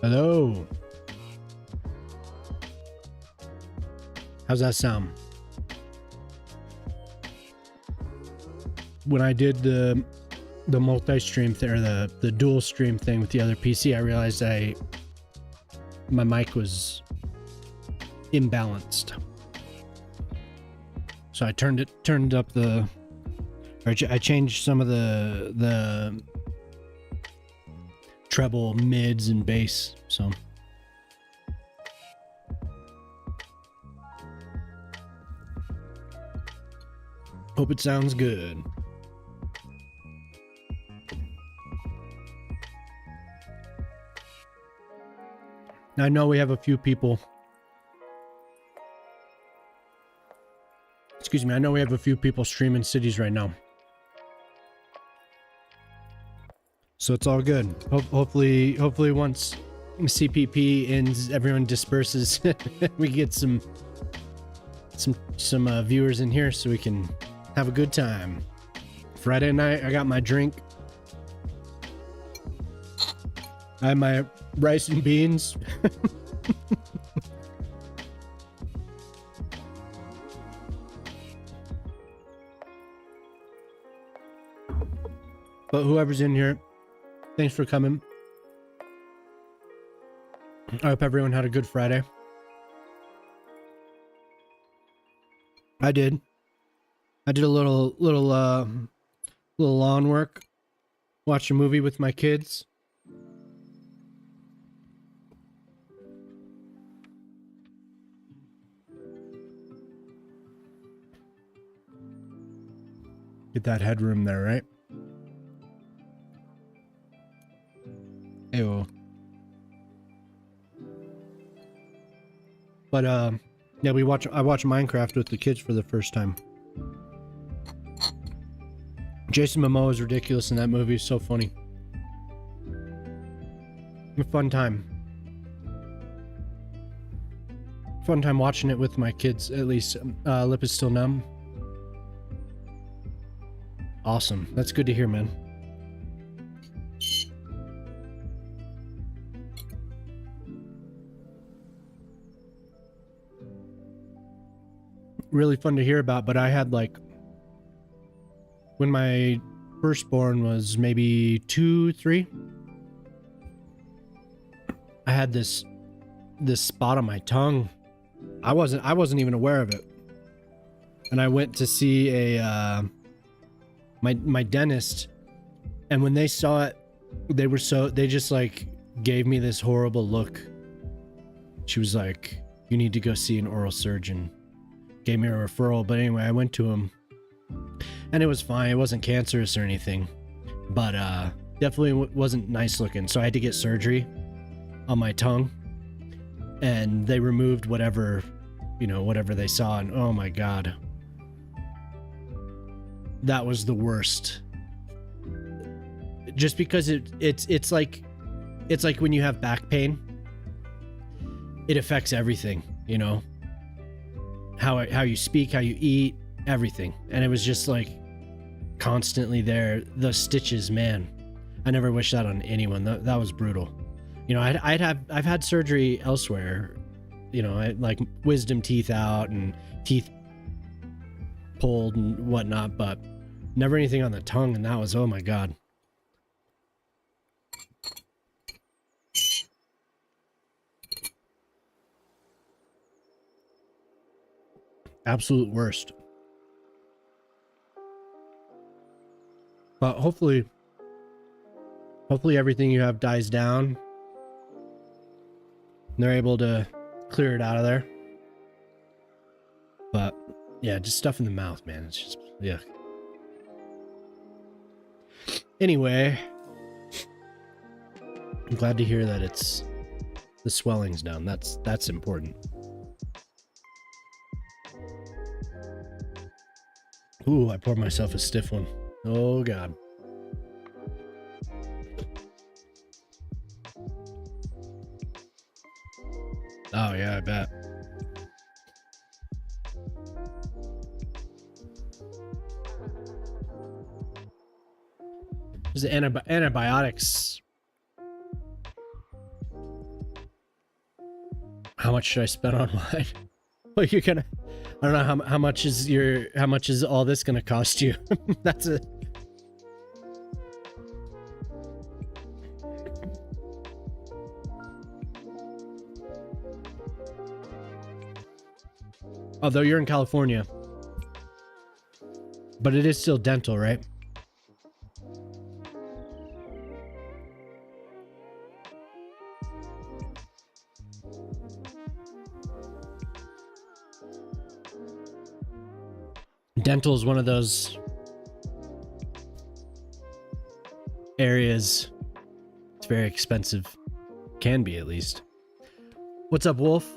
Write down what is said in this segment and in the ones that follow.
Hello. How's that sound? When I did the multi-stream thing, or the dual stream thing with the other PC, I realized my mic was imbalanced. So I turned up I changed some of the treble, mids, and bass. So hope it sounds good. I know we have a few people. Excuse me, I know we have a few people streaming Cities right now. So it's all good. Hopefully once CPP ends, everyone disperses. We get some viewers in here so we can have a good time. Friday night, I got my drink. I had my rice and beans. But whoever's in here, thanks for coming. I hope everyone had a good Friday. I did a little lawn work. Watched a movie with my kids. Get that headroom there, right? Ew. But yeah, I watched Minecraft with the kids for the first time. Jason Momoa is ridiculous in that movie. It's so funny. A fun time. Fun time watching it with my kids, at least. Lip is still numb. Awesome. That's good to hear, man. Really fun to hear about, but I had like, when my firstborn was maybe 2, 3, I had this spot on my tongue. I wasn't even aware of it. And I went to see my dentist, and when they saw it, they just like gave me this horrible look. She was like, "You need to go see an oral surgeon." Gave me a referral, but anyway, I went to him and it was fine. It wasn't cancerous or anything, but definitely wasn't nice looking. So I had to get surgery on my tongue, and they removed whatever they saw, and oh my god, that was the worst. Just because it's like when you have back pain, it affects everything, you know. How you speak, how you eat, everything. And it was just like constantly there. The stitches, man, I never wish that on anyone. That was brutal. You know, I've had surgery elsewhere, you know, like wisdom teeth out and teeth pulled and whatnot, but never anything on the tongue. And that was, oh my god. Absolute worst. But hopefully everything you have dies down and they're able to clear it out of there. But yeah, just stuff in the mouth, man. It's just, yeah. Anyway, I'm glad to hear that the swelling's down. That's important. Ooh, I poured myself a stiff one. Oh god. Oh yeah, I bet. The antibiotics How much should I spend on wine? Well, you're gonna. I don't know how much is all this gonna cost you. That's a. Although you're in California, but it is still dental, right? Dental is one of those areas. It's very expensive. Can be, at least. What's up, Wolf?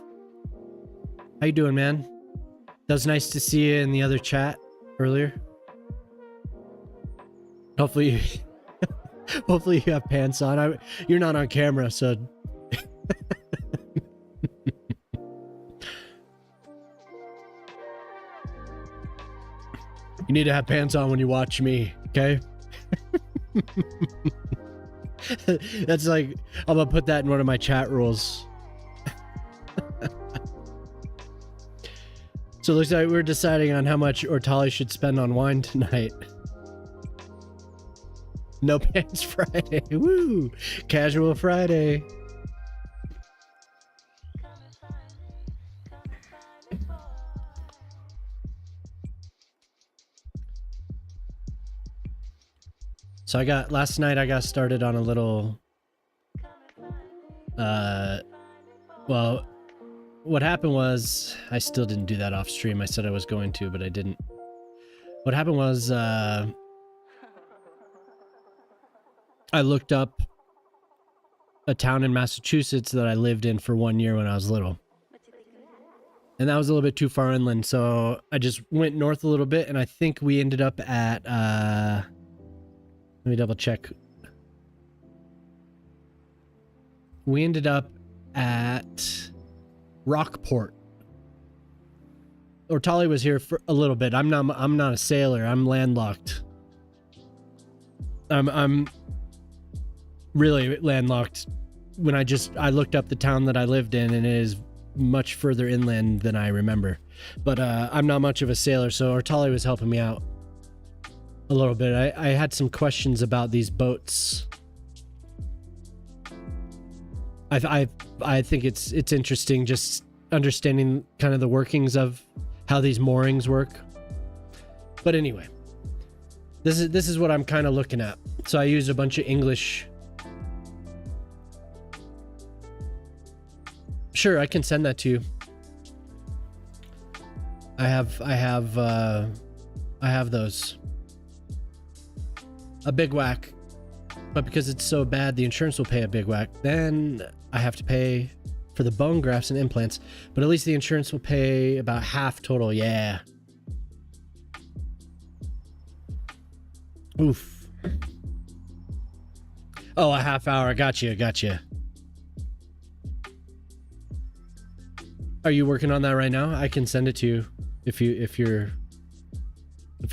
How you doing, man? That was nice to see you in the other chat earlier. Hopefully hopefully you have pants on. You're not on camera, so you need to have pants on when you watch me, okay? That's like, I'm gonna put that in one of my chat rules. So it looks like we're deciding on how much Ortali should spend on wine tonight. No pants Friday. Woo! Casual Friday. So last night I got started on a little, well, what happened was, I still didn't do that off stream. I said I was going to, but I didn't. What happened was, I looked up a town in Massachusetts that I lived in for 1 year when I was little. And that was a little bit too far inland, so I just went north a little bit, and I think we ended up at, let me double check. We ended up at Rockport. Ortali was here for a little bit. I'm not a sailor. I'm landlocked. I'm really landlocked. When I looked up the town that I lived in, and it is much further inland than I remember. But I'm not much of a sailor, so Ortali was helping me out a little bit. I had some questions about these boats. I think it's interesting just understanding kind of the workings of how these moorings work. But anyway, this is what I'm kind of looking at. So I used a bunch of English. Sure, I can send that to you. I have those. A big whack. But because it's so bad, the insurance will pay a big whack. Then I have to pay for the bone grafts and implants. But at least the insurance will pay about half total. Yeah. Oof. Oh, a half hour. Gotcha. Are you working on that right now? I can send it to you if you're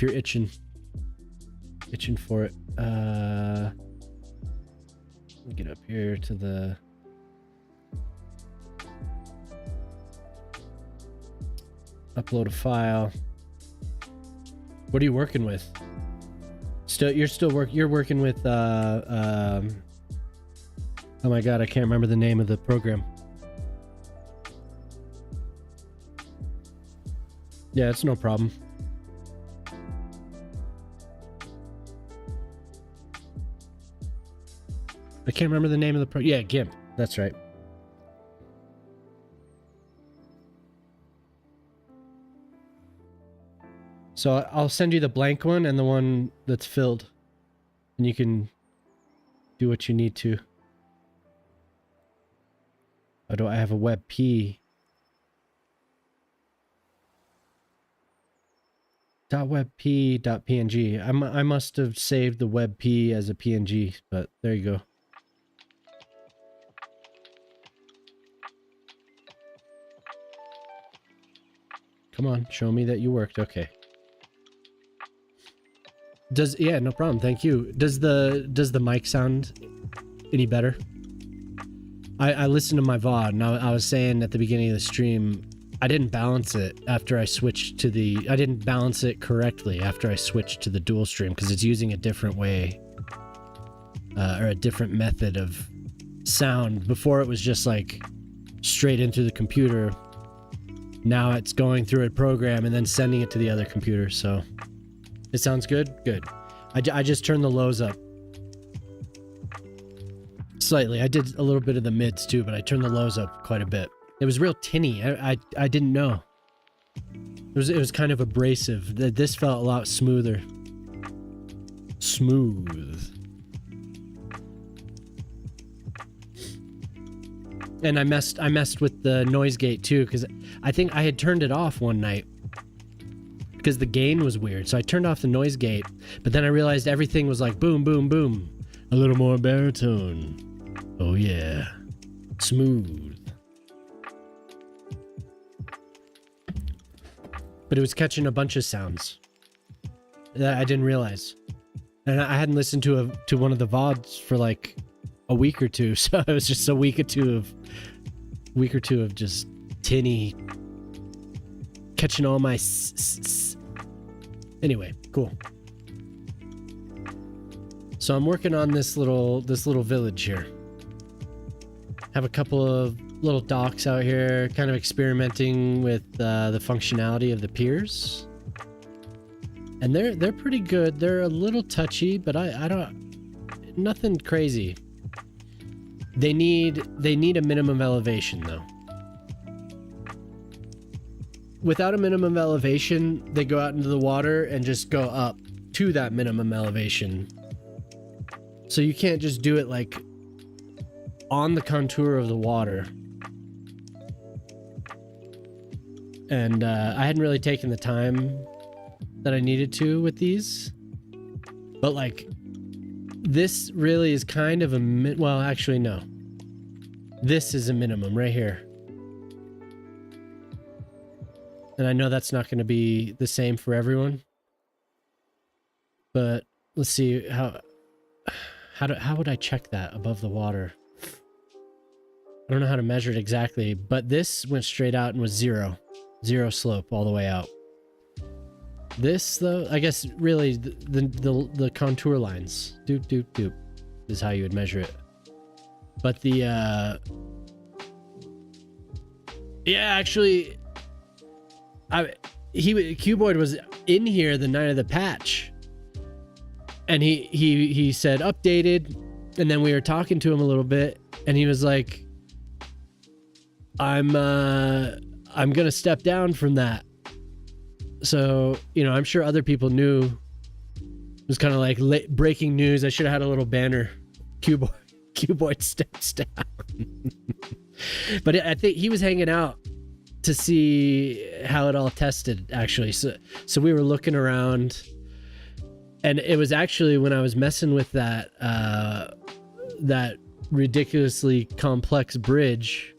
itching for it. Let me get up here to the upload a file. What are you working with? You're working with oh my god, I can't remember the name of the program. Yeah, it's no problem. I can't remember the name of the yeah, GIMP. That's right. So I'll send you the blank one and the one that's filled. And you can do what you need to. Oh, do I have a WebP? .webp.png. I must have saved the WebP as a PNG, but there you go. Come on, show me that you worked. Okay. Yeah, no problem. Thank you. Does the mic sound any better? I listened to my VOD, and I was saying at the beginning of the stream, I didn't balance it after I switched to the... I didn't balance it correctly after I switched to the dual stream, because it's using a different way, or a different method of sound. Before it was just like straight into the computer. Now it's going through a program and then sending it to the other computer, so... It sounds good? Good. I just turned the lows up. Slightly. I did a little bit of the mids too, but I turned the lows up quite a bit. It was real tinny. I didn't know. It was kind of abrasive. This felt a lot smoother. Smooth. And I messed with the noise gate too, because I think I had turned it off one night because the gain was weird. So I turned off the noise gate, but then I realized everything was like boom, boom, boom. A little more baritone. Oh yeah. Smooth. But it was catching a bunch of sounds that I didn't realize. And I hadn't listened to one of the VODs for like a week or two, so it was just a week or two of just tinny catching all my Anyway, cool. So I'm working on this little village here. Have a couple of little docks out here, kind of experimenting with the functionality of the piers. And they're pretty good. They're a little touchy, but I don't, nothing crazy. They need a minimum elevation though. Without a minimum elevation, they go out into the water and just go up to that minimum elevation. So you can't just do it like on the contour of the water. And I hadn't really taken the time that I needed to with these. But like, this really is kind of a well, actually no. This is a minimum right here. And I know that's not going to be the same for everyone. But let's see how would I check that above the water? I don't know how to measure it exactly, but this went straight out and was zero slope all the way out. This though, I guess really the contour lines, doop doop doop, is how you would measure it. But the yeah, actually, Cuboid was in here the night of the patch, and he said updated, and then we were talking to him a little bit, and he was like, I'm gonna step down from that. So, you know, I'm sure other people knew. It was kind of like breaking news. I should have had a little banner. Cuboid steps down. But I think he was hanging out to see how it all tested, actually. So we were looking around, and it was actually when I was messing with that that ridiculously complex bridge.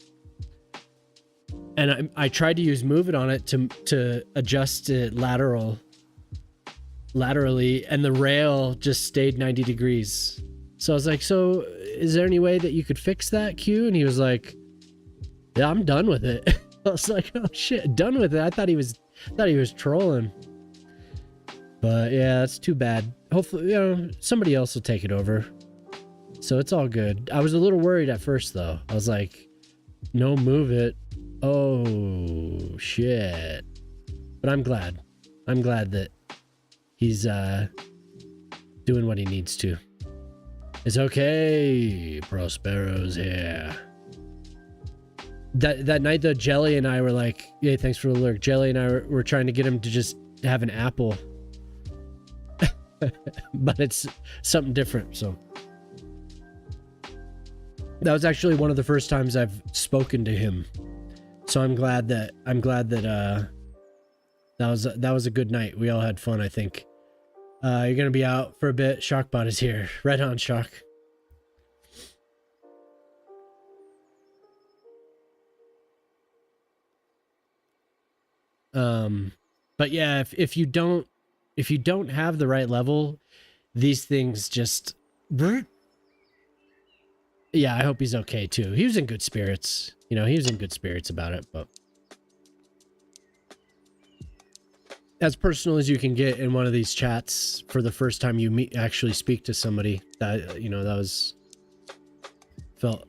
And I tried to use Move It on it to adjust it laterally, and the rail just stayed 90 degrees. So I was like, so is there any way that you could fix that, Q? And he was like, yeah, I'm done with it. I was like, oh shit, done with it. I thought he was trolling. But yeah, that's too bad. Hopefully, you know, somebody else will take it over. So it's all good. I was a little worried at first though. I was like, no, Move It. Oh shit. But I'm glad that he's doing what he needs to. It's okay. Prospero's here. That night though, Jelly and I were like, yeah, thanks for the lurk. Jelly and I were trying to get him to just have an apple. But it's something different, so. That was actually one of the first times I've spoken to him. So I'm glad that that was a good night. We all had fun, I think. You're gonna be out for a bit. Shockbot is here. Right on, Shock. But yeah, if you don't have the right level, these things just Yeah, I hope he's okay too. He was in good spirits. You know, he was in good spirits about it, but as personal as you can get in one of these chats for the first time you actually speak to somebody, that, you know, that was felt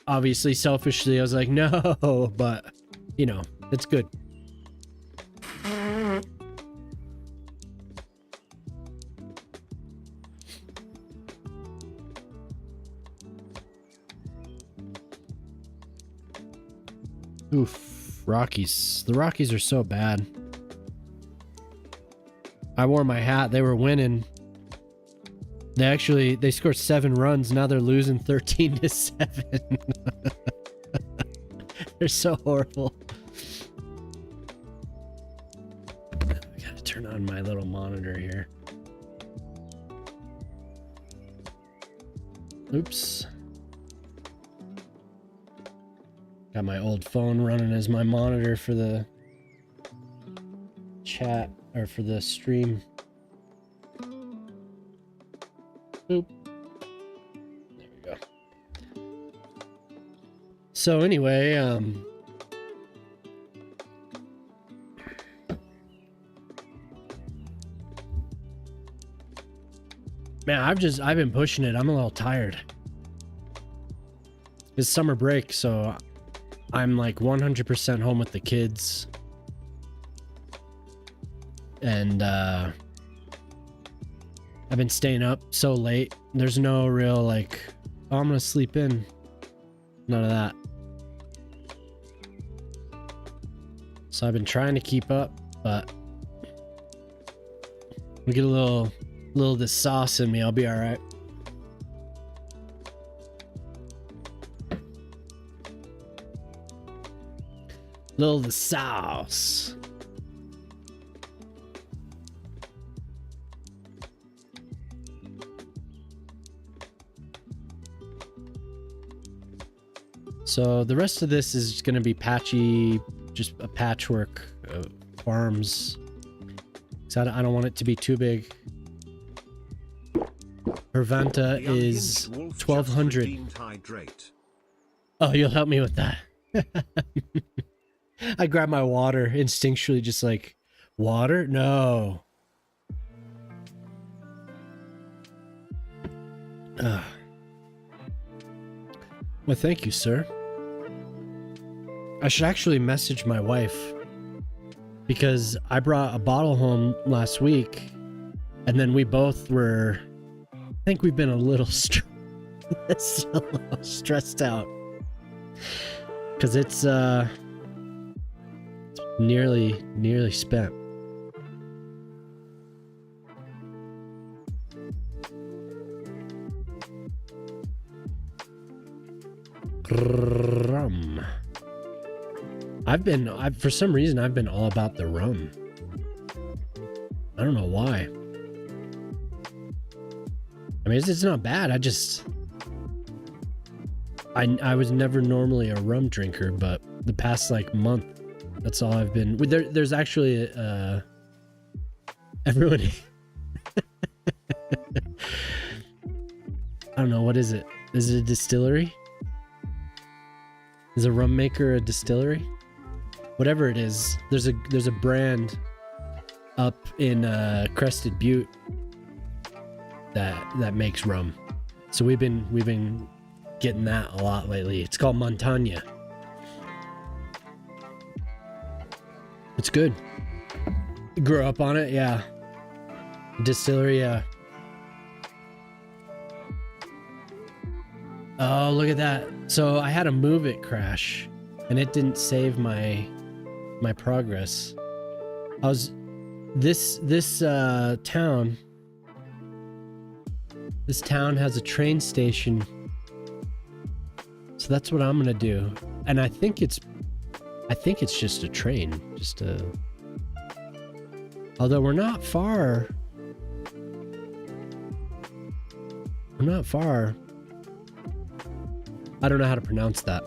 obviously selfishly. I was like, no, but you know, it's good. Oof, Rockies. The Rockies are so bad. I wore my hat. They were winning. They scored 7 runs. Now they're losing 13-7. They're so horrible. I gotta turn on my little monitor here. Oops. Got my old phone running as my monitor for the chat, or for the stream. Boop. There we go. So anyway, man, I've been pushing it. I'm a little tired. It's summer break, so I'm like 100% home with the kids. And I've been staying up so late. There's no real like, oh, I'm gonna sleep in. None of that. So I've been trying to keep up, but we get a little of this sauce in me, I'll be all right. Little of the sauce. So the rest of this is going to be patchy, just a patchwork of farms. So I don't want it to be too big. Hervanta is 1200. Oh, you'll help me with that. I grab my water instinctually, just like, water? No. Well, thank you, sir. I should actually message my wife, because I brought a bottle home last week, and then we both were, I think we've been a little stressed out, because it's nearly spent. Rum. For some reason I've been all about the rum. I don't know why. I mean, it's not bad. I was never normally a rum drinker, but the past like month, that's all I've been. There's actually everyone. I don't know, what is it? Is it a distillery? Is a rum maker a distillery? Whatever it is, there's a brand up in Crested Butte that makes rum. So we've been getting that a lot lately. It's called Montagna. It's good. Grew up on it, yeah. Distillery, yeah. Oh, look at that. So I had a Move It crash, and it didn't save my progress. I was this town has a train station, so that's what I'm gonna do. And I think it's just a train, although we're not far. I don't know how to pronounce that.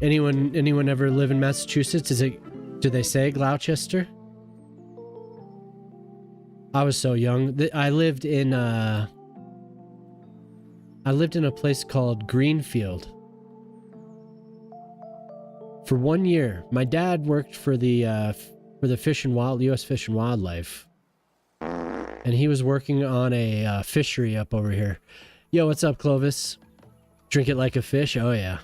Anyone ever live in Massachusetts? Do they say Gloucester? I was so young. I lived in I lived in a place called Greenfield for 1 year. My dad worked for the Fish and Wild U.S. Fish and Wildlife, and he was working on a fishery up over here. Yo, what's up, Clovis? Drink it like a fish? Oh yeah.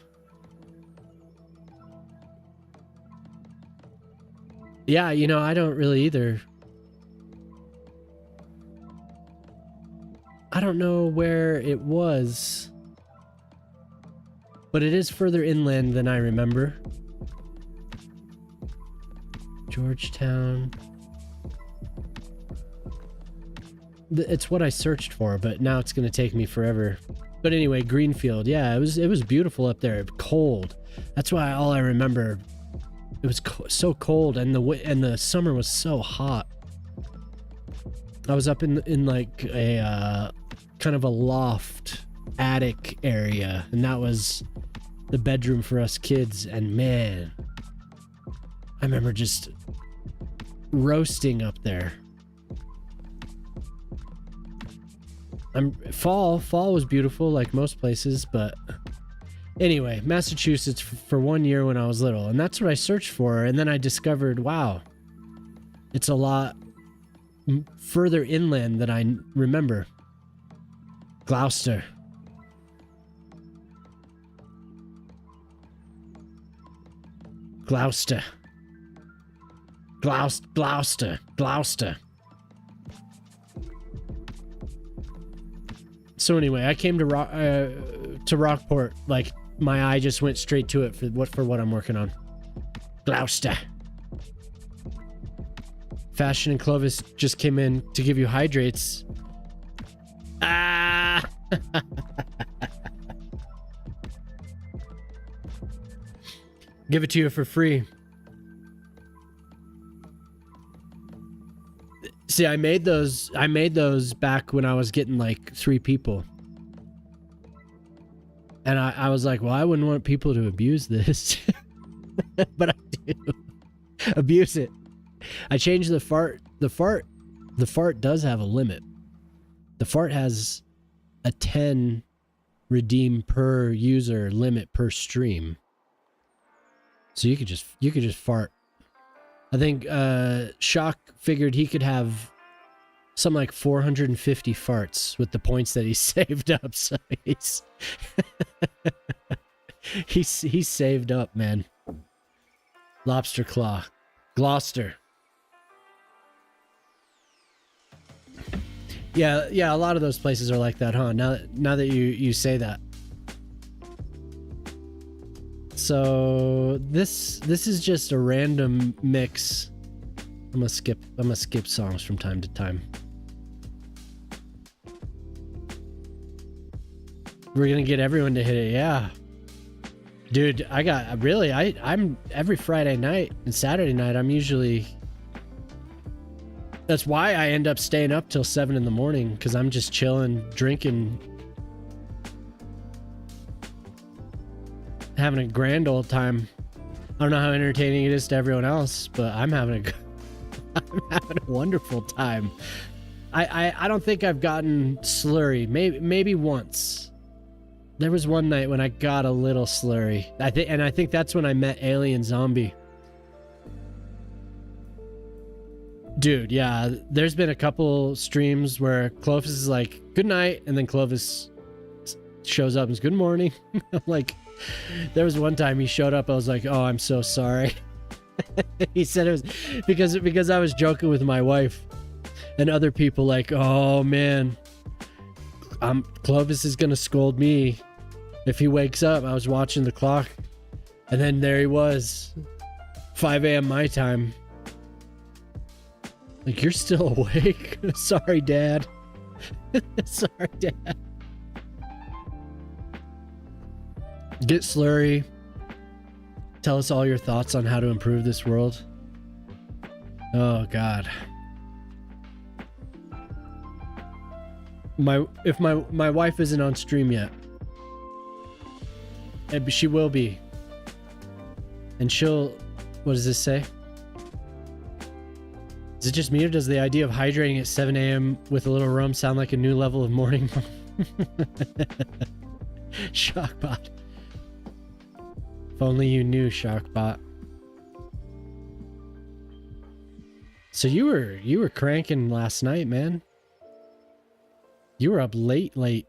Yeah, you know, I don't really either. I don't know where it was, but it is further inland than I remember. Georgetown. It's what I searched for, but now it's going to take me forever. But anyway, Greenfield. Yeah, it was beautiful up there. Cold. That's why all I remember. It was so cold, and the summer was so hot. I was up in like a kind of a loft attic area, and that was the bedroom for us kids. And man, I remember just roasting up there. Fall was beautiful, like most places, but anyway, Massachusetts for 1 year when I was little, and that's what I searched for. And then I discovered, wow, it's a lot further inland than I remember. Gloucester. Gloucester. Gloucester. Gloucester. So anyway, I came to Rockport, like my eye just went straight to it for what I'm working on. Gloucester. Fashion and Clovis just came in to give you hydrates. Ah! Give it to you for free. See, I made those back when I was getting like 3 people. And I was like, well, I wouldn't want people to abuse this. But I do. Abuse it. I changed the fart. The fart does have a limit. The fart has a 10 redeem per user limit per stream. So you could just fart. I think Shock figured he could have something like 450 farts with the points that he saved up. So he's saved up, man. Lobster Claw. Gloucester. Yeah, a lot of those places are like that, huh? Now that you say that. So this is just a random mix. I'm gonna skip songs from time to time. We're gonna get everyone to hit it, yeah. Dude, I'm every Friday night and Saturday night, I'm usually... That's why I end up staying up till 7 in the morning, because I'm just chilling, drinking, having a grand old time. I don't know how entertaining it is to everyone else, but I'm having a wonderful time. I don't think I've gotten slurry. Maybe once. There was one night when I got a little slurry. I think that's when I met Alien Zombie. Dude, yeah, there's been a couple streams where Clovis is like, good night, and then Clovis shows up and says, good morning. Like, there was one time he showed up, I was like, oh, I'm so sorry. He said it was because I was joking with my wife, and other people like, oh man, Clovis is gonna scold me if he wakes up. I was watching the clock, and then there he was, 5 a.m. my time. Like, you're still awake? Sorry, Dad. Sorry, Dad. Get slurry. Tell us all your thoughts on how to improve this world. Oh, God. If my wife isn't on stream yet, she will be. And she'll... What does this say? Is it just me, or does the idea of hydrating at 7 a.m. with a little rum sound like a new level of morning Shockbot. If only you knew, Shockbot. So you were cranking last night, man. You were up late.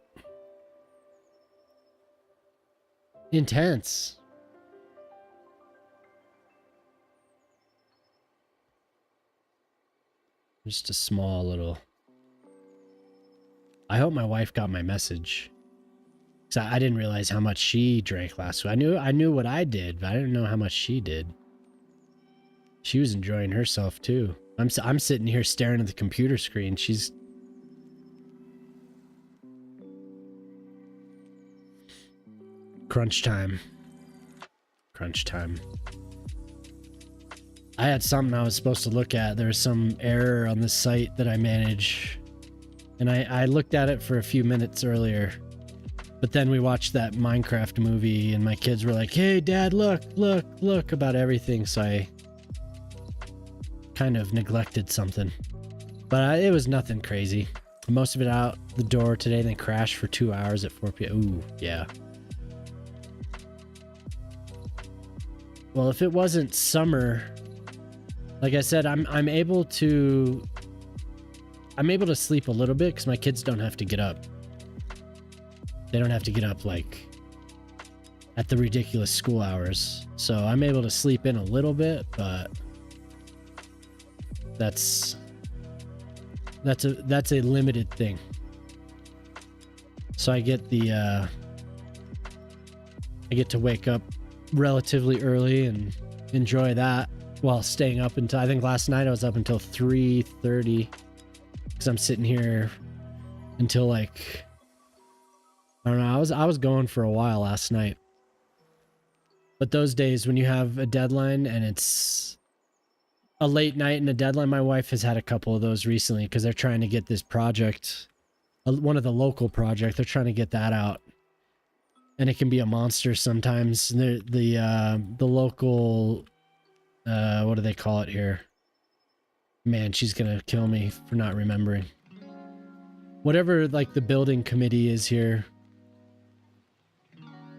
Intense. Just a small little... I hope my wife got my message. Because I didn't realize how much she drank last week. I knew what I did, but I didn't know how much she did. She was enjoying herself too. I'm sitting here staring at the computer screen. She's... Crunch time. Crunch time. I had something I was supposed to look at. There was some error on the site that I manage. And I looked at it for a few minutes earlier. But then we watched that Minecraft movie and my kids were like, hey, Dad, look about everything. So I kind of neglected something. But it was nothing crazy. Most of it out the door today, then crashed for 2 hours at 4 p.m. Ooh, yeah. Well, if it wasn't summer, like I said, I'm able to sleep a little bit because my kids don't have to get up. They don't have to get up like at the ridiculous school hours. So I'm able to sleep in a little bit, but that's a limited thing. So I get to wake up relatively early and enjoy that while staying up until, I think last night I was up until 3:30 because I'm sitting here until like, I don't know, I was going for a while last night. But those days when you have a deadline and it's a late night and a deadline, my wife has had a couple of those recently because they're trying to get this project, one of the local projects, they're trying to get that out. And it can be a monster sometimes. The local, what do they call it here? Man, she's gonna kill me for not remembering. Whatever, like the building committee is here.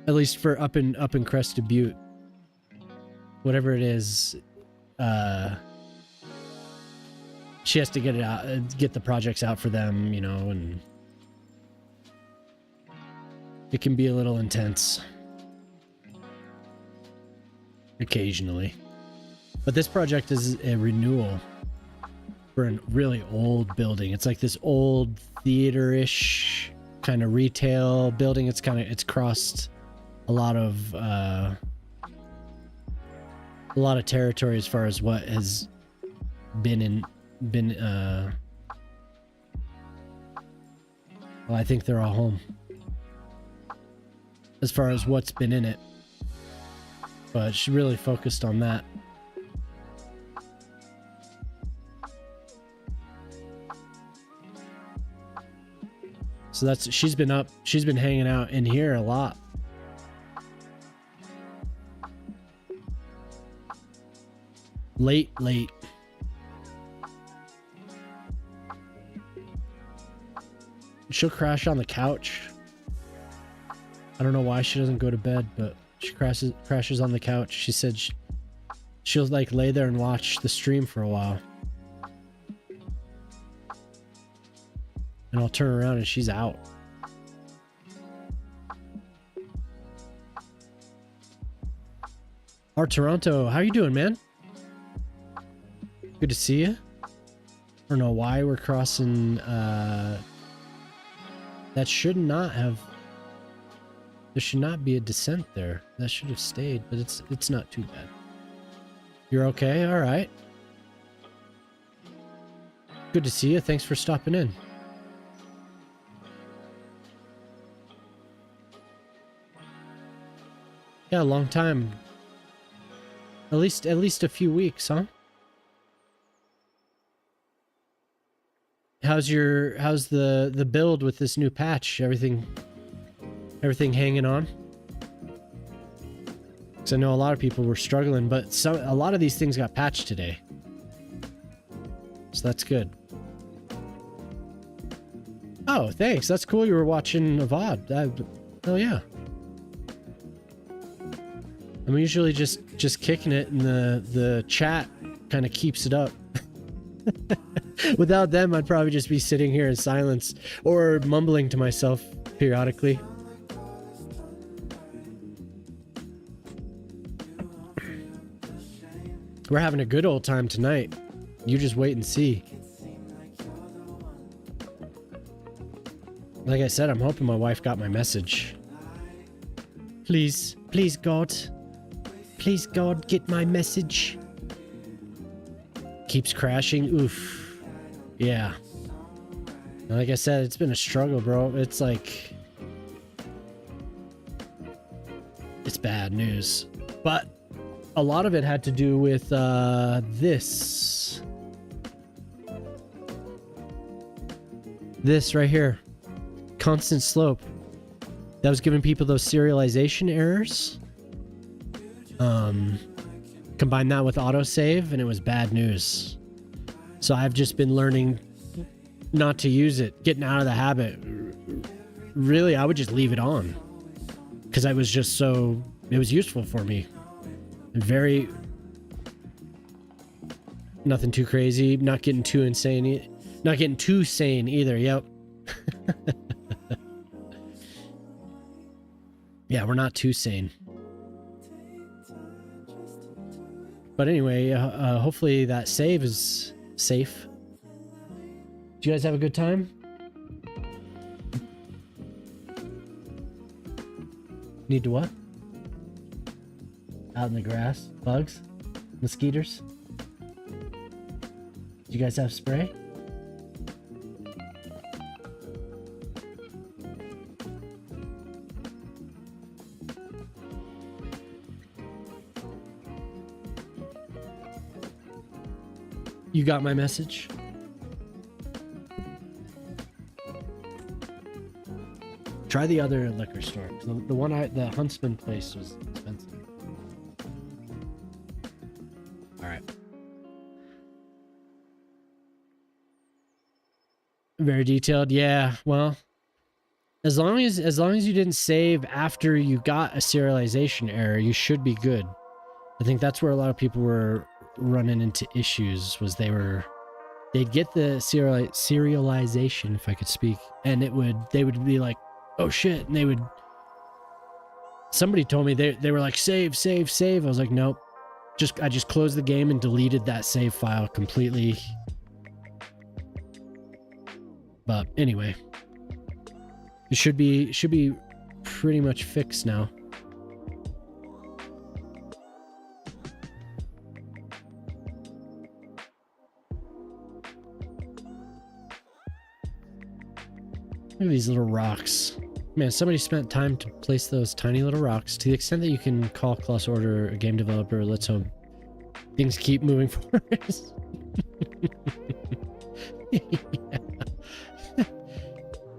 At least for up in Crested Butte. Whatever it is, she has to get it out, get the projects out for them, you know, and it can be a little intense occasionally. But this project is a renewal for a really old building. It's like this old theater-ish kind of retail building. It's crossed a lot of territory as far as what has been well, I think they're all home as far as what's been in it, but she really focused on that. So she's been hanging out in here a lot. Late. She'll crash on the couch. I don't know why she doesn't go to bed, but she crashes on the couch. She said she'll like lay there and watch the stream for a while. And I'll turn around and she's out. Our Toronto, how you doing, man? Good to see you. I don't know why we're crossing, that should not have, there should not be a descent there. That should have stayed, but it's not too bad. You're okay? All right. Good to see you. Thanks for stopping in. Yeah, a long time. At least a few weeks, huh? How's the build with this new patch? Everything hanging on? Because I know a lot of people were struggling, but a lot of these things got patched today. So that's good. Oh, Oh, thanks. That's cool. You were watching a VOD. Hell yeah. I'm usually just kicking it, and the chat kind of keeps it up. Without them, I'd probably just be sitting here in silence or mumbling to myself periodically. We're having a good old time tonight. You just wait and see. Like I said, I'm hoping my wife got my message. Please, please God. Please God, get my message. Keeps crashing. Oof. Yeah. Like I said, it's been a struggle, bro. It's like... It's bad news. But a lot of it had to do with this. This right here. Constant slope. That was giving people those serialization errors. Combine that with autosave, and it was bad news. So I've just been learning not to use it, getting out of the habit. Really, I would just leave it on because I was just so... It was useful for me. Very... Nothing too crazy. Not getting too insane. Not getting too sane either. Yep. Yeah, we're not too sane. But anyway, hopefully that save is safe. Did you guys have a good time? Need to what? Out in the grass? Bugs? Mosquitoes? Did you guys have spray? You got my message? Try the other liquor store. The one the Huntsman place was expensive. All right. Very detailed. Yeah. Well, as long as you didn't save after you got a serialization error, you should be good. I think that's where a lot of people were running into issues. Was they'd get the serialization, if I could speak, and they would be like, oh shit, and somebody told me they were like, save. I was like, nope. I just closed the game and deleted that save file completely. But anyway, it should be pretty much fixed now. Look at these little rocks. Man, somebody spent time to place those tiny little rocks. To the extent that you can call Class Order a game developer, let's hope things keep moving forward. Yeah.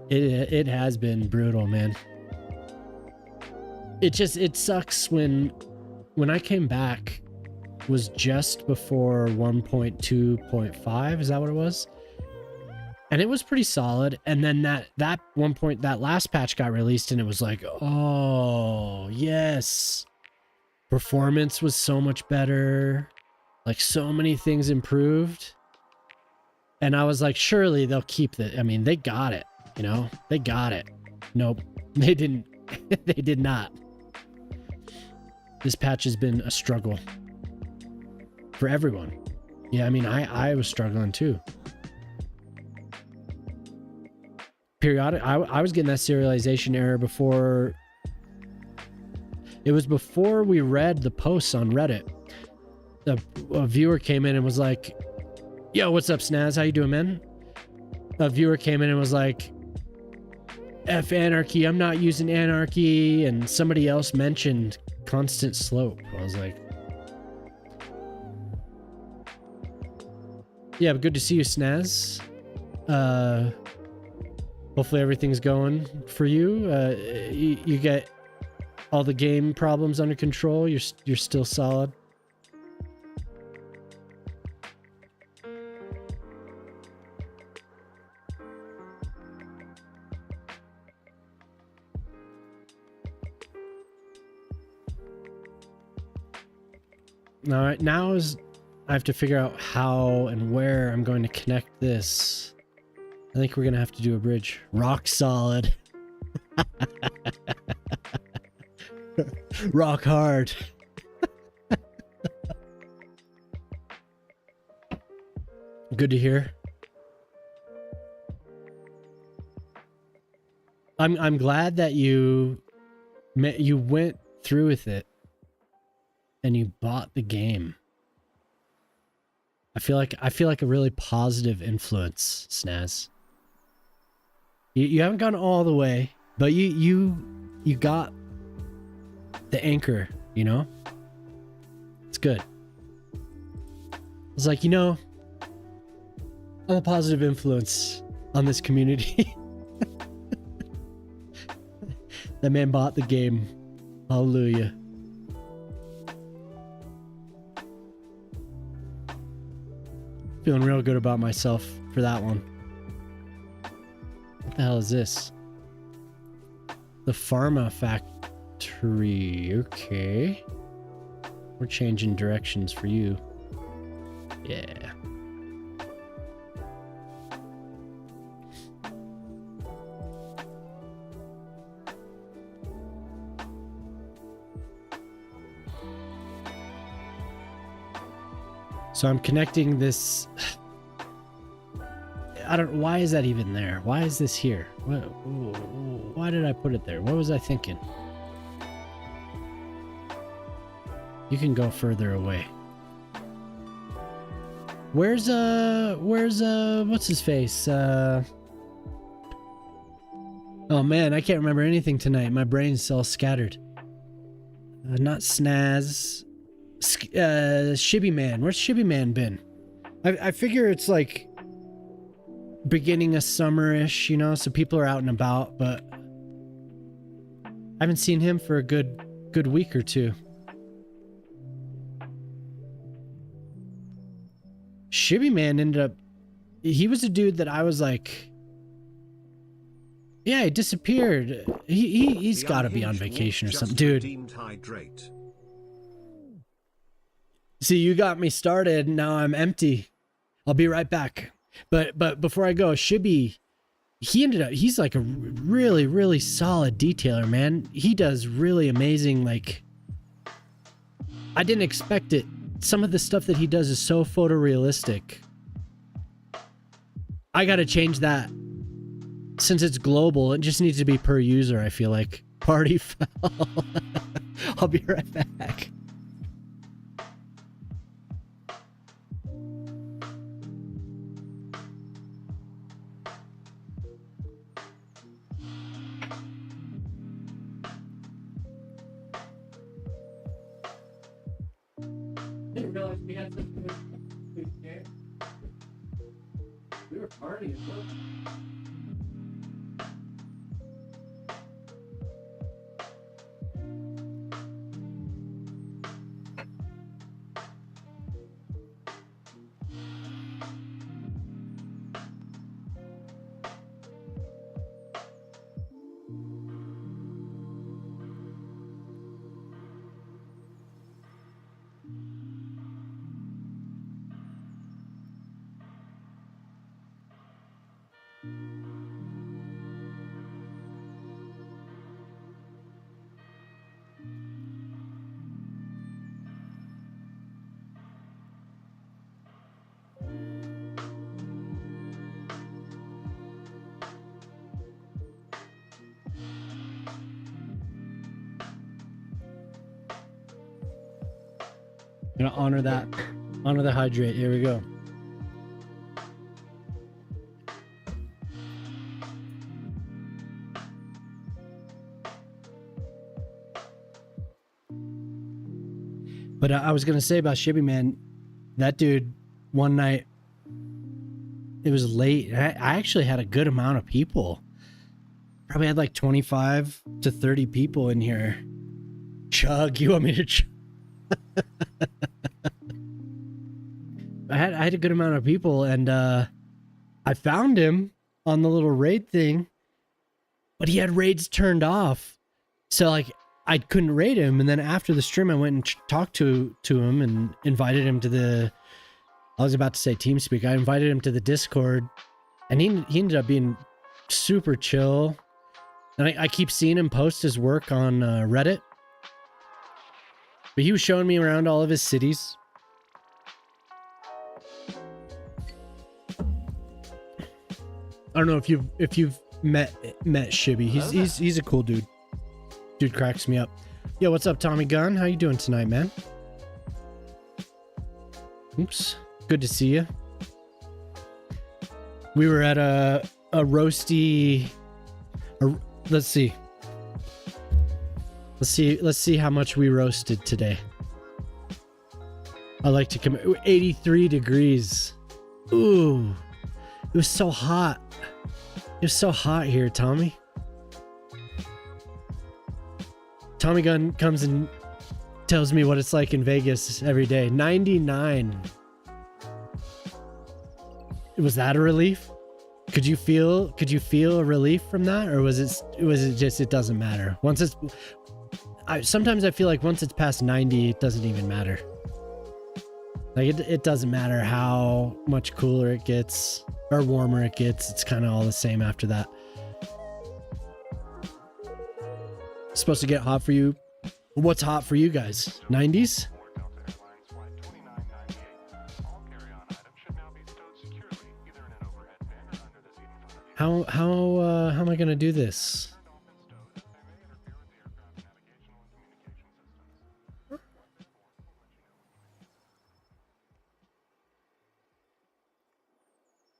It has been brutal, man. It sucks when I came back was just before 1.2.5. Is that what it was? And it was pretty solid. And then that last patch got released, and it was like, oh, yes. Performance was so much better. Like, so many things improved. And I was like, surely they'll keep it. I mean, they got it, you know? They got it. Nope. They didn't. They did not. This patch has been a struggle. For everyone. Yeah, I mean, I was struggling too. Periodic, I was getting that serialization error before. It was before we read the posts on Reddit. A viewer came in and was like, yo, what's up, Snaz? How you doing, man? A viewer came in and was like, F anarchy, I'm not using anarchy. And somebody else mentioned constant slope. I was like, yeah, but good to see you, Snaz. Hopefully everything's going for you. You get all the game problems under control. You're still solid. All right, now is I have to figure out how and where I'm going to connect this. I think we're gonna have to do a bridge. Rock solid. Rock hard. Good to hear. I'm glad that you went through with it and you bought the game. I feel like a really positive influence, Snaz. You haven't gone all the way, but you got the anchor, you know? It's good. It's like, you know, I'm a positive influence on this community. That man bought the game. Hallelujah. Feeling real good about myself for that one. What the hell is this? The pharma factory. Okay. We're changing directions for you. Yeah. So I'm connecting this. I don't. Why is that even there? Why is this here? Why did I put it there? What was I thinking? You can go further away. Where's what's his face? Oh man, I can't remember anything tonight. My brain's all scattered. Not Snaz. Shibby Man. Where's Shibby Man been? I figure it's like beginning of summer-ish, you know, so people are out and about, but I haven't seen him for a good week or two. Shibby Man ended up, he was a dude that I was like, yeah, he disappeared. He's got to be on vacation or something, dude. See, you got me started. Now I'm empty. I'll be right back. But before I go, Shibby, he's like a really, really solid detailer, man. He does really amazing, like, I didn't expect it. Some of the stuff that he does is so photorealistic. I gotta change that. Since it's global, it just needs to be per user, I feel like. Party foul. I'll be right back. Didn't realize we had such a good game. We were partying. I'm gonna honor that. Honor the hydrate. Here we go. But I was gonna say about Shibby Man, that dude, one night, it was late. I actually had a good amount of people. Probably had like 25 to 30 people in here. Chug, you want me to chug? I had a good amount of people, and I found him on the little raid thing, but he had raids turned off. So like I couldn't rate him. And then after the stream, I went and talked to him and invited him to the, I was about to say TeamSpeak. I invited him to the Discord, and he ended up being super chill. And I keep seeing him post his work on Reddit. But he was showing me around all of his cities. I don't know if you've met Shibby. He's a cool dude. Dude cracks me up. Yo, what's up, Tommy Gunn? How you doing tonight, man? Oops. Good to see you. We were at a roasty. Let's see. Let's see how much we roasted today. I like to come 83 degrees. Ooh. It was so hot. It was so hot here, Tommy. Tommy Gunn comes and tells me what it's like in Vegas every day. 99. Was that a relief? Could you feel a relief from that, or was it just it doesn't matter? Once it's sometimes I feel like once it's past 90, it doesn't even matter. Like it doesn't matter how much cooler it gets or warmer it gets. It's kind of all the same after that. It's supposed to get hot for you. What's hot for you guys? 90s? How am I gonna do this?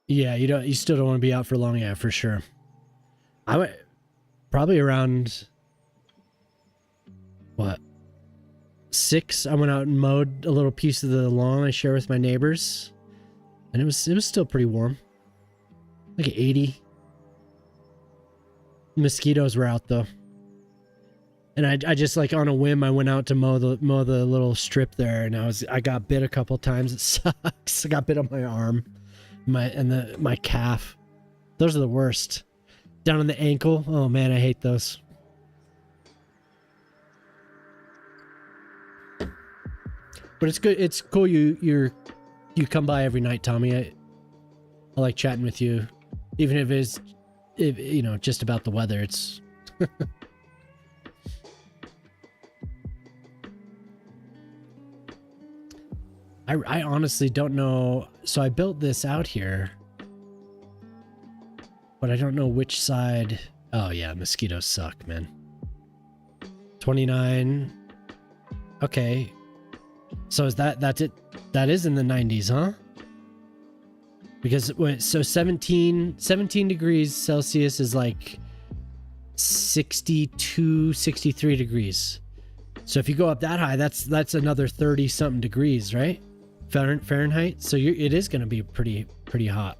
Yeah, you still don't want to be out for long, yeah, for sure. I went probably around what 6. I went out and mowed a little piece of the lawn I share with my neighbors, and it was still pretty warm, like 80. Mosquitoes were out though, and I just like on a whim I went out to mow the little strip there, and I got bit a couple times. It sucks. I got bit on my arm, my calf. Those are the worst. Down on the ankle. Oh man, I hate those. But it's good. It's cool. You come by every night, Tommy. I like chatting with you, even if it's you know, just about the weather. It's I honestly don't know. So I built this out here, but I don't know which side. Oh yeah, mosquitoes suck, man. 29. Okay. So is that's it? That is in the 90s, huh? Because so 17 degrees Celsius is like 62, 63 degrees. So if you go up that high, that's another 30 something degrees, right? Fahrenheit. So it is going to be pretty hot.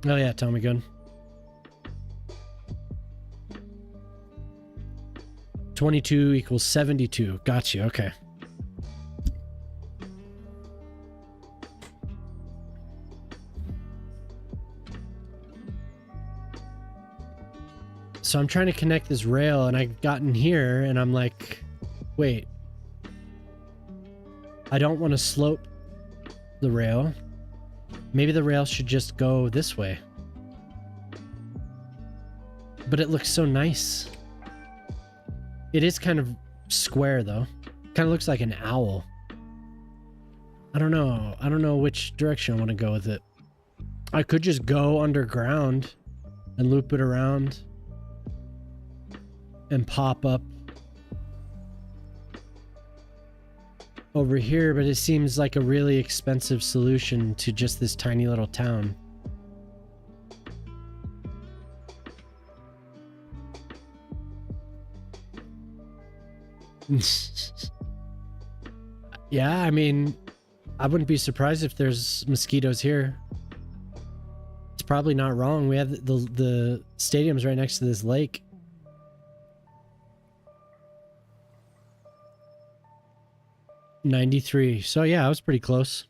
Oh yeah, Tommy Gun. 22 equals 72. Gotcha. Okay. So I'm trying to connect this rail, and I've gotten here, and I'm like, wait. I don't want to slope the rail. Maybe the rail should just go this way. But it looks so nice. It is kind of square, though. Kind of looks like an owl. I don't know. I don't know which direction I want to go with it. I could just go underground and loop it around and pop up over here, but it seems like a really expensive solution to just this tiny little town. Yeah, I mean, I wouldn't be surprised if there's mosquitoes here. It's probably not wrong. We have the stadium's right next to this lake. $93. So yeah, I was pretty close.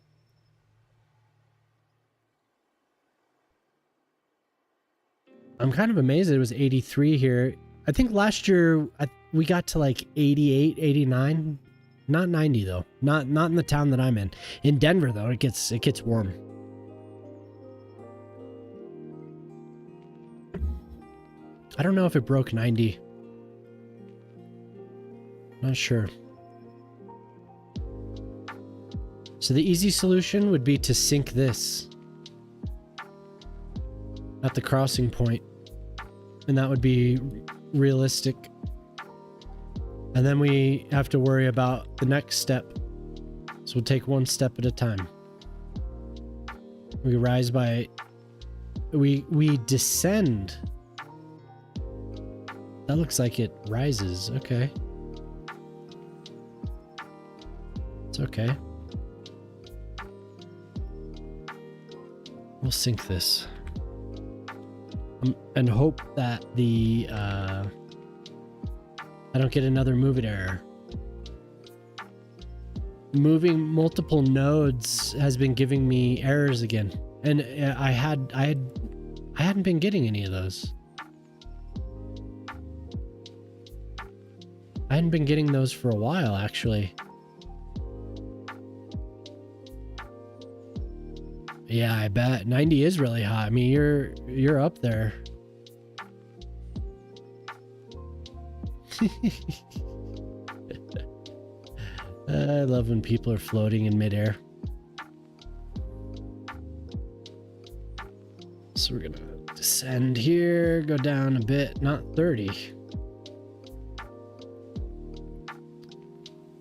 I'm kind of amazed it was 83 here. I think last year we got to like 88, 89. Not 90 though. Not in the town that I'm in. In Denver though, it gets warm. I don't know if it broke 90. Not sure. So the easy solution would be to sink this at the crossing point, and that would be realistic. And then we have to worry about the next step. So we'll take one step at a time. We rise by, we descend. That looks like it rises. Okay. It's okay. We'll sink this. And hope that the I don't get another move it error. Moving multiple nodes has been giving me errors again, and I hadn't been getting any of those. I hadn't been getting those for a while, actually. Yeah, I bet 90 is really hot. I mean, you're up there. I love when people are floating in midair. So we're gonna descend here, go down a bit, not 30.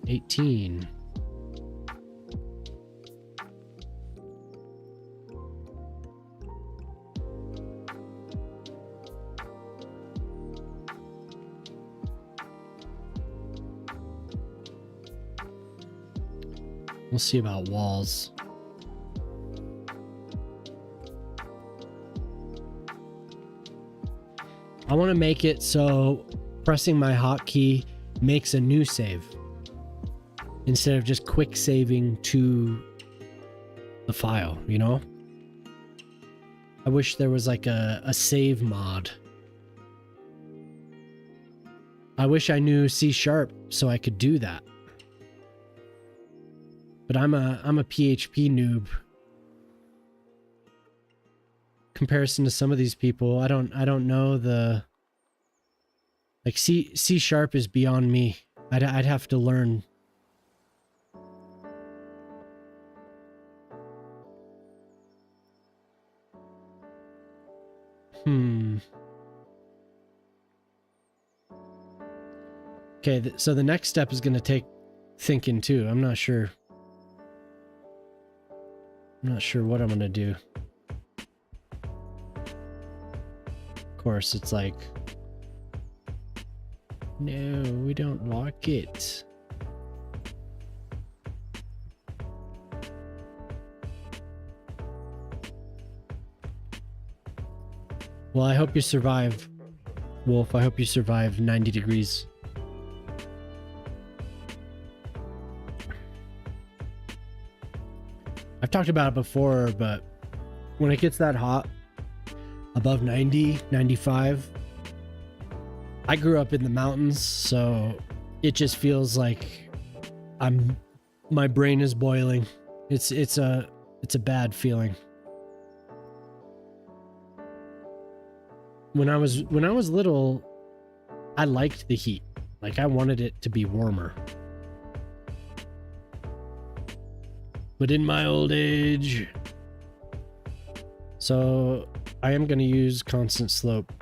18. We'll see about walls. I want to make it so pressing my hotkey makes a new save instead of just quick saving to the file, you know? I wish there was like a save mod. I wish I knew C# so I could do that. But I'm a PHP noob. Comparison to some of these people, I don't know the, like C# is beyond me. I'd have to learn. Okay, so the next step is going to take thinking too. I'm not sure. I'm not sure what I'm going to do. Of course, it's like, no, we don't like it. Well, I hope you survive, Wolf. I hope you survive 90 degrees. I've talked about it before, but when it gets that hot, above 90, 95, I grew up in the mountains, so it just feels like my brain is boiling. It's a bad feeling. When I was little, I liked the heat. Like I wanted it to be warmer. But in my old age, so I am going to use constant slope.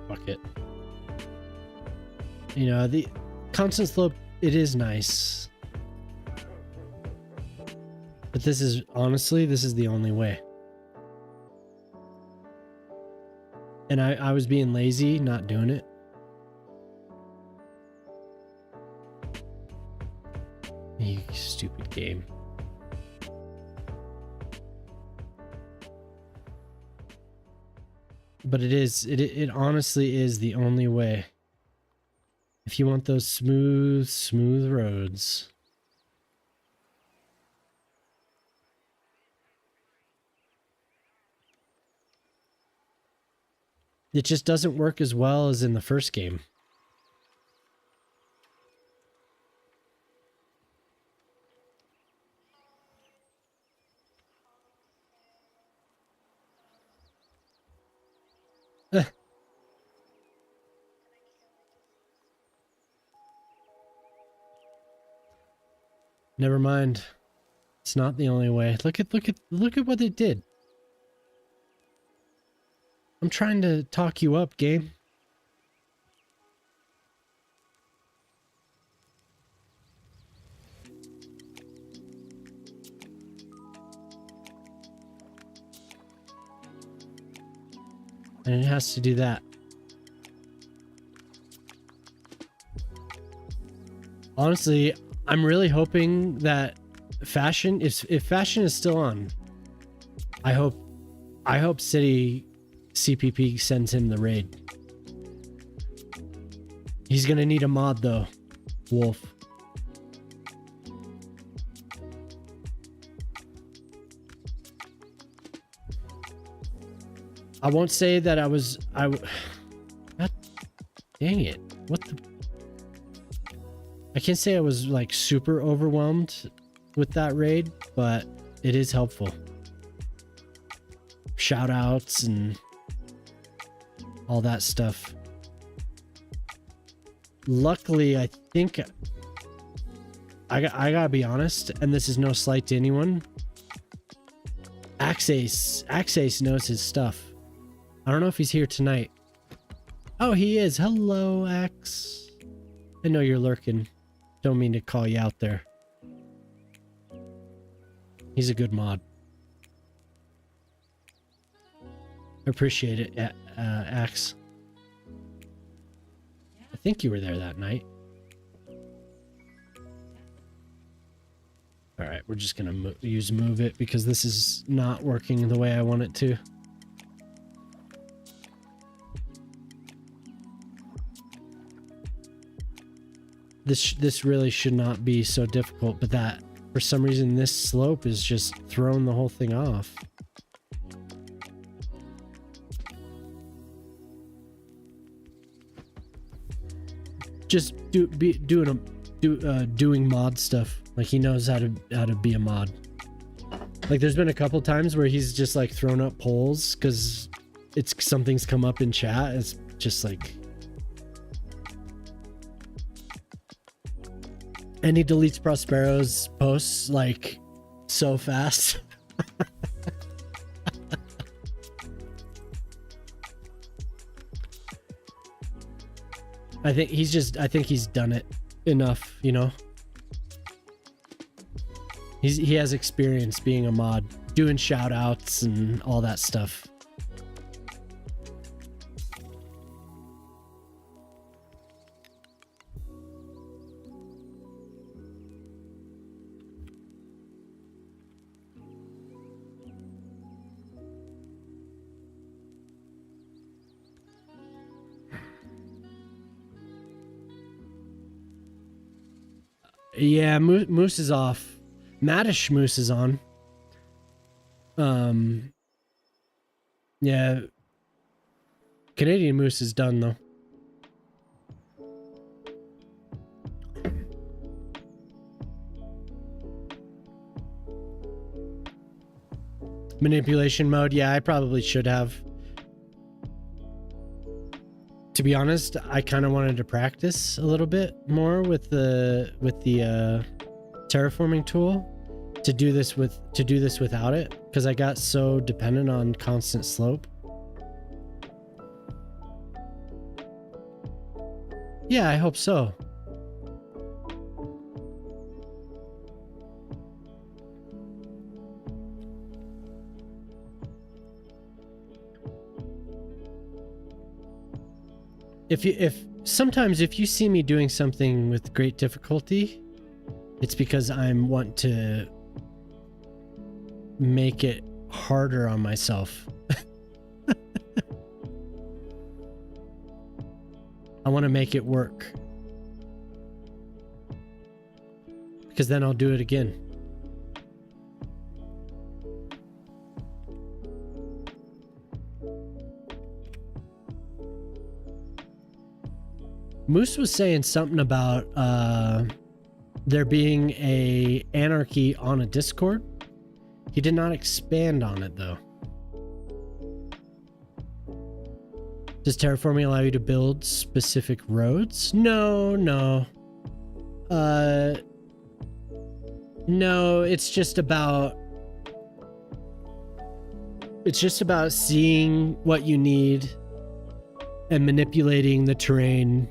Fuck it. You know, the constant slope, it is nice. But this is, honestly, this is the only way. And I was being lazy, not doing it. You stupid game. But it honestly is the only way. If you want those smooth roads. It just doesn't work as well as in the first game. Never mind. It's not the only way. Look at what they did. I'm trying to talk you up, game. And it has to do that. Honestly, I'm really hoping that fashion, if fashion is still on, I hope City CPP sends him the raid. He's gonna need a mod though, Wolf. I won't say that God dang it. What the? I can't say I was like super overwhelmed with that raid, but it is helpful. Shout outs and all that stuff. Luckily, I think I gotta be honest, and this is no slight to anyone. Axace knows his stuff. I don't know if he's here tonight. Oh, he is. Hello, Axe. I know you're lurking. Don't mean to call you out there. He's a good mod. Appreciate it, Axe. I think you were there that night. All right, we're just gonna use move it because this is not working the way I want it to. This really should not be so difficult, but that for some reason this slope is just throwing the whole thing off. Just doing mod stuff. Like he knows how to be a mod. Like there's been a couple times where he's just like thrown up polls because something's come up in chat. It's just like. And he deletes Prospero's posts like so fast. I think he's done it enough, you know. He has experience being a mod, doing shout outs and all that stuff. Yeah, Moose is off. Maddish Moose is on. Yeah. Canadian Moose is done though. Manipulation mode, yeah, I probably should have. To be honest, I kind of wanted to practice a little bit more with the terraforming tool to do this without it, because I got so dependent on constant slope. Yeah, I hope so. if sometimes if you see me doing something with great difficulty, it's because I'm want to make it harder on myself. I want to make it work. Because then I'll do it again. Moose was saying something about there being a anarchy on a Discord. He did not expand on it though. Does terraforming allow you to build specific roads? No. No, it's just about seeing what you need and manipulating the terrain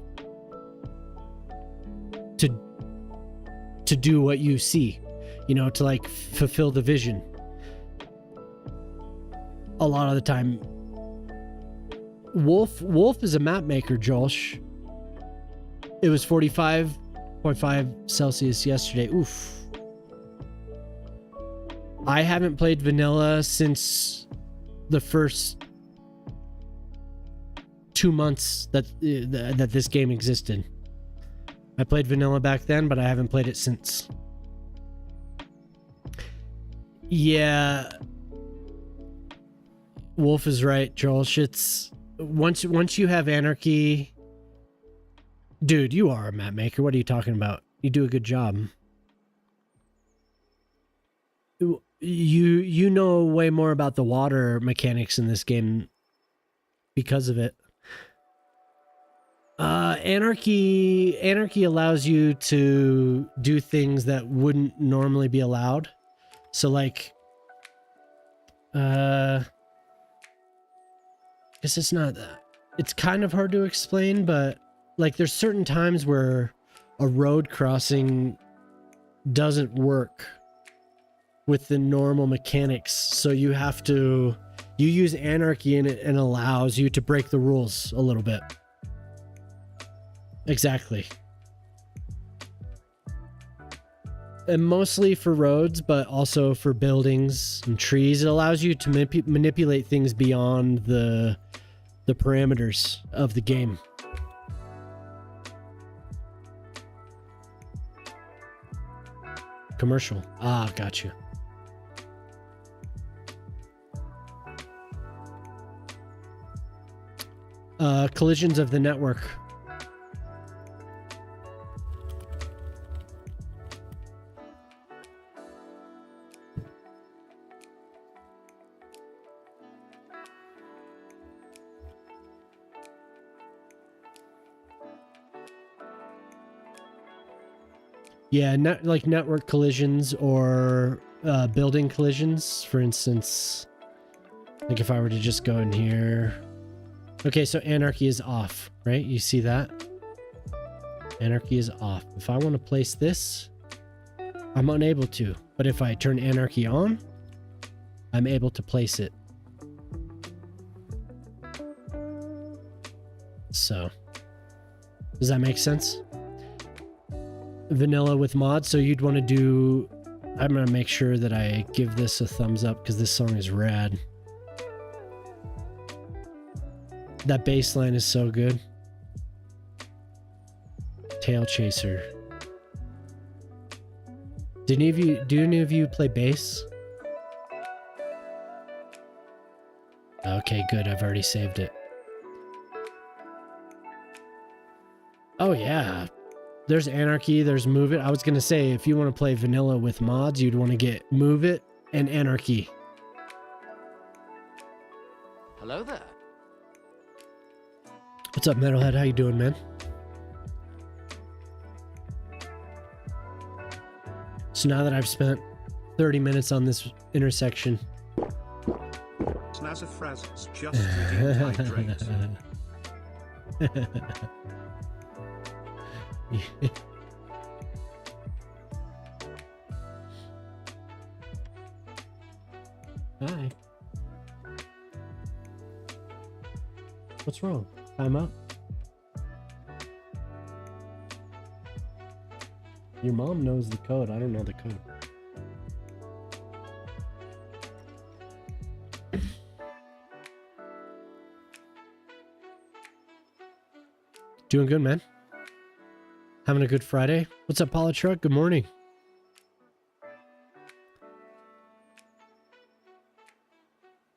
to do what you see, you know, to like fulfill the vision. A lot of the time, Wolf is a map maker, Josh. It was 45.5 Celsius yesterday. Oof. I haven't played vanilla since the first 2 months that this game existed. I played vanilla back then, but I haven't played it since. Yeah. Wolf is right, Josh. It's once you have anarchy, dude, you are a map maker. What are you talking about? You do a good job. You know way more about the water mechanics in this game because of it. Anarchy allows you to do things that wouldn't normally be allowed. So like, guess it's not that. It's kind of hard to explain, but like there's certain times where a road crossing doesn't work with the normal mechanics. So you use anarchy in it and allows you to break the rules a little bit. Exactly. And mostly for roads, but also for buildings and trees. It allows you to manipulate things beyond the parameters of the game. Commercial. Ah, gotcha. Collisions of the network. Yeah, like network collisions or building collisions. For instance, like if I were to just go in here. Okay, so anarchy is off, right? You see that? Anarchy is off. If I want to place this, I'm unable to. But if I turn anarchy on, I'm able to place it. So, does that make sense? Vanilla with mods, so you'd want to do... I'm going to make sure that I give this a thumbs up because this song is rad. That bass line is so good. Tail Chaser. Do any of you play bass? Okay, good. I've already saved it. Oh yeah. There's Anarchy, there's Move It. I was going to say, if you want to play vanilla with mods, you'd want to get Move It and Anarchy. Hello there. What's up, Metalhead? How you doing, man? So now that I've spent 30 minutes on this intersection... Snazafraz's just redeemed hydrate. Hi. What's wrong? Time out? Your mom knows the code. I don't know the code. Doing good, man. Having a good Friday. What's up, Paula Truck? Good morning.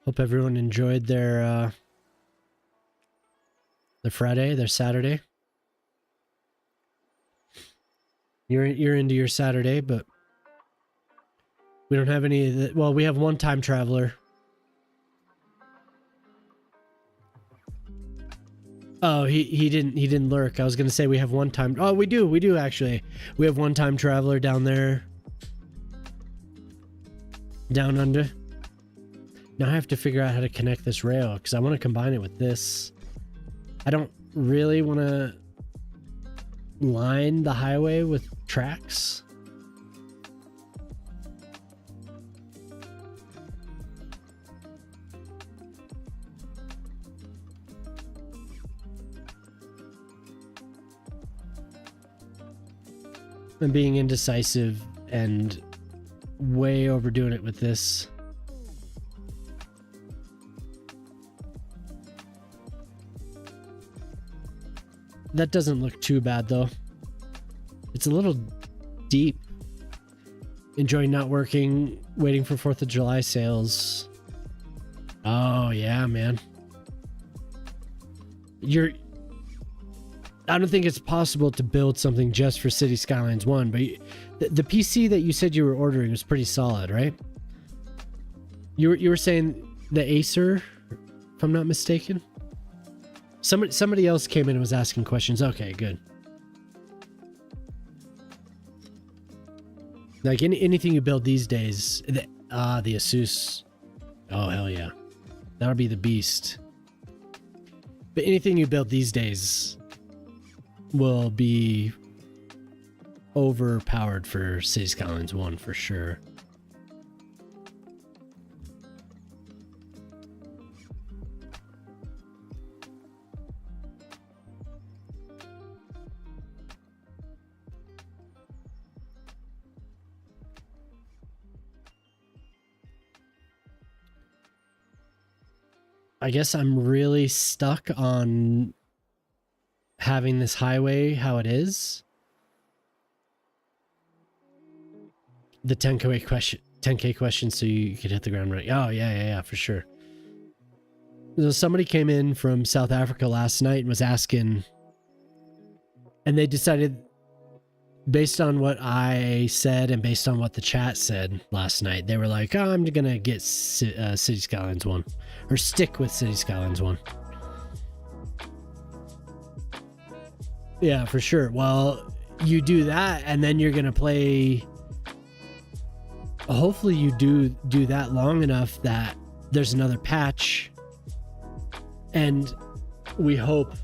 Hope everyone enjoyed their Friday, their Saturday. You're into your Saturday, but we don't have any of the, well, we have one time traveler. Oh, he didn't lurk. I was gonna say we have one time. Oh, we do actually. We have one time traveler down there. Down under. Now I have to figure out how to connect this rail because I want to combine it with this. I don't really want to line the highway with tracks. I'm being indecisive and way overdoing it with this. That doesn't look too bad though. It's a little deep. Enjoying not working, waiting for 4th of July sales. Oh yeah, man. I don't think it's possible to build something just for Cities Skylines 1, but the PC that you said you were ordering was pretty solid, right? You were saying the Acer, if I'm not mistaken? Somebody else came in and was asking questions. Okay, good. Like anything you build these days, the Asus. Oh hell yeah, that'll be the beast. But anything you build these days will be overpowered for Cities Skylines 1 for sure. I guess I'm really stuck on having this highway how it is. The 10K question so you could hit the ground running. Oh yeah, for sure. So somebody came in from South Africa last night and was asking, and they decided based on what I said and based on what the chat said last night, they were like, oh, I'm gonna get Cities Skylines 1 or stick with Cities Skylines 1. Yeah, for sure. Well, you do that and then you're gonna play. Hopefully you do that long enough that there's another patch, and we hope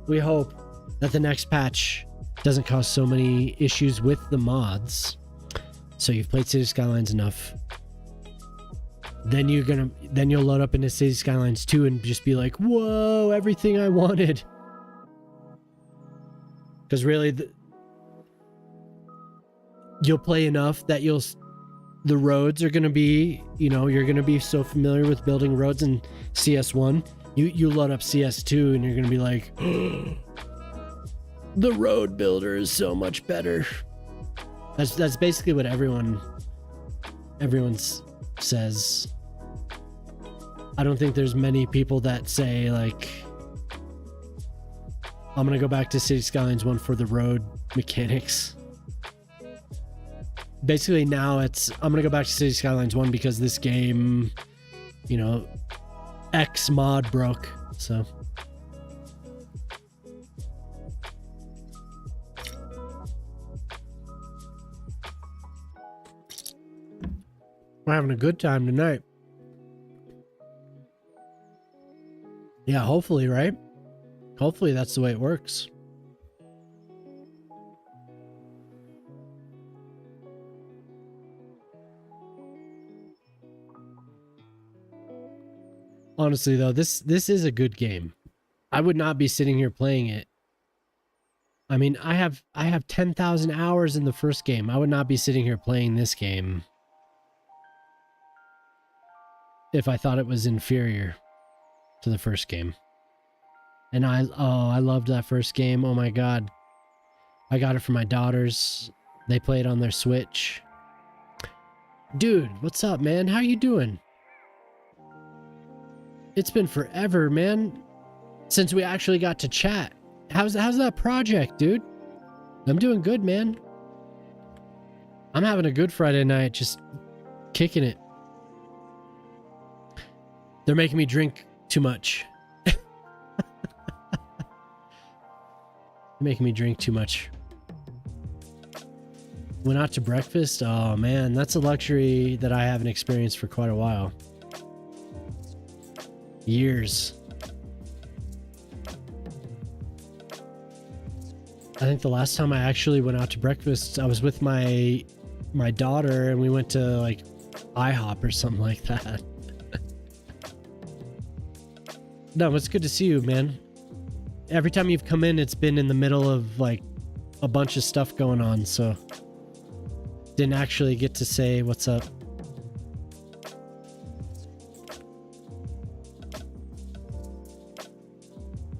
that the next patch doesn't cause so many issues with the mods. So you've played Cities Skylines enough, then you'll load up into Cities Skylines 2 and just be like, whoa, everything I wanted. Because really you'll play enough that the roads are going to be, you're going to be so familiar with building roads in CS1. You load up CS2 and you're going to be like, the road builder is so much better. That's basically what everyone says. I don't think there's many people that say like, I'm going to go back to Cities Skylines 1 for the road mechanics. Basically now it's, I'm going to go back to Cities Skylines 1 because this game, X mod broke. So we're having a good time tonight. Yeah, hopefully, right? Hopefully that's the way it works. Honestly though, this is a good game. I would not be sitting here playing it I mean, I have 10,000 hours in the first game. I would not be sitting here playing this game if I thought it was inferior to the first game. And I loved that first game. Oh my god. I got it for my daughters. They play it on their Switch. Dude, what's up, man? How you doing? It's been forever, man, since we actually got to chat. How's that project, dude? I'm doing good, man. I'm having a good Friday night, just kicking it. They're making me drink too much. Making me drink too much. Went out to breakfast. Oh man, that's a luxury that I haven't experienced for quite a while. Years. I think the last time I actually went out to breakfast, I was with my daughter, and we went to like IHOP or something like that. No, it's good to see you, man. Every time you've come in, it's been in the middle of like a bunch of stuff going on, so didn't actually get to say what's up.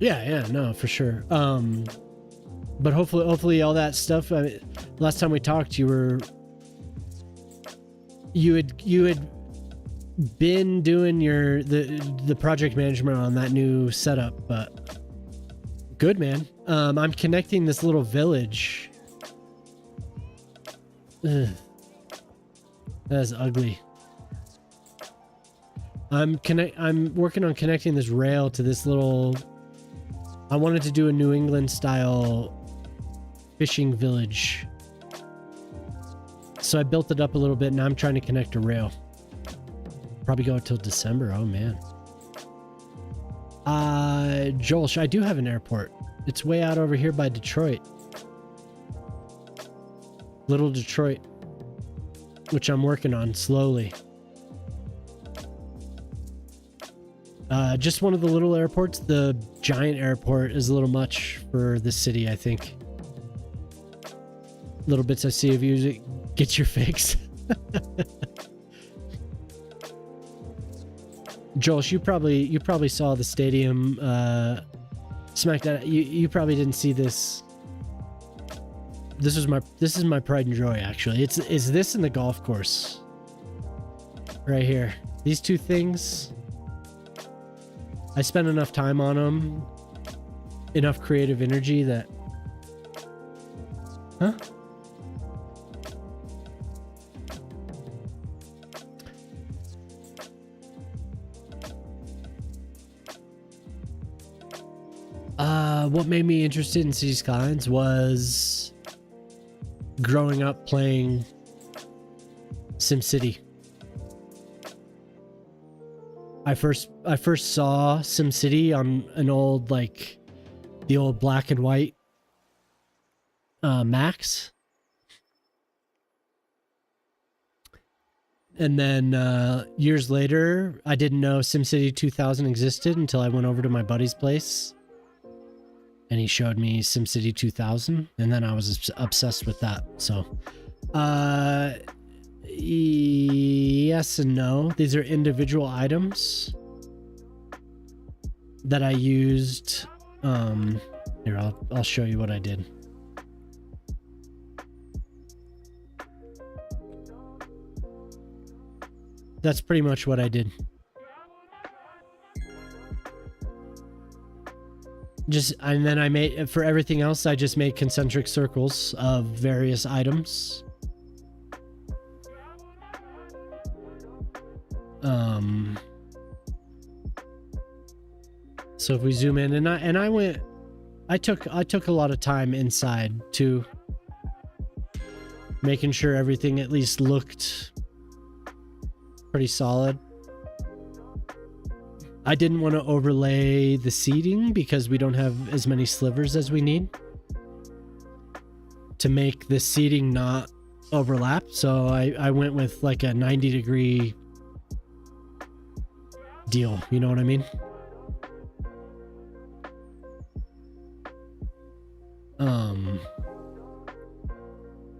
Yeah, no, for sure. But hopefully all that stuff. Last time we talked, you had been doing the project management on that new setup, but good, man. I'm connecting this little village. Ugh. That is ugly. I'm working on connecting this rail to this little. I wanted to do a New England style fishing village, so I built it up a little bit. Now I'm trying to connect a rail. Probably go until December. Oh man. Joel, I do have an airport. It's way out over here by Detroit. Little Detroit, which I'm working on slowly. Just one of the little airports. The giant airport is a little much for the city, I think. Little bits I see of you get your fix. Joel, you probably saw the stadium smack that. You probably didn't see this. This is my pride and joy, actually. It's this and the golf course right here. These two things, I spent enough time on them, enough creative energy that, huh? What made me interested in Cities Skylines was growing up playing SimCity. I first saw SimCity on an old, like, the old black and white Macs. And then years later, I didn't know SimCity 2000 existed until I went over to my buddy's place. And he showed me SimCity 2000, and then I was obsessed with that. So, yes and no. These are individual items that I used. Here, I'll show you what I did. That's pretty much what I did. And then I made, for everything else, I just made concentric circles of various items. So if we zoom in, and I took a lot of time inside too, making sure everything at least looked pretty solid. I didn't want to overlay the seating because we don't have as many slivers as we need to make the seating not overlap. So I went with like a 90-degree deal. You know what I mean?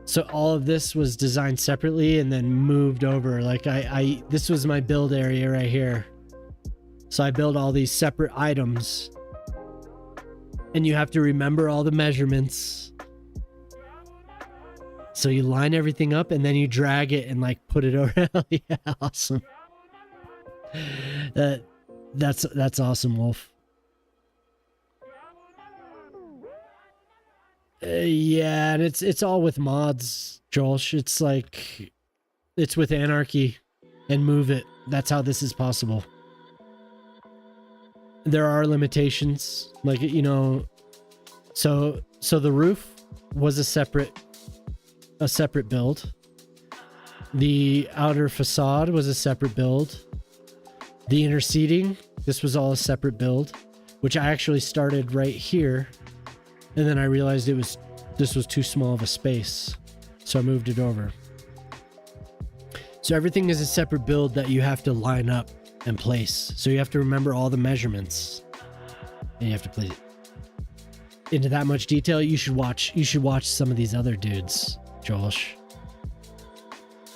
So all of this was designed separately and then moved over. Like this was my build area right here. So I built all these separate items, and you have to remember all the measurements. So you line everything up and then you drag it and like put it over. Yeah, awesome. That's awesome, Wolf. Yeah, and it's all with mods, Josh. It's like it's with Anarchy and Move It. That's how this is possible. There are limitations, like, you know, so the roof was a separate build. The outer facade was a separate build. The inner seating, this was all a separate build, which I actually started right here. And then I realized this was too small of a space, so I moved it over. So everything is a separate build that you have to line up and place. So you have to remember all the measurements, and you have to place it into that much detail. You should watch some of these other dudes, Josh.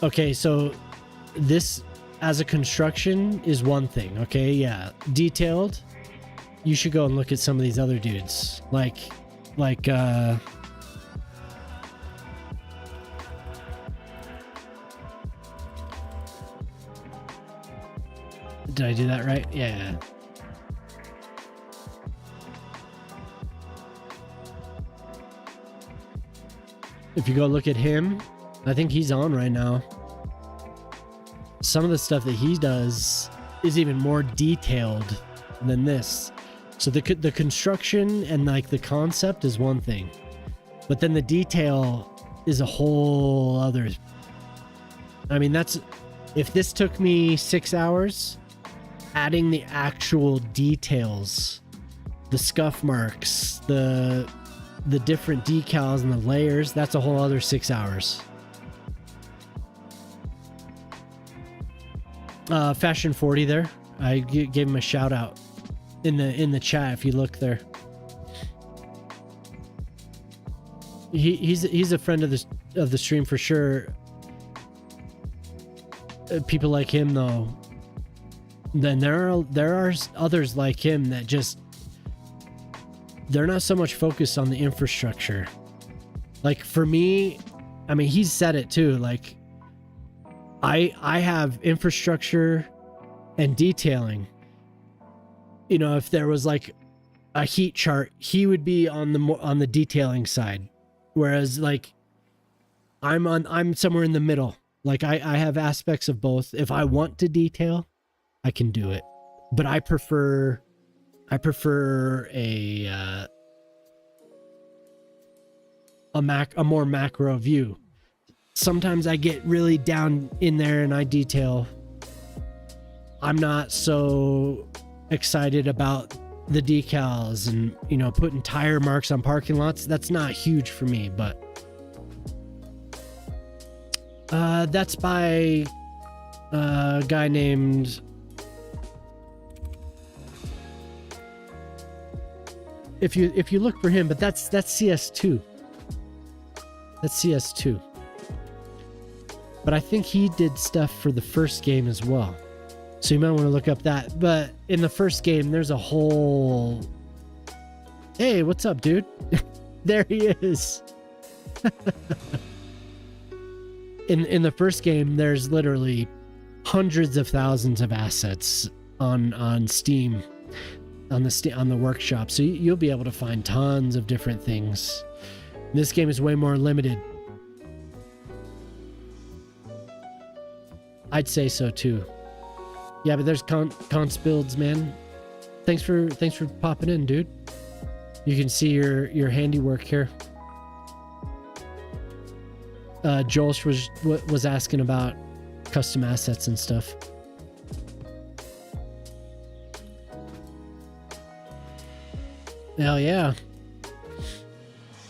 Okay, so this as a construction is one thing. Okay, yeah, detailed. You should go and look at some of these other dudes, like did I do that right? Yeah. If you go look at him, I think he's on right now. Some of the stuff that he does is even more detailed than this. So the construction and like the concept is one thing, but then the detail is a whole other. I mean, if this took me 6 hours, adding the actual details, the scuff marks, the different decals and the layers, that's a whole other 6 hours. Fashion 40 there. I gave him a shout out in the chat if you look there. He's a friend of the stream for sure. People like him though. Then there are others like him that just they're not so much focused on the infrastructure. Like for me, I mean, he's said it too. Like I have infrastructure and detailing. You know, if there was like a heat chart, he would be on the detailing side, whereas like I'm somewhere in the middle. Like I have aspects of both. If I want to detail, I can do it, but I prefer a more macro view. Sometimes I get really down in there and I detail. I'm not so excited about the decals and, you know, putting tire marks on parking lots. That's not huge for me, but that's by a guy named, if you look for him, but that's CS2. That's CS2. But I think he did stuff for the first game as well. So you might want to look up that. But in the first game, there's a whole... Hey, what's up, dude? There he is. In the first game, there's literally hundreds of thousands of assets on Steam, on the workshop. So you'll be able to find tons of different things. This game is way more limited. I'd say so too. Yeah, but there's cons builds, man. Thanks for popping in, dude. You can see your handiwork here. Josh was asking about custom assets and stuff. Hell yeah.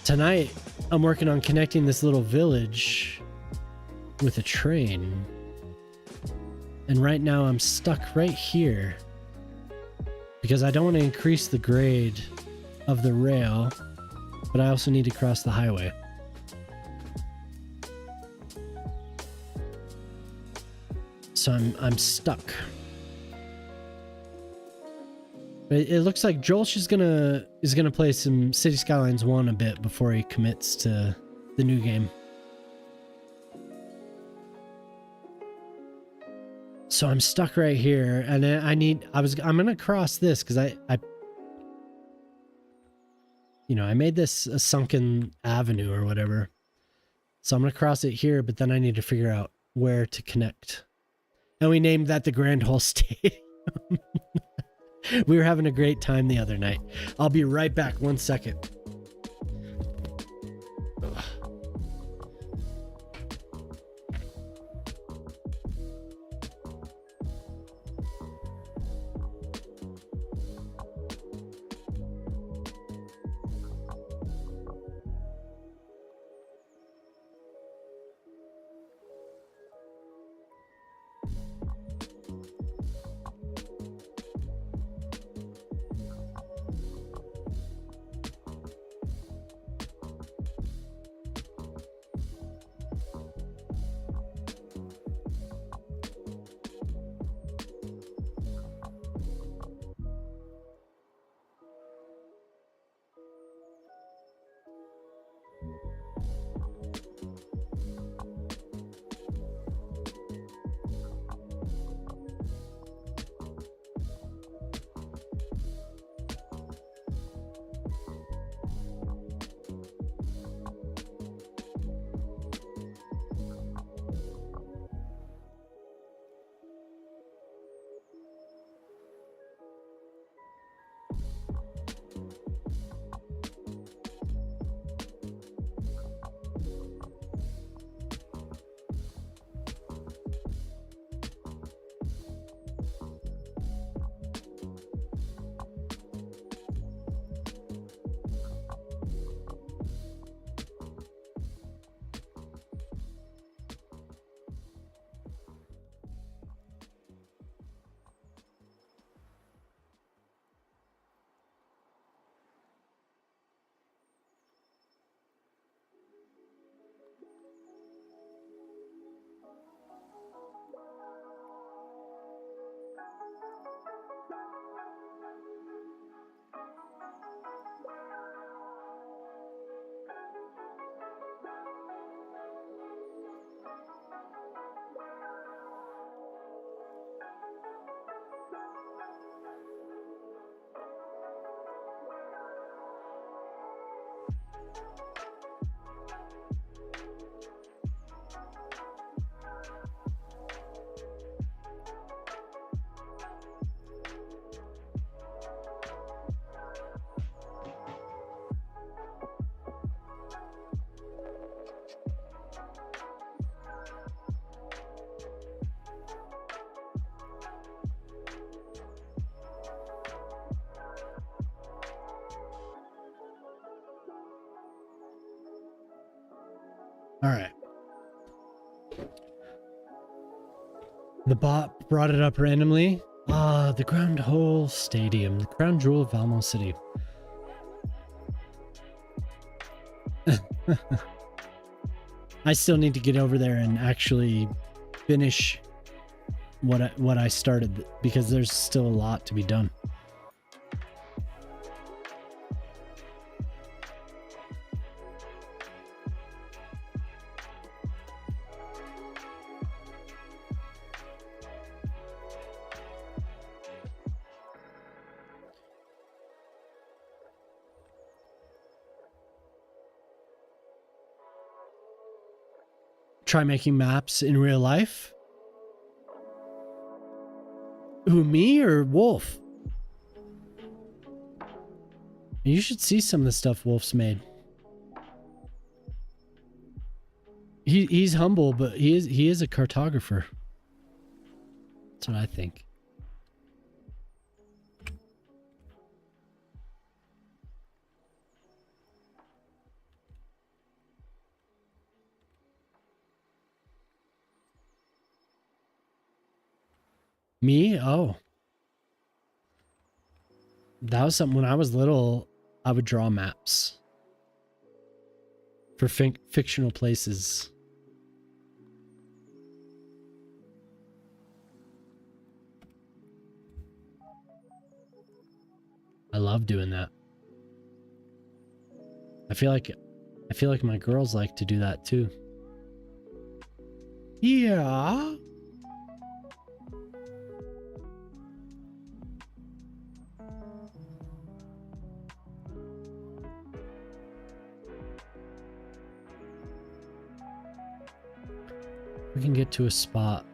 Tonight, I'm working on connecting this little village with a train. And right now I'm stuck right here because I don't want to increase the grade of the rail. but I also need to cross the highway. So I'm stuck. But it looks like Joel's is gonna play some City Skylines 1 a bit before he commits to the new game. So I'm stuck right here, and I'm gonna cross this because I made this a sunken avenue or whatever. So I'm gonna cross it here, but then I need to figure out where to connect. And we named that the Grand Hole Stadium. We were having a great time the other night. I'll be right back. 1 second. All right. The bot brought it up randomly. The Ground Hole Stadium, the crown jewel of Valmo City. I still need to get over there and actually finish what I started, because there's still a lot to be done. Try making maps in real life? Who, me or Wolf? You should see some of the stuff Wolf's made. He's humble, but he is a cartographer. That's what I think. Me? Oh. That was something when I was little, I would draw maps. for fictional places. I love doing that. I feel like my girls like to do that too. Yeah. We can get to a spot.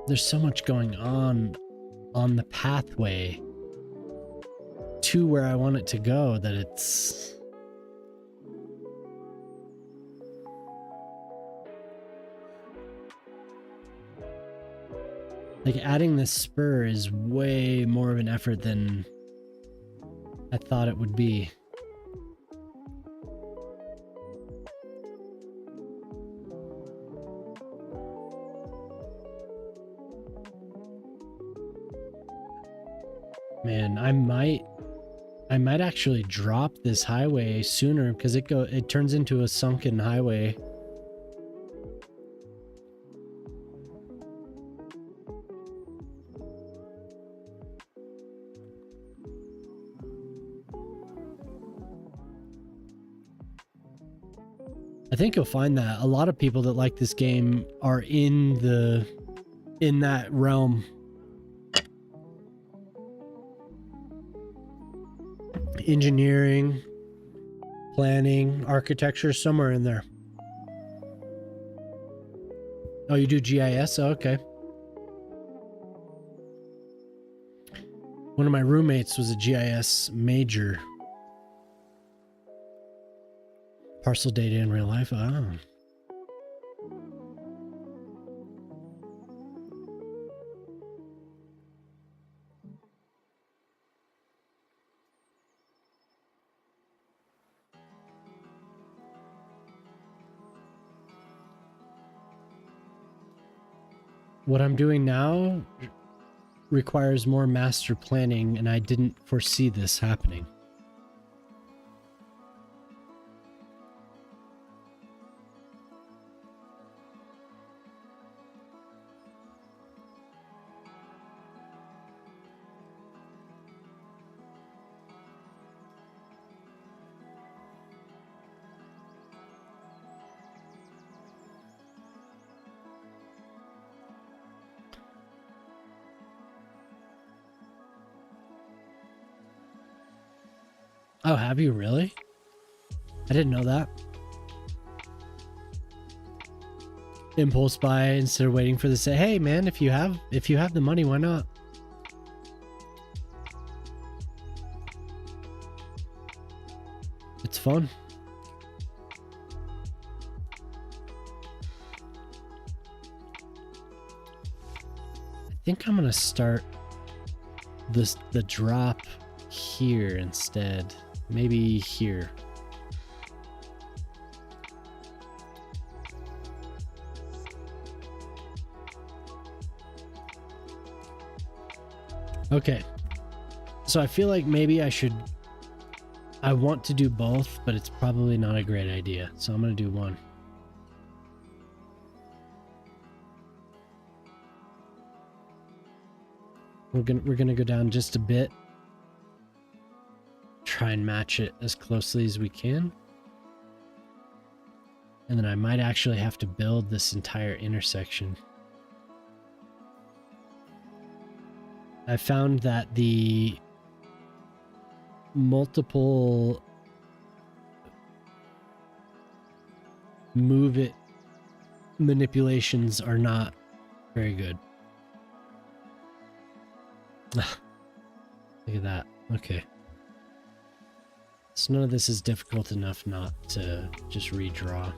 There's so much going on the pathway to where I want it to go that it's... Like, adding this spur is way more of an effort than I thought it would be. Man, I might actually drop this highway sooner because it turns into a sunken highway. I think you'll find that a lot of people that like this game are in that realm. Engineering, planning, architecture, somewhere in there. Oh, you do GIS? Oh, okay. One of my roommates was a GIS major. Parcel data in real life. Oh. What I'm doing now requires more master planning, and I didn't foresee this happening. Oh, have you really? I didn't know that. Impulse buy instead of waiting for the say, hey man, if you have the money, why not? It's fun. I think I'm gonna start the drop here instead. Maybe here. Okay. So I feel like maybe I want to do both, but it's probably not a great idea. So I'm going to do one. We're going to go down just a bit. Try and match it as closely as we can. And then I might actually have to build this entire intersection. I found that the multiple move it manipulations are not very good. Look at that. Okay. So none of this is difficult enough not to just redraw.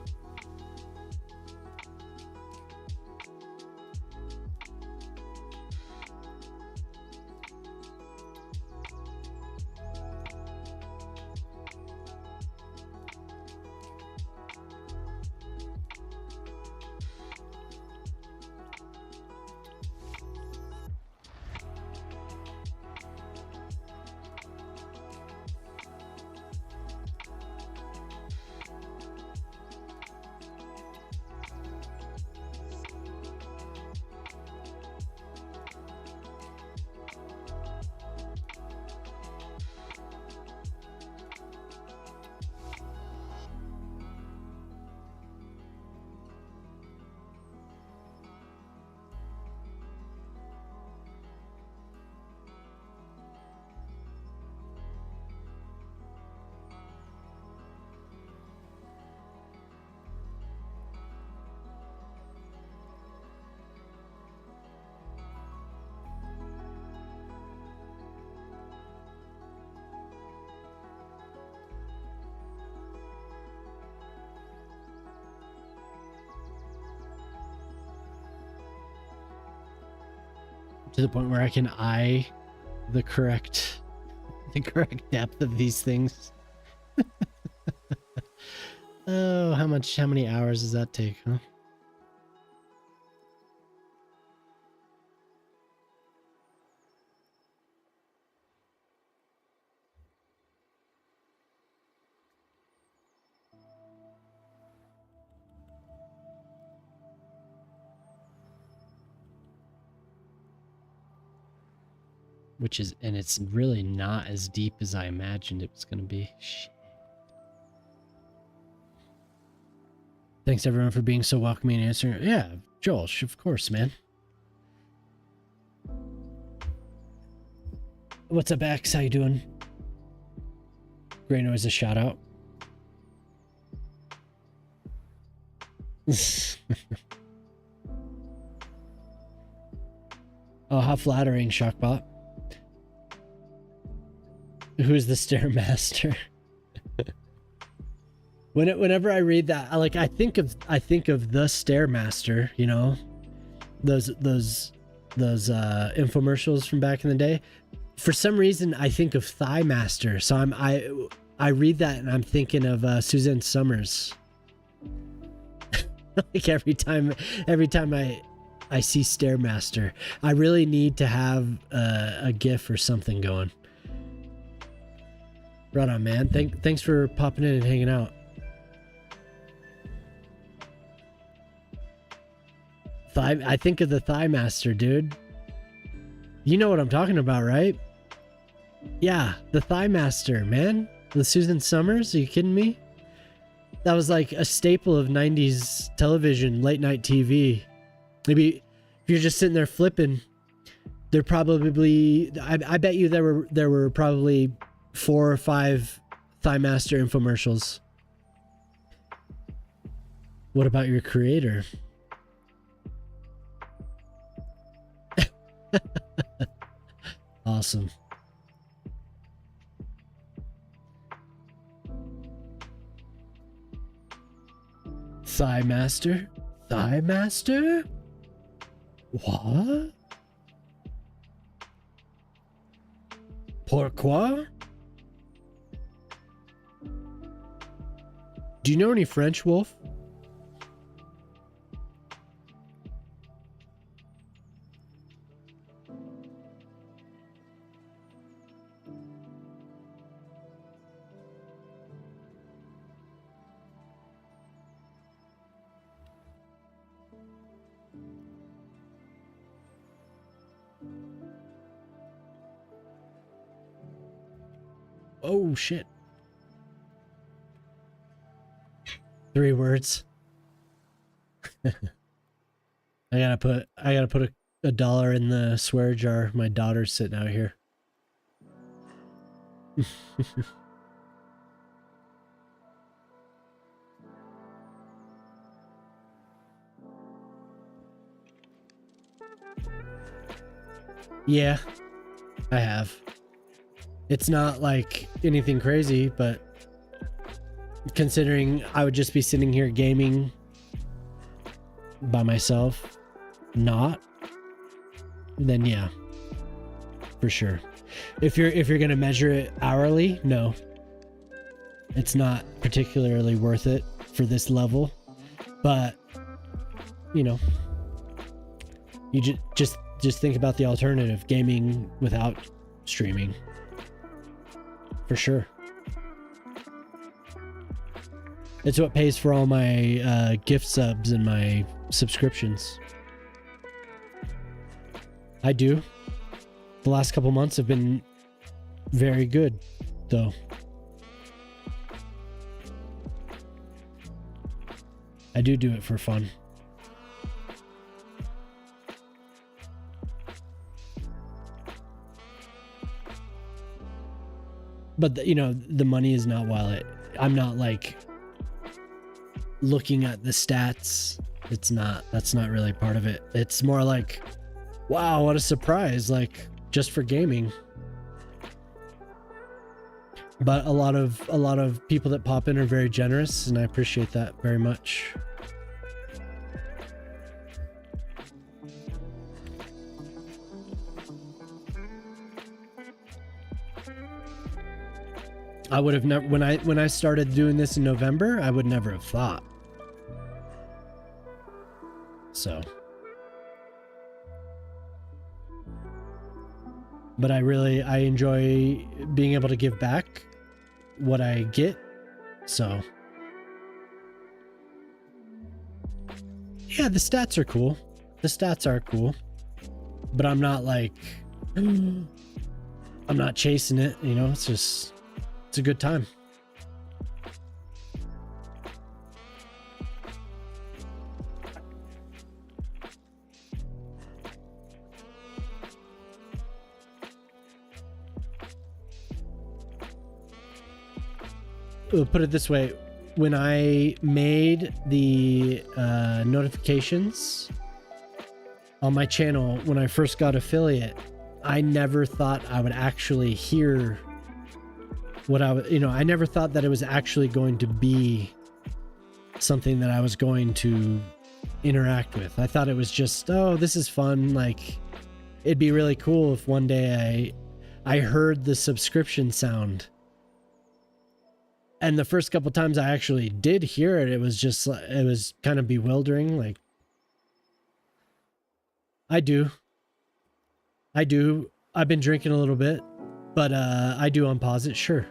to the point where I can eye the correct depth of these things. Oh, how many hours does that take, huh? And it's really not as deep as I imagined it was going to be. Shit. Thanks everyone for being so welcoming and answering. Yeah, Joel, of course, man. What's up, X? How you doing? Great noise, a shout out. Oh, how flattering, Shockbot. Who's the Stairmaster? Whenever I read that, I think of the Stairmaster, you know, those infomercials from back in the day. For some reason, I think of Thigh Master, so I read that and I'm thinking of Suzanne Summers. Like every time I see Stairmaster, I really need to have a GIF or something going. Right on, man. Thanks for popping in and hanging out. I think of the Thigh Master, dude. You know what I'm talking about, right? Yeah, the Thigh Master, man. With Susan Summers, are you kidding me? That was like a staple of 90s television, late night TV. Maybe if you're just sitting there flipping, there probably, I bet you there were probably 4 or 5 Thigh Master infomercials. What about your creator? Awesome. Thigh Master? Thigh Master? What? Pourquoi? Do you know any French, Wolf? Oh shit. 3 words. I gotta put a dollar in the swear jar. My daughter's sitting out here. Yeah, I have. It's not like anything crazy, but considering I would just be sitting here gaming by myself, then yeah, for sure. If you're gonna measure it hourly, no, it's not particularly worth it for this level. But you know, you just think about the alternative, gaming without streaming. For sure. It's what pays for all my gift subs and my subscriptions. I do. The last couple months have been very good, though. I do it for fun. But you know, the money is not I'm not like looking at the stats. That's not really part of it. It's more like, wow, what a surprise, like just for gaming. But a lot of people that pop in are very generous, and I appreciate that very much. I would have never, when I started doing this in November, I would never have thought. So, but I enjoy being able to give back what I get. So, yeah, the stats are cool. The stats are cool, but I'm not like, I'm not chasing it, you know. It's just, it's a good time. We'll put it this way. When I made the notifications on my channel, when I first got affiliate, I never thought I would actually hear what I was, you know, I never thought that it was actually going to be something that I was going to interact with. I thought it was just, oh, this is fun. Like, it'd be really cool if one day I heard the subscription sound. And the first couple times I actually did hear it, it was just, it was kind of bewildering. Like, I do. I've been drinking a little bit, but I do unpause it, sure.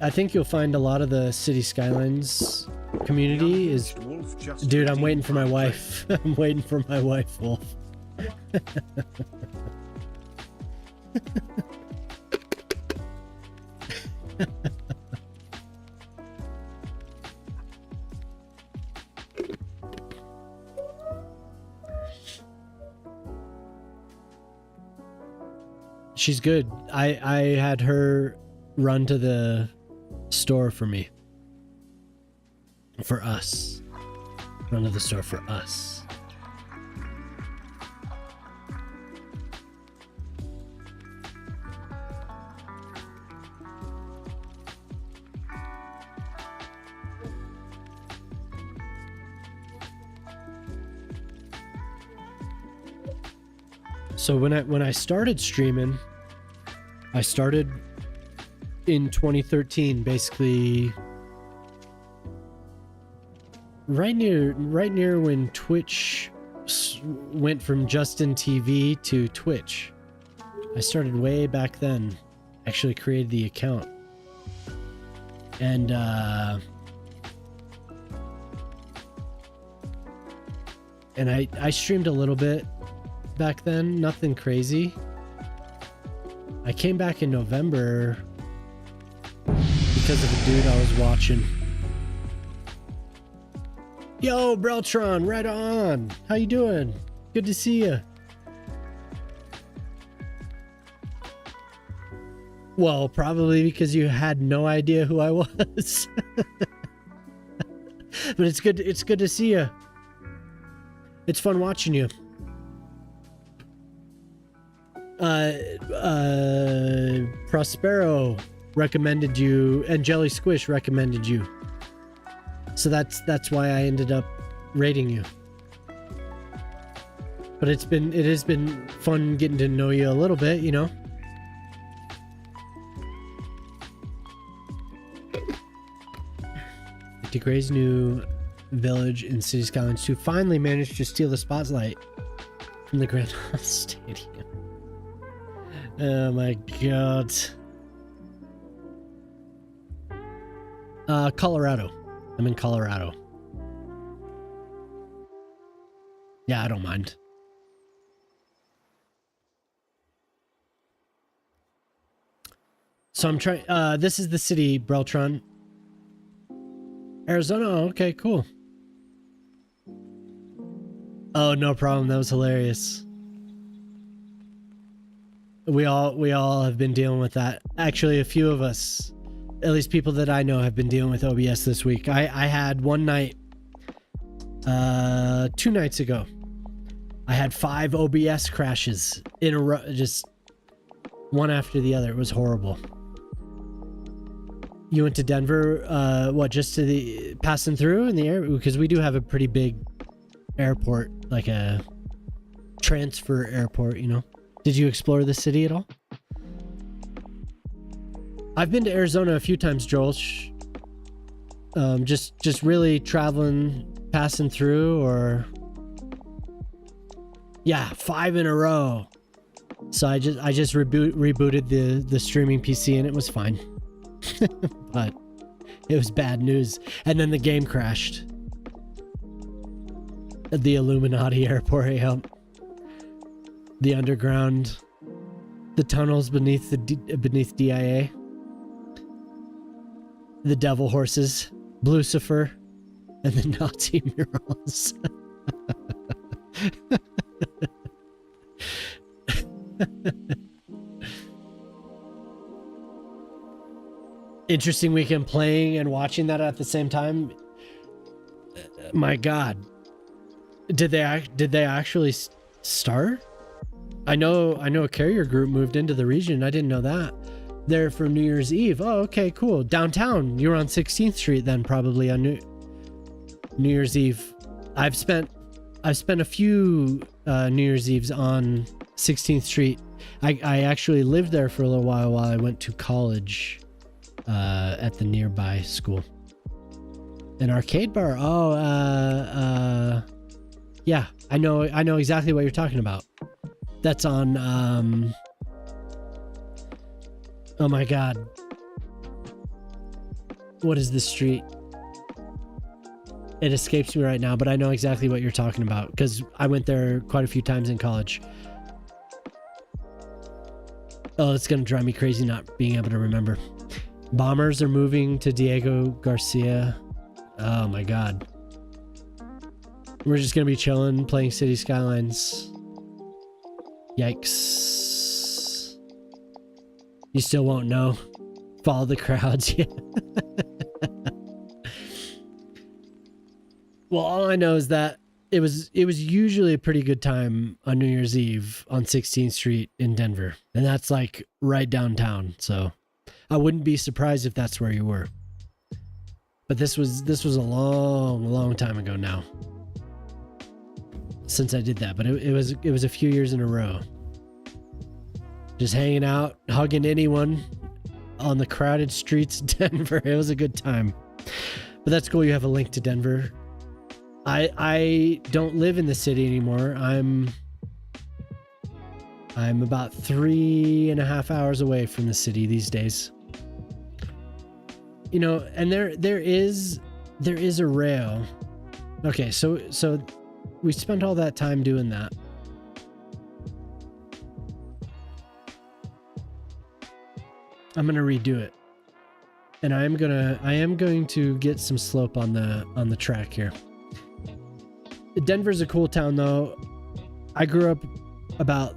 I think you'll find a lot of the City Skylines community is... Dude, I'm waiting for my wife. I'm waiting for my wife, Wolf. She's good. I had her run to the store for me. For us. Run to the store for us. So when I started streaming, I started in 2013, basically right near when Twitch went from Justin TV to Twitch. I started way back then. Actually created the account. And I streamed a little bit back then, nothing crazy. I came back in November because of a dude I was watching. Yo, Breltron, right on. How you doing? Good to see you. Well, probably because you had no idea who I was. But it's good to see you. It's fun watching you. Prospero recommended you, and Jelly Squish recommended you. So that's why I ended up rating you. But it has been fun getting to know you a little bit, you know. DeGray's new village in Cities Skylines 2 finally managed to steal the spotlight from the Grand Stadium. Oh my god. Colorado. I'm in Colorado. Yeah, I don't mind. So I'm trying, this is the city, Breltron. Arizona, oh, okay, cool. Oh, no problem, that was hilarious. We all have been dealing with that. Actually, a few of us, at least people that I know, have been dealing with OBS this week. I had one night, 2 nights ago, I had 5 OBS crashes in a row, just one after the other. It was horrible. You went to Denver, what, just to the passing through in the air? Because we do have a pretty big airport, like a transfer airport, you know. Did you explore the city at all? I've been to Arizona a few times, Joel. Just really traveling, passing through, or yeah, 5 in a row. So I just rebooted the streaming PC and it was fine. But it was bad news. And then the game crashed. At the Illuminati airport, yep. The underground, the tunnels beneath beneath DIA. The devil horses, Lucifer, and the Nazi murals. Interesting weekend playing and watching that at the same time. My God, did they actually start? I know a carrier group moved into the region. I didn't know that. They're for New Year's Eve. Oh, okay, cool. Downtown. You were on 16th Street then, probably on New Year's Eve. I've spent a few New Year's Eves on 16th Street. I actually lived there for a little while I went to college at the nearby school. An arcade bar. Oh, yeah. I know exactly what you're talking about. That's on oh my God. What is this street? It escapes me right now, but I know exactly what you're talking about because I went there quite a few times in college. Oh, it's going to drive me crazy not being able to remember. Bombers are moving to Diego Garcia. Oh my God. We're just going to be chilling, playing Cities Skylines. Yikes. You still won't know. Follow the crowds. Yeah. Well, all I know is that it was usually a pretty good time on New Year's Eve on 16th Street in Denver. And that's like right downtown. So I wouldn't be surprised if that's where you were. But this was a long time ago now since I did that. But it was a few years in a row. Just hanging out, hugging anyone on the crowded streets of Denver. It was a good time. But that's cool. You have a link to Denver. I don't live in the city anymore. I'm about 3.5 hours away from the city these days. You know, and there is a rail. Okay, so we spent all that time doing that. I'm gonna redo it, and I am going to get some slope on the track here. Denver's a cool town though. I grew up about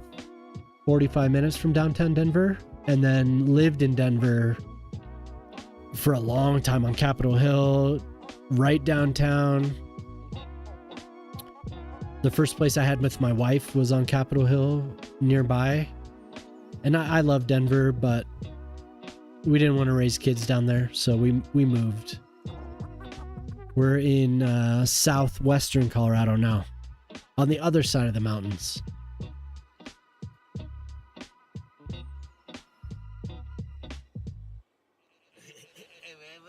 45 minutes from downtown Denver, and then lived in Denver for a long time on Capitol Hill, right downtown. The first place I had with my wife was on Capitol Hill nearby. And I love Denver, but we didn't want to raise kids down there, so we moved. We're in southwestern Colorado now, on the other side of the mountains. Hey man,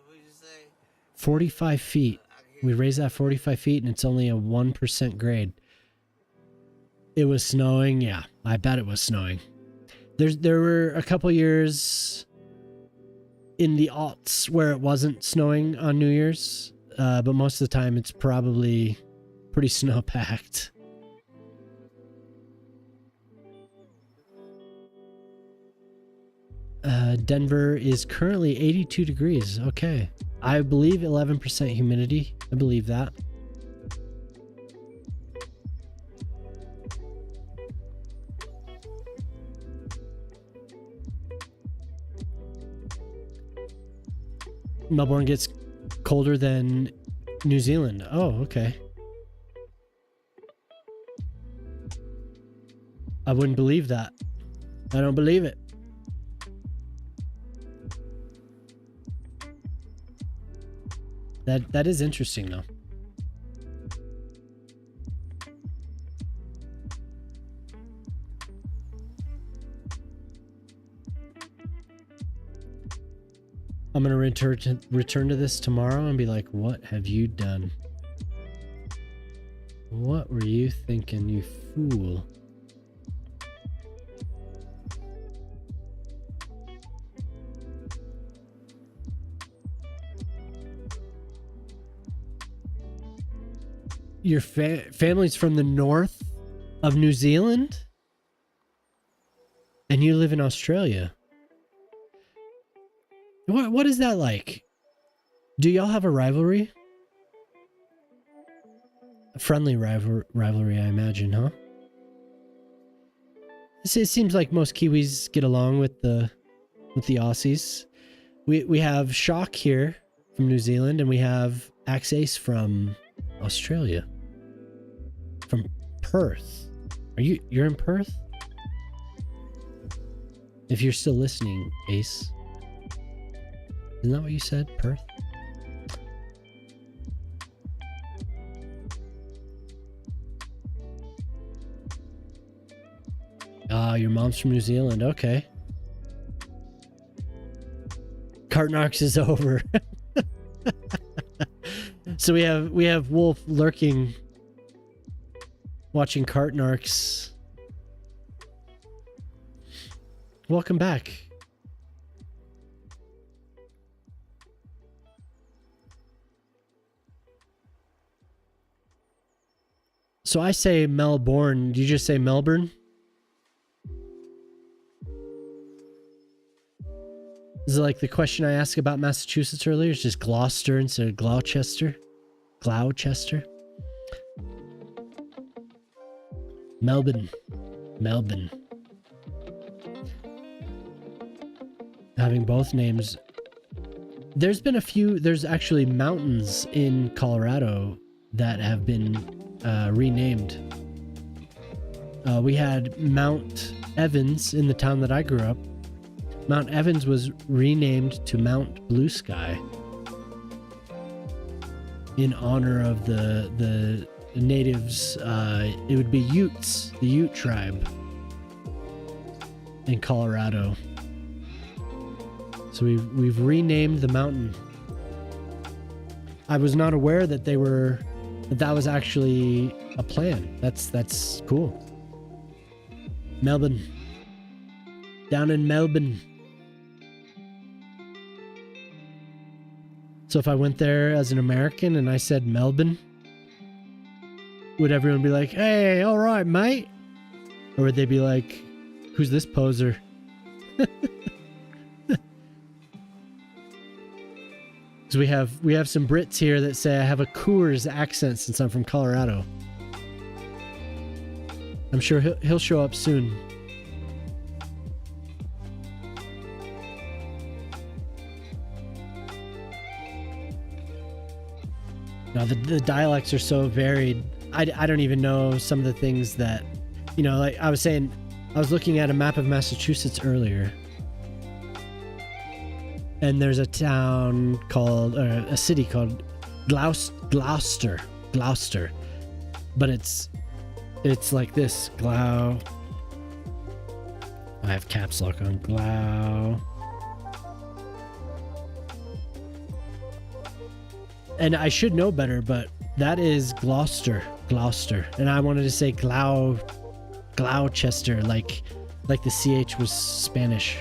what you say? 45 feet. We raised that 45 feet and it's only a 1% grade. It was snowing. Yeah, I bet it was snowing. There were a couple years in the aughts where it wasn't snowing on New Year's, but most of the time it's probably pretty snow-packed. Denver is currently 82 degrees. Okay. I believe 11% humidity. I believe that. Melbourne gets colder than New Zealand. Oh, okay. I wouldn't believe that. I don't believe it. That is interesting though. I'm gonna return to this tomorrow and be like, what have you done? What were you thinking, you fool? Your family's from the north of New Zealand? And you live in Australia? What is that like? Do y'all have a rivalry? A friendly rivalry, I imagine, huh? It seems like most Kiwis get along with the Aussies. We have Shock here from New Zealand, and we have Axe from Australia. From Perth. You're in Perth? If you're still listening, Ace. Isn't that what you said? Perth? Ah, your mom's from New Zealand. Okay. Cartnarks is over. So we have Wolf lurking, watching Cartnarks. Welcome back. So I say Melbourne. Do you just say Melbourne? Is it like the question I asked about Massachusetts earlier? It's just Gloucester instead of Gloucester? Gloucester? Melbourne. Melbourne. Having both names. There's actually mountains in Colorado that have been renamed. We had Mount Evans in the town that I grew up. Mount Evans was renamed to Mount Blue Sky in honor of the natives. It would be Utes, the Ute tribe in Colorado. So we've renamed the mountain. I was not aware that that was actually a plan. That's cool. Melbourne. Down in Melbourne. So if I went there as an American and I said Melbourne, would everyone be like, hey, all right, mate? Or would they be like, who's this poser? Because we have some Brits here that say I have a Coors accent since I'm from Colorado. I'm sure he'll show up soon. No, the dialects are so varied. I don't even know some of the things that, like I was saying, I was looking at a map of Massachusetts earlier. And there's a town called, or a city called Gloucester. But it's like this, I have caps lock on, And I should know better, but that is Gloucester. And I wanted to say Gloucester, like the CH was Spanish.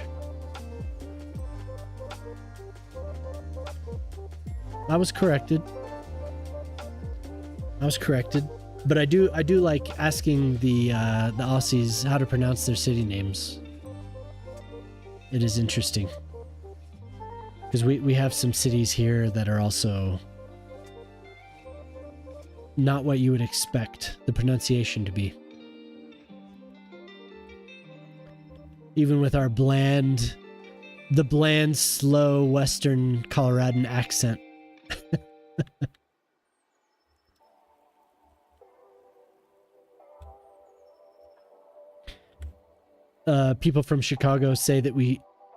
I was corrected. But I do like asking the Aussies how to pronounce their city names. It is interesting. Because we have some cities here that are also not what you would expect the pronunciation to be. Even with our bland, slow Western Coloradan accent. People from Chicago say that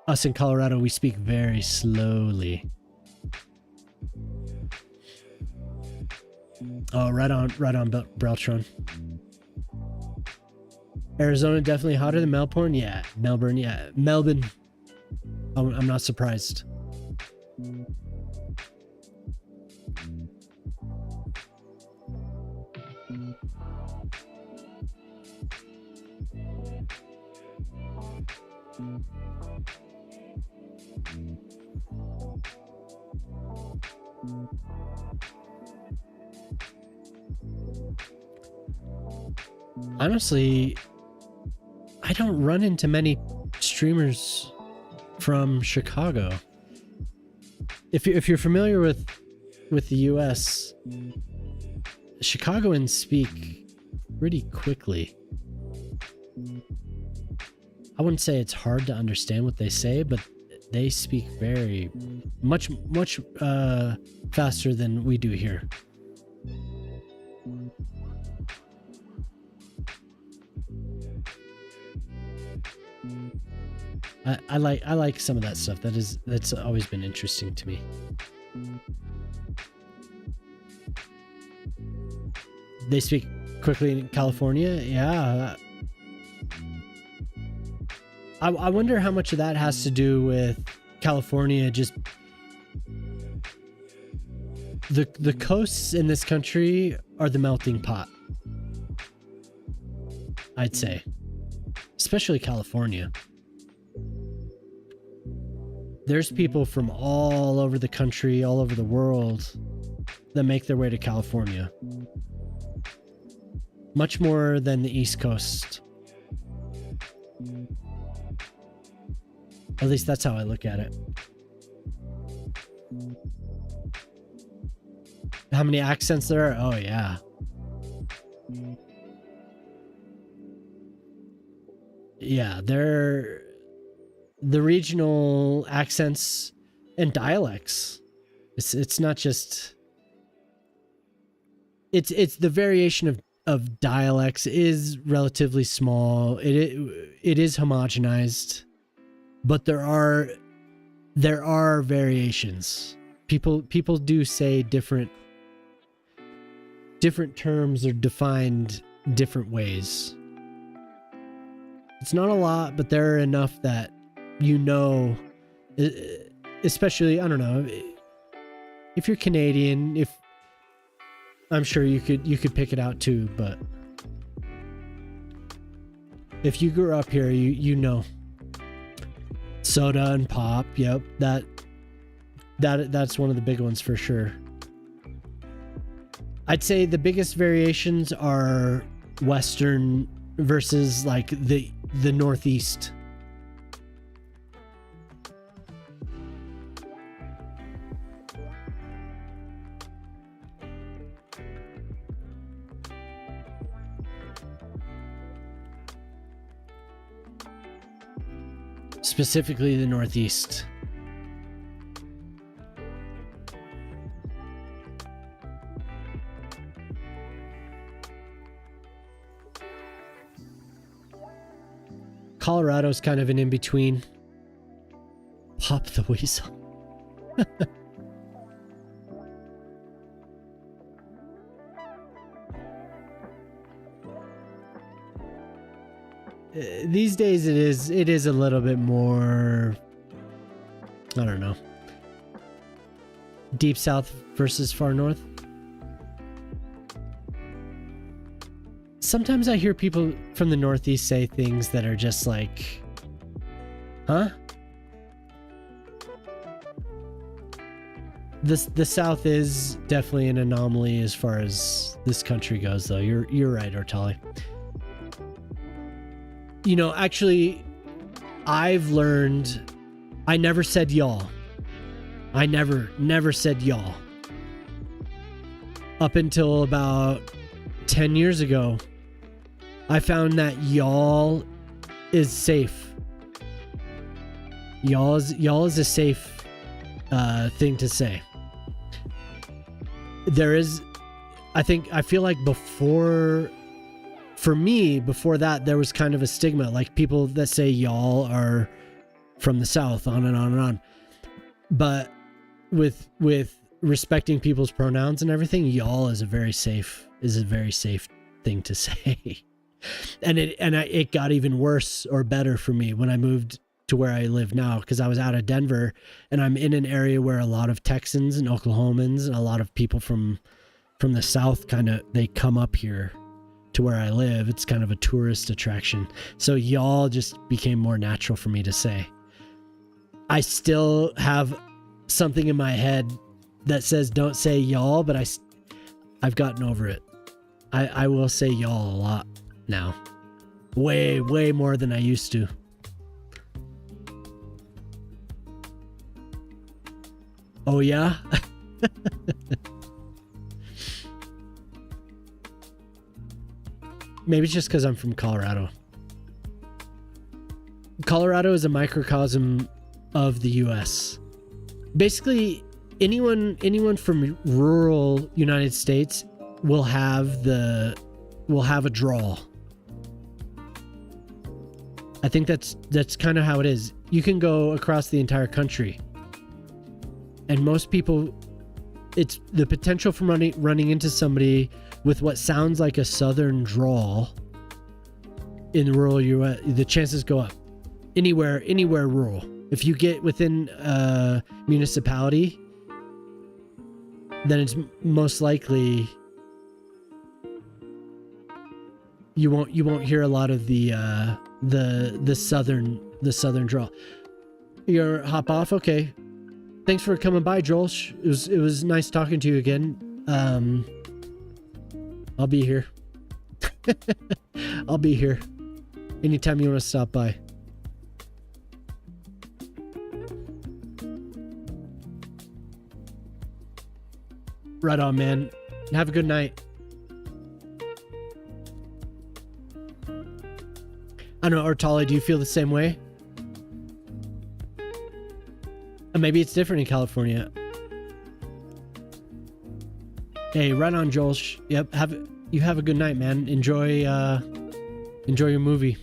us in Colorado, we speak very slowly. Oh, right on Beltron. Arizona definitely hotter than Melbourne. Yeah, Melbourne. Yeah, Melbourne. I'm not surprised. Honestly, I don't run into many streamers from Chicago. If you're familiar with the US, Chicagoans speak pretty quickly. I wouldn't say it's hard to understand what they say, but they speak very much faster than we do here. I like some of that stuff. That's always been interesting to me. They speak quickly in California. Yeah. I wonder how much of that has to do with California. Just the coasts in this country are the melting pot, I'd say, especially California. There's people from all over the country, all over the world that make their way to California. Much more than the East Coast. At least that's how I look at it. How many accents there are? Oh, yeah. Yeah, they're the regional accents and dialects. It's not just... It's the variation of dialects is relatively small. It is homogenized. But there are variations. People do say different terms are defined different ways. It's not a lot, but there are enough that especially, I don't know, if you're Canadian, I'm sure you could pick it out too, but if you grew up here, you know. Soda and pop, yep, that's one of the big ones for sure. I'd say the biggest variations are Western versus like the Northeast. Specifically the Northeast. Colorado's kind of an in-between. Pop the Weasel. These days it is a little bit more, I don't know, deep south versus far north. Sometimes I hear people from the Northeast say things that are just like, huh? The South is definitely an anomaly as far as this country goes, though. You're right, Ortali. You know, actually, I've learned I never said y'all. I never said y'all. Up until about 10 years ago, I found that y'all is safe. Y'all is a safe thing to say. There is, I feel like before that, there was kind of a stigma, like people that say y'all are from the South, on and on and on. But with respecting people's pronouns and everything, y'all is a very safe thing to say. And it got even worse or better for me when I moved to where I live now, because I was out of Denver and I'm in an area where a lot of Texans and Oklahomans and a lot of people from the South they come up here to where I live. It's kind of a tourist attraction. So y'all just became more natural for me to say. I still have something in my head that says don't say y'all, but I've gotten over it. I will say y'all a lot now. Way more than I used to. Oh yeah? Maybe it's just because I'm from Colorado. Colorado is a microcosm of the US. Basically, anyone from rural United States will have a drawl. I think that's kind of how it is. You can go across the entire country, and most people, it's the potential from running into somebody with what sounds like a southern drawl in the rural US. The chances go up. Anywhere rural. If you get within a municipality, then it's most likely you won't hear a lot of the southern drawl. You're hop off? Okay. Thanks for coming by, Joel. It was nice talking to you again. I'll be here. I'll be here anytime you want to stop by. Right on, man. Have a good night. I don't know, Ortali, do you feel the same way? Or maybe it's different in California. Hey, right on, Joel. Yep, you have a good night, man. Enjoy your movie.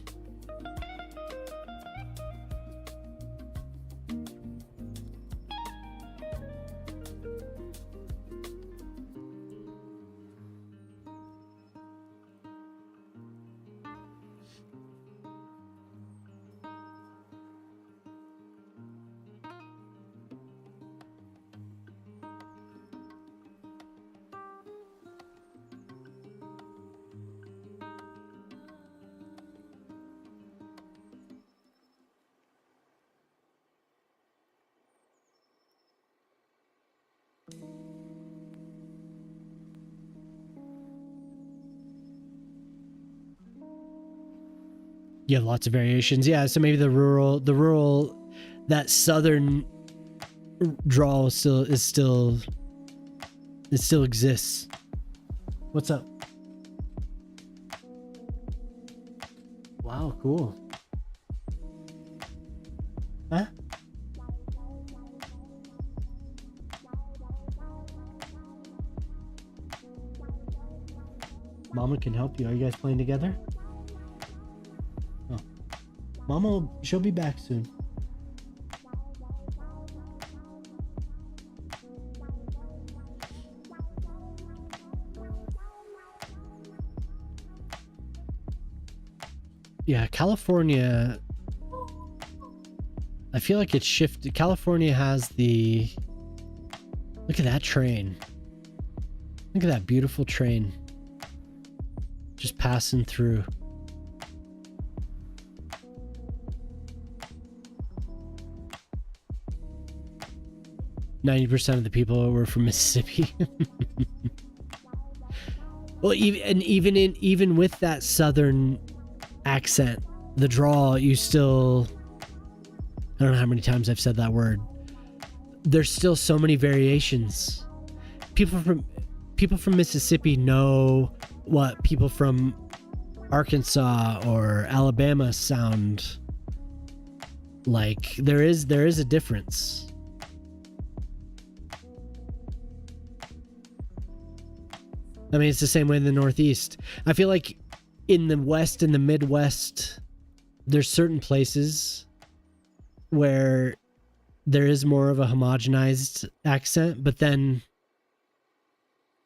You have lots of variations. Yeah, so maybe the rural, that southern drawl still exists. What's up? Wow, cool. Huh? Mama can help you. Are you guys playing together? Mama, she'll be back soon. Yeah, California, I feel like it's shifted. California has the... Look at that train. Look at that beautiful train. Just passing through. 90% of the people were from Mississippi. Well, even with that southern accent, the drawl, you still, I don't know how many times I've said that word. There's still so many variations. People from Mississippi know what people from Arkansas or Alabama sound like. There is a difference. I mean, it's the same way in the Northeast. I feel like in the West and the Midwest, there's certain places where there is more of a homogenized accent, but then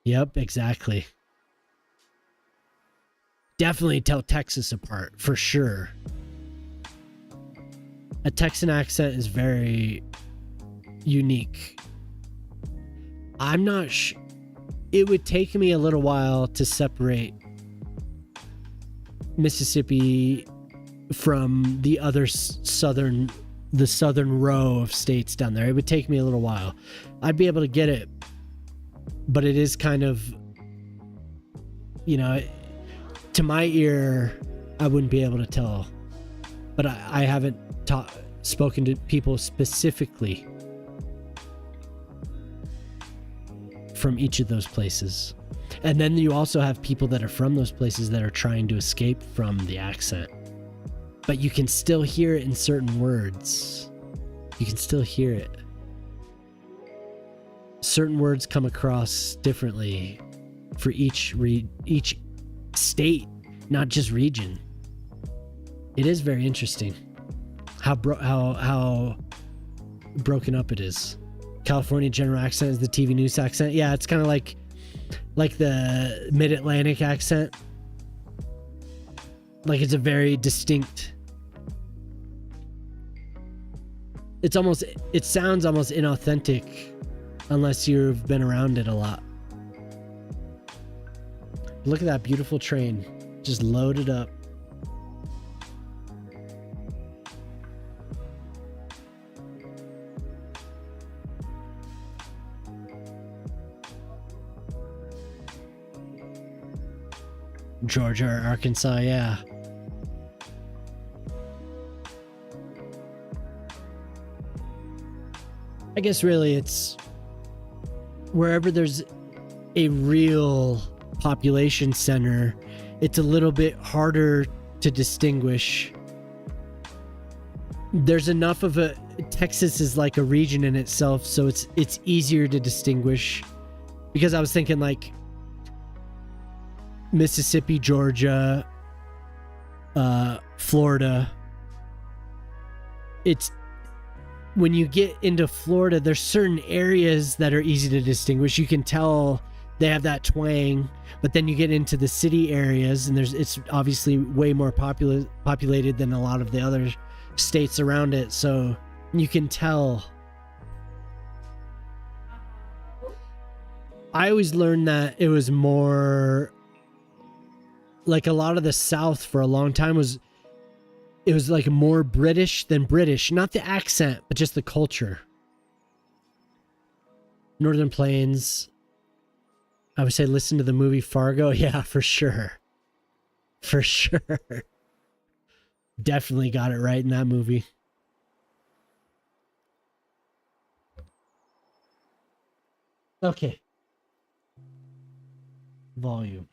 Yep, exactly. Definitely tell Texas apart, for sure. A Texan accent is very unique. I'm not it would take me a little while to separate Mississippi from the other southern row of states down there. It would take me a little while. I'd be able to get it, but it is kind of, you know, to my ear, I wouldn't be able to tell. But I haven't spoken to people specifically from each of those places. And then you also have people that are from those places that are trying to escape from the accent. But you can still hear it in certain words. You can still hear it. Certain words come across differently for each state, not just region. It is very interesting how broken up it is. California general accent is the TV news accent. Yeah, it's kind of like the mid-Atlantic accent. Like, it's a very distinct. It sounds almost inauthentic unless you've been around it a lot. Look at that beautiful train, just loaded up. Georgia or Arkansas, yeah. I guess really it's wherever there's a real population center, it's a little bit harder to distinguish. There's enough of Texas is like a region in itself, so it's easier to distinguish. Because I was thinking like Mississippi, Georgia, Florida. It's when you get into Florida, there's certain areas that are easy to distinguish. You can tell they have that twang, but then you get into the city areas and it's obviously way more populated than a lot of the other states around it. So you can tell. I always learned that it was more like a lot of the South for a long time was like more British than British. Not the accent, but just the culture. Northern Plains. I would say listen to the movie Fargo. Yeah, for sure. For sure. Definitely got it right in that movie. Okay. Volume.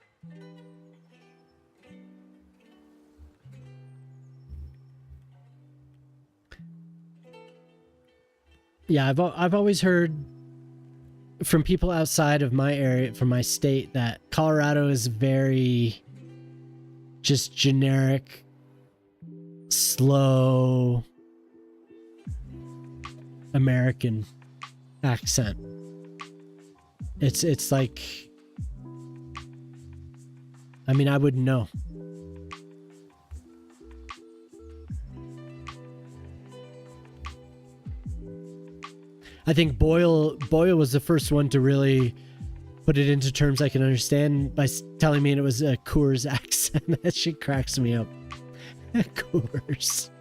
Yeah, I've always heard from people outside of my area, from my state, that Colorado is very just generic, slow American accent. It's like, I mean, I wouldn't know. I think Boyle was the first one to really put it into terms I can understand by telling me it was a Coors accent. That shit cracks me up. Coors.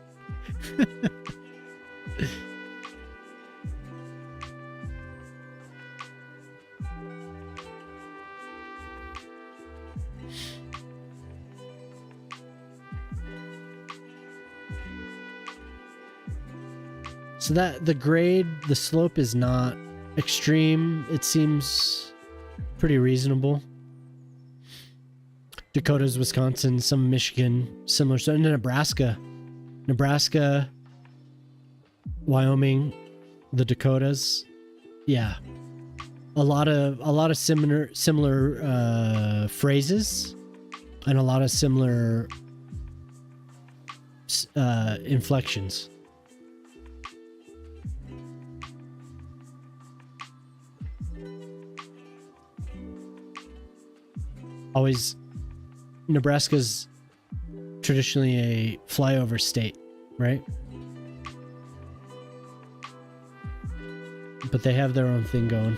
So that the slope is not extreme. It seems pretty reasonable. Dakotas, Wisconsin, some Michigan, similar. So Nebraska, Wyoming, the Dakotas. Yeah. A lot of similar phrases and a lot of similar inflections. always, Nebraska's traditionally a flyover state, right? But they have their own thing going.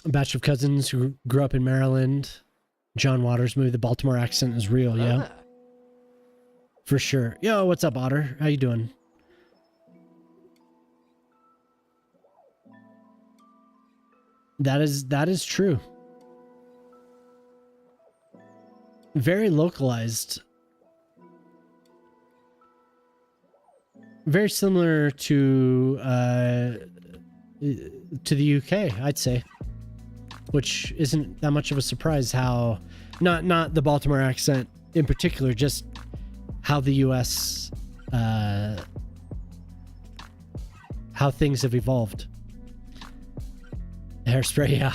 A batch of cousins who grew up in Maryland. John Waters movie. The Baltimore accent is real, yeah. For sure. Yo, what's up, Otter? How you doing? That is true. Very localized. Very similar to the UK, I'd say. Which isn't that much of a surprise how not the Baltimore accent in particular, just how the US how things have evolved. Hairspray, yeah.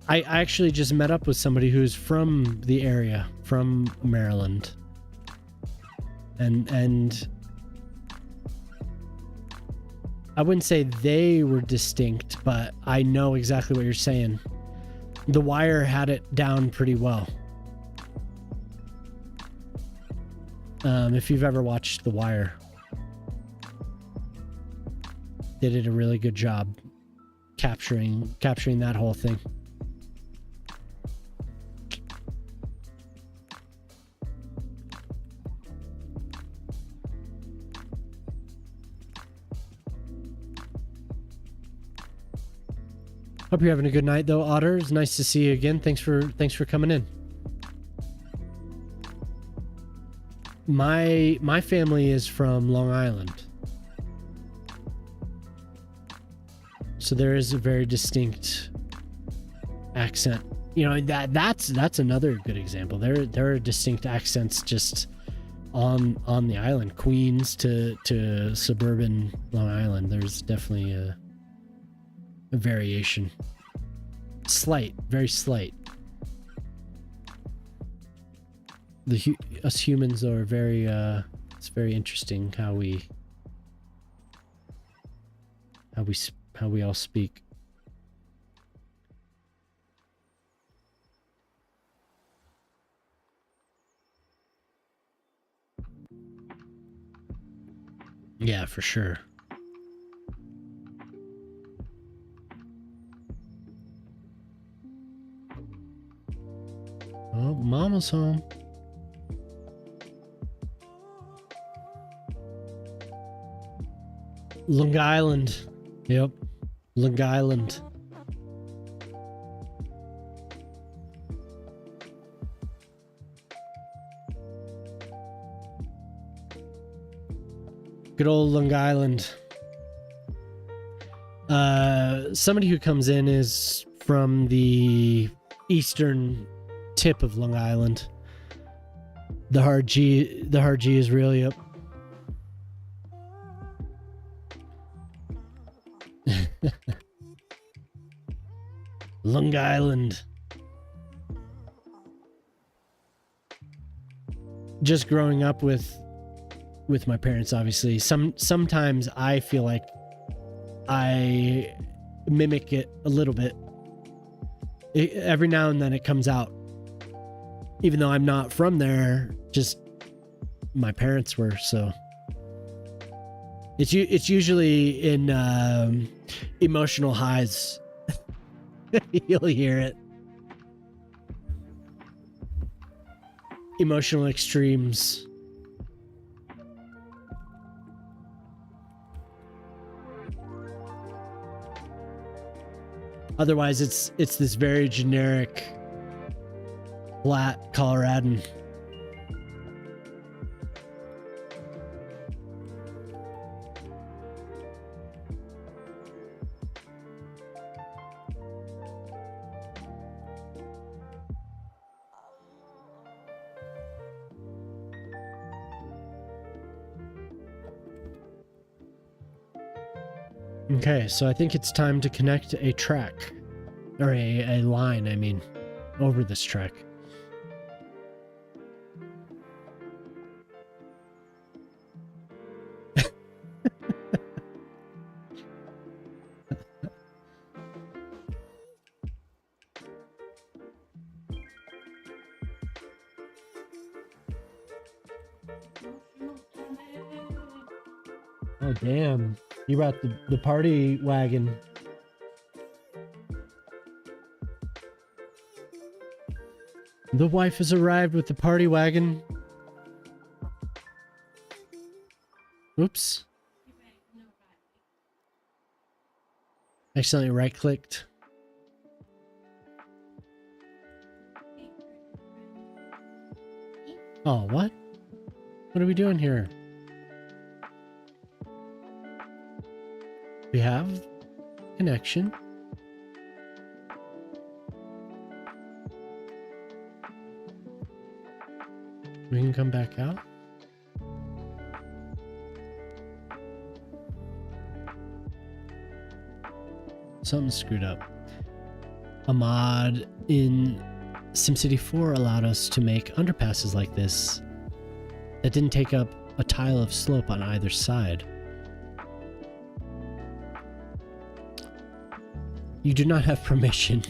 I actually just met up with somebody who's from the area, from Maryland. And I wouldn't say they were distinct, but I know exactly what you're saying. The Wire had it down pretty well. If you've ever watched The Wire, they did a really good job capturing that whole thing. Hope you're having a good night though, Otter. It's nice to see you again. Thanks for coming in. My family is from Long Island. So there is a very distinct accent. You know, that's another good example. There are distinct accents just on the island, Queens to suburban Long Island. There's definitely a variation. Slight, very slight. Us humans are very it's very interesting how we all speak. Yeah, for sure. Oh, Mama's home. Long Island. Yep. Long Island. Good old Long Island. Somebody who comes in is from the eastern tip of Long Island. The hard G is really up. Long Island. Just growing up with my parents, obviously. Sometimes I feel like I mimic it a little bit. Every now and then it comes out. Even though I'm not from there, just my parents were, so it's usually in emotional highs. You'll hear it. Emotional extremes. Otherwise, it's this very generic, flat Coloradan. Okay, so I think it's time to connect a track. Or a line, I mean, over this track. Oh, damn. You brought the party wagon. The wife has arrived with the party wagon. Oops. Accidentally right-clicked. Oh, what? What are we doing here? We have connection. We can come back out. Something's screwed up. A mod in SimCity 4 allowed us to make underpasses like this that didn't take up a tile of slope on either side. You do not have permission.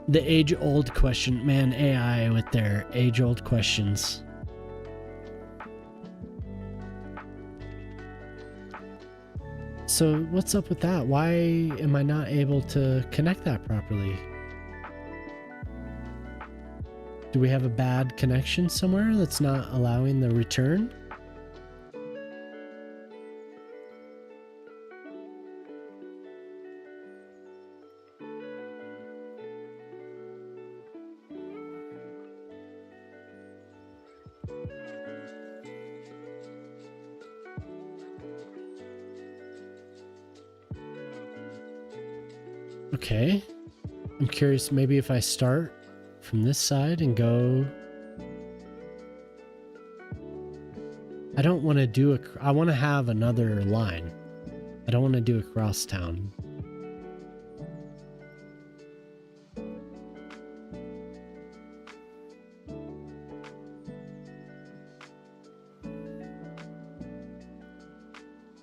The age-old question. Man, AI with their age-old questions. So what's up with that? Why am I not able to connect that properly? Do we have a bad connection somewhere that's not allowing the return? Okay. I'm curious, maybe if I start from this side and go... I don't want to do a... I want to have another line. I don't want to do a cross town.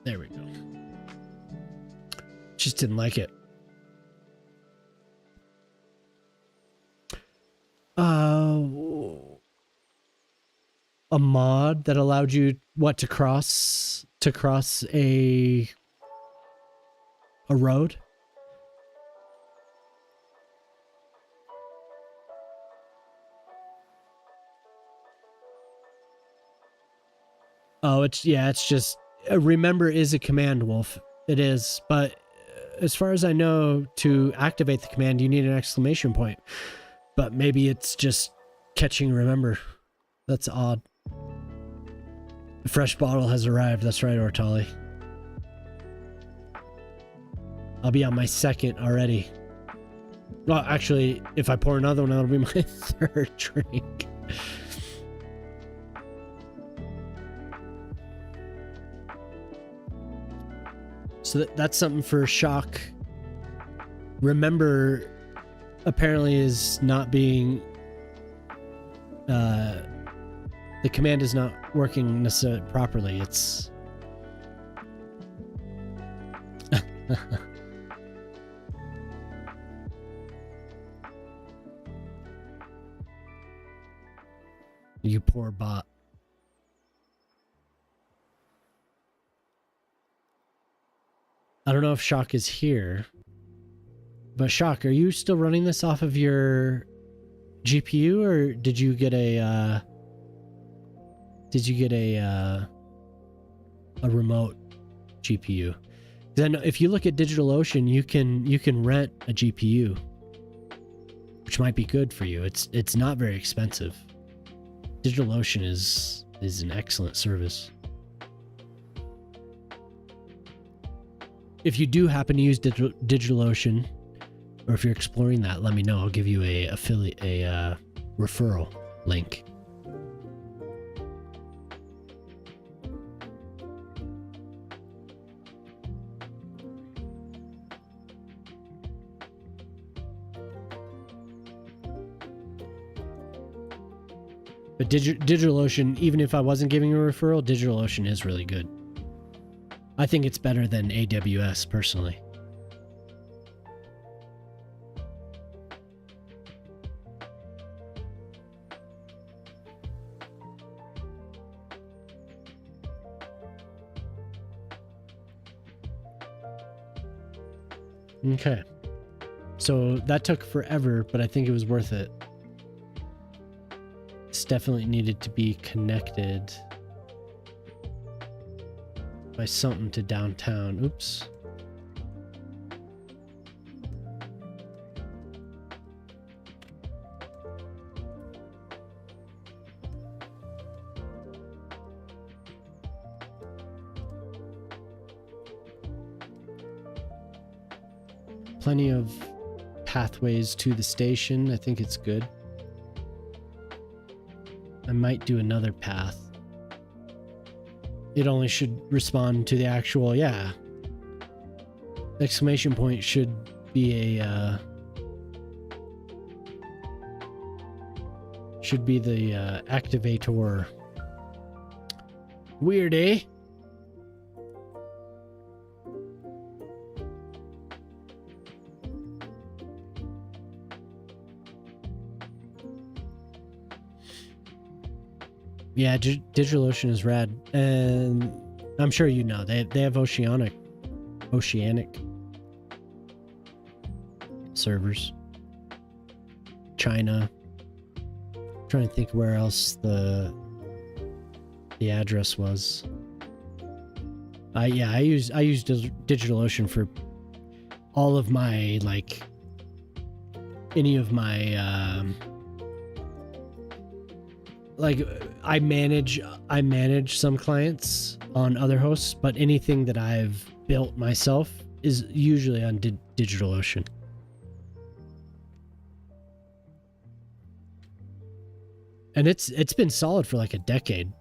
There we go. Just didn't like it. A mod that allowed you to cross a road. Oh, it's just remember is a command, Wolf. It is, but as far as I know, to activate the command you need an exclamation point. But maybe it's just catching remember. That's odd. The fresh bottle has arrived. That's right, Ortali. I'll be on my second already. Well, actually, if I pour another one, that'll be my third drink. So that's something for Shock. Remember, apparently is not being... the command is not working necessarily properly. It's... You poor bot. I don't know if Shock is here. But Shock, are you still running this off of your GPU, or did you get a remote GPU? Then if you look at DigitalOcean, you can rent a GPU, which might be good for you. It's not very expensive. DigitalOcean is an excellent service. If you do happen to use DigitalOcean, or if you're exploring that, let me know. I'll give you a referral link. But DigitalOcean, even if I wasn't giving a referral, DigitalOcean is really good. I think it's better than AWS personally. Okay. So that took forever, but I think it was worth it. This definitely needed to be connected by something to downtown. Oops. Plenty of pathways to the station. I think it's good. I might do another path. It only should respond to the actual, yeah. Exclamation point should be a, should be the activator. Weird, eh? Yeah, DigitalOcean is rad, and I'm sure you know they have oceanic servers. China. I'm trying to think where else the address was. I use DigitalOcean for all of my any of my I manage some clients on other hosts, but anything that I've built myself is usually on DigitalOcean. And it's been solid for like a decade.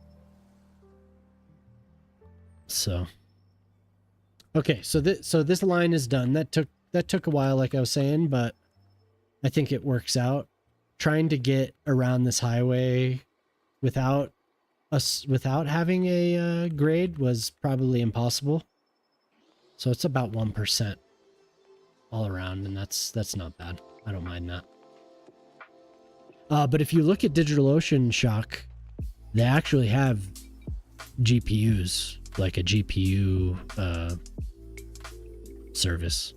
So okay, so this line is done. That took a while, like I was saying, but I think it works out. Trying to get around this highway without having a grade was probably impossible. So it's about 1% all around, and that's not bad. I don't mind that. But if you look at DigitalOcean, Shock, they actually have GPUs, like a GPU service,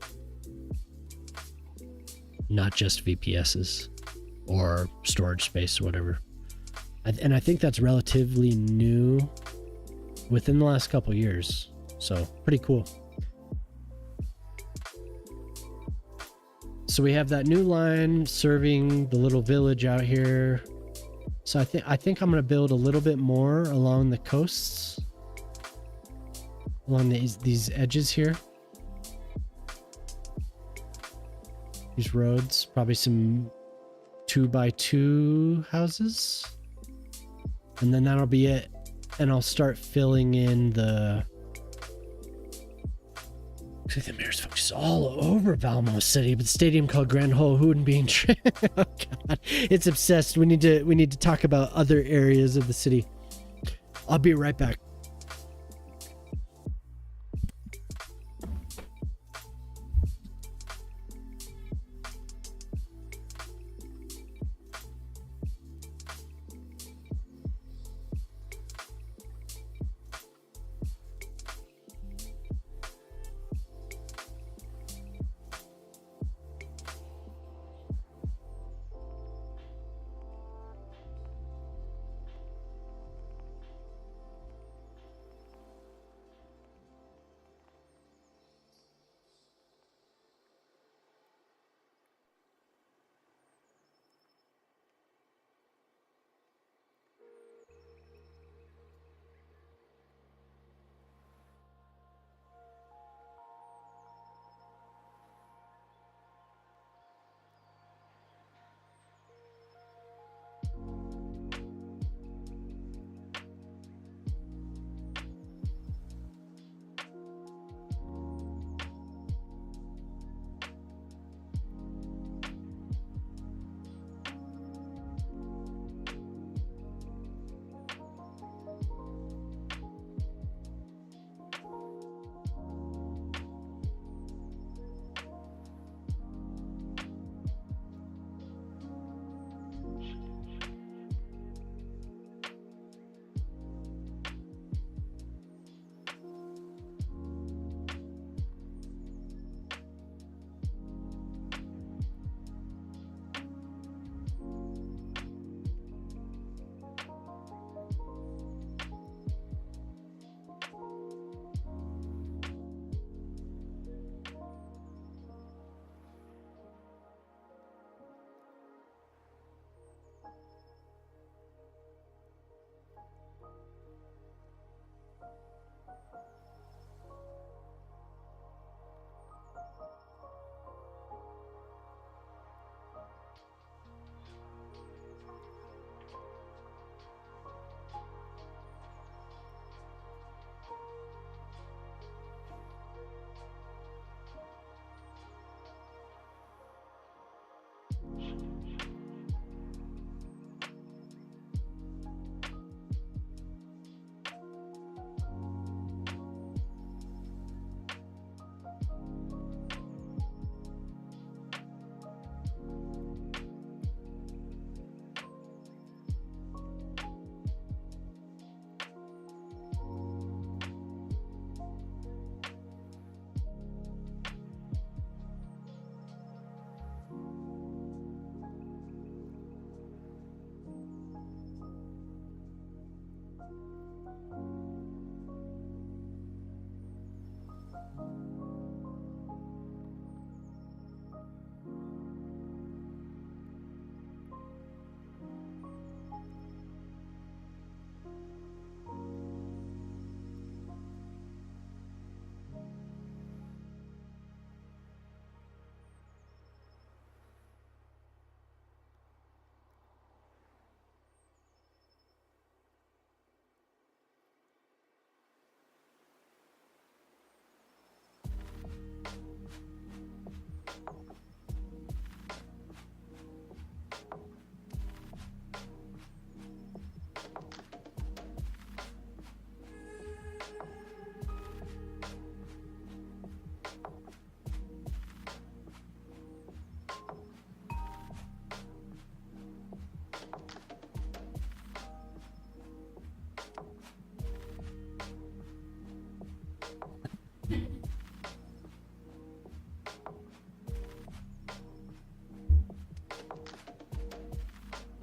not just VPSs or storage space or whatever. And I think that's relatively new within the last couple of years. So pretty cool. So we have that new line serving the little village out here. So I think I'm going to build a little bit more along the coasts, along these edges here. These roads, probably some 2x2 houses. And then that'll be it. And I'll start filling in the... Looks like the mayor's focused all over Valmo City, but the stadium called Grand Hole wouldn't be in... Oh God, it's obsessed. We need to talk about other areas of the city. I'll be right back.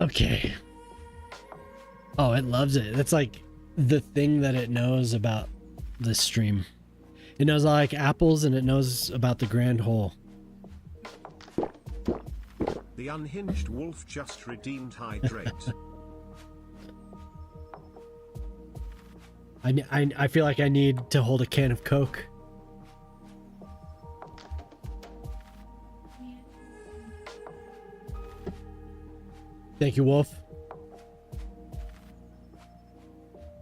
Okay. Oh, it loves it. That's like the thing that it knows about this stream. It knows I like apples and it knows about the grand hole. The unhinged wolf just redeemed hydrate. I feel like I need to hold a can of Coke. Thank you, Wolf.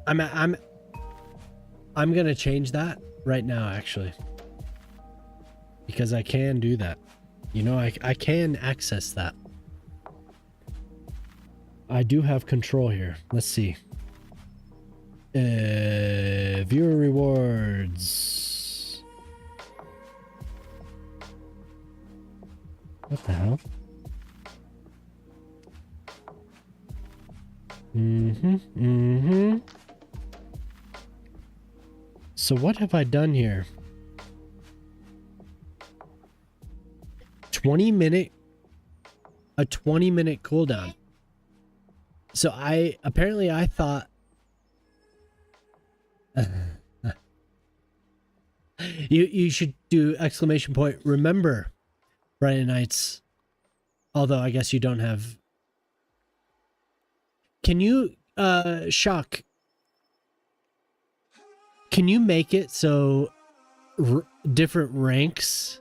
I'm gonna change that right now, actually, because I can do that. You know, I can access that. I do have control here. Let's see. Viewer rewards. What the hell? So what have I done here? 20-minute cooldown. So I thought you should do exclamation point remember Friday nights. Although I guess you don't have. Can you Shock? Can you make it so different ranks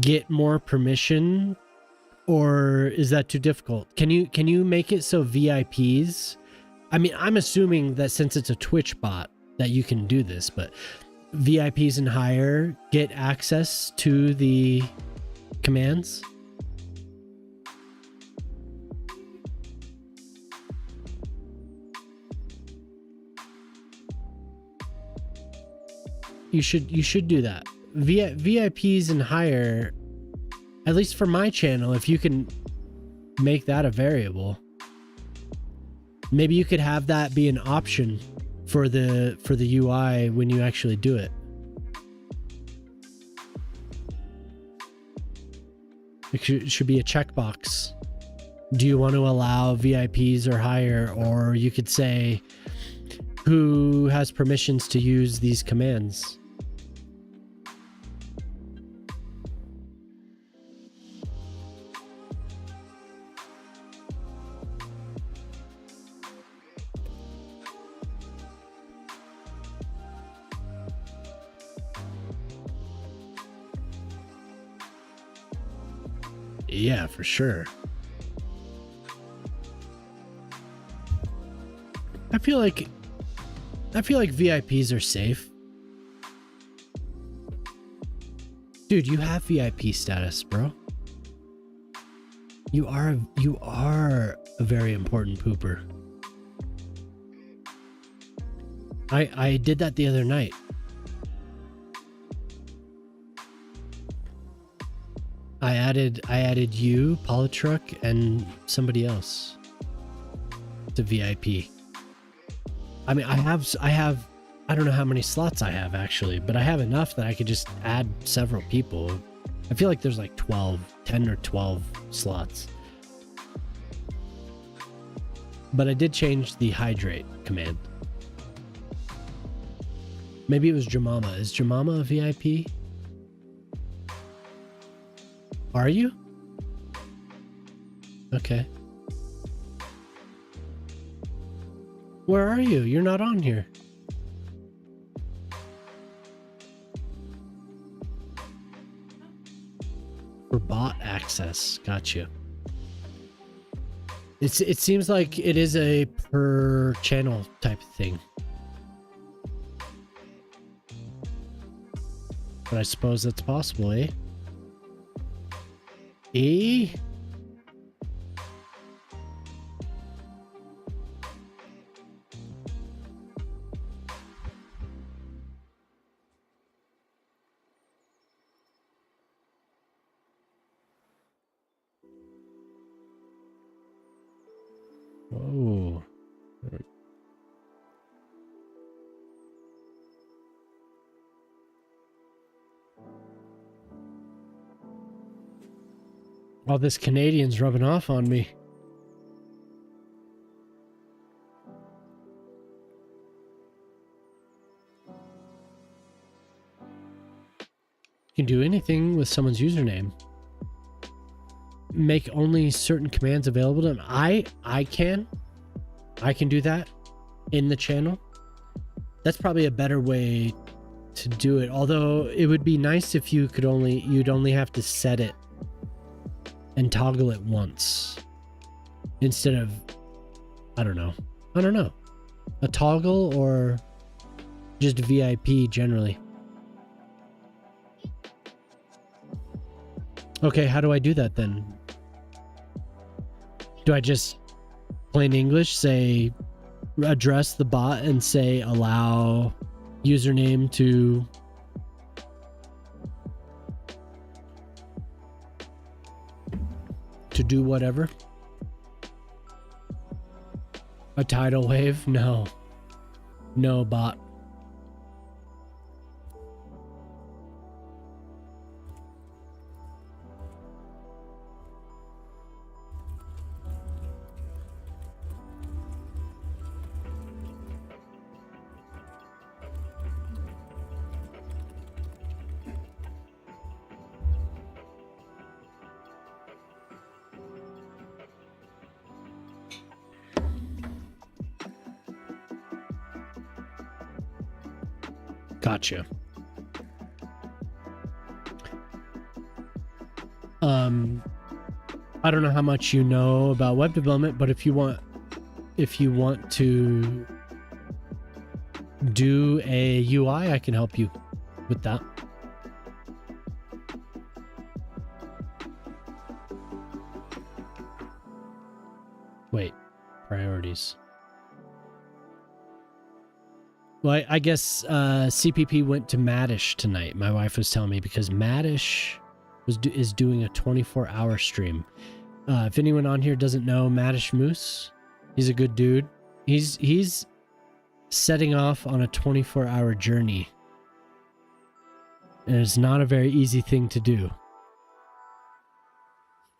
get more permission, or is that too difficult? Can you make it so VIPs? I mean, I'm assuming that since it's a Twitch bot that you can do this, but VIPs and higher get access to the commands. You should do that. VIPs and higher, at least for my channel, if you can make that a variable. Maybe you could have that be an option for the UI when you actually do it. It should be a checkbox. Do you want to allow VIPs or higher? Or you could say, who has permissions to use these commands? Yeah, for sure. I feel like VIPs are safe. Dude, you have VIP status, bro. You are a very important pooper. I did that the other night. I added you, Polytruck, and somebody else to VIP. I mean, I have I don't know how many slots I have actually, but I have enough that I could just add several people. I feel like there's like 10 or 12 slots. But I did change the hydrate command. Maybe it was Jemama. Is Jemama a VIP? Are you? Okay. Where are you? You're not on here. For bot access. Gotcha. It seems like it is a per channel type thing. But I suppose that's possible, eh? Eh? Oh. All this Canadian's rubbing off on me. You can do anything with someone's username. Make only certain commands available to them. I can do that in the channel. That's probably a better way to do it. Although it would be nice if you could you'd only have to set it and toggle it once instead of, I don't know, a toggle or just VIP generally. Okay, how do I do that then? Do I just plain English say address the bot and say allow username to do whatever? A tidal wave? No bot. Gotcha. I don't know how much you know about web development, but if you want to do a UI, I can help you with that. Wait, priorities. Well, I guess CPP went to Maddish tonight. My wife was telling me because Maddish is doing a 24-hour stream. If anyone on here doesn't know Maddish Moose, he's a good dude. He's setting off on a 24-hour journey, and it's not a very easy thing to do.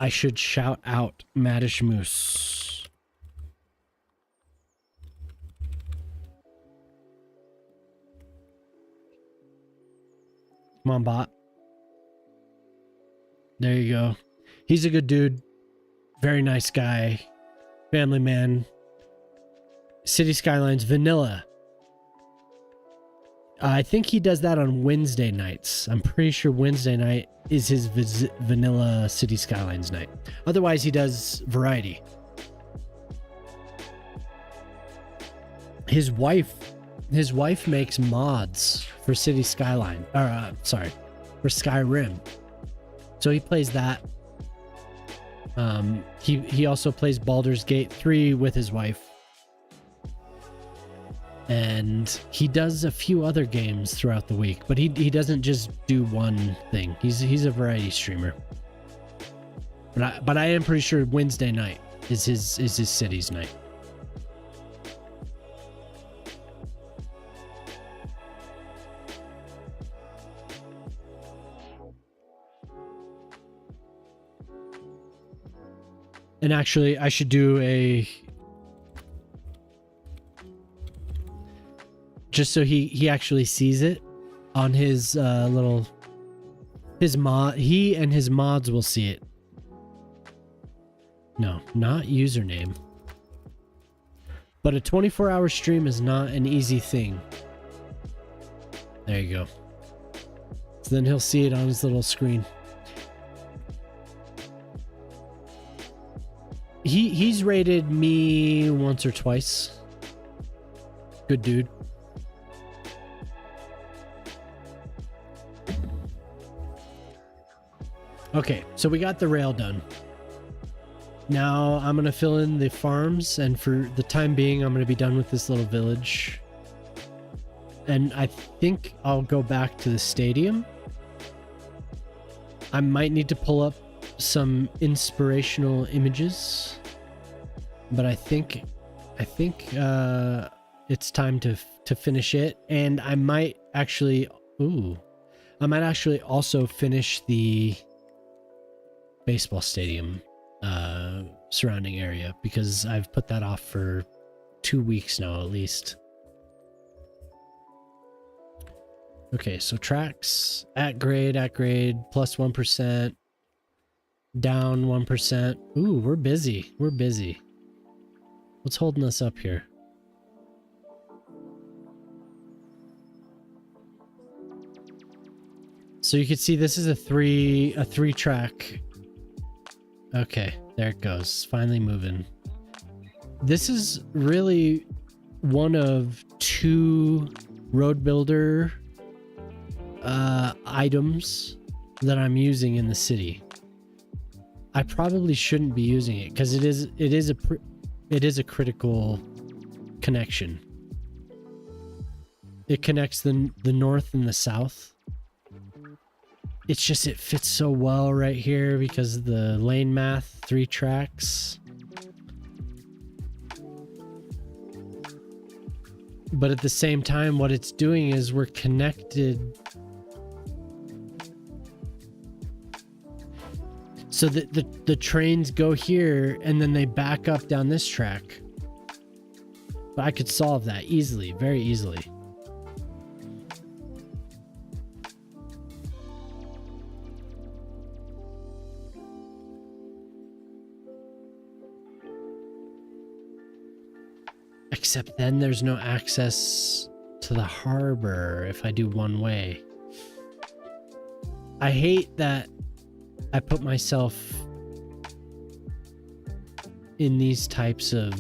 I should shout out Maddish Moose. Come on, bot. There you go. He's a good dude. Very nice guy. Family man. Cities Skylines vanilla. I think he does that on Wednesday nights. I'm pretty sure Wednesday night is his vanilla Cities Skylines night. Otherwise, he does variety. His wife makes mods for Cities Skyline. For Skyrim. So he plays that. He also plays Baldur's Gate 3 with his wife. And he does a few other games throughout the week, but he doesn't just do one thing. He's a variety streamer. But I am pretty sure Wednesday night is his Cities night. And actually, I should do a... Just so he actually sees it on his his mod. He and his mods will see it. No, not username. But a 24-hour stream is not an easy thing. There you go. So then he'll see it on his little screen. He's rated me once or twice. Good dude. Okay, so we got the rail done. Now I'm going to fill in the farms, and for the time being, I'm going to be done with this little village. And I think I'll go back to the stadium. I might need to pull up some inspirational images, but I think it's time to finish it. And I might actually also finish the baseball stadium surrounding area, because I've put that off for 2 weeks now at least. Okay, so tracks at grade, plus 1%, down 1%. Ooh, we're busy. We're busy. What's holding us up here? So you can see this is a three track. Okay, there it goes. Finally moving. This is really one of 2 road builder items that I'm using in the city. I probably shouldn't be using it because it is a critical connection. It connects the north and the south. It's just, it fits so well right here because of the lane math, 3 tracks. But at the same time, what it's doing is we're connected. So the trains go here and then they back up down this track. But I could solve that easily, very easily. Except then there's no access to the harbor if I do one way. I hate that I put myself in these types of...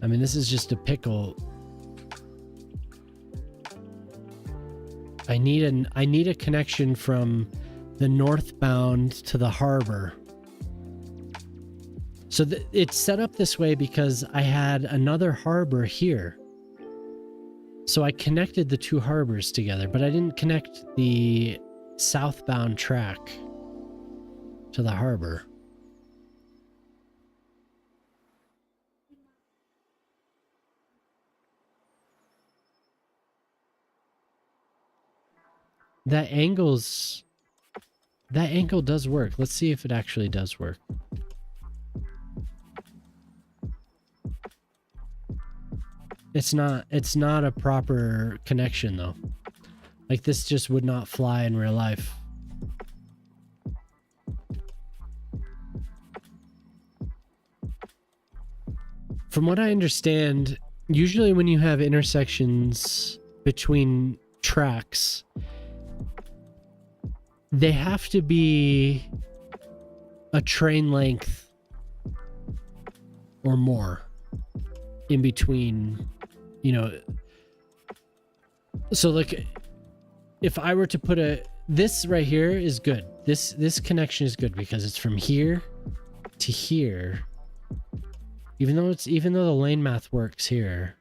I mean, this is just a pickle. I need a connection from the northbound to the harbor. So it's set up this way because I had another harbor here. So I connected the 2 harbors together, but I didn't connect the southbound track to the harbor. That angle does work. Let's see if it actually does work. It's not a proper connection though. Like, this just would not fly in real life. From what I understand, usually when you have intersections between tracks, they have to be a train length or more in between, you know. So like, if I were to put this right here is good. This connection is good because it's from here to here. Even though the lane math works here,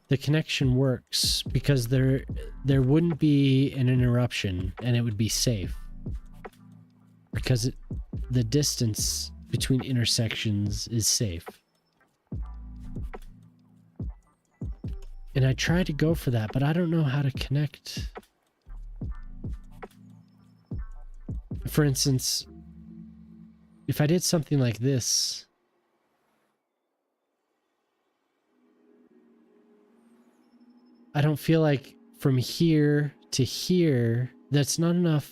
the connection works because there wouldn't be an interruption and it would be safe because the distance between intersections is safe. And I tried to go for that, but I don't know how to connect. For instance, if I did something like this, I don't feel like from here to here, that's not enough.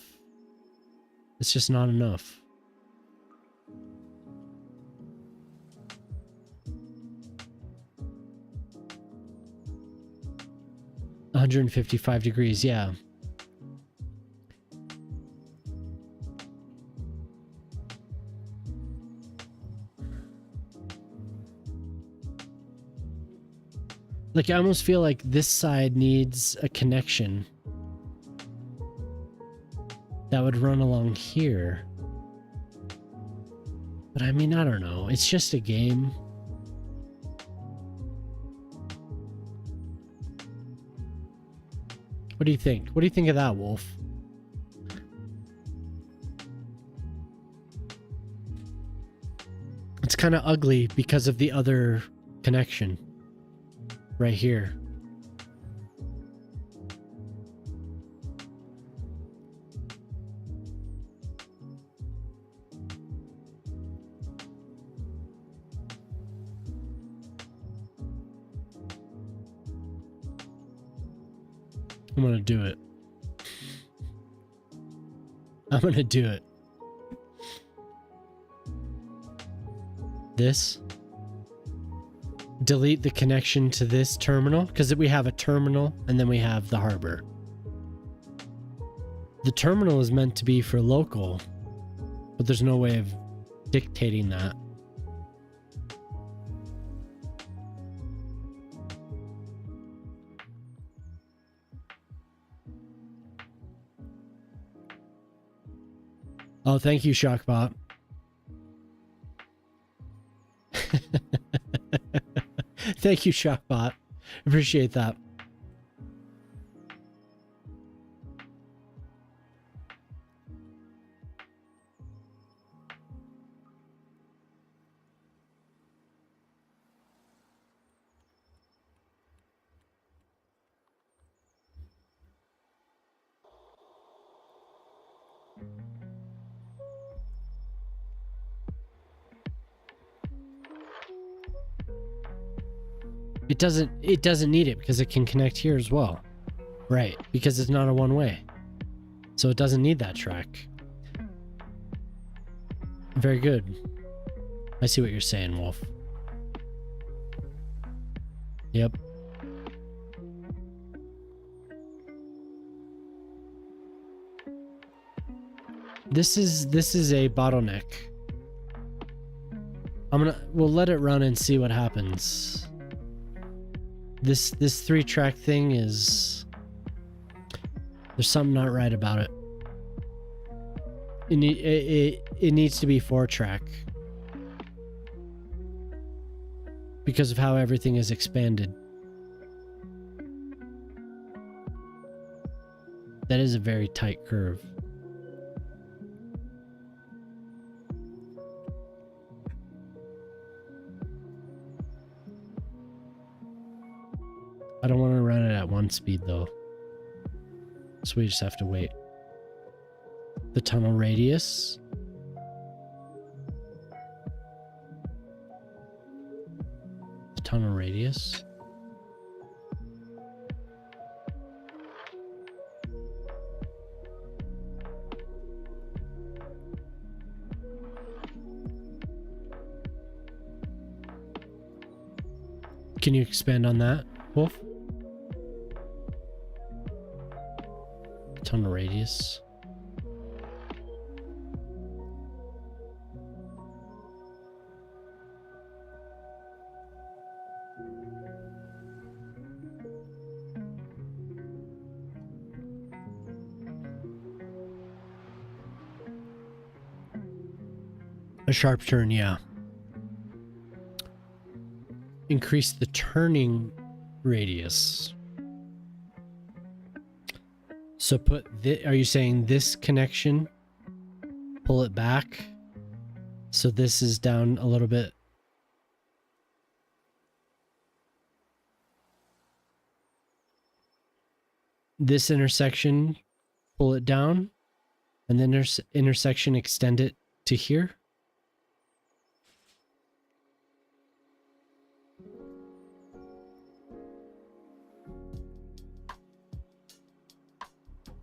It's just not enough. $155, yeah. Like, I almost feel like this side needs a connection that would run along here. But I mean, I don't know. It's just a game. What do you think? What do you think of that, Wolf? It's kind of ugly because of the other connection right here. I'm gonna do it. I'm gonna do it. This. Delete the connection to this terminal, because we have a terminal and then we have the harbor. The terminal is meant to be for local, but there's no way of dictating that. Oh, thank you, Shockbot. Thank you, Shockbot. Appreciate that. It doesn't need it because it can connect here as well. Right, because it's not a one-way. So it doesn't need that track. Very good. I see what you're saying, Wolf. Yep. This is a bottleneck. We'll let it run and see what happens. This 3-track thing is, there's something not right about it. It needs to be 4-track because of how everything is expanded. That is a very tight curve. I don't want to run it at 1 speed though. So we just have to wait. The tunnel radius. The tunnel radius. Can you expand on that, Wolf? Tunnel radius. A sharp turn, yeah. Increase the turning radius. So are you saying this connection, pull it back, so this is down a little bit? This intersection, pull it down, and then there's intersection, extend it to here?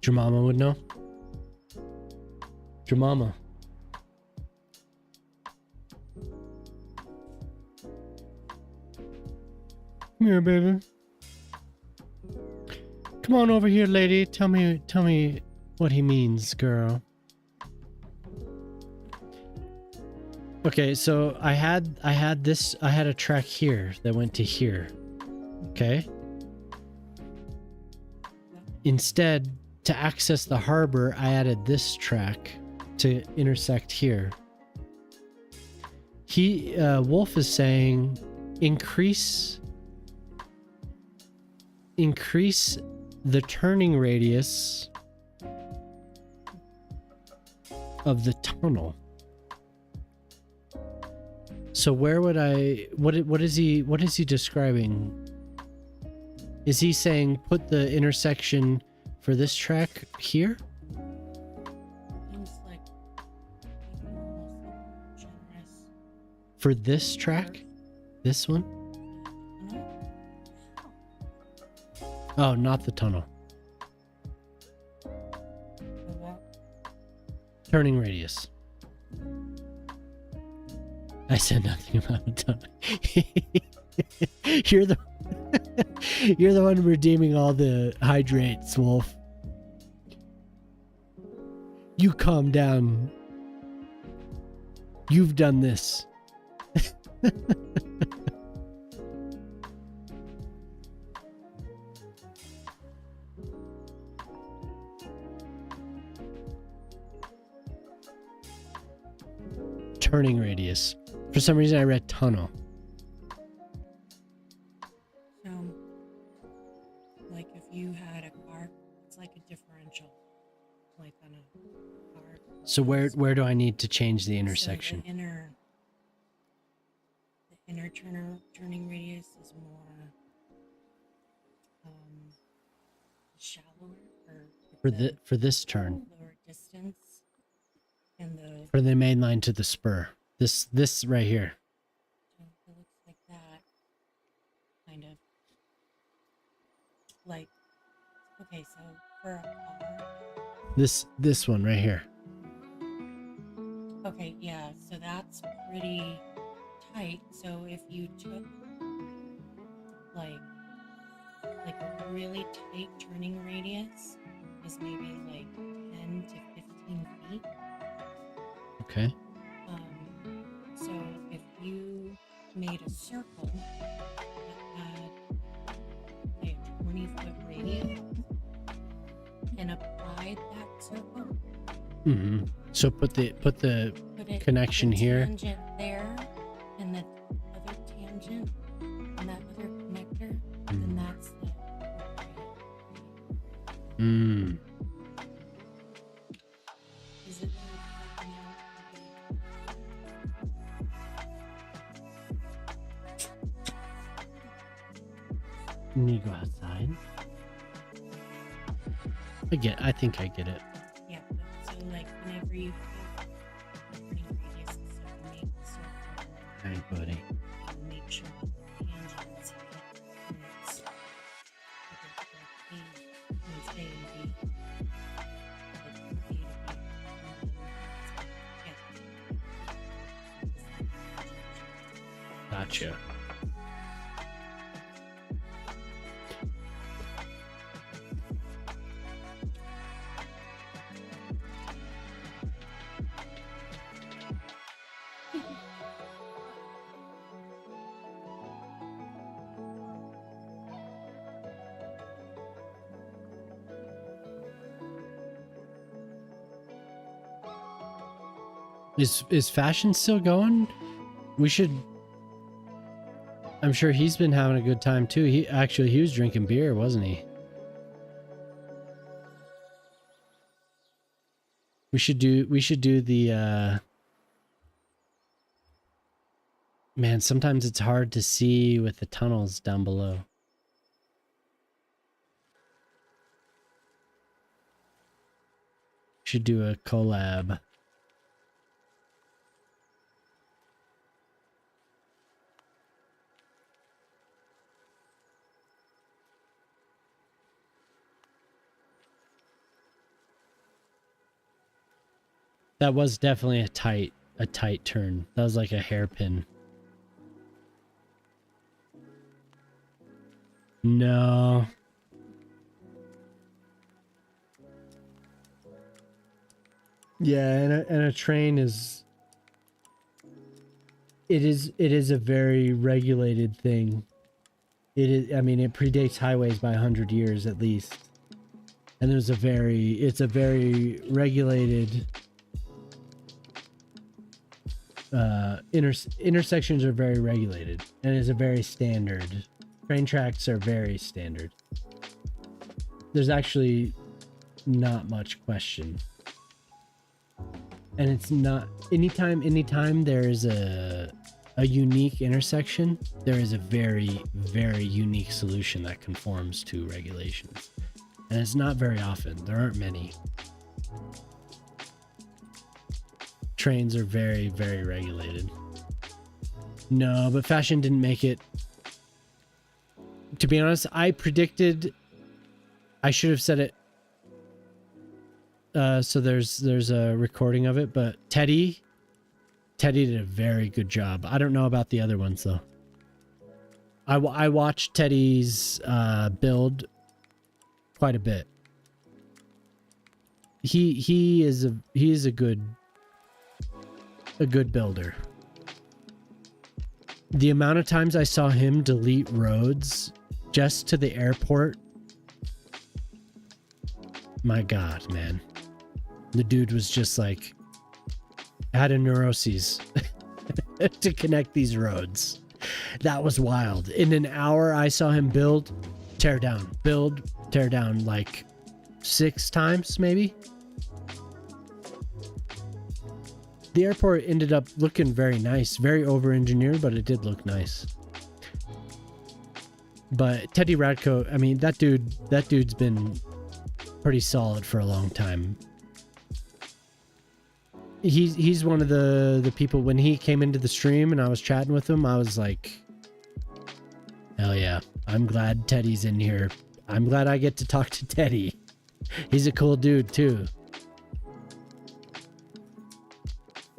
Your mama would know. Your mama. Come here, baby. Come on over here, lady. Tell me what he means, girl. Okay, so I had a track here that went to here. Okay. Instead, to access the harbor, I added this track to intersect here. Wolf is saying increase the turning radius of the tunnel. So where would what is he describing? Is he saying put the intersection for this track here? Like generous. For this track? This one? No. Oh, not the tunnel. What? Turning radius. I said nothing about a tunnel. You're the you're the one redeeming all the hydrates, Wolf. You calm down. You've done this. Turning radius. For some reason I read tunnel. So, like if you had a car, it's like a differential, like on a car. So where do I need to change the So intersection? the inner turning radius is more shallower For this turn. lower distance, and For the main line to the spur. This right here. so it looks like that, kind of. Like, okay, so for a car, This one right here. okay, yeah, so that's pretty tight. So if you took like a really tight turning radius is maybe like 10 to 15 feet. Okay. So if you made a circle that had like a 20-foot radius and applied that circle, Mm-hmm. So put the put it connection the here. tangent there, and the other tangent, and that other connector, and that's the Mm. Is it You need to go outside. I think I get it. yeah, but so like whenever you have turning radius, so you make the circle, Hey, buddy. you make sure that the tangents hit when it's A, when it's A and B. Like A to B, and then Gotcha. Is fashion still going? We should. I'm sure he's been having a good time too. He was drinking beer, wasn't he? We should do the man, sometimes it's hard to see with the tunnels down below. Should do a collab. That was definitely a tight turn. That was like a hairpin. No. Yeah, and a train is it is a very regulated thing. It is, I mean, it predates highways by 100 years at least. And it's a very regulated intersections are very regulated, and it's a very standard. Train tracks are very standard. There's actually not much question. And it's not anytime there is a unique intersection, there is a very, very unique solution that conforms to regulations. And it's not very often. There aren't many. Trains are very, very regulated. No, but fashion didn't make it. To be honest, I should have said it So there's a recording of it, but Teddy did a very good job. I don't know about the other ones though. I watched Teddy's build quite a bit. He is a good builder. The amount of times I saw him delete roads just to the airport, my God, man. The dude was just like, had a neuroses to connect these roads. That was wild. In an hour, I saw him build, tear down, like 6 times, maybe. The airport ended up looking very nice, very over-engineered, but it did look nice. But Teddy Radko, I mean, that dude's been pretty solid for a long time. He's one of the people, when he came into the stream and I was chatting with him, I was like, hell yeah, I'm glad Teddy's in here. I'm glad I get to talk to Teddy. He's a cool dude too.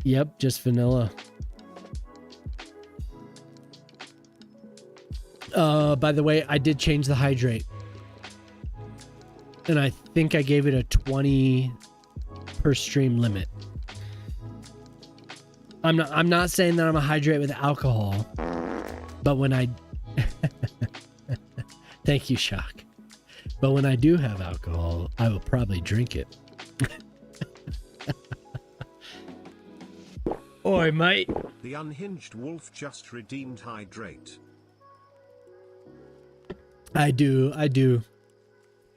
Yep, just vanilla. By the way, I did change the hydrate. And I think I gave it a 20 per stream limit. I'm not saying that I'm a hydrate with alcohol, but when I thank you, Shock. But when I do have alcohol, I will probably drink it. Oi, mate. The unhinged wolf just redeemed hydrate. I do.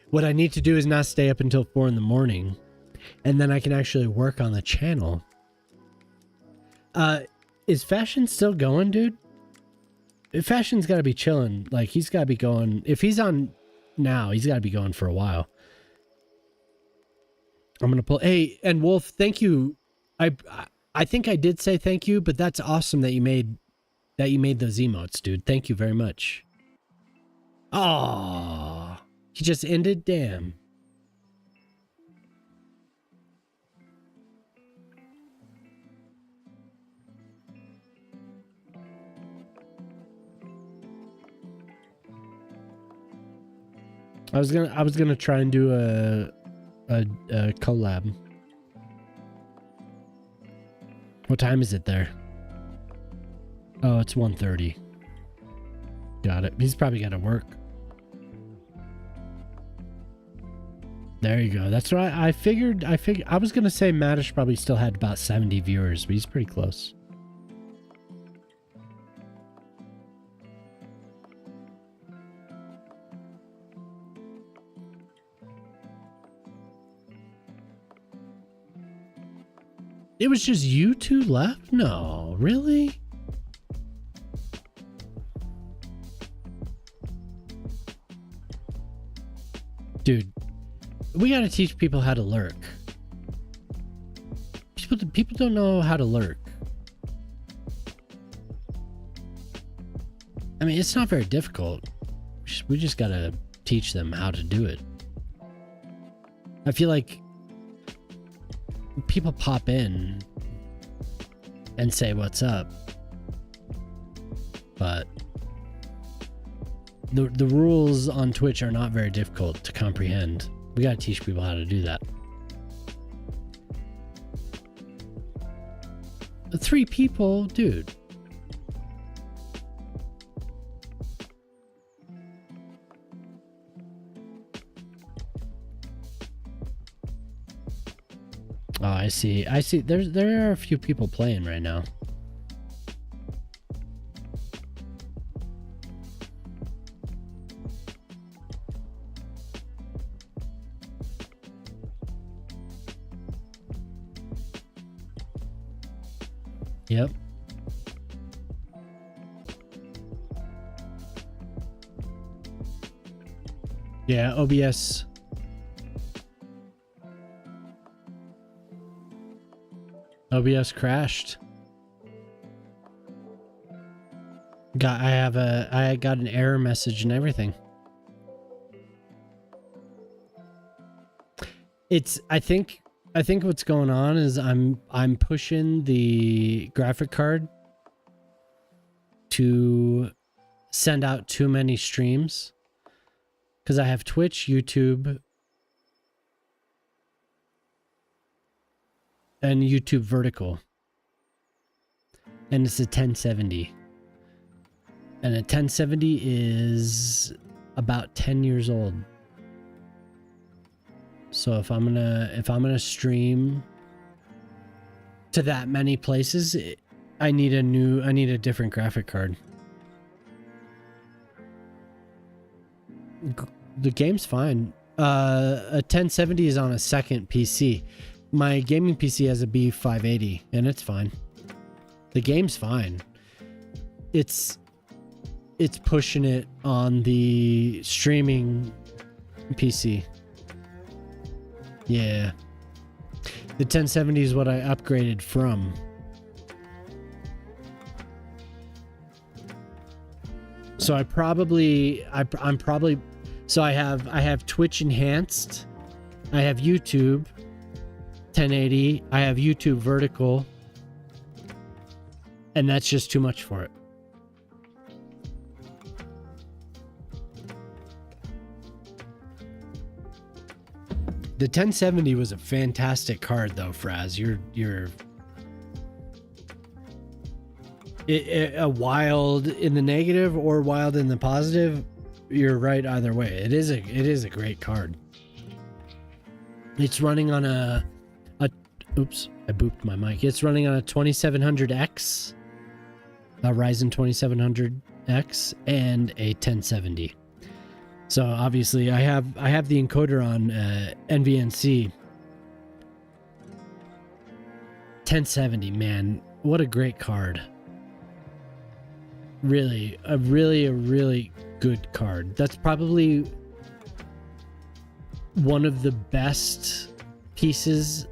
What I need to do is not stay up until 4 in the morning, and then I can actually work on the channel. Is Fashion still going, dude? Fashion's got to be chilling. Like, he's got to be going. If he's on now, he's got to be going for a while. I'm gonna pull. Hey, and Wolf, thank you. I think I did say thank you, but that's awesome that you made those emotes, dude. Thank you very much. Oh, he just ended. Damn. I was gonna try and do a collab. What time is it there? Oh, it's 1:30. Got it. He's probably got to work. There you go. That's right. I figured. I was gonna say Madish probably still had about 70 viewers, but he's pretty close. It was just you two left? No, really? Dude, we gotta teach people how to lurk. People don't know how to lurk. I mean, it's not very difficult. We just gotta teach them how to do it. I feel like people pop in and say what's up, but the rules on Twitch are not very difficult to comprehend. We gotta teach people how to do that. 3 people, dude. Oh, I see. There are a few people playing right now. Yep. Yeah, OBS. OBS crashed. I got an error message and everything. I think I think what's going on is I'm pushing the graphic card to send out too many streams because I have Twitch, YouTube, and YouTube vertical, and it's a 1070, and a 1070 is about 10 years old. So if I'm gonna stream to that many places, I need a different graphic card. The game's fine. A 1070 is on a second PC. My gaming PC has a B580 and it's fine. The game's fine. It's pushing it on the streaming PC. Yeah. The 1070 is what I upgraded from. So I'm probably so I have Twitch enhanced, I have YouTube 1080, I have YouTube vertical, and that's just too much for it. The 1070 was a fantastic card though, Fraz. You're a wild in the negative or wild in the positive. You're right either way. It is a great card. It's running on a oops, I booped my mic. It's running on a 2700X, a Ryzen 2700X, and a 1070. So obviously I have the encoder on NVNC. 1070, man, what a great card. Really, a really good card. That's probably one of the best pieces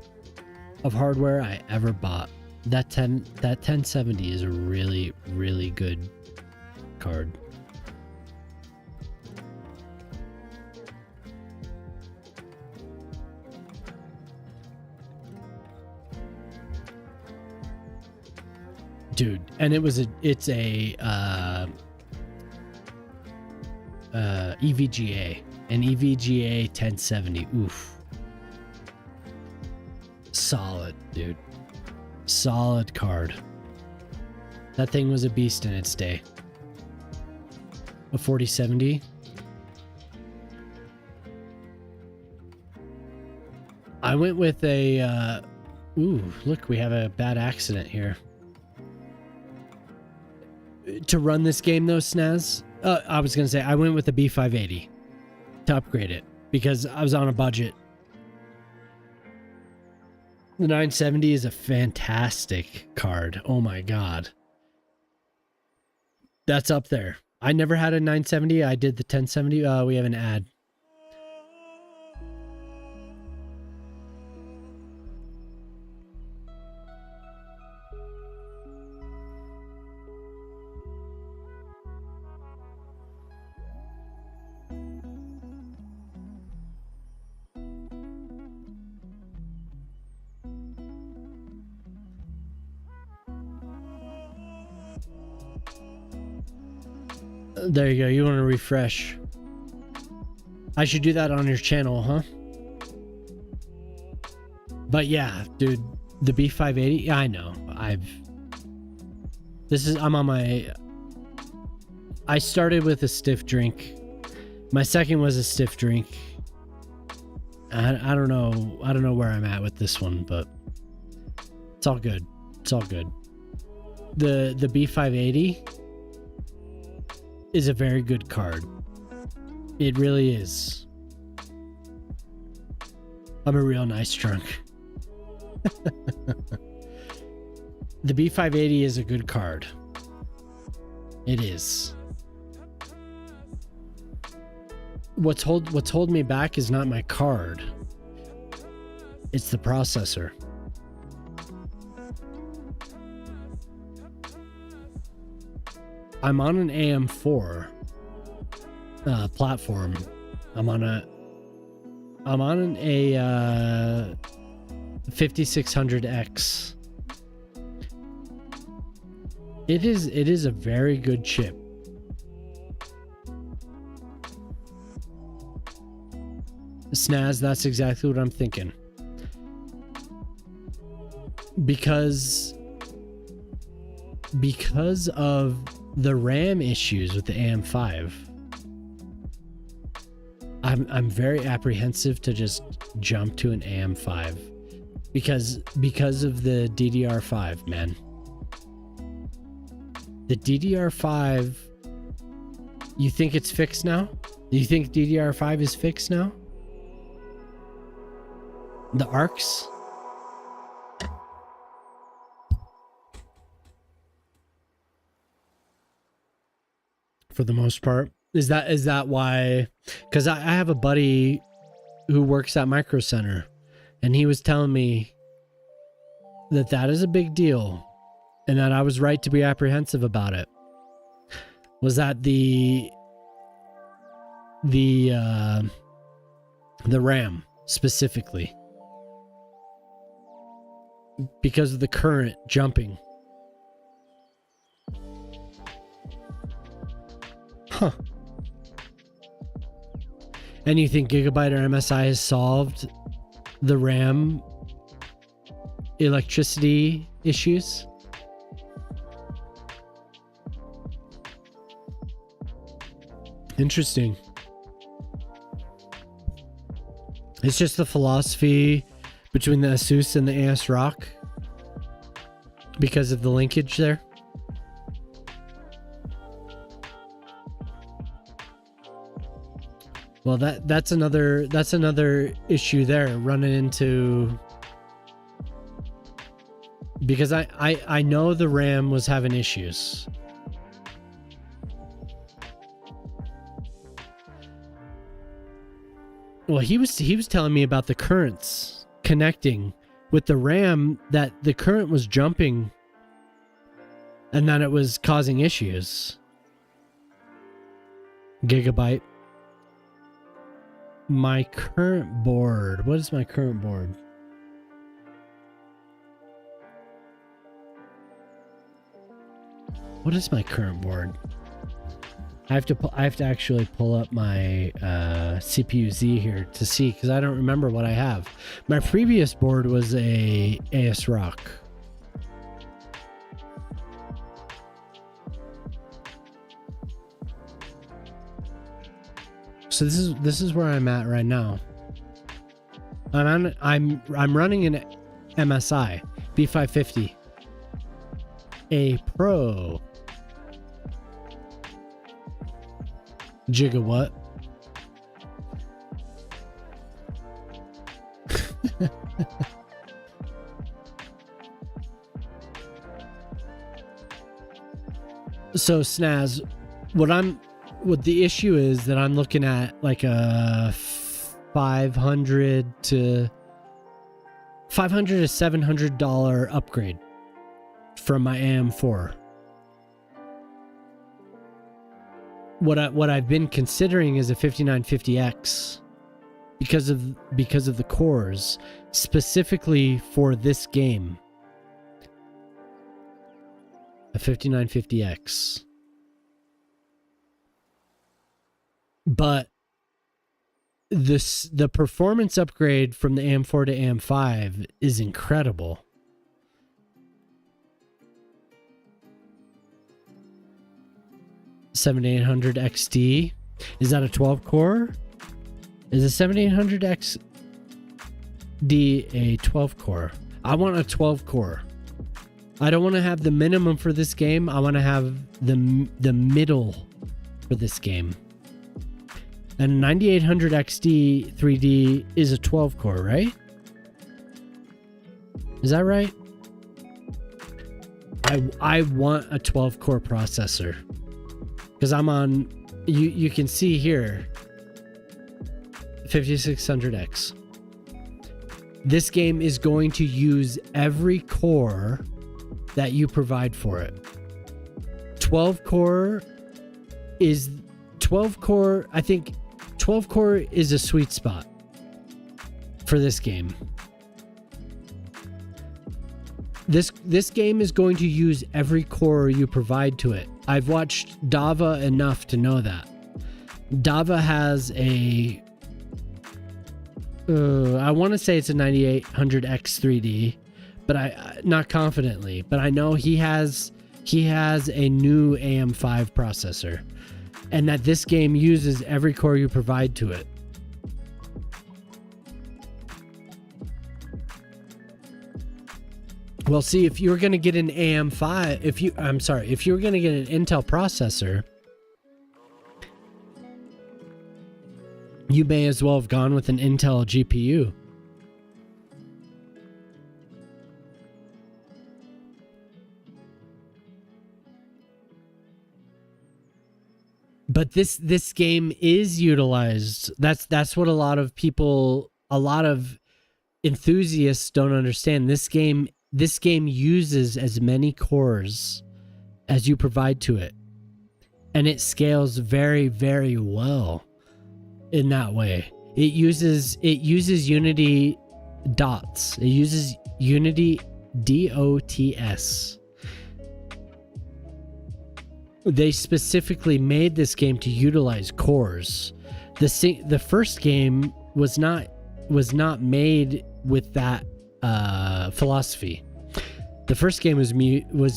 of hardware I ever bought. That 1070 is a really good card. Dude, and it's a EVGA, an EVGA 1070. Oof. Solid, dude. Solid card. That thing was a beast in its day. A 4070. I went with a ooh, look, we have a bad accident here. To run this game though, Snaz, I was gonna say I went with a B580 to upgrade it because I was on a budget. The 970 is a fantastic card. Oh my god, that's up there. I never had a 970. I did the 1070. We have an ad. There you go. You want to refresh. I should do that on your channel, huh? But yeah, dude, the B580, yeah, I know. I'm on my, I started with a stiff drink. My second was a stiff drink. I don't know where I'm at with this one, but it's all good. It's all good. The B580 is a very good card. It really is. I'm a real nice drunk. The B580 is a good card. It is. What's holding me back is not my card. It's the processor. I'm on an AM4 platform. I'm on a 5600X. It is a very good chip. Snaz, that's exactly what I'm thinking. Because of the RAM issues with the AM5, I'm very apprehensive to just jump to an AM5 because of the DDR5, man. The DDR5, you think it's fixed now? Do you think DDR5 is fixed now? The ARCs? For the most part. Is that why? Because I have a buddy who works at Micro Center, and he was telling me that is a big deal, and that I was right to be apprehensive about it. Was that the RAM specifically, because of the current jumping. Huh. And you think Gigabyte or MSI has solved the RAM electricity issues? Interesting. It's just the philosophy between the Asus and the AS ROC because of the linkage there. Well, that's another issue there, running into, because I know the RAM was having issues. Well, he was telling me about the currents connecting with the RAM, that the current was jumping and that it was causing issues. Gigabyte. My current board. What is my current board? What is my current board? I have to actually pull up my CPU Z here to see, because I don't remember what I have. My previous board was a AS ROC. So this is where I'm at right now. I'm running an MSI B550, a Pro gigawatt. So Snaz, what the issue is that I'm looking at like a $500 to $700 upgrade from my AM4. What I've been considering is a 5950X because of the cores, specifically for this game. A 5950X. But the performance upgrade from the AM4 to AM5 is incredible. $7800 XD. Is that a 12 core? Is a 7800 XD a 12 core? I want a 12 core. I don't want to have the minimum for this game. I want to have the middle for this game. And 9800 XD 3D is a 12 core, right? Is that right? I want a 12 core processor. Because I'm on, you can see here, 5600X. This game is going to use every core that you provide for it. 12 core, I think 12 core is a sweet spot for this game. This game is going to use every core you provide to it. I've watched Dava enough to know that. Dava has a I want to say it's a 9800X 3D, but I not confidently, but I know he has a new AM5 processor, and that this game uses every core you provide to it. Well, see, if you were going to get an AM5, if you were going to get an Intel processor, you may as well have gone with an Intel GPU. But this game is utilized. That's what a lot of enthusiasts don't understand. This game uses as many cores as you provide to it, and it scales very, very well in that way. It uses Unity dots. It uses Unity DOTS. They specifically made this game to utilize cores. The first game was not made with that philosophy. The first game was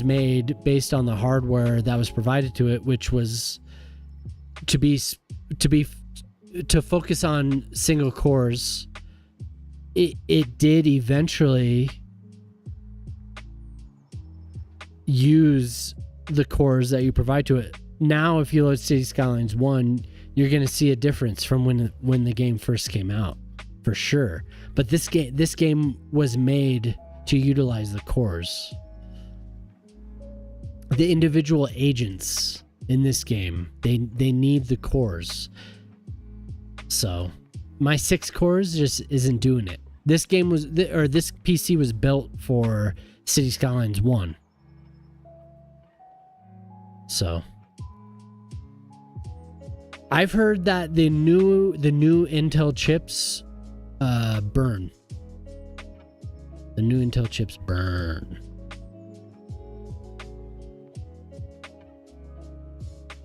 made based on the hardware that was provided to it, which was to focus on single cores. It did eventually use the cores that you provide to it. Now, if you load Cities Skylines 1, you're going to see a difference from when the game first came out, for sure. But this game was made to utilize the cores. The individual agents in this game, they need the cores. So my 6 cores just isn't doing it. This PC was built for Cities Skylines 1. So I've heard that the new Intel chips burn. The new Intel chips burn.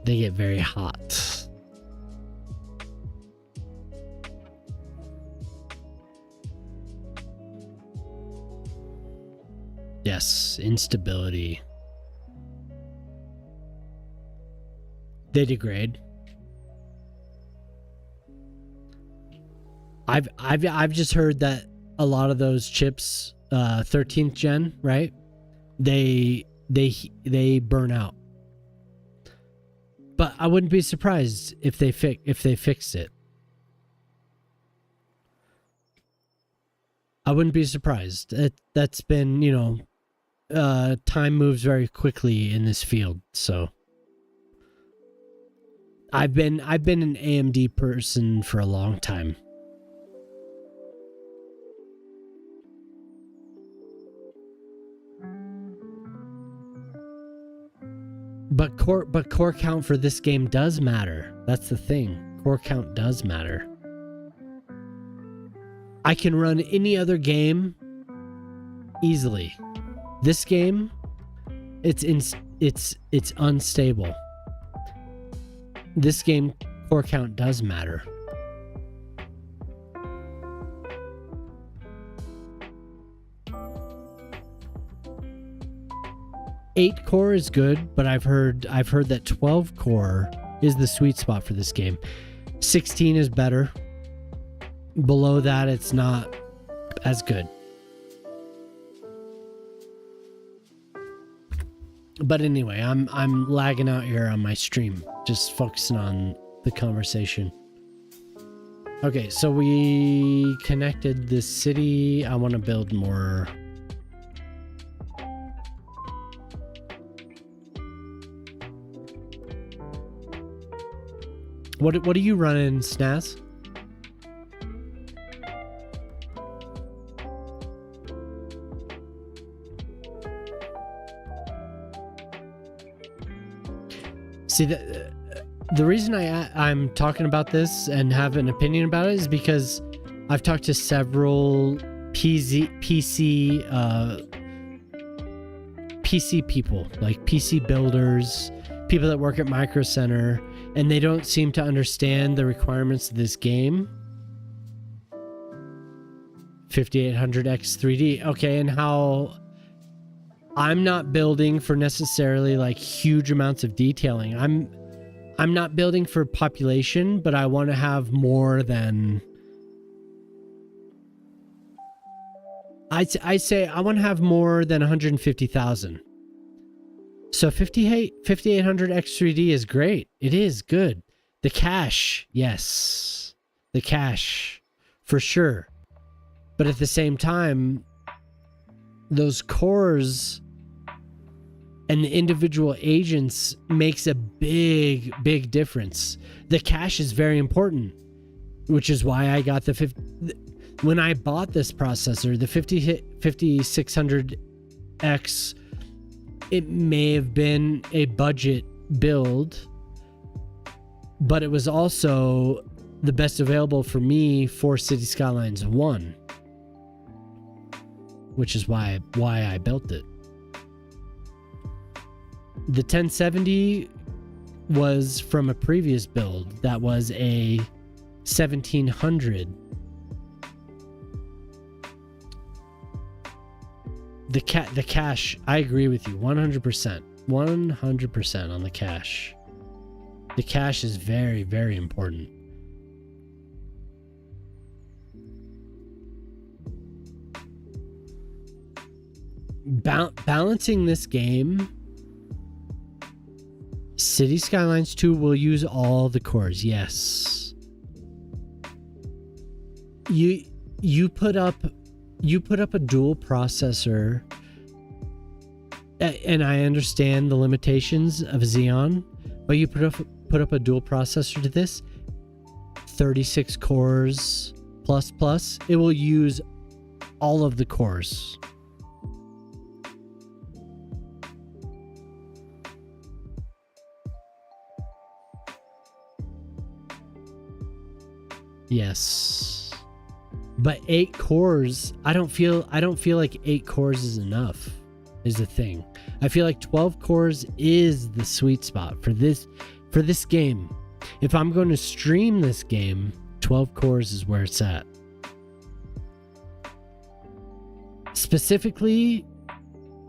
They get very hot. Yes, instability. They degrade. I've just heard that a lot of those chips, 13th gen, right? They burn out. But I wouldn't be surprised if they fixed it. I wouldn't be surprised. That's been, time moves very quickly in this field, so I've been an AMD person for a long time. But core count for this game does matter. That's the thing. Core count does matter. I can run any other game easily. This game, it's unstable. This game, core count does matter. Eight core is good, but I've heard that 12 core is the sweet spot for this game. 16 is better. Below that, it's not as good. But anyway, I'm lagging out here on my stream, just focusing on the conversation. Okay, so we connected the city. I want to build more. What are you running, Snaz? See, the reason I'm talking about this and have an opinion about it is because I've talked to several PC PC people, like PC builders, people that work at Micro Center, and they don't seem to understand the requirements of this game. 5800X 3D. Okay, and how I'm not building for necessarily like huge amounts of detailing. I'm not building for population, but I want to have more than... I say I want to have more than 150,000. So 5800X 3D is great. It is good. The cache, yes. The cache, for sure. But at the same time, those cores and the individual agents makes a big difference. The cache is very important, which is why I got when I bought this processor, the 5600X, it may have been a budget build, but it was also the best available for me for Cities Skylines 1, which is why I built it. The 1070 was from a previous build that was a 1700. The cache, I agree with you 100%. 100% on the cache. The cache is very, very important. Balancing this game, Cities Skylines 2 will use all the cores, yes. You put up a dual processor, and I understand the limitations of Xeon, but you put up a dual processor to this, 36 cores plus, it will use all of the cores. Yes. But 8 cores, I don't feel like 8 cores is enough, is the thing. I feel like 12 cores is the sweet spot for this game. If I'm going to stream this game, 12 cores is where it's at. Specifically,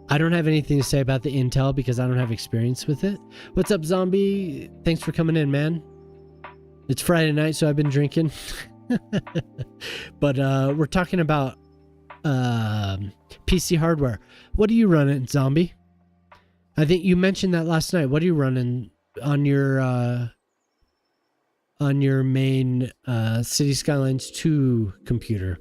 I don't have anything to say about the Intel because I don't have experience with it. What's up, Zombie? Thanks for coming in, man. It's Friday night, so I've been drinking. But we're talking about PC hardware. What are you running, Zombie? I think you mentioned that last night. What are you running on your main Cities Skylines 2 computer?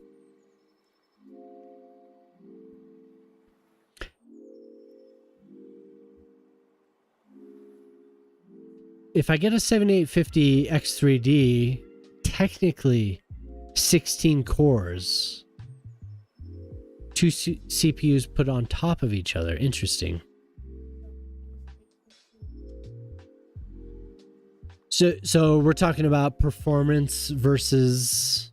If I get a 7850 X3D, technically 16 cores, 2 CPUs put on top of each other. Interesting. So we're talking about performance versus,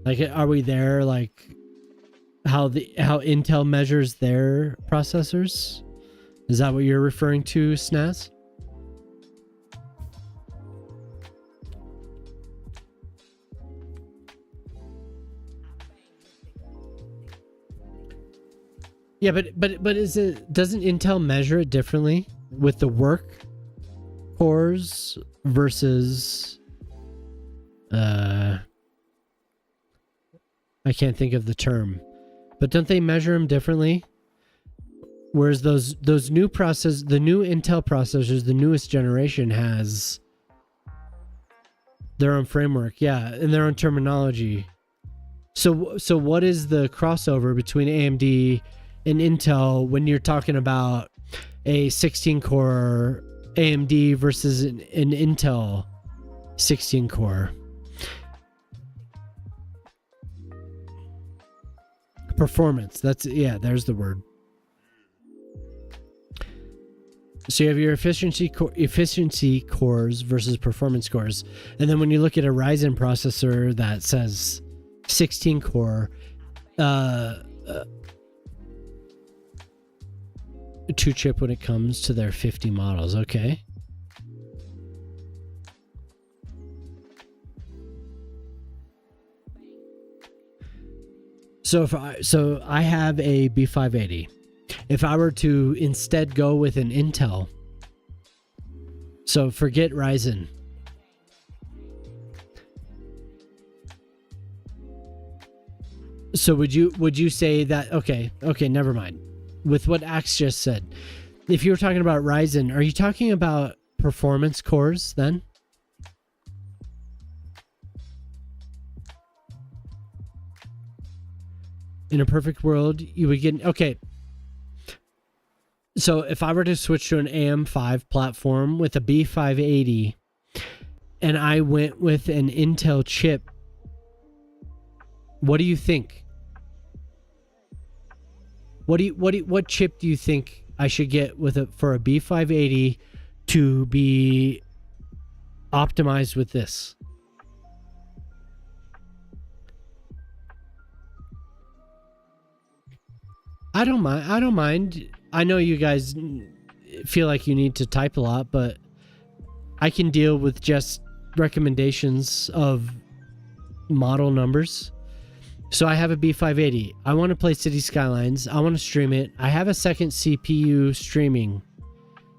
like, are we there? Like how Intel measures their processors? Is that what you're referring to, Snaz? Yeah, but doesn't Intel measure it differently with the work cores versus I can't think of the term, but don't they measure them differently? Whereas those new the new Intel processors, the newest generation, has their own framework, yeah, and their own terminology. So what is the crossover between AMD and Intel when you're talking about a 16-core AMD versus an Intel 16-core? Performance. There's the word. So you have your efficiency cores versus performance cores. And then when you look at a Ryzen processor that says 16 core, 2 chip when it comes to their 50 models. Okay. So I have a B580. If I were to instead go with an Intel, so forget Ryzen. So would you say that okay, never mind. With what Axe just said, if you were talking about Ryzen, are you talking about performance cores then? In a perfect world, you would get okay. So if I were to switch to an AM5 platform with a B580 and I went with an Intel chip, what do you think? What chip do you think I should get for a B580 to be optimized with this? I don't mind. I know you guys feel like you need to type a lot, but I can deal with just recommendations of model numbers. So I have a B580. I want to play Cities Skylines. I want to stream it. I have a second CPU streaming.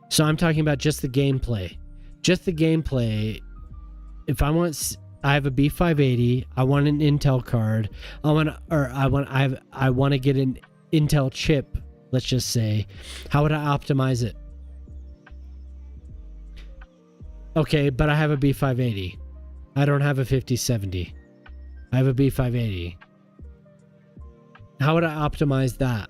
So I'm talking about just the gameplay. Just the gameplay. If I have a B580. I want an Intel card. I want to get an Intel chip, let's just say. How would I optimize it? Okay, but I have a B580. I don't have a 5070. I have a B580. How would I optimize that?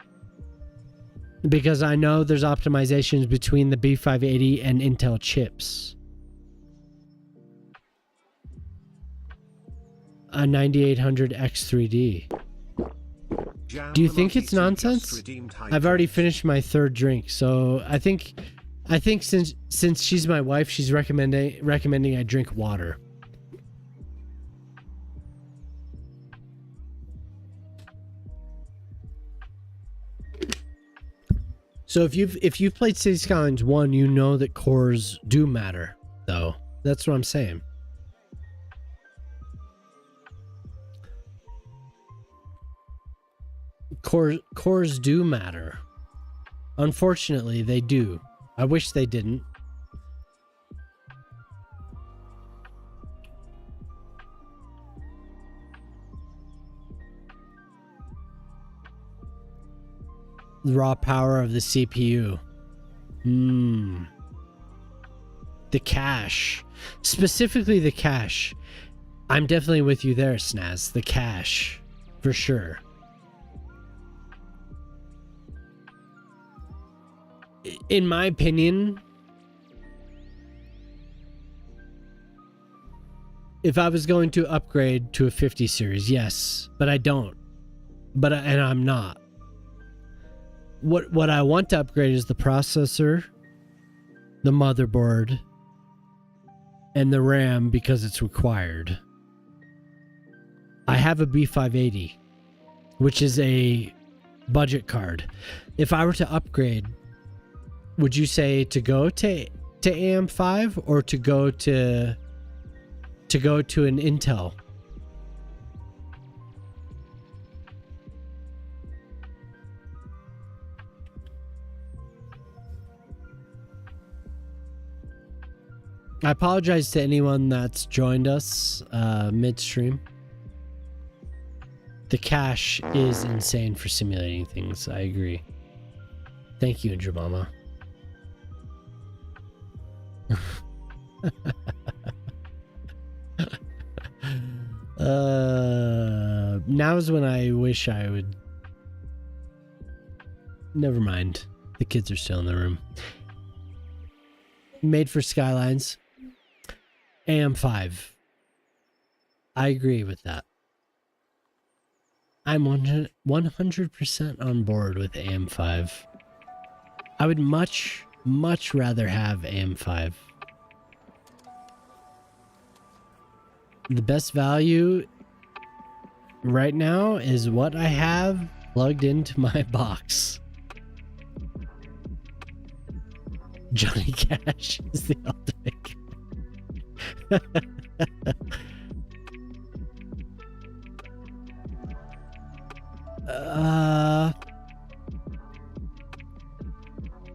Because I know there's optimizations between the B580 and Intel chips. A 9800 X3D. Do you think it's nonsense? I've already finished my 3rd drink, so I think since she's my wife, she's recommending I drink water. So if you've played Cities Skylines 1, you know that cores do matter, though. That's what I'm saying. Cores do matter. Unfortunately, they do. I wish they didn't. The raw power of the CPU. The cache. Specifically the cache. I'm definitely with you there, Snaz. The cache. For sure. In my opinion, if I was going to upgrade to a 50 series, yes, but I don't. And I'm not. What I want to upgrade is the processor, the motherboard, and the RAM because it's required. I have a B580, which is a budget card. If I were to upgrade, would you say to go to AM5 or to go to an Intel? I apologize to anyone that's joined us midstream. The cache is insane for simulating things. I agree. Thank you, Injamama. Now is when I wish I would. Never mind. The kids are still in the room. Made for Skylines. AM5. I agree with that. I'm 100% on board with AM5. I would much rather have AM5. The best value right now is what I have plugged into my box. Johnny Cash is the ultimate.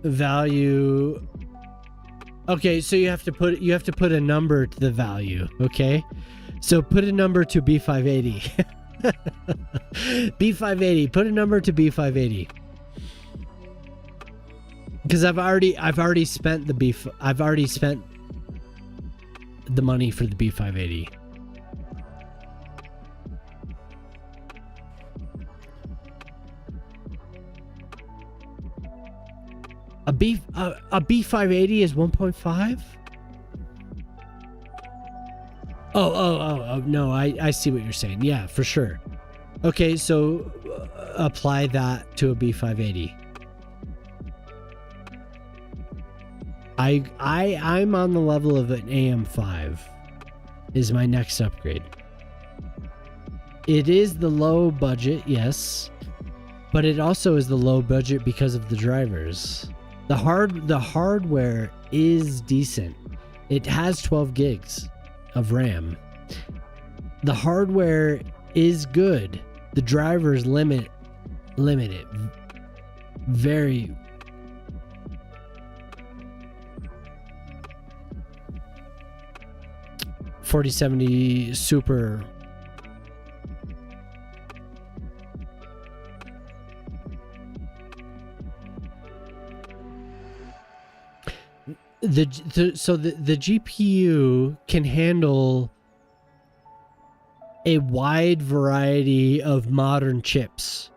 Value. Okay, so you have to put a number to the value. Okay, so put a number to B580. B580. Put a number to B580. Because I've already spent the money for the B580. A B580 is 1.5? Oh, no, I see what you're saying. Yeah, for sure. Okay, so apply that to a B580. I'm on the level of an AM5 is my next upgrade. It is the low budget, yes, but it also is the low budget because of the drivers. The hardware is decent. It has 12 gigs of RAM. The hardware is good. The drivers limit it very. $4070 Super. The GPU can handle a wide variety of modern chips.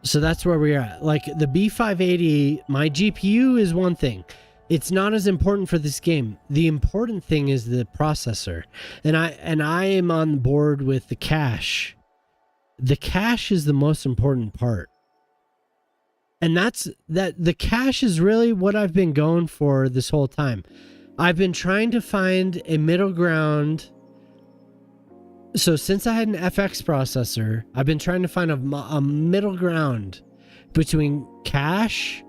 So that's where we are at. Like the B580, my GPU is one thing. It's not as important for this game. The important thing is the processor. And I am on board with the cache. The cache is the most important part. And the cache is really what I've been going for this whole time. I've been trying to find a middle ground. So since I had an FX processor, I've been trying to find a middle ground between cache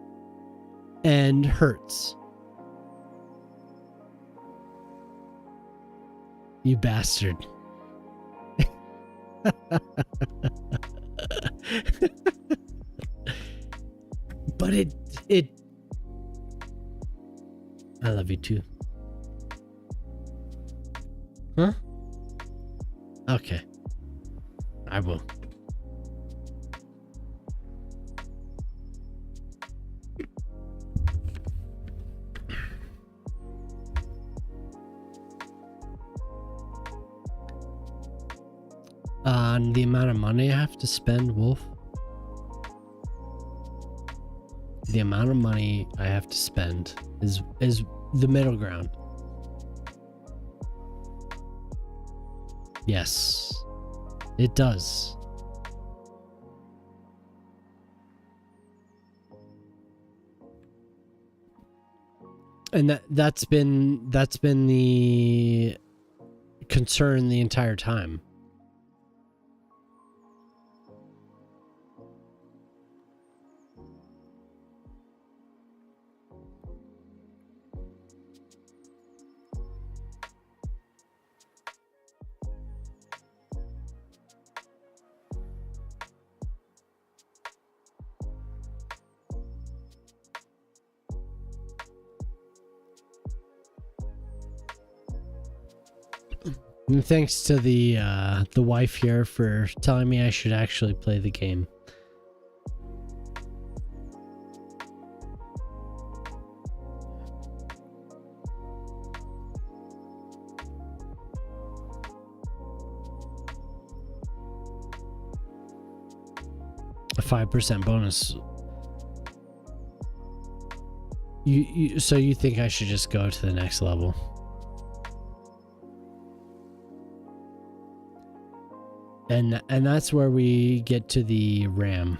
and hertz. You bastard. But it I love you too. Huh? Okay. I will. On the amount of money I have to spend, Wolf. The amount of money I have to spend is the middle ground. Yes, it does. And that's been the concern the entire time. And thanks to the wife here for telling me I should actually play the game. A 5% bonus. So you think I should just go to the next level? And that's where we get to the RAM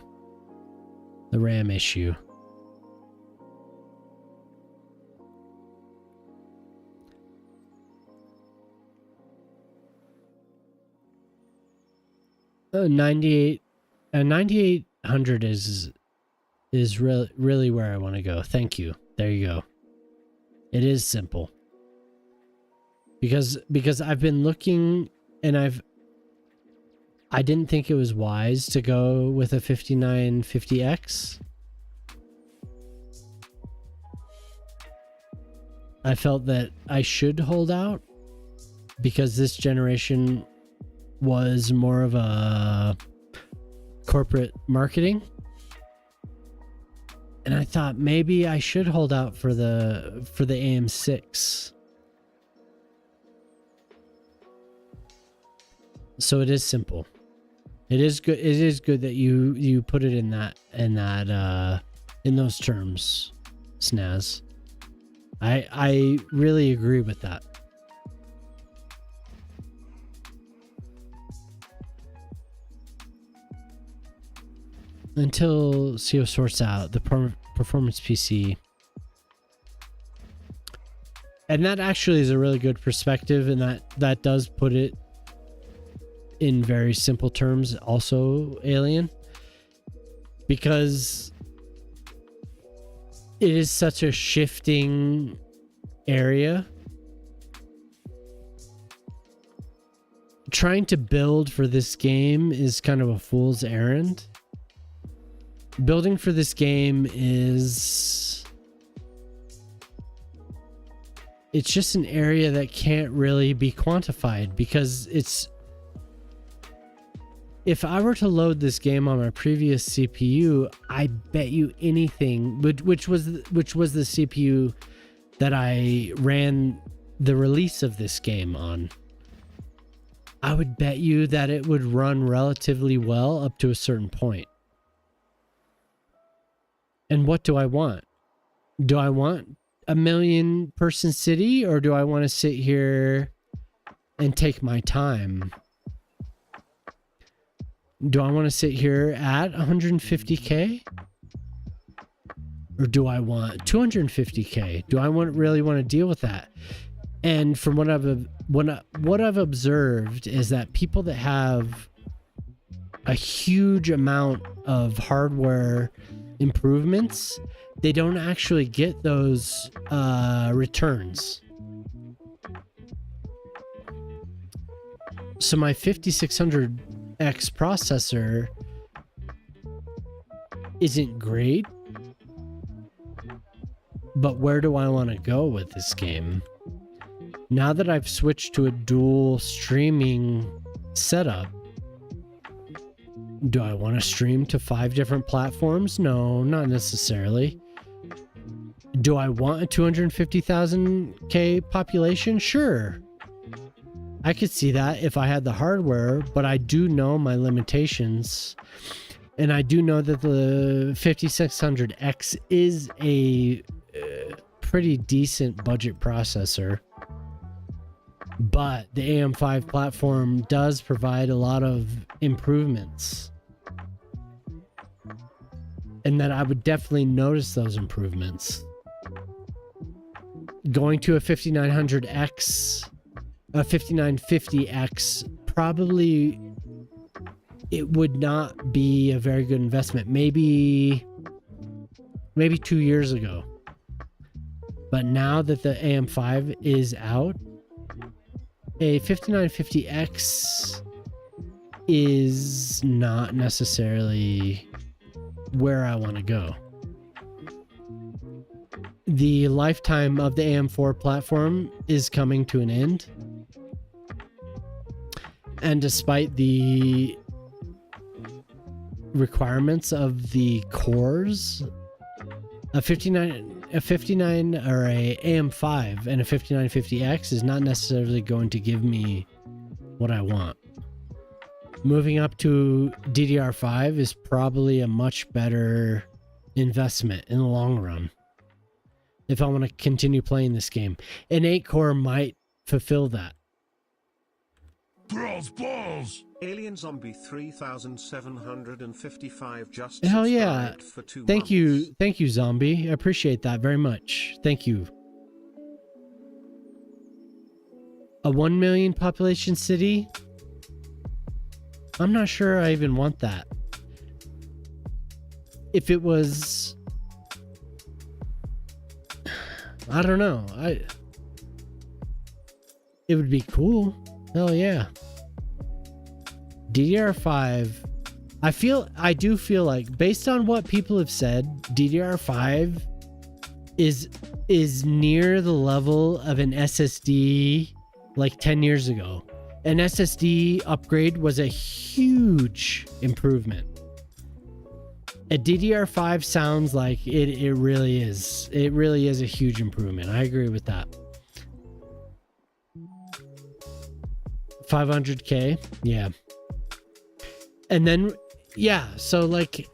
issue. Oh, 9800 is really where I want to go. Thank you. There you go. It is simple. Because I've been looking and I didn't think it was wise to go with a 5950X. I felt that I should hold out because this generation was more of a corporate marketing. And I thought maybe I should hold out for the AM6. So it is simple. It is good. It is good that you put it in those terms, Snaz. I really agree with that. Until CO sorts out the performance PC. And that actually is a really good perspective, and that does put it in very simple terms also, Alien. Because it is such a shifting area. Trying to build for this game is kind of a fool's errand. Building for this game it's just an area that can't really be quantified, because if I were to load this game on my previous CPU, I bet you anything, which was the CPU that I ran the release of this game on, I would bet you that it would run relatively well up to a certain point. And what do I want? Do I want a 1 million person city, or do I want to sit here and take my time? Do I want to sit here at 150K? Or do I want 250K? Do I really want to deal with that? And from what I've observed is that people that have a huge amount of hardware improvements, they don't actually get those returns. So my 5600X processor isn't great, but where do I want to go with this game? Now that I've switched to a dual streaming setup, do I want to stream to 5 different platforms? No, not necessarily. Do I want a 250,000K population? Sure. I could see that if I had the hardware, but I do know my limitations. And I do know that the 5600X is a pretty decent budget processor. But the AM5 platform does provide a lot of improvements. And that I would definitely notice those improvements. Going to a 5900X, a 5950X, probably it would not be a very good investment. Maybe 2 years ago. But now that the AM5 is out, a 5950X is not necessarily where I want to go. The lifetime of the AM4 platform is coming to an end. And despite the requirements of the cores, a 59 or a AM5 and a 5950X is not necessarily going to give me what I want. Moving up to DDR5 is probably a much better investment in the long run if I want to continue playing this game. An 8-core might fulfill that. Balls! Alien Zombie 3755 just Hell yeah. for 2 Thank months. you, Zombie. I appreciate that very much. Thank you. A 1 million population city? I'm not sure I even want that. If it was I don't know. It would be cool. Hell yeah. DDR5. I do feel like, based on what people have said, DDR5 is near the level of an SSD like 10 years ago. An SSD upgrade was a huge improvement. A DDR5 sounds like it really is. It really is a huge improvement. I agree with that. 500K, yeah. And then, yeah, so like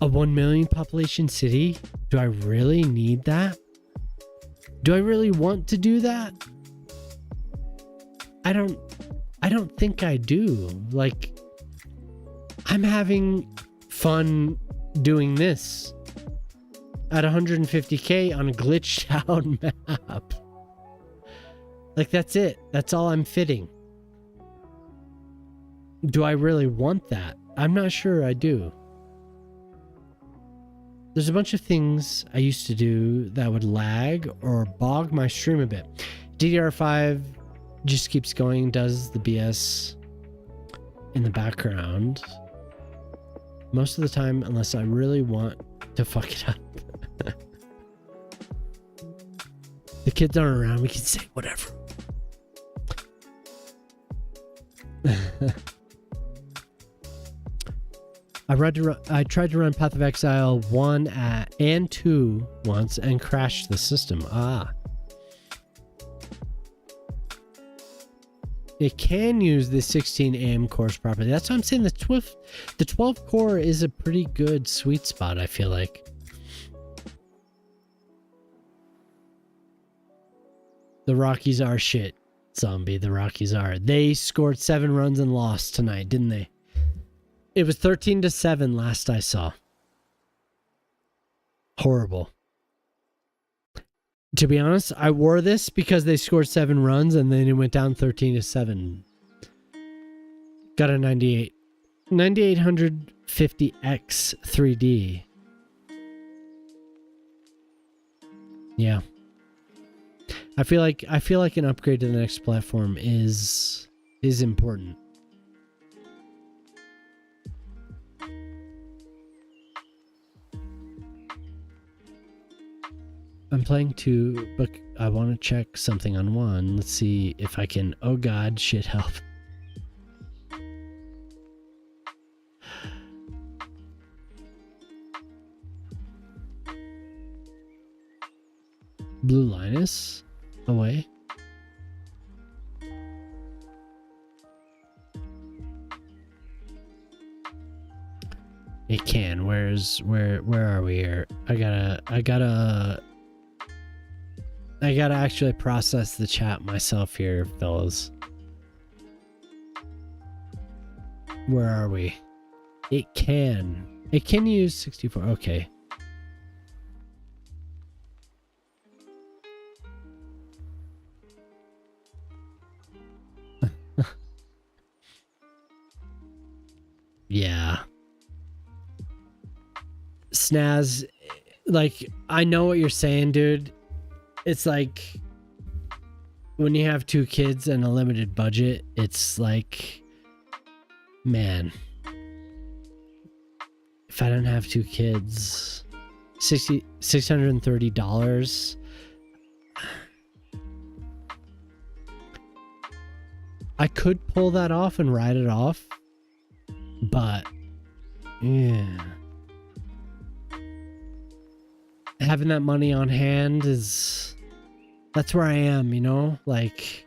a 1 million population city, do I really need that? Do I really want to do that? I don't think I do. Like, I'm having fun doing this at 150K on a glitched out map. Like, that's it. That's all I'm fitting. Do I really want that? I'm not sure I do. There's a bunch of things I used to do that would lag or bog my stream a bit. DDR5 just keeps going, does the BS in the background most of the time, unless I really want to fuck it up. The kids aren't around, we can say whatever. I tried to run Path of Exile 1 and 2 once and crashed the system. It can use the 16 AM cores properly. That's what I'm saying. The 12 core is a pretty good sweet spot, I feel like. The Rockies are shit, zombie. The Rockies are. They scored 7 runs and lost tonight, didn't they? It was 13-7 last I saw. Horrible. To be honest, I wore this because they scored 7 runs and then it went down 13-7. Got a 98. 9850X 3D. Yeah. I feel like an upgrade to the next platform is important. I'm playing 2, but I want to check something on 1. Let's see if I can. Oh god, shit, help. Blue Linus away. It can. Where are we here? I gotta actually process the chat myself here, fellas. Where are we? It can use 64. Okay. Yeah. Snaz, like, I know what you're saying, dude. It's like when you have 2 kids and a limited budget, it's like, man, if I don't have 2 kids, $630. I could pull that off and write it off, but yeah. Having that money on hand that's where I am, you know? Like,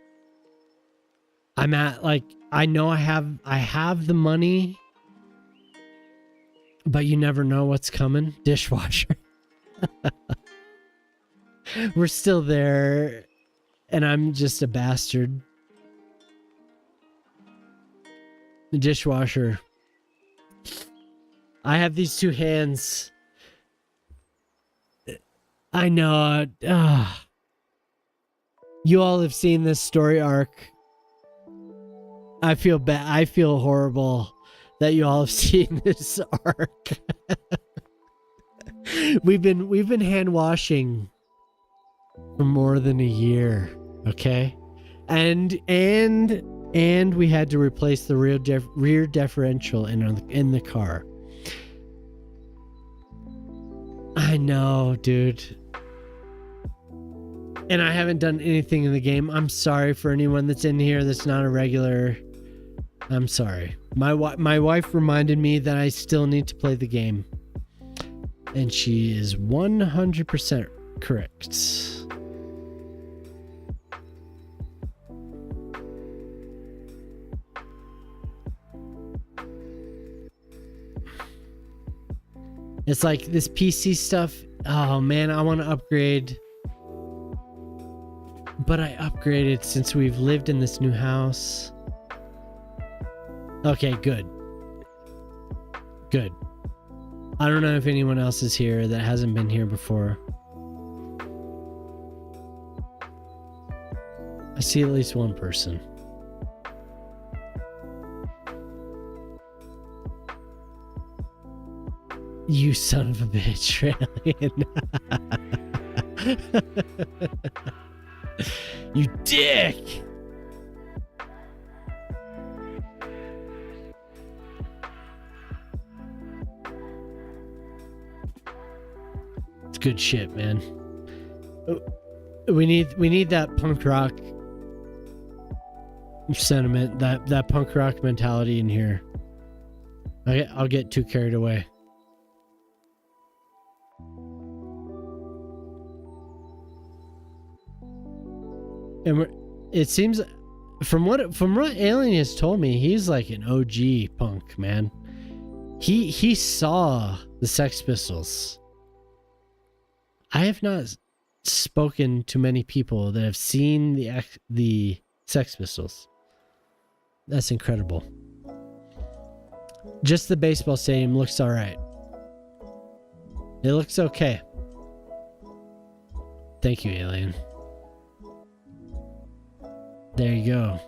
I'm at, like, I know I have the money, but you never know what's coming. Dishwasher. We're still there, and I'm just a bastard. The dishwasher. I have these 2 hands. I know. You all have seen this story arc. I feel bad. I feel horrible that you all have seen this arc. We've been hand washing for more than a year. Okay, and we had to replace the rear differential in the car. I know, dude. And I haven't done anything in the game. I'm sorry for anyone that's in here that's not a regular. I'm sorry. My wife reminded me that I still need to play the game. And she is 100% correct. It's like this PC stuff. Oh man, I want to upgrade. But I upgraded since we've lived in this new house. Okay, good. Good. I don't know if anyone else is here that hasn't been here before. I see at least one person. You son of a bitch, Rallian. You dick! It's good shit, man. We need that punk rock sentiment, that punk rock mentality in here. I'll get too carried away. And it seems, from what Alien has told me, he's like an OG punk, man. He saw the Sex Pistols. I have not spoken to many people that have seen the Sex Pistols. That's incredible. Just the baseball stadium looks all right. It looks okay. Thank you, Alien. There you go.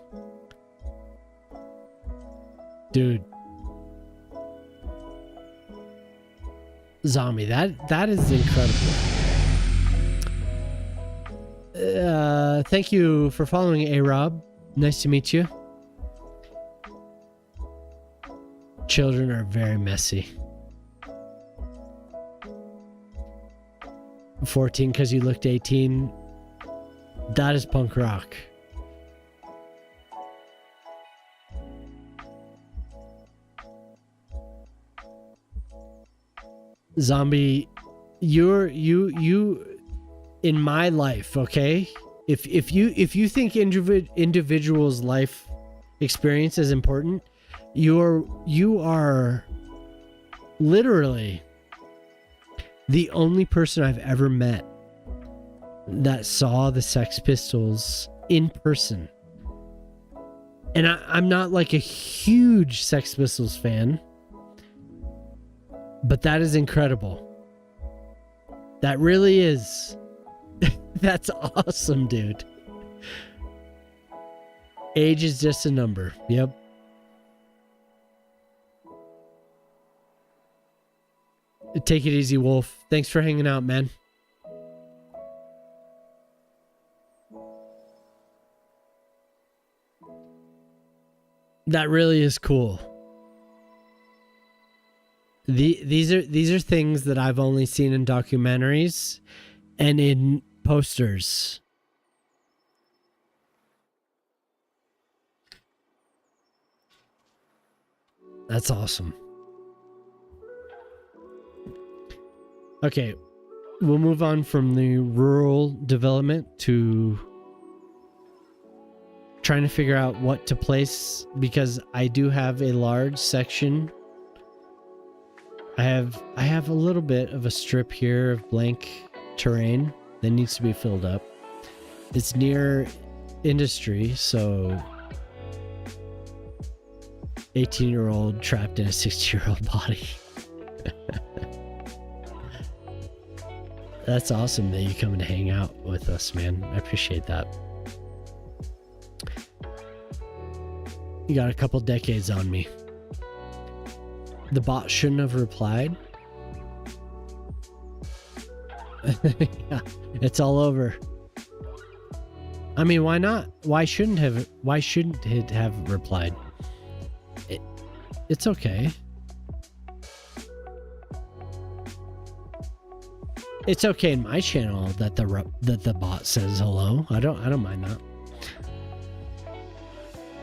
Dude. Zombie, that is incredible. Thank you for following, A-Rob. Nice to meet you. Children are very messy. 14 because you looked 18. That is punk rock. Zombie, you in my life, okay? If you think individual's life experience is important, you are literally the only person I've ever met that saw the Sex Pistols in person. And I'm not like a huge Sex Pistols fan, but that is incredible. That really is. That's awesome, dude. Age is just a number. Yep. Take it easy, Wolf. Thanks for hanging out, man. That really is cool. These are things that I've only seen in documentaries and in posters. That's awesome. Okay, we'll move on from the rural development to trying to figure out what to place, because I do have a large section. I have a little bit of a strip here of blank terrain that needs to be filled up. It's near industry, so 18-year-old trapped in a 60-year-old body. That's awesome that you come and hang out with us, man. I appreciate that. You got a couple decades on me. The bot shouldn't have replied. Yeah, it's all over. I mean, why not? Why shouldn't it have replied? It's okay. It's okay in my channel that the bot says hello. I don't mind that.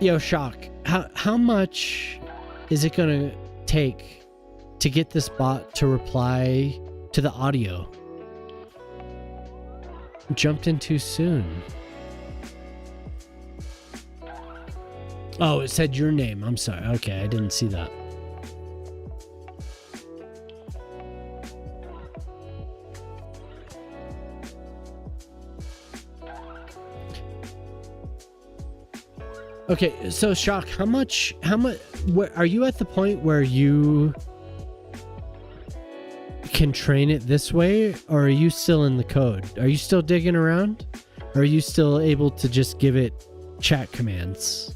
Yo, Shock, how much is it gonna take to get this bot to reply to the audio? Jumped in too soon. Oh, it said your name. I'm sorry. Okay, I didn't see that. Okay, so Shock, how much, are you at the point where you can train it this way, or are you still in the code? Are you still digging around? Or are you still able to just give it chat commands?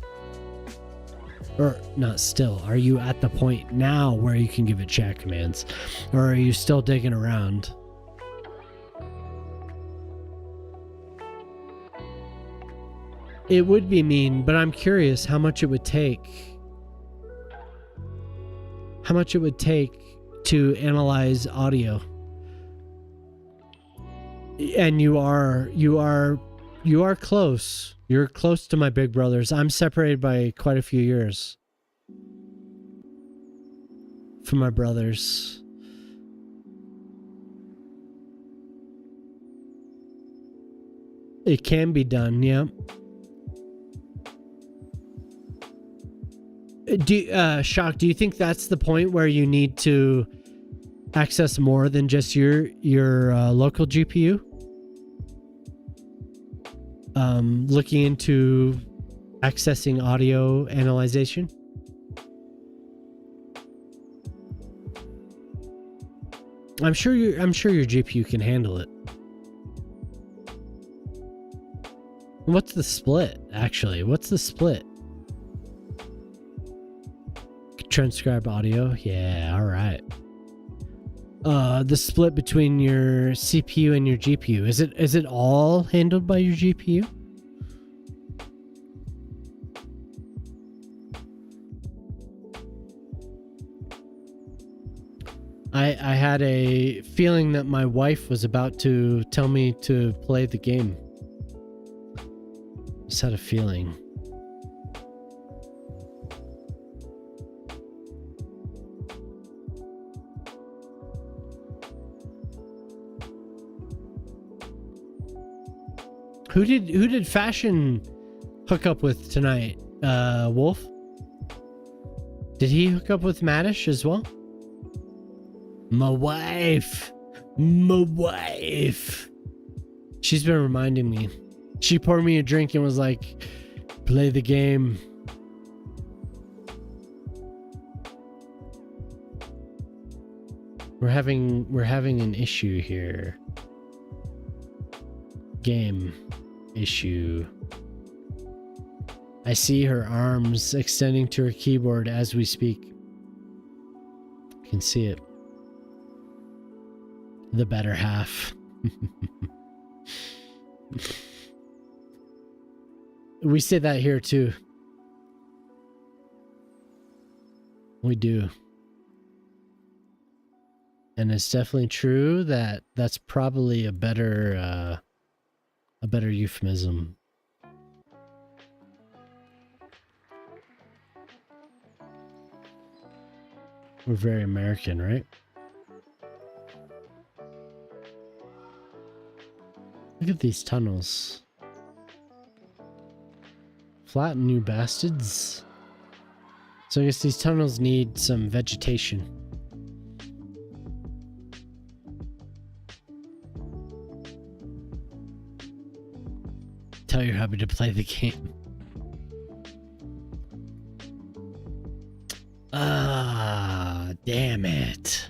Or not still, are you at the point now where you can give it chat commands? Or are you still digging around? It would be mean, but I'm curious how much it would take. How much it would take to analyze audio. And you are close. You're close to my big brothers. I'm separated by quite a few years from my brothers. It can be done, yeah. Shock, do you think that's the point where you need to access more than just your local GPU? Looking into accessing audio analyzation? I'm sure your GPU can handle it. What's the split, actually? What's the split? Transcribe audio? Yeah, alright. The split between your CPU and your GPU. Is it all handled by your GPU? I had a feeling that my wife was about to tell me to play the game. Just had a feeling. Who did Fashion hook up with tonight? Wolf? Did he hook up with Madish as well? My wife. She's been reminding me. She poured me a drink and was like, play the game. We're having an issue here. Game issue. I see her arms extending to her keyboard as we speak. I can see it. The better half. We say that here too. We do. And it's definitely true that that's probably a better euphemism. We're very American, right? Look at these tunnels. Flatten, you bastards. So I guess these tunnels need some vegetation. Tell your hubby to play the game. Ah, damn it.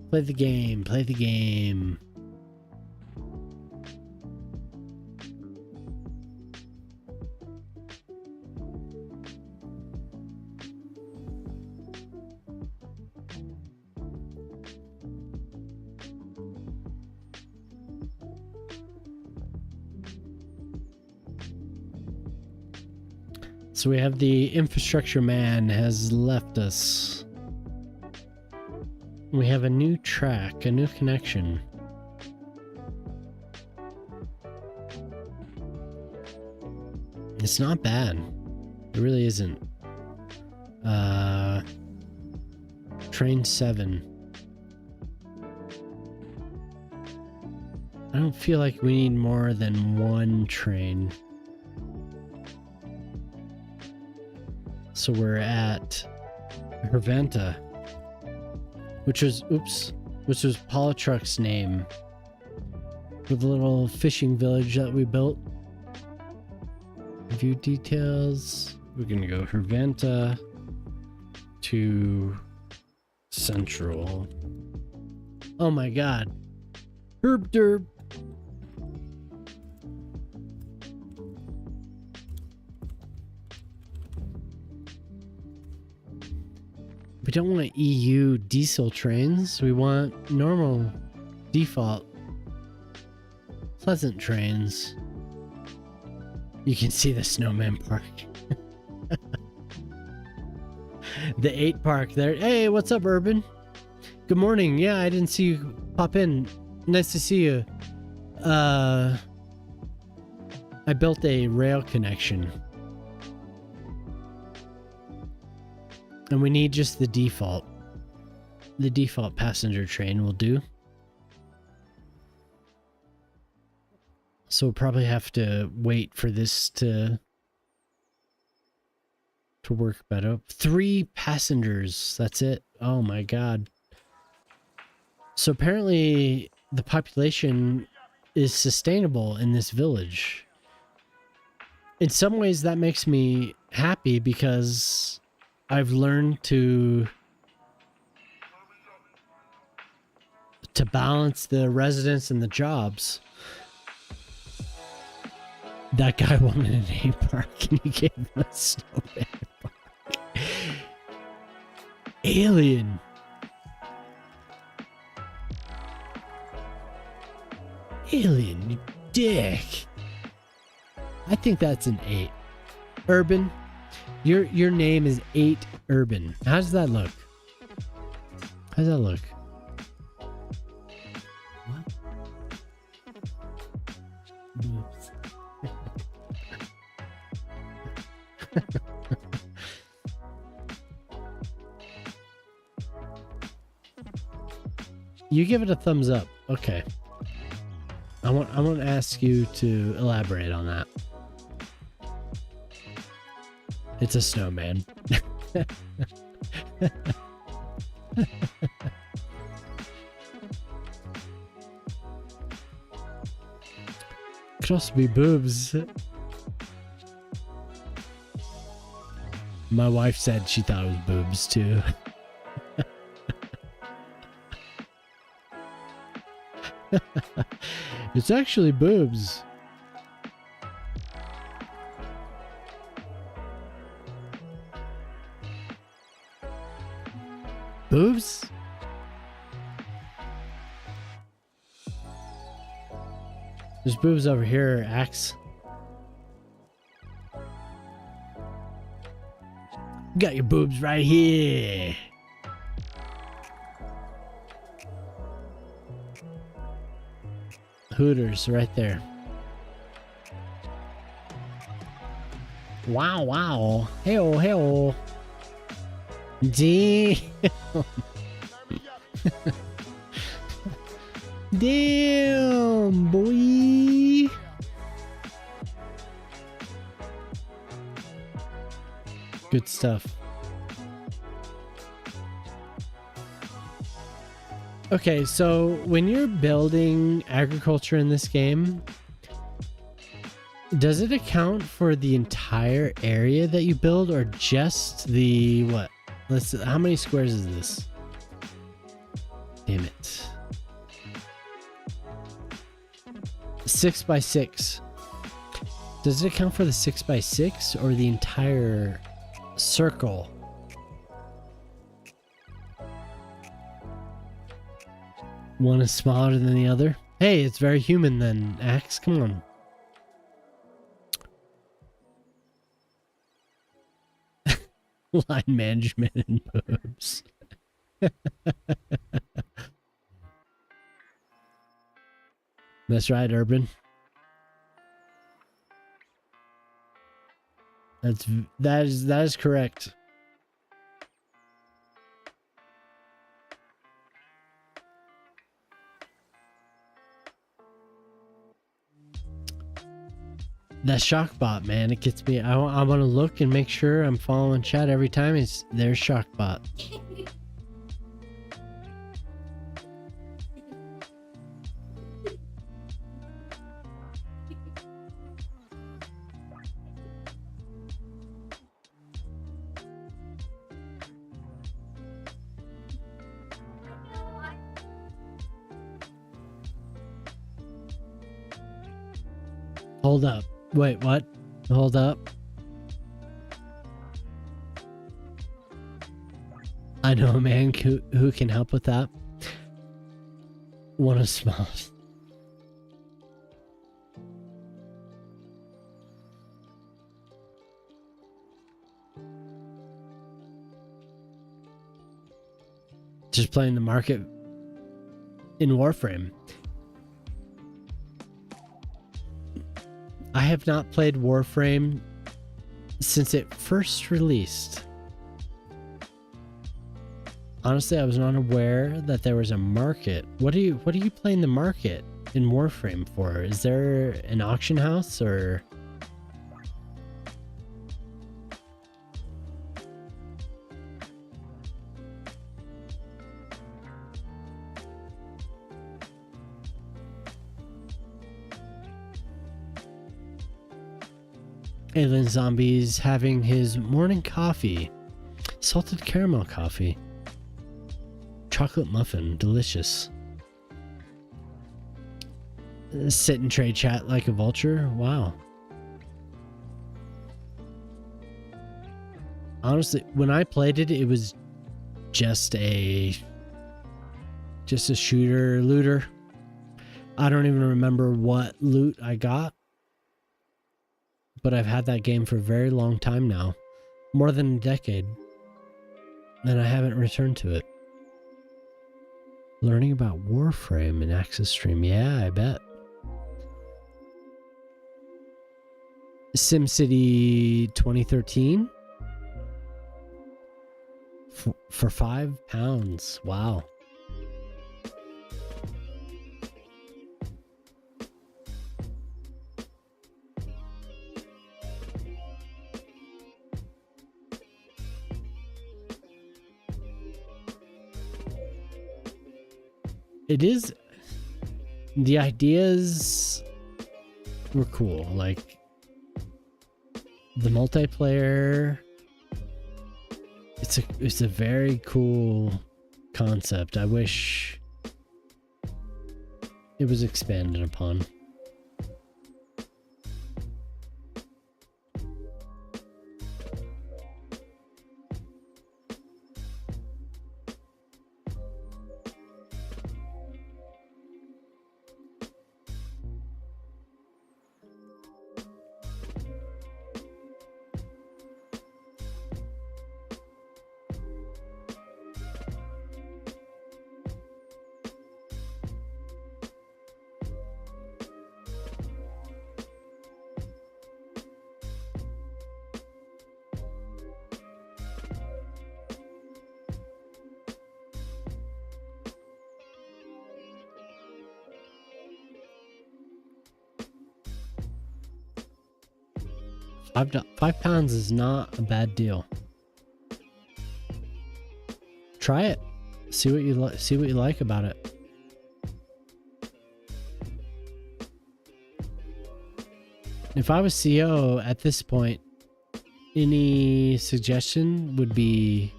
Play the game, play the game. So we have the infrastructure man has left us. We have a new track, a new connection. It's not bad. It really isn't. Train 7. I don't feel like we need more than one train. So we're at Hervanta, which was Politruck's name, with a little fishing village that we built. View details. We're gonna go Hervanta to Central. Oh my god. Herb derb. We don't want EU diesel trains. We want normal default pleasant trains. You can see the snowman park. The 8 park there. Hey, what's up, Urban? Good morning. Yeah, I didn't see you pop in. Nice to see you. I built a rail connection. And we need just the default. The default passenger train will do. So we'll probably have to wait for this to work better. 3 passengers. That's it. Oh my god. So apparently the population is sustainable in this village. In some ways that makes me happy because I've learned to balance the residents and the jobs. That guy wanted an A park and he gave him a snowman park. Alien. Alien, you dick. I think that's an 8. Urban. Your name is 8 Urban. How does that look? How does that look? What? Oops. You give it a thumbs up. Okay. I want to ask you to elaborate on that. It's a snowman. Could also be boobs. My wife said she thought it was boobs too. It's actually boobs. Boobs? There's boobs over here, Axe. Got your boobs right here. Hooters right there. Wow, wow. Hey-oh, hey-oh. Damn. Damn, boy. Good stuff. Okay, so when you're building agriculture in this game, does it account for the entire area that you build or just the what? How many squares is this? Damn it. 6 by 6. Does it account for the 6 by 6 or the entire circle? One is smaller than the other. Hey, it's very human then, Axe. Come on. Line management and boobs. That's right, Urban. That is correct. That Shockbot, man, it gets me. I want to look and make sure I'm following chat every time. There's Shockbot. Hold up. Wait, what? Hold up. I know a man who can help with that. One of smiles. Just playing the market in Warframe. I have not played Warframe since it first released. Honestly, I was not aware that there was a market. What are you playing the market in Warframe for? Is there an auction house or? Alien Zombies having his morning coffee. Salted caramel coffee. Chocolate muffin. Delicious. Sit and trade chat like a vulture. Wow. Honestly, when I played it, it was just a shooter looter. I don't even remember what loot I got. But I've had that game for a very long time now. More than a decade. And I haven't returned to it. Learning about Warframe in Access Stream. Yeah, I bet. SimCity 2013? For £5. Wow. It is. The ideas were cool. Like the multiplayer. It's a very cool concept. I wish it was expanded upon. £5 is not a bad deal. Try it. See what you like about it. If I was CEO at this point, any suggestion would be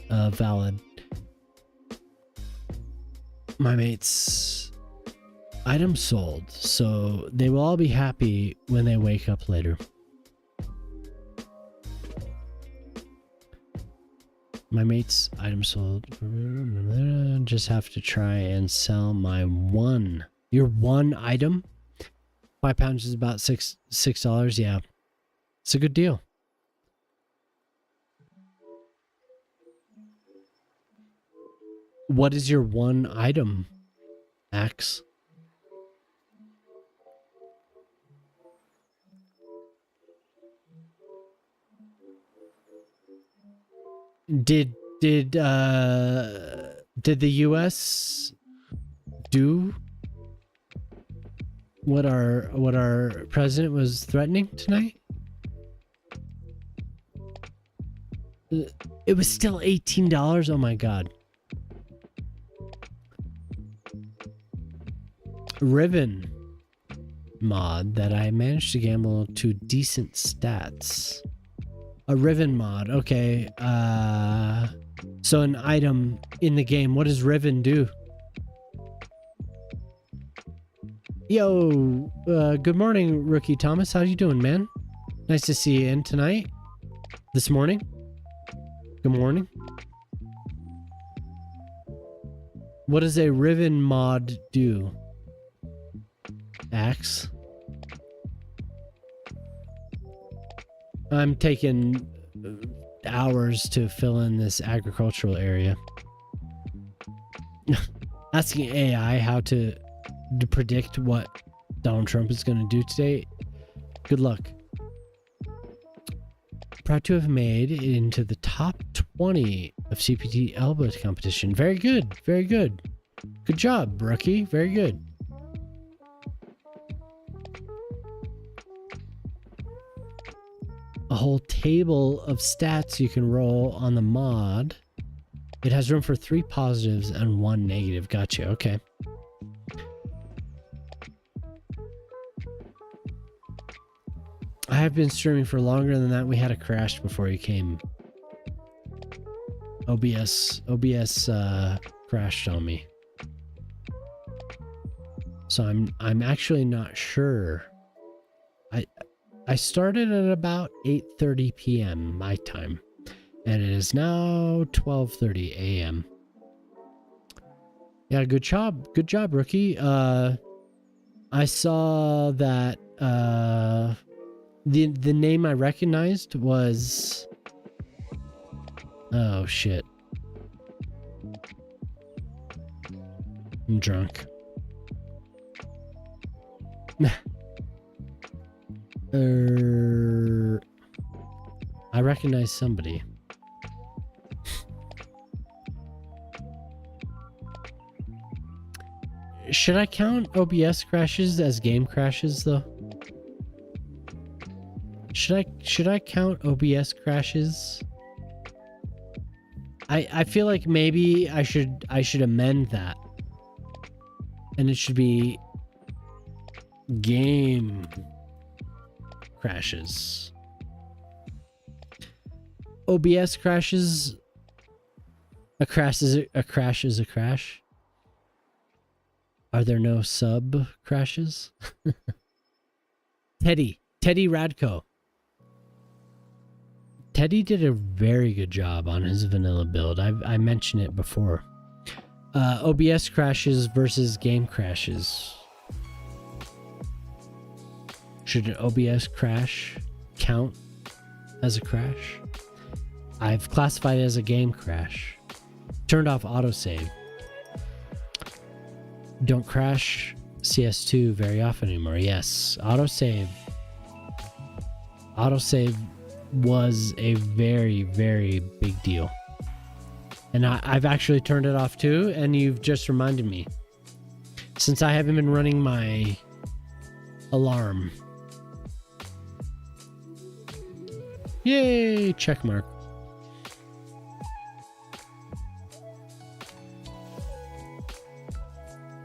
valid. My mates. Items sold, so they will all be happy when they wake up later. My mate's items sold. Just have to try and sell my one. Your one item? £5 is about $6. Yeah, it's a good deal. What is your one item, Axe? Did the US do what our president was threatening tonight? It was still $18. Oh my god. Riven mod that I managed to gamble to decent stats. A Riven mod. Okay. So an item in the game. What does Riven do? Yo, good morning, Rookie Thomas. How you doing, man? Nice to see you in tonight. This morning. Good morning. What does a Riven mod do? Axe. I'm taking hours to fill in this agricultural area. Asking AI how to predict what Donald Trump is going to do today. Good luck. Proud to have made it into the top 20 of CPT Elbow competition. Very good. Very good. Good job, rookie. Very good. A whole table of stats you can roll on the mod. It has room for 3 positives and 1 negative. Gotcha. Okay. I have been streaming for longer than that. We had a crash before you came. OBS crashed on me. So I'm actually not sure. I started at about 8:30 p.m. my time, and it is now 12:30 a.m. Yeah, good job, rookie. I saw that the name I recognized was, oh shit, I'm drunk. I recognize somebody. Should I count OBS crashes as game crashes though? Should I count OBS crashes? I feel like maybe I should amend that. And it should be game crashes. OBS crashes. A crash is a crash. Are there no sub crashes? Teddy Radko. Teddy did a very good job on his vanilla build. I mentioned it before. OBS crashes versus game crashes. Should an OBS crash count as a crash? I've classified it as a game crash. Turned off autosave. Don't crash CS2 very often anymore. Yes, autosave was a very, very big deal. And I've actually turned it off too, and you've just reminded me. Since I haven't been running my alarm. Yay, check mark.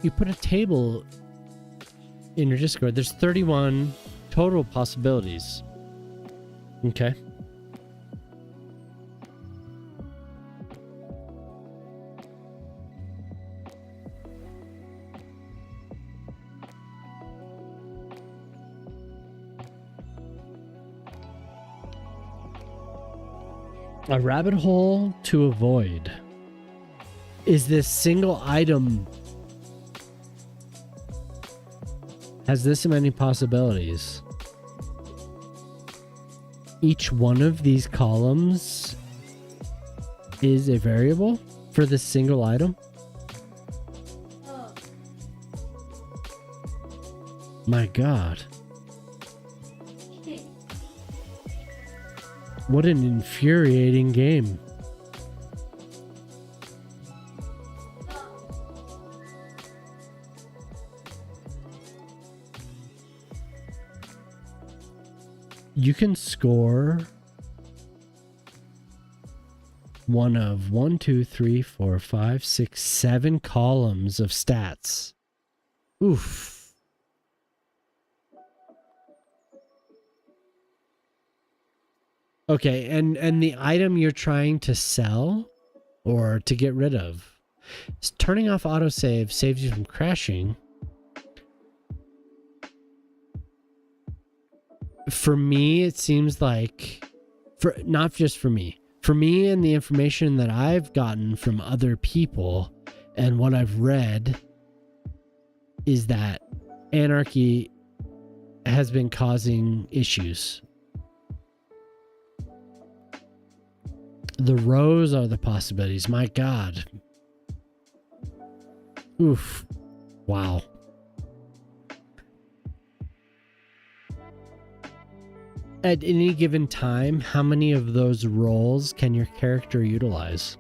You put a table in your Discord. There's 31 total possibilities. Okay. A rabbit hole to avoid. Is this single item has this many possibilities? Each one of these columns is a variable for this single item. My God. What an infuriating game. You can score one of 1, 2, 3, 4, 5, 6, 7 columns of stats. Oof. Okay, and the item you're trying to sell or to get rid of, turning off autosave saves you from crashing. For me, it seems like, not just for me and the information that I've gotten from other people and what I've read is that anarchy has been causing issues. The rows are the possibilities. My God. Oof. Wow. At any given time, how many of those roles can your character utilize?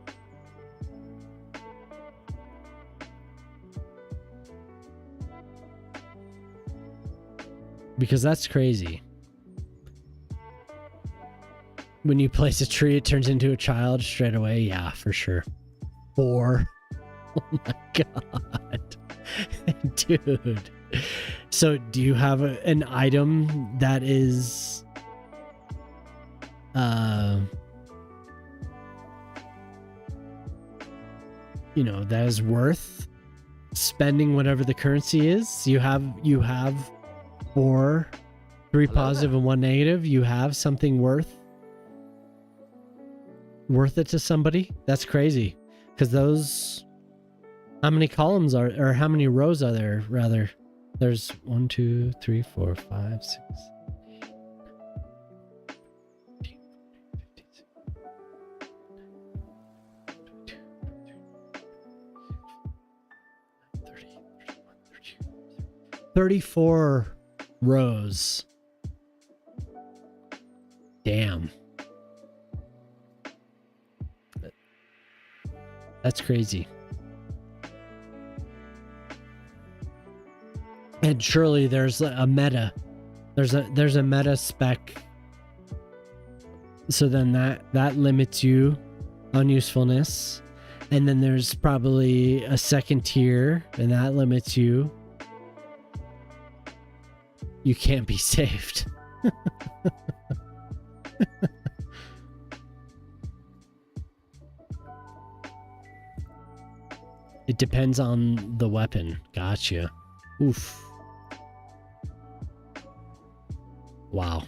Because that's crazy. When you place a tree, it turns into a child straight away. Yeah, for sure. 4. Oh my God. Dude. So do you have an item that is... you know, that is worth spending whatever the currency is? You have 4, 3 positive and 1 negative. You have something worth it to somebody? That's crazy. Because those, how many columns are, or how many rows are there rather? There's 1, 2, 3, 4, 5, 6, 34 rows. Damn. That's crazy. And surely there's a meta. There's a meta spec. So then that limits you on usefulness. And then there's probably a second tier, and that limits you. You can't be saved. It depends on the weapon. Gotcha. Oof. Wow.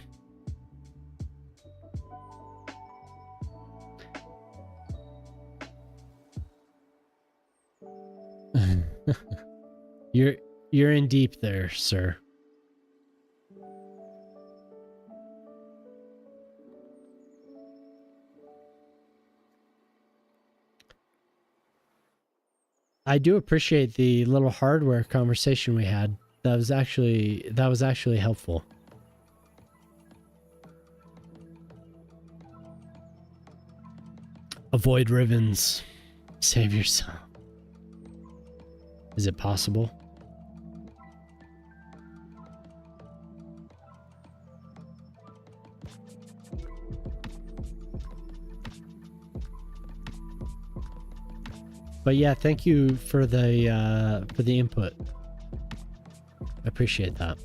You're in deep there, sir. I do appreciate the little hardware conversation we had. That was actually helpful. Avoid ribbons. Save yourself. Is it possible? But yeah, thank you for the input. I appreciate that.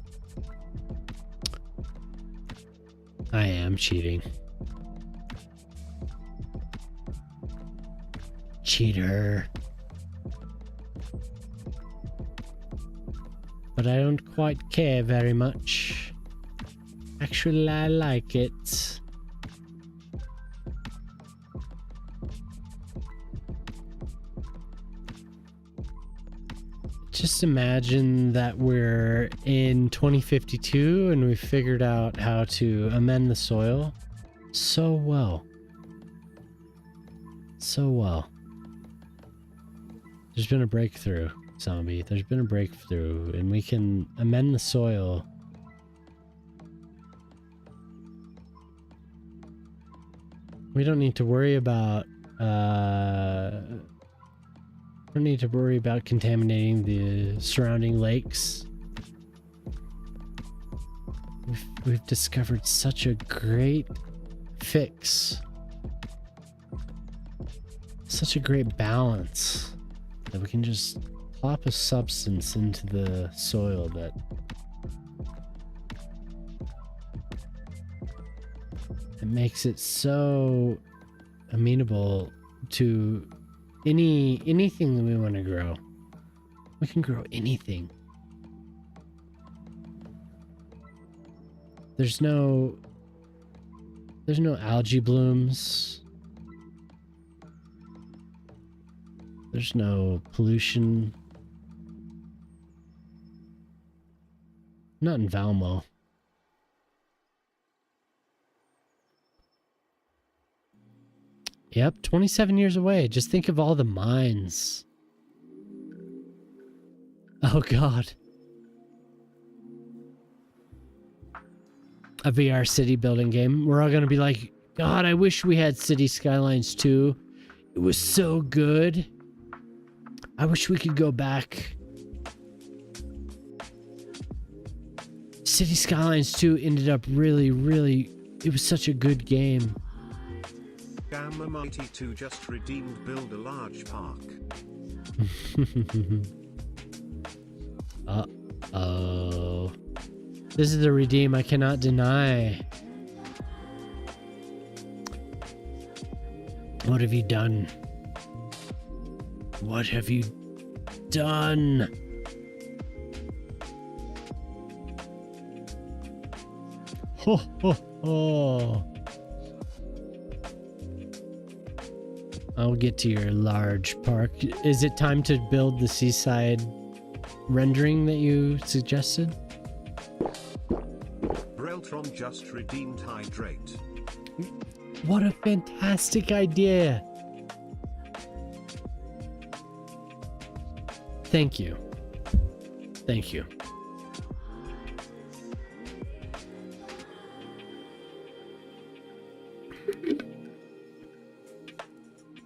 I am cheating. Cheater. But I don't quite care very much. Actually, I like it. Just imagine that we're in 2052 and we figured out how to amend the soil so well. So well. There's been a breakthrough. zombie. There's been a breakthrough, and we can amend the soil. We don't need to worry about contaminating the surrounding lakes. We've discovered such a great fix. Such a great balance that we can just plop a substance into the soil that it makes it so amenable to anything that we want to grow. We can grow anything. There's no algae blooms. There's no pollution. Not in Valmo. Yep, 27 years away. Just think of all the mines. Oh god. A VR city building game. We're all gonna be like, God, I wish we had Cities Skylines 2. It was so good. I wish we could go back. Cities Skylines 2 ended up really, it was such a good game. Gamma Mighty 2 just redeemed build a large park. Uh-oh. This is a redeem I cannot deny. What have you done? What have you done? Ho ho ho. I'll get to your large park. Is it time to build the seaside rendering that you suggested? Reltron just redeemed hydrate. What a fantastic idea. Thank you. Thank you.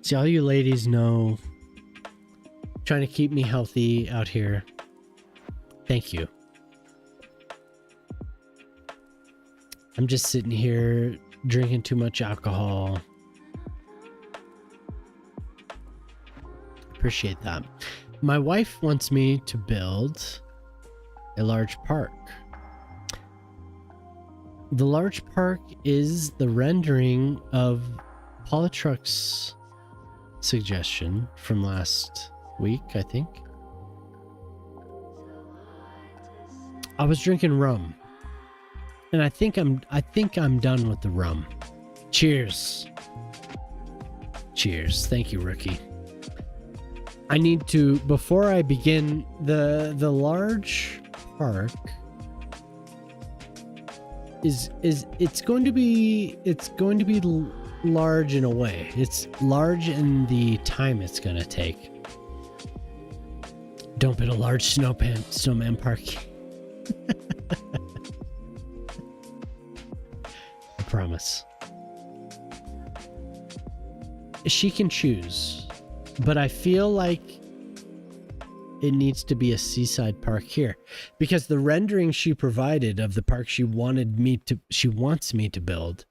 See, all you ladies know, trying to keep me healthy out here. Thank you. I'm just sitting here drinking too much alcohol. Appreciate that. My wife wants me to build a large park. The large park is the rendering of Polytruck's suggestion from last week, I think. I was drinking rum, and I think I'm done with the rum. Cheers. Cheers. Thank you, Rookie. I need to, before I begin, the large park is it's going to be large in a way. It's large in the time it's going to take. Don't build a large snowman park. I promise. She can choose, but I feel like it needs to be a seaside park here, because the rendering she provided of the park she wants me to build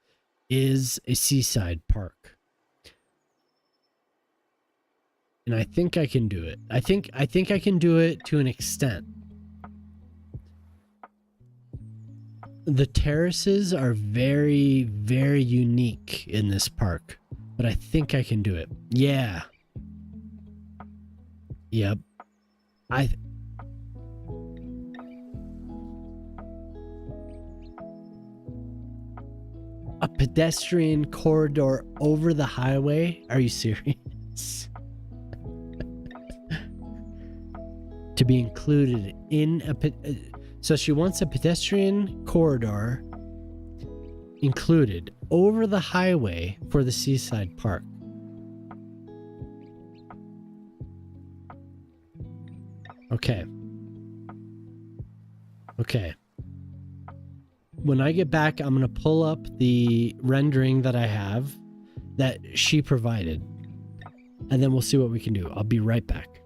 is a seaside park. And I think I can do it. I think I can do it to an extent. The terraces are very, very unique in this park, but I think I can do it. Yeah. Yep. A pedestrian corridor over the highway? Are you serious? To be included in so she wants a pedestrian corridor included over the highway for the seaside park. Okay. Okay. When I get back, I'm going to pull up the rendering that I have that she provided. And then we'll see what we can do. I'll be right back.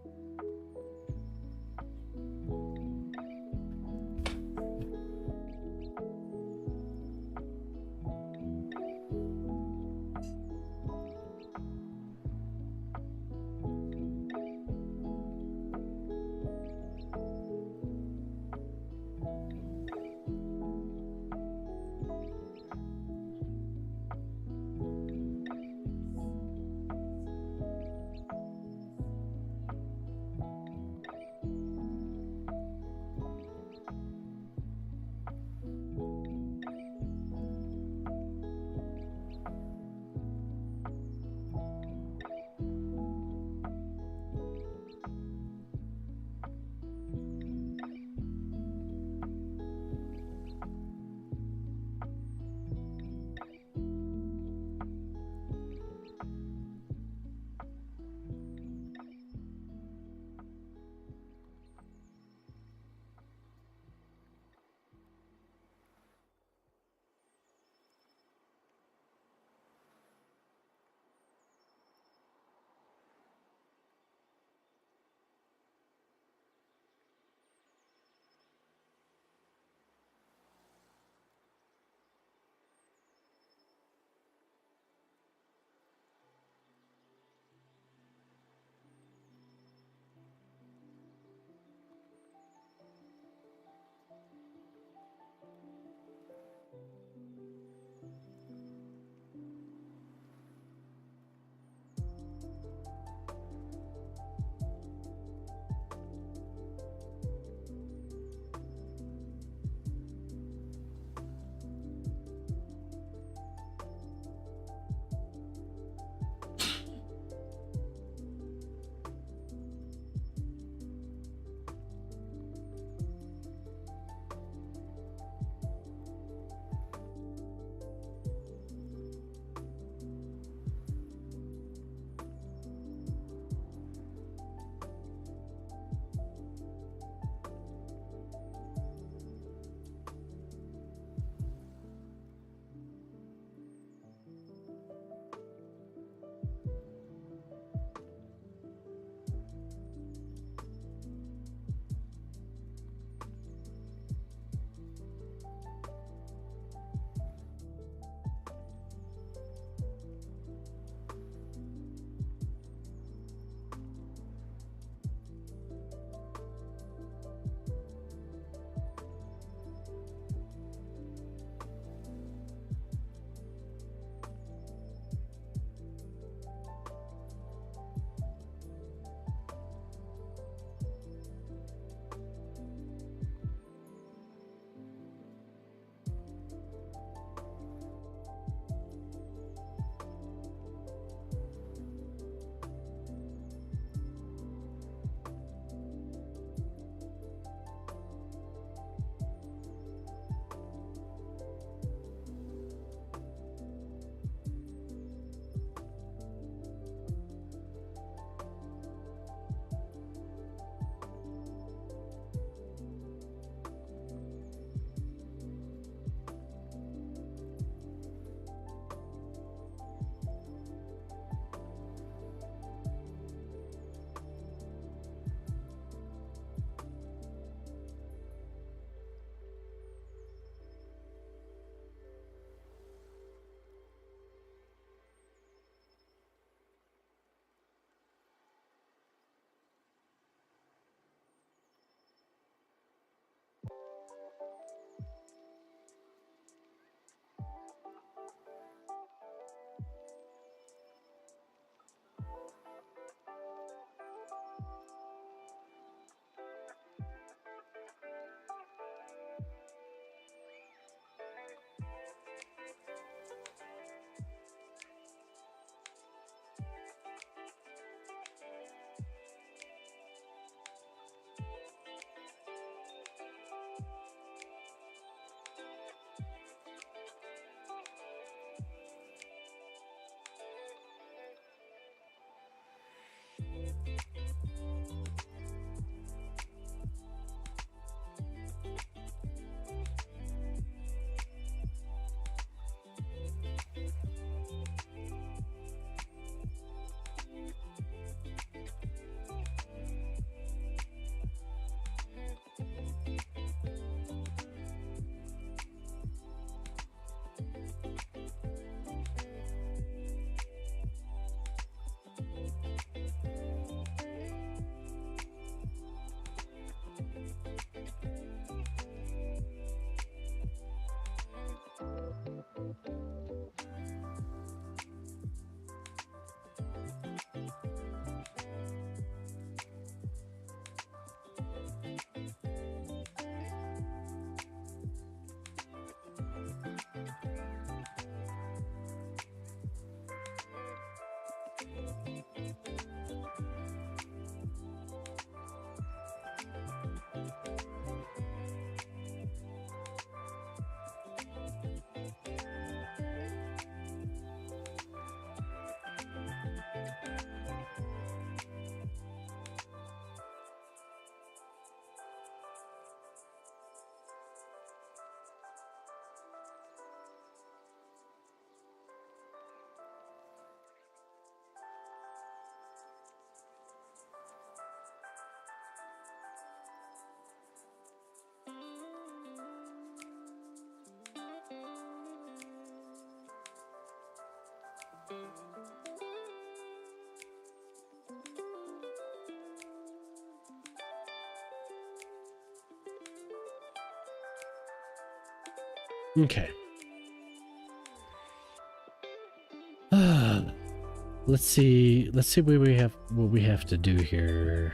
Okay. Let's see what we have to do here.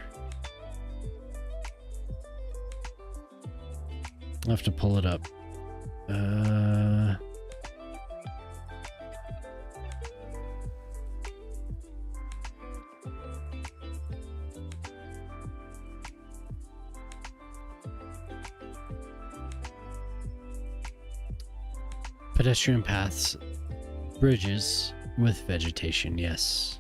I'll have to pull it up. Pedestrian paths, bridges with vegetation, yes.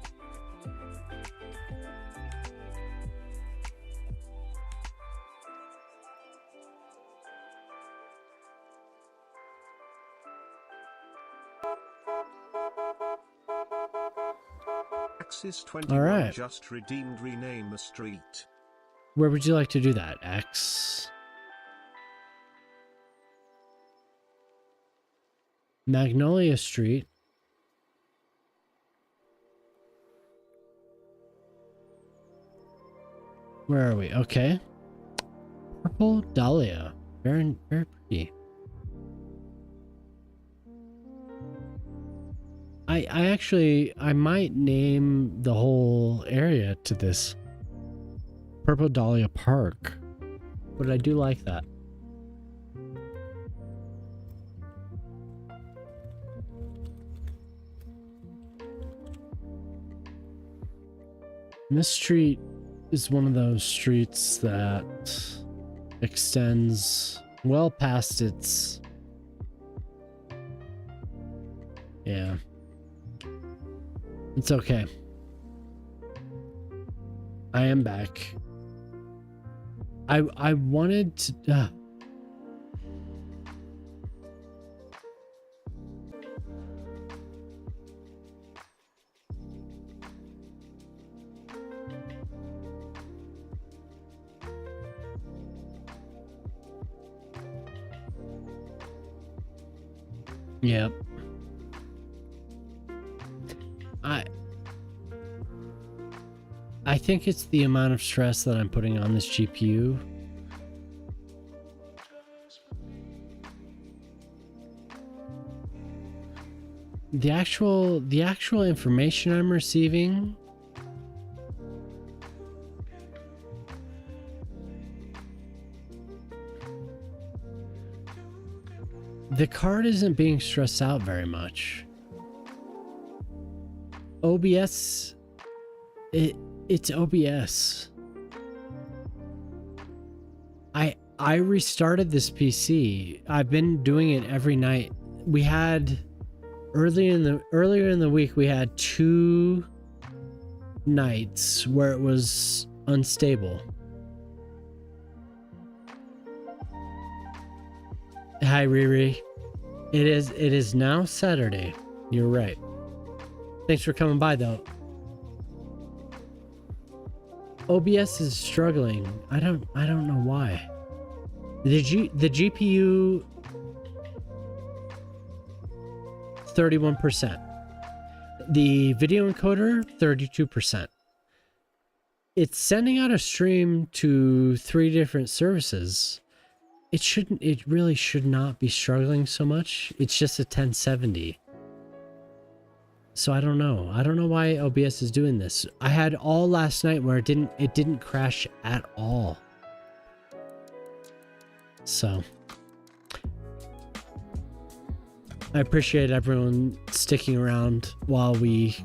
Axis 21 All right. just redeemed rename a street. Where would you like to do that, X? Magnolia Street. Where are we? Okay. Purple Dahlia. Very, very pretty. I might name the whole area to this. Purple Dahlia Park. But I do like that. This street is one of those streets that extends well past its... Yeah. It's okay. I am back. I wanted to... Yep. I think it's the amount of stress that I'm putting on this GPU. The actual information I'm receiving, the card isn't being stressed out very much. OBS, it's OBS. I restarted this PC. I've been doing it every night. We had earlier in the week we had 2 nights where it was unstable. Hi Riri. It is now Saturday. You're right. Thanks for coming by though. OBS is struggling. I don't know why. The GPU 31%. The video encoder 32%. It's sending out a stream to 3 different services. It really should not be struggling so much. It's just a 1070. So I don't know. I don't know why OBS is doing this. I had all last night where it didn't crash at all. So I appreciate everyone sticking around while we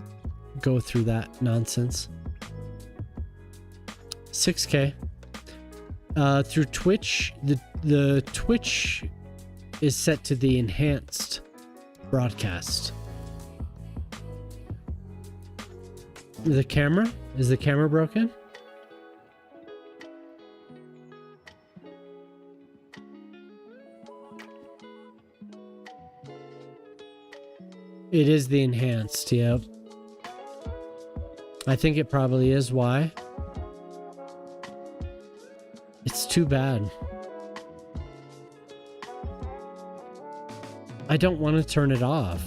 go through that nonsense. 6K. Through Twitch, the Twitch is set to the enhanced broadcast. Is the camera broken? It is the enhanced, yep. I think it probably is why. It's too bad. I don't want to turn it off.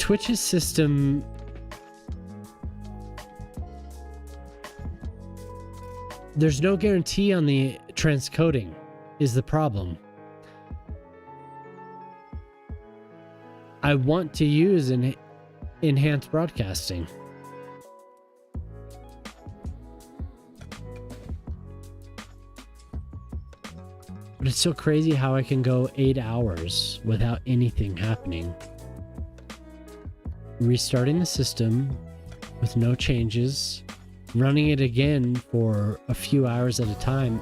Twitch's system, there's no guarantee on the transcoding is the problem. I want to use an enhanced broadcasting. But it's so crazy how I can go 8 hours without anything happening. Restarting the system with no changes, running it again for a few hours at a time,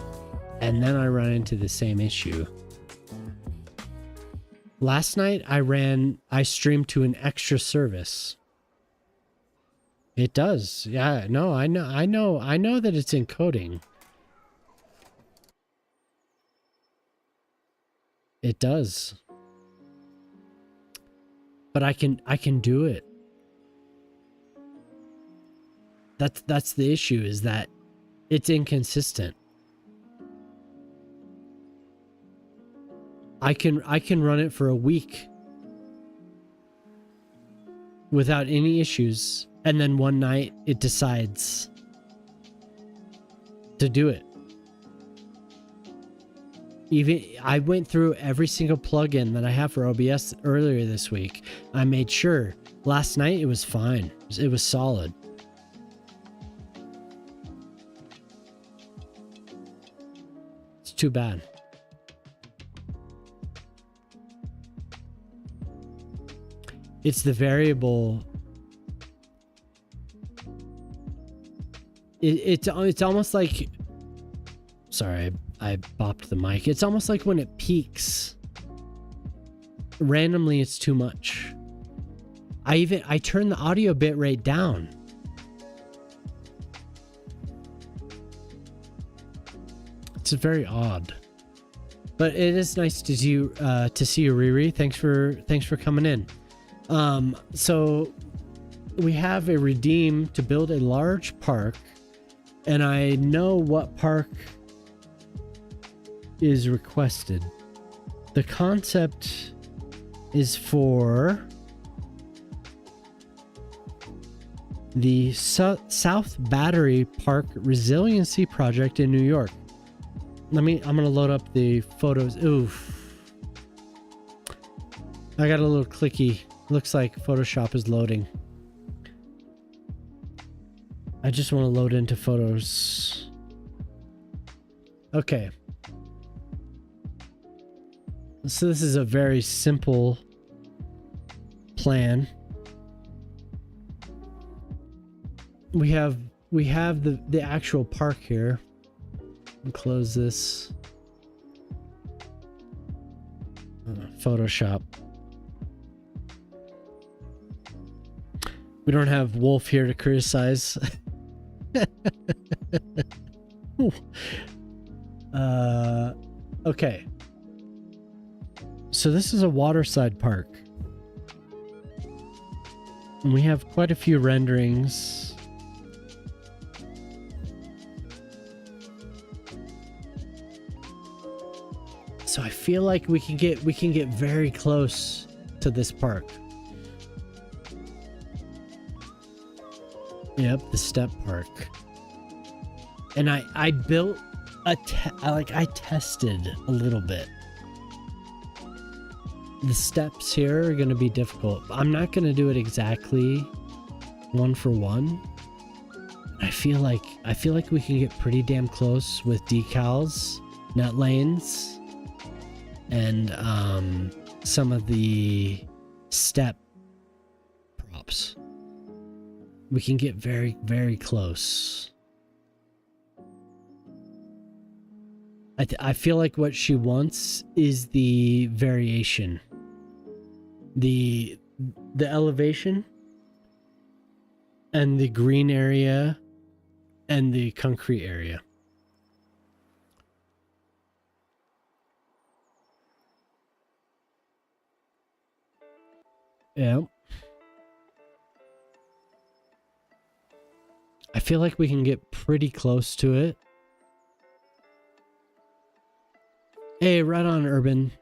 and then I run into the same issue. Last night I streamed to an extra service. It does. Yeah, no, I know that it's encoding. It does. But I can do it. That's the issue, is that it's inconsistent. I can run it for a week without any issues, and then one night it decides to do it. Even I went through every single plugin that I have for OBS earlier this week. I made sure. Last night it was fine. It was solid. It's too bad. It's the variable. It's almost like. Sorry, I bopped the mic. It's almost like when it peaks. Randomly, it's too much. I turn the audio bit rate down. It's very odd, but it is nice to see you, Riri. Thanks for coming in. So we have a redeem to build a large park, and I know what park is requested. The concept is for the South Battery Park Resiliency Project in New York. I'm gonna load up the photos. Oof. I got a little clicky. Looks like Photoshop is loading. I just want to load into photos. Okay. So this is a very simple plan. We have the actual park here. I'll close this. Photoshop. We don't have Wolf here to criticize. Okay. So this is a waterside park. And we have quite a few renderings. So I feel like we can get very close to this park. Yep, the step park. And I built I tested a little bit. The steps here are going to be difficult. I'm not going to do it exactly one for one. I feel like we can get pretty damn close with decals, net lanes, and some of the step props. We can get very, very close. I feel like what she wants is the variation. The elevation and the green area and the concrete area. Yeah. I feel like we can get pretty close to it. Hey, right on, Urban.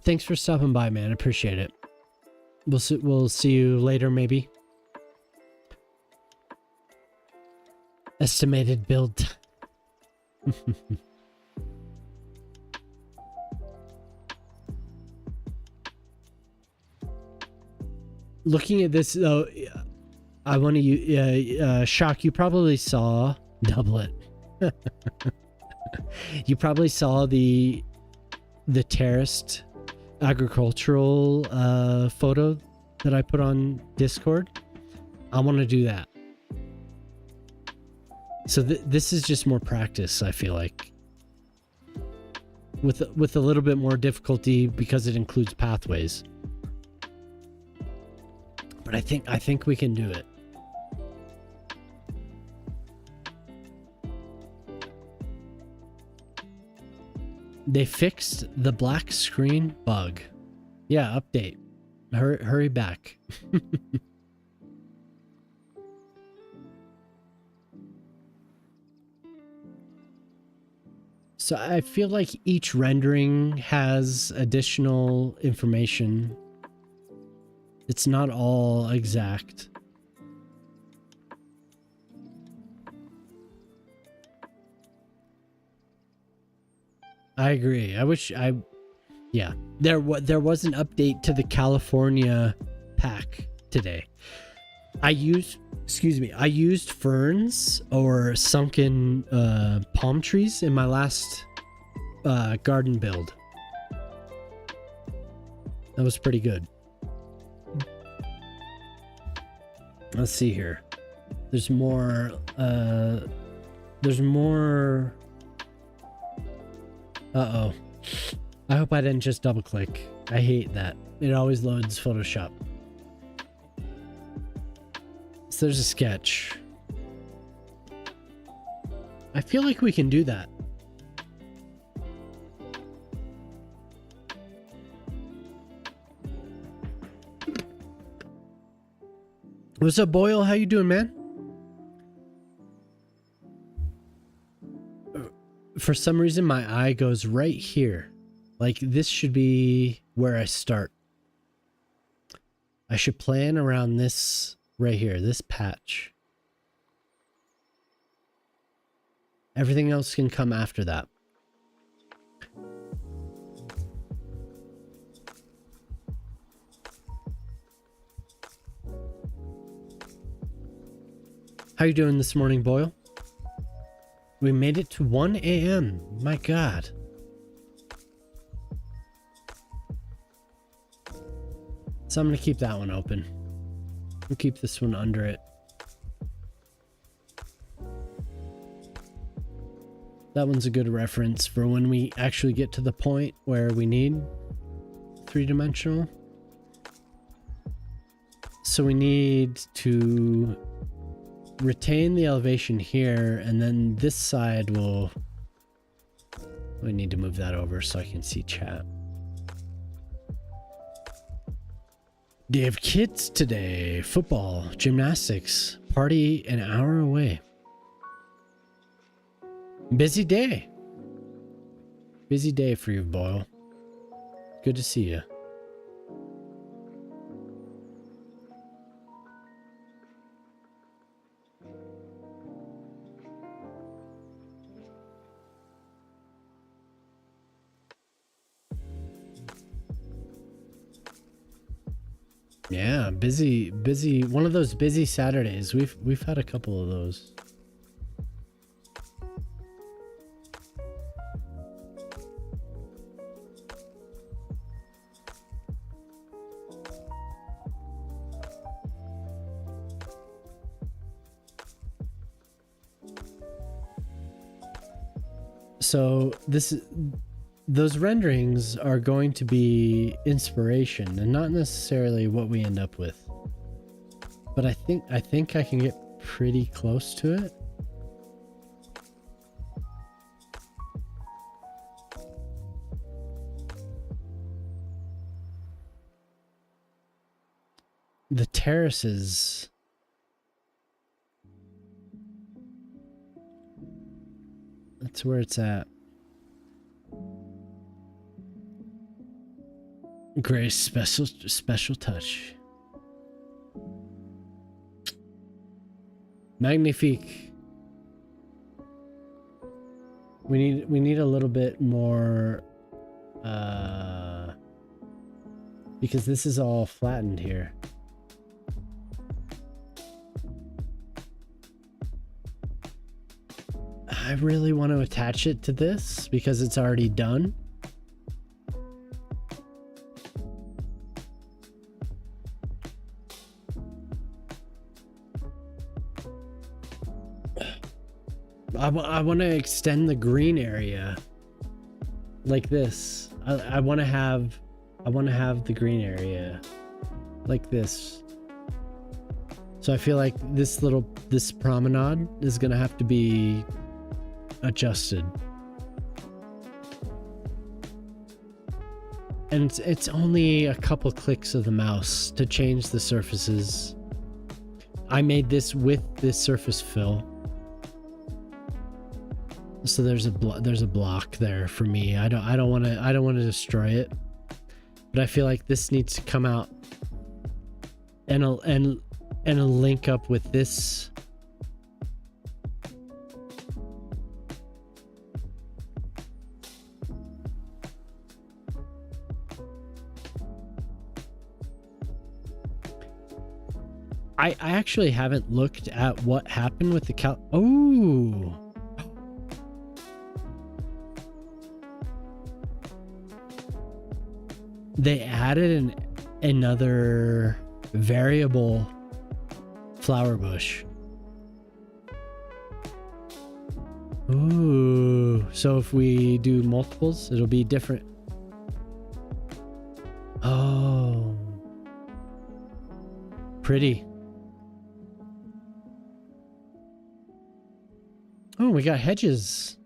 Thanks for stopping by, man. I appreciate it. We'll see you later, maybe. Estimated build. Looking at this though, I want to Shock. You probably saw double it. You probably saw the terraced agricultural photo that I put on Discord. I want to do that. So this is just more practice, I feel like, with a little bit more difficulty because it includes pathways. But I think we can do it. They fixed the black screen bug. Yeah, update. Hurry back. So I feel like each rendering has additional information. It's not all exact. I agree. Yeah. There was an update to the California pack today. I used ferns or sunken palm trees in my last garden build. That was pretty good. Let's see here. There's more. Uh-oh. I hope I didn't just double click. I hate that. It always loads Photoshop. So there's a sketch. I feel like we can do that. What's up, Boyle? How you doing, man? For some reason, my eye goes right here. Like, this should be where I start. I should plan around this right here, this patch. Everything else can come after that. How you doing this morning, Boyle? We made it to 1 a.m. My God. So I'm going to keep that one open. We'll keep this one under it. That one's a good reference for when we actually get to the point where we need three-dimensional. So we need to retain the elevation here, and then this side will... We need to move that over so I can see chat. Do you have kids today? Football, gymnastics, party an hour away. Busy day. Busy day for you, Boyle. Good to see you. Yeah, busy. One of those busy Saturdays. We've had a couple of those. So those renderings are going to be inspiration and not necessarily what we end up with. But I think I can get pretty close to it. The terraces. That's where it's at. Grace, special touch. Magnifique. We need a little bit more because this is all flattened here. I really want to attach it to this because it's already done. I want to extend the green area like this. I want to have the green area like this. So I feel like this promenade is gonna have to be adjusted. And it's only a couple clicks of the mouse to change the surfaces. I made this with this surface fill. So there's a block there for me. I don't want to destroy it. But I feel like this needs to come out and a link up with this. I actually haven't looked at what happened with the Oh. They added another variable flower bush. Ooh, so if we do multiples, it'll be different. Oh, pretty. Oh, we got hedges.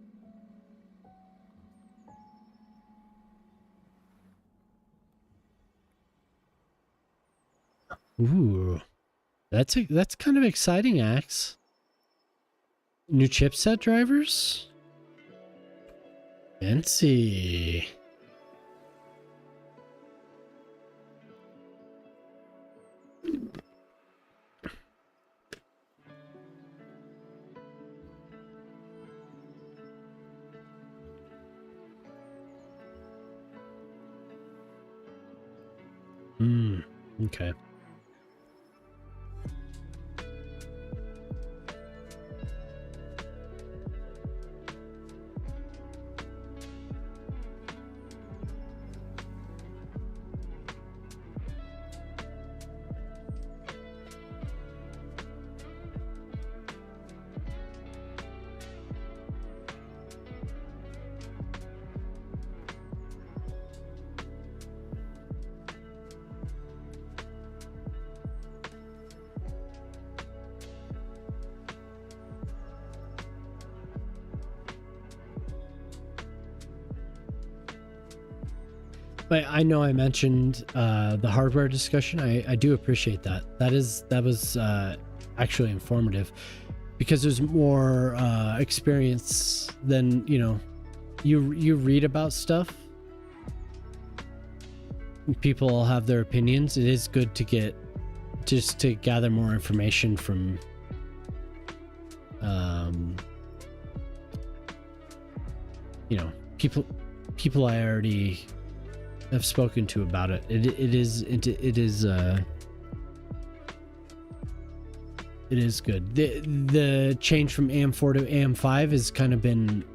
Ooh, that's kind of exciting, Axe. New chipset drivers? Fancy. Okay. But I know I mentioned the hardware discussion. I do appreciate that. That was actually informative because there's more experience than you read about stuff. People have their opinions. It is good to get just to gather more information from people I already have spoken to about it. It is good. The change from AM4 to AM5 has kind of been,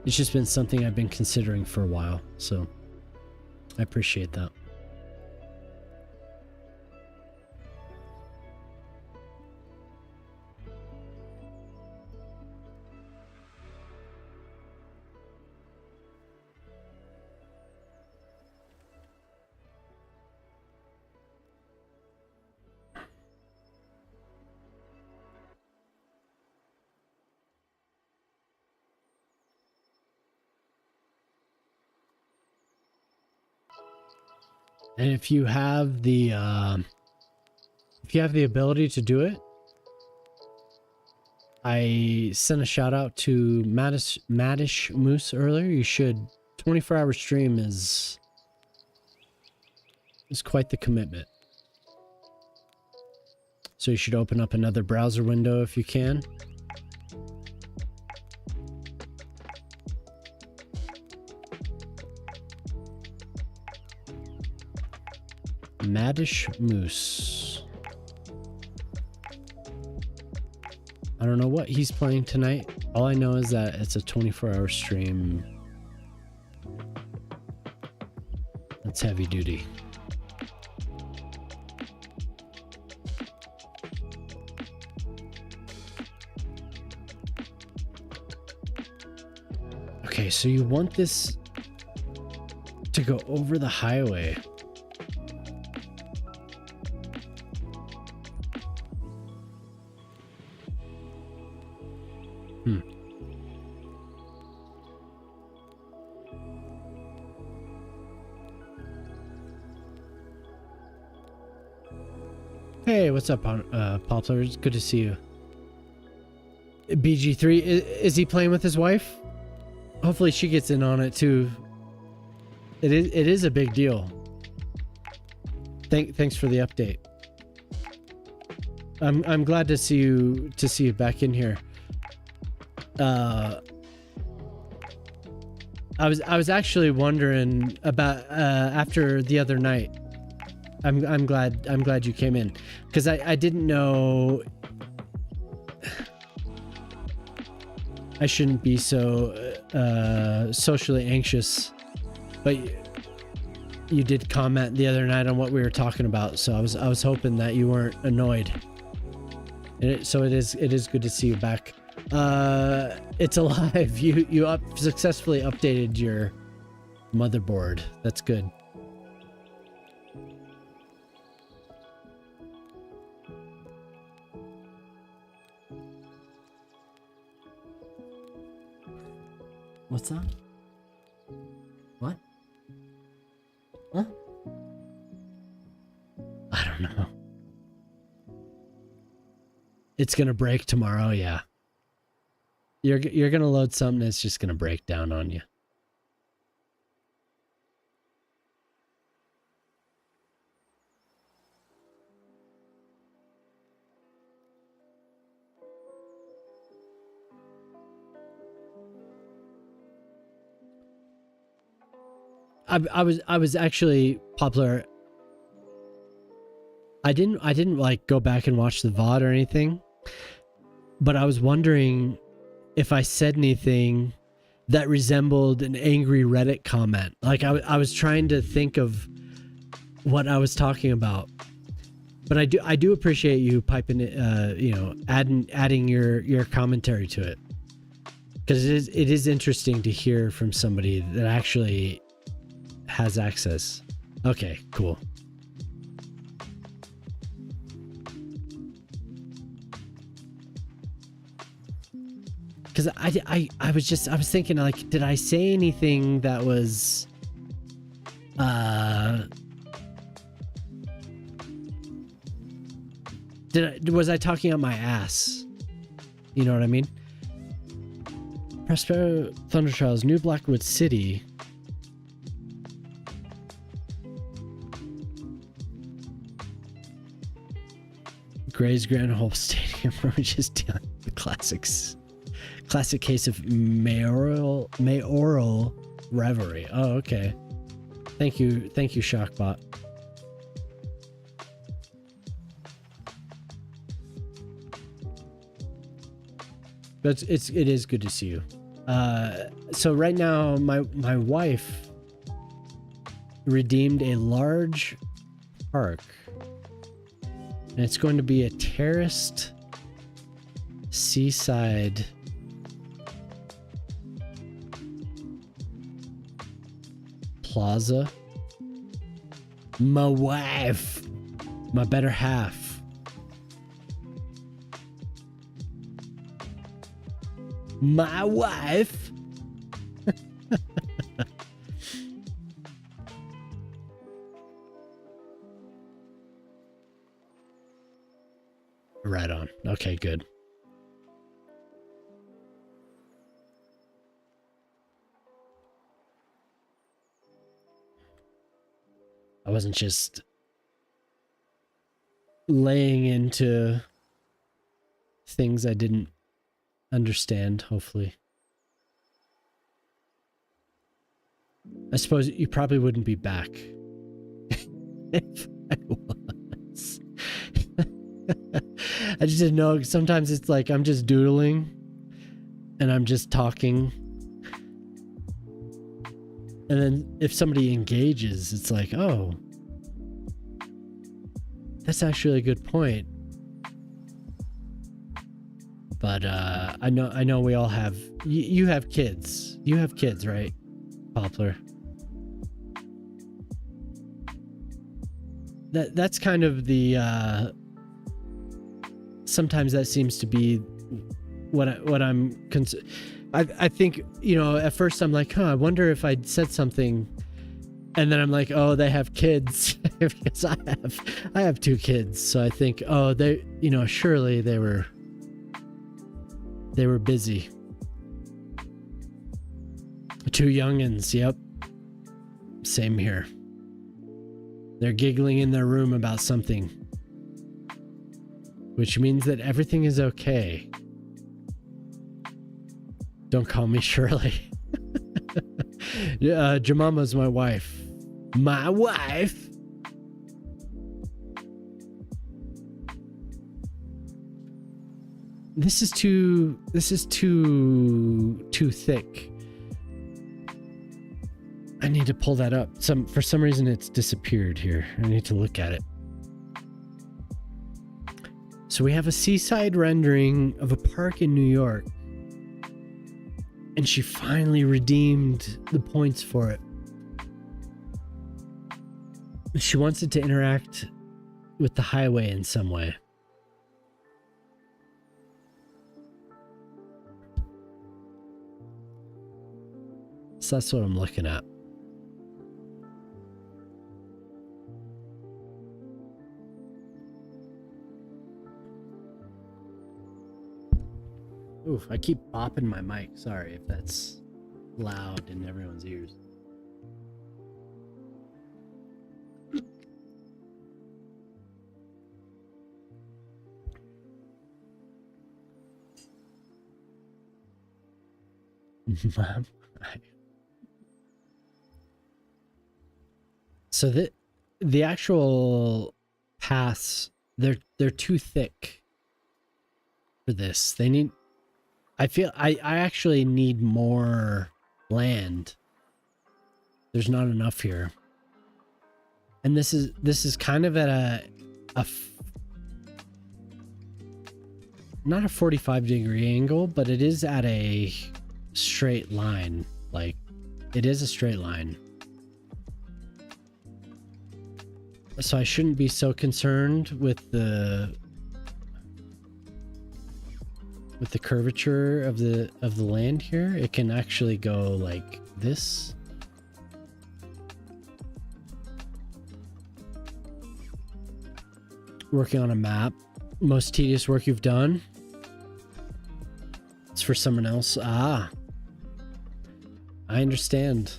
it's just been something I've been considering for a while, so I appreciate that. And if you have the ability to do it, I sent a shout out to Madish Moose earlier. You should. 24-hour stream is quite the commitment. So you should open up another browser window if you can. Maddish Moose. I don't know what he's playing tonight. All I know is that it's a 24-hour stream. That's heavy duty. Okay, so you want this to go over the highway. Hey, what's up, Poplar? It's good to see you. BG3, is he playing with his wife? Hopefully she gets in on it too. It is a big deal. Thanks for the update. I'm glad to see you back in here. I was actually wondering about after the other night. I'm glad you came in, because I didn't know. I shouldn't be so socially anxious, but you did comment the other night on what we were talking about, so I was hoping that you weren't annoyed. So it is good to see you back. It's alive. You successfully updated your motherboard. That's good. What's that? What? Huh? I don't know. It's gonna break tomorrow, yeah. You're gonna load something that's just gonna break down on you. I was actually Poplar. I didn't like go back and watch the VOD or anything, but I was wondering if I said anything that resembled an angry Reddit comment. Like I was trying to think of what I was talking about, but I do appreciate you piping it, adding your commentary to it, because it is interesting to hear from somebody that actually has access. Okay, cool. Because I was thinking, like, did I say anything that was was I talking out my ass? You know what I mean? Prospero Thunder Trials, New Blackwood City. Gray's Grand Hole Stadium, where we just doing the classics. Classic case of mayoral reverie. Oh, okay. Thank you, Shockbot. But it is good to see you. So right now, my wife redeemed a large park. And it's going to be a terraced seaside plaza. My wife, my better half, my wife. Right on. Okay, good. I wasn't just laying into things I didn't understand, hopefully. I suppose you probably wouldn't be back if I was. I just didn't know. Sometimes it's like I'm just doodling and I'm just talking. And then if somebody engages, it's like, oh, that's actually a good point. But I know we all have. You have kids. You have kids, right, Poplar? That's kind of the. Sometimes that seems to be what I'm. I think, you know, at first I'm like, I wonder if I'd said something, and then I'm like, oh, they have kids because I have 2 kids, so I think, oh, they, you know, surely they were busy. 2 youngins, yep, same here. They're giggling in their room about something, which means that everything is okay. Don't call me Shirley. Jemama's my wife. My wife? This is too thick. I need to pull that up. For some reason it's disappeared here. I need to look at it. So we have a seaside rendering of a park in New York. And she finally redeemed the points for it. She wants it to interact with the highway in some way. So that's what I'm looking at. Oof, I keep bopping my mic. Sorry if that's loud in everyone's ears. Mom. So the actual paths, they're too thick for this. They need, I feel I actually need more land. There's not enough here. And this is kind of at not a 45-degree angle, but it is at a straight line. Like, it is a straight line. So I shouldn't be so concerned with the curvature of the land here. It can actually go like this. Working on a map. Most tedious work you've done. It's for someone else. Ah. I understand.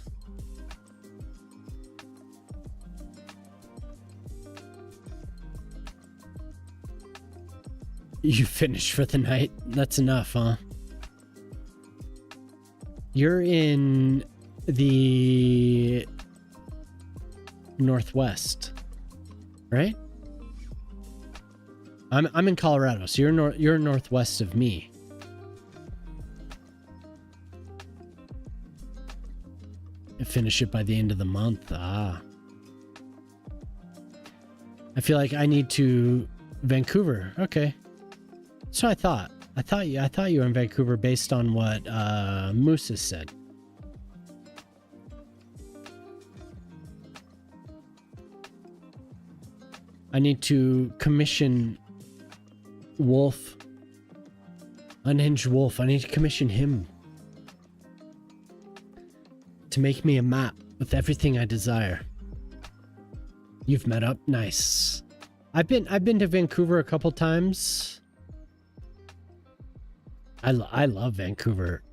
You finished for the night? That's enough, huh? You're in the northwest, right? I'm in Colorado, so you're northwest of me. Finish it by the end of the month. Ah. I feel like I need to Vancouver. Okay. So I thought you were in Vancouver based on what Moose has said. I need to commission Wolf, Unhinged Wolf. I need to commission him to make me a map with everything I desire. You've met up. Nice. I've been to Vancouver a couple times. I love Vancouver.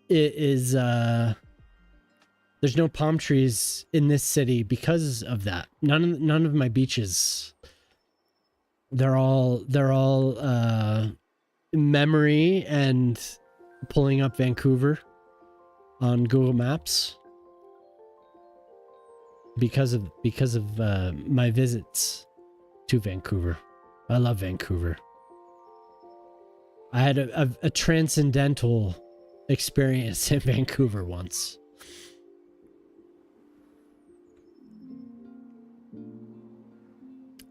It is there's no palm trees in this city because of that. None of my beaches They're all memory and pulling up Vancouver on Google Maps because of my visits to Vancouver. I love Vancouver. I had a transcendental experience in Vancouver once.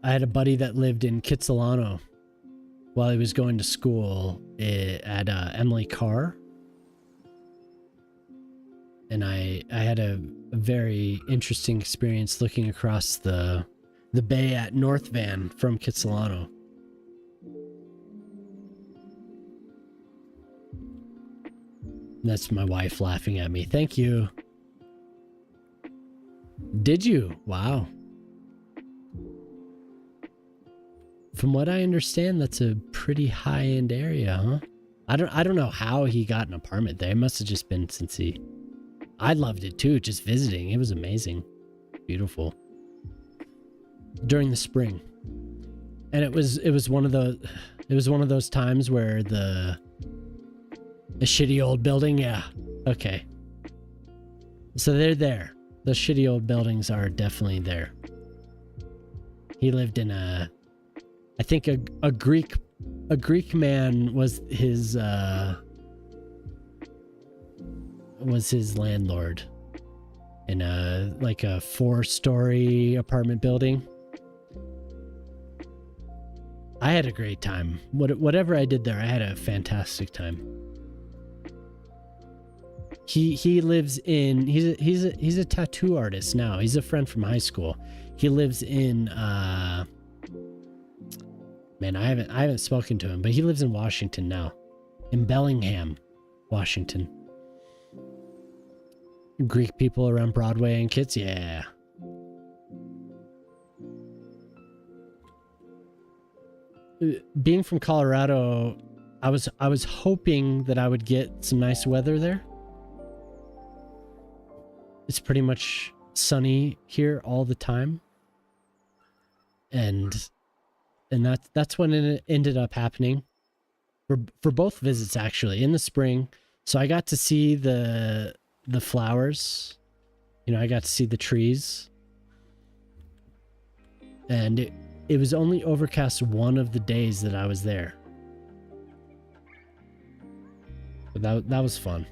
I had a buddy that lived in Kitsilano while he was going to school at Emily Carr. And I had a very interesting experience looking across the bay at North Van from Kitsilano. That's my wife laughing at me. Thank you. Did you? Wow. From what I understand, that's a pretty high-end area, huh? I don't know how he got an apartment there. It must have just been since he... I loved it too, just visiting. It was amazing. Beautiful. During the spring. And it was one of those times where the shitty old building, yeah. Okay. So they're there. The shitty old buildings are definitely there. He lived in I think a Greek man was his landlord in a 4-story apartment building. I had a great time. Whatever I did there, I had a fantastic time. He lives in he's a tattoo artist now. He's a friend from high school. He lives in man, I haven't spoken to him, but he lives in Washington now. In Bellingham, Washington. Greek people around Broadway and kids, yeah. Being from Colorado, I was hoping that I would get some nice weather there. It's pretty much sunny here all the time. And that's when it ended up happening for both visits, actually, in the spring. So I got to see the flowers, I got to see the trees, and it was only overcast one of the days that I was there, but that was fun.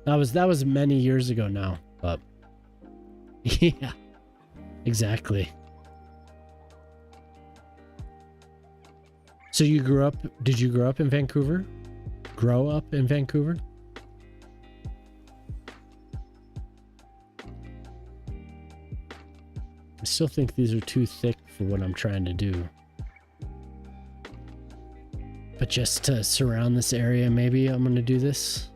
That was many years ago now, but yeah, exactly. So did you grow up in Vancouver? Grow up in Vancouver? I still think these are too thick for what I'm trying to do. But just to surround this area, maybe I'm going to do this.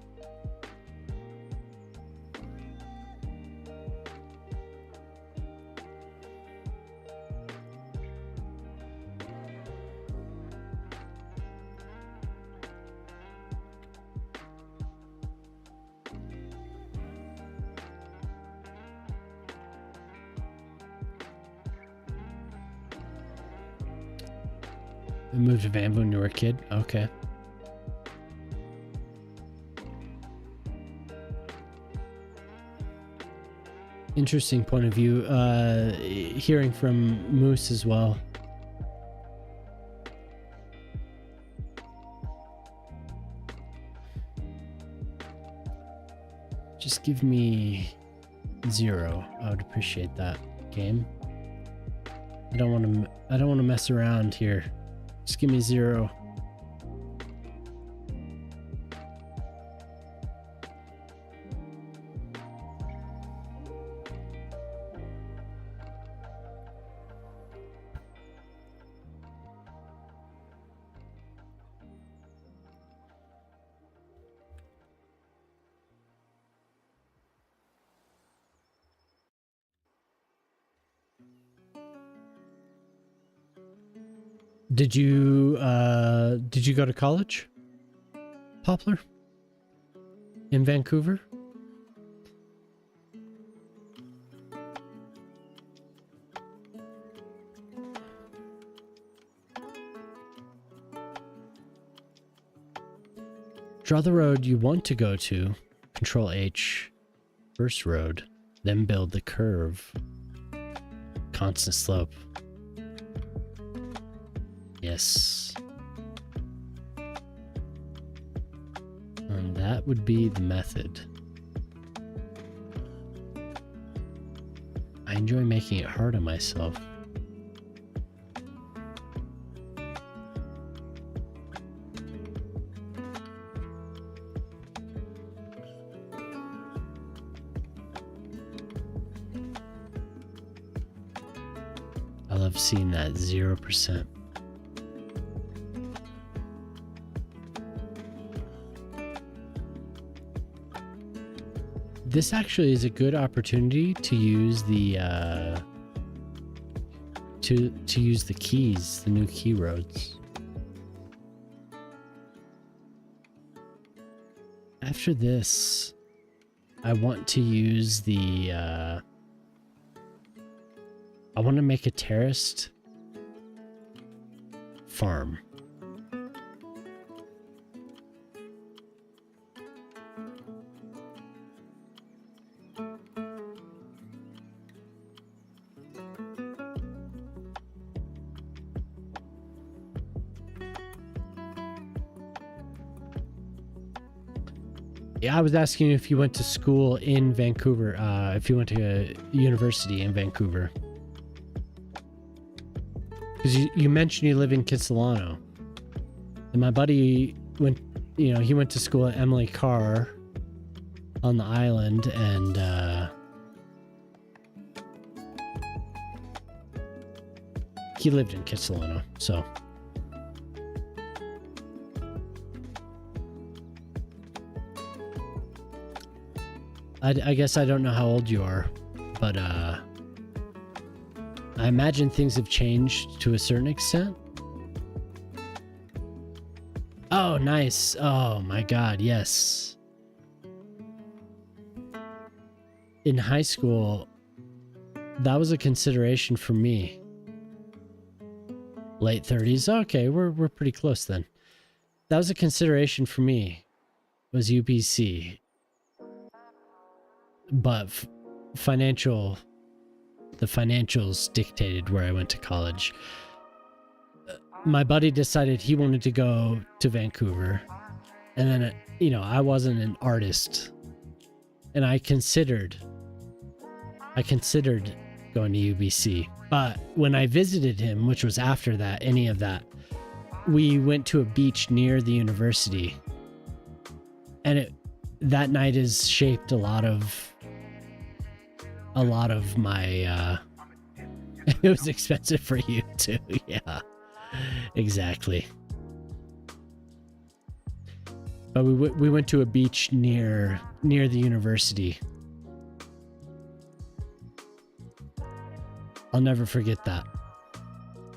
You moved to Valmo when you were a kid? Okay. Interesting point of view. Hearing from Moose as well. Just give me 0. I would appreciate that, game. I don't want to mess around here. Just give me 0. Did you go to college, Poplar? In Vancouver? Draw the road you want to go to. Control H. First road. Then build the curve. Constant slope. Yes. And that would be the method. I enjoy making it hard on myself. I love seeing that 0%. This actually is a good opportunity to use the to use the keys, the new key roads. After this, I want to use the I want to make a terraced farm. Yeah, I was asking you if you went to school in Vancouver, if you went to a university in Vancouver. Because you mentioned you live in Kitsilano. And my buddy went, you know, he went to school at Emily Carr on the island, and he lived in Kitsilano, so. I guess I don't know how old you are, but I imagine things have changed to a certain extent. Oh, nice. Oh my God, yes. In high school, that was a consideration for me. Late 30s. Okay, we're pretty close then. That was a consideration for me. Was UBC. But the financials dictated where I went to college. My buddy decided he wanted to go to Vancouver, and then, you know, I wasn't an artist, and I considered going to UBC. But when I visited him, which was after that, any of that, we went to a beach near the university, and that night has shaped a lot of my it was expensive for you too. Yeah, exactly. But we went to a beach near the university. I'll never forget that.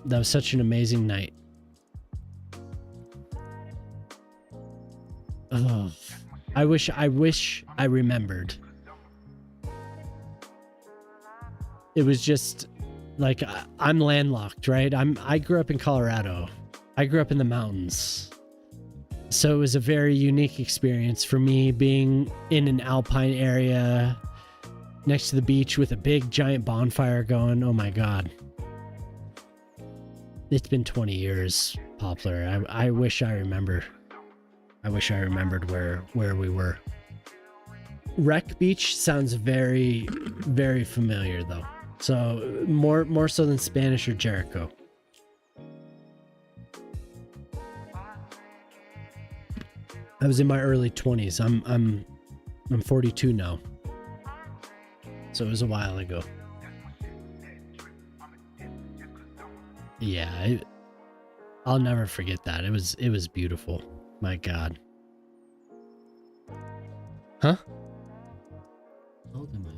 That was such an amazing night. Oh, I wish I remembered. It was just like, I'm landlocked, right? I grew up in Colorado. I grew up in the mountains. So it was a very unique experience for me, being in an alpine area next to the beach with a big giant bonfire going. Oh my God. It's been 20 years, Poplar. I wish I remember. I wish I remembered where we were. Wreck Beach sounds very, very familiar though. So more so than Spanish or Jericho. I was in my early 20s. I'm 42 now. So it was a while ago. Yeah, I'll never forget that. It was beautiful. My God. Huh? How old am I?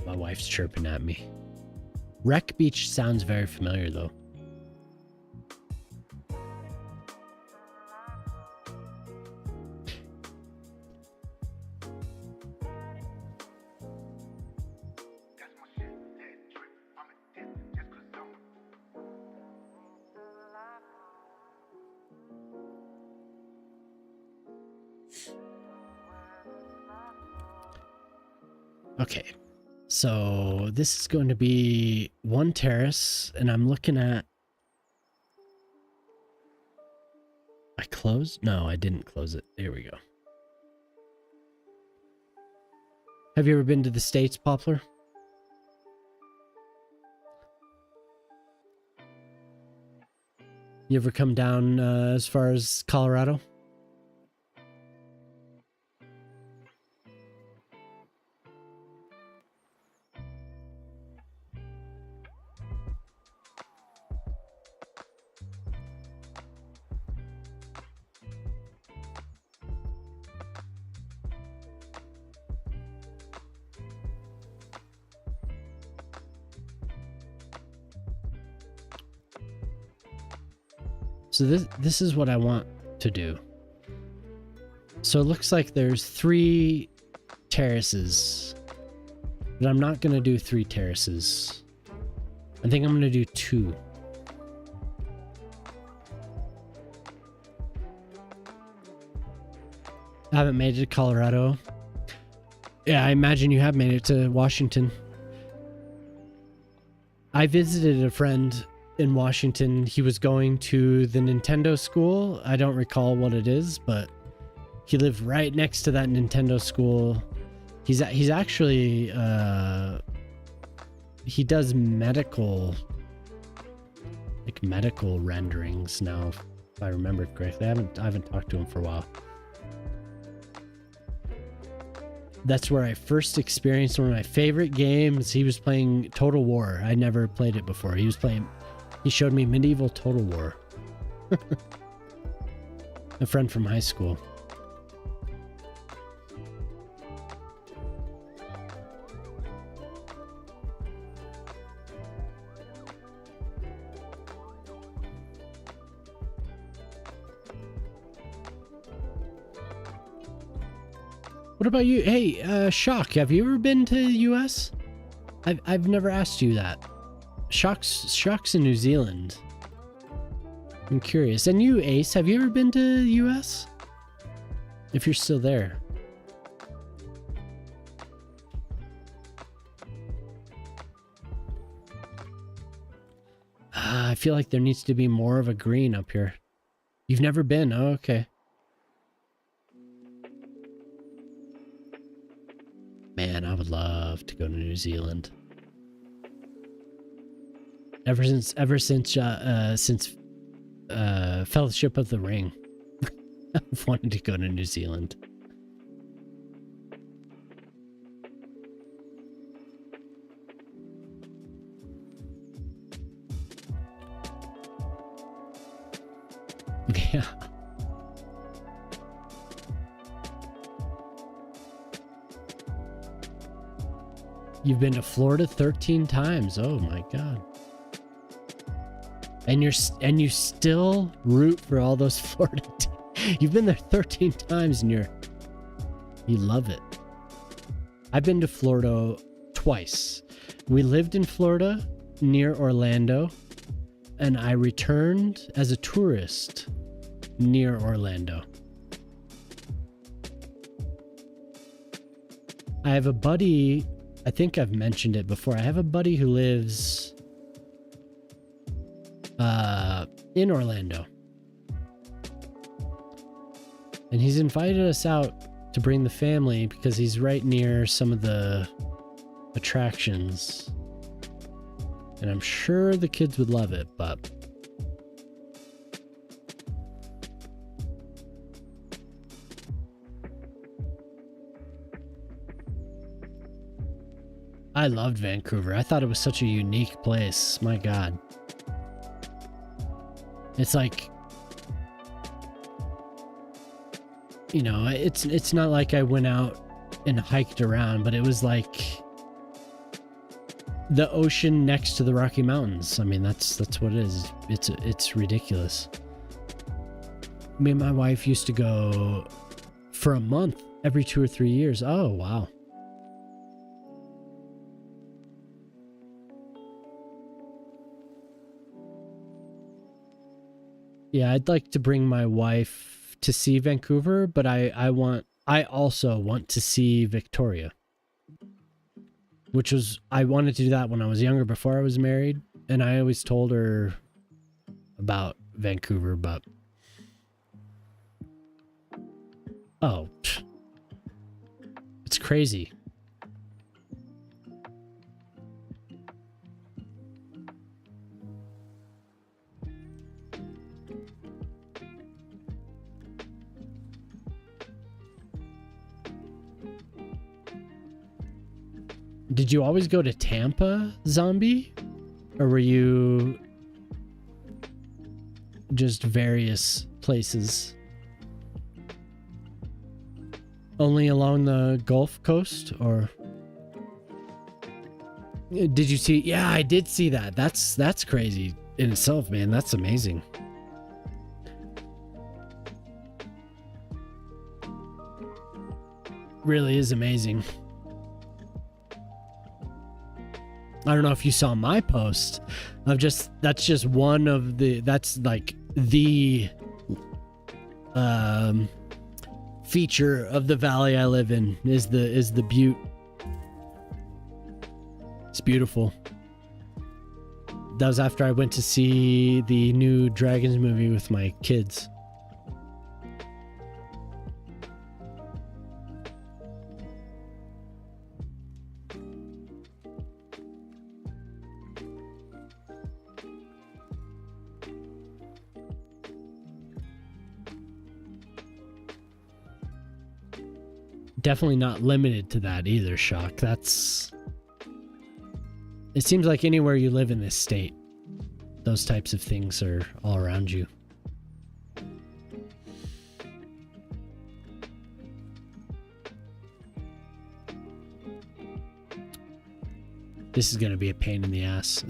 My wife's chirping at me. Wreck Beach sounds very familiar, though. Okay, so this is going to be one terrace, and I'm looking at... I closed? No, I didn't close it. Here we go. Have you ever been to the States, Poplar? You ever come down as far as Colorado? So this is what I want to do. So it looks like there's 3 terraces, but I'm not going to do 3 terraces. I think I'm going to do 2. I haven't made it to Colorado. Yeah, I imagine you have made it to Washington. I visited a friend in Washington. He was going to the Nintendo school. I don't recall what it is, but he lived right next to that Nintendo school. He's actually he does medical renderings now, if I remember correctly. I haven't talked to him for a while. That's where I first experienced one of my favorite games. He was playing Total War. I never played it before. He showed me Medieval Total War. A friend from high school. What about you? Hey, Shock, have you ever been to the US? I've never asked you that. Shock's in New Zealand. I'm curious. And you, Ace, have you ever been to the US? If you're still there. I feel like there needs to be more of a green up here. You've never been? Oh, okay. Man, I would love to go to New Zealand. Ever since Fellowship of the Ring, I've wanted to go to New Zealand. Yeah. You've been to Florida 13 times. Oh my God. And you still root for all those Florida teams. You've been there 13 times and you love it. I've been to Florida twice. We lived in Florida near Orlando, and I returned as a tourist near Orlando. I have a buddy, I think I've mentioned it before. I have a buddy who lives in Orlando. And he's invited us out to bring the family because he's right near some of the attractions. And I'm sure the kids would love it, but I loved Vancouver. I thought it was such a unique place. My God. It's like, you know, it's not like I went out and hiked around, but it was like the ocean next to the Rocky Mountains. I mean, that's what it is. It's ridiculous. Me and my wife used to go for a month every 2 or 3 years. Oh, wow. Yeah, I'd like to bring my wife to see Vancouver, but I also want to see Victoria. Which was, I wanted to do that when I was younger, before I was married, and I always told her about Vancouver, but oh, it's crazy. Did you always go to Tampa, Zombie? Or were you just various places? Only along the Gulf Coast, or did you see? Yeah, I did see that. That's crazy in itself, man. That's amazing. Really is amazing. I don't know if you saw my post of that's just one of the, that's like the feature of the valley I live in is the butte. It's beautiful. That was after I went to see the new Dragons movie with my kids. Definitely not limited to that either, Shock. It seems like anywhere you live in this state, those types of things are all around you. This is going to be a pain in the ass.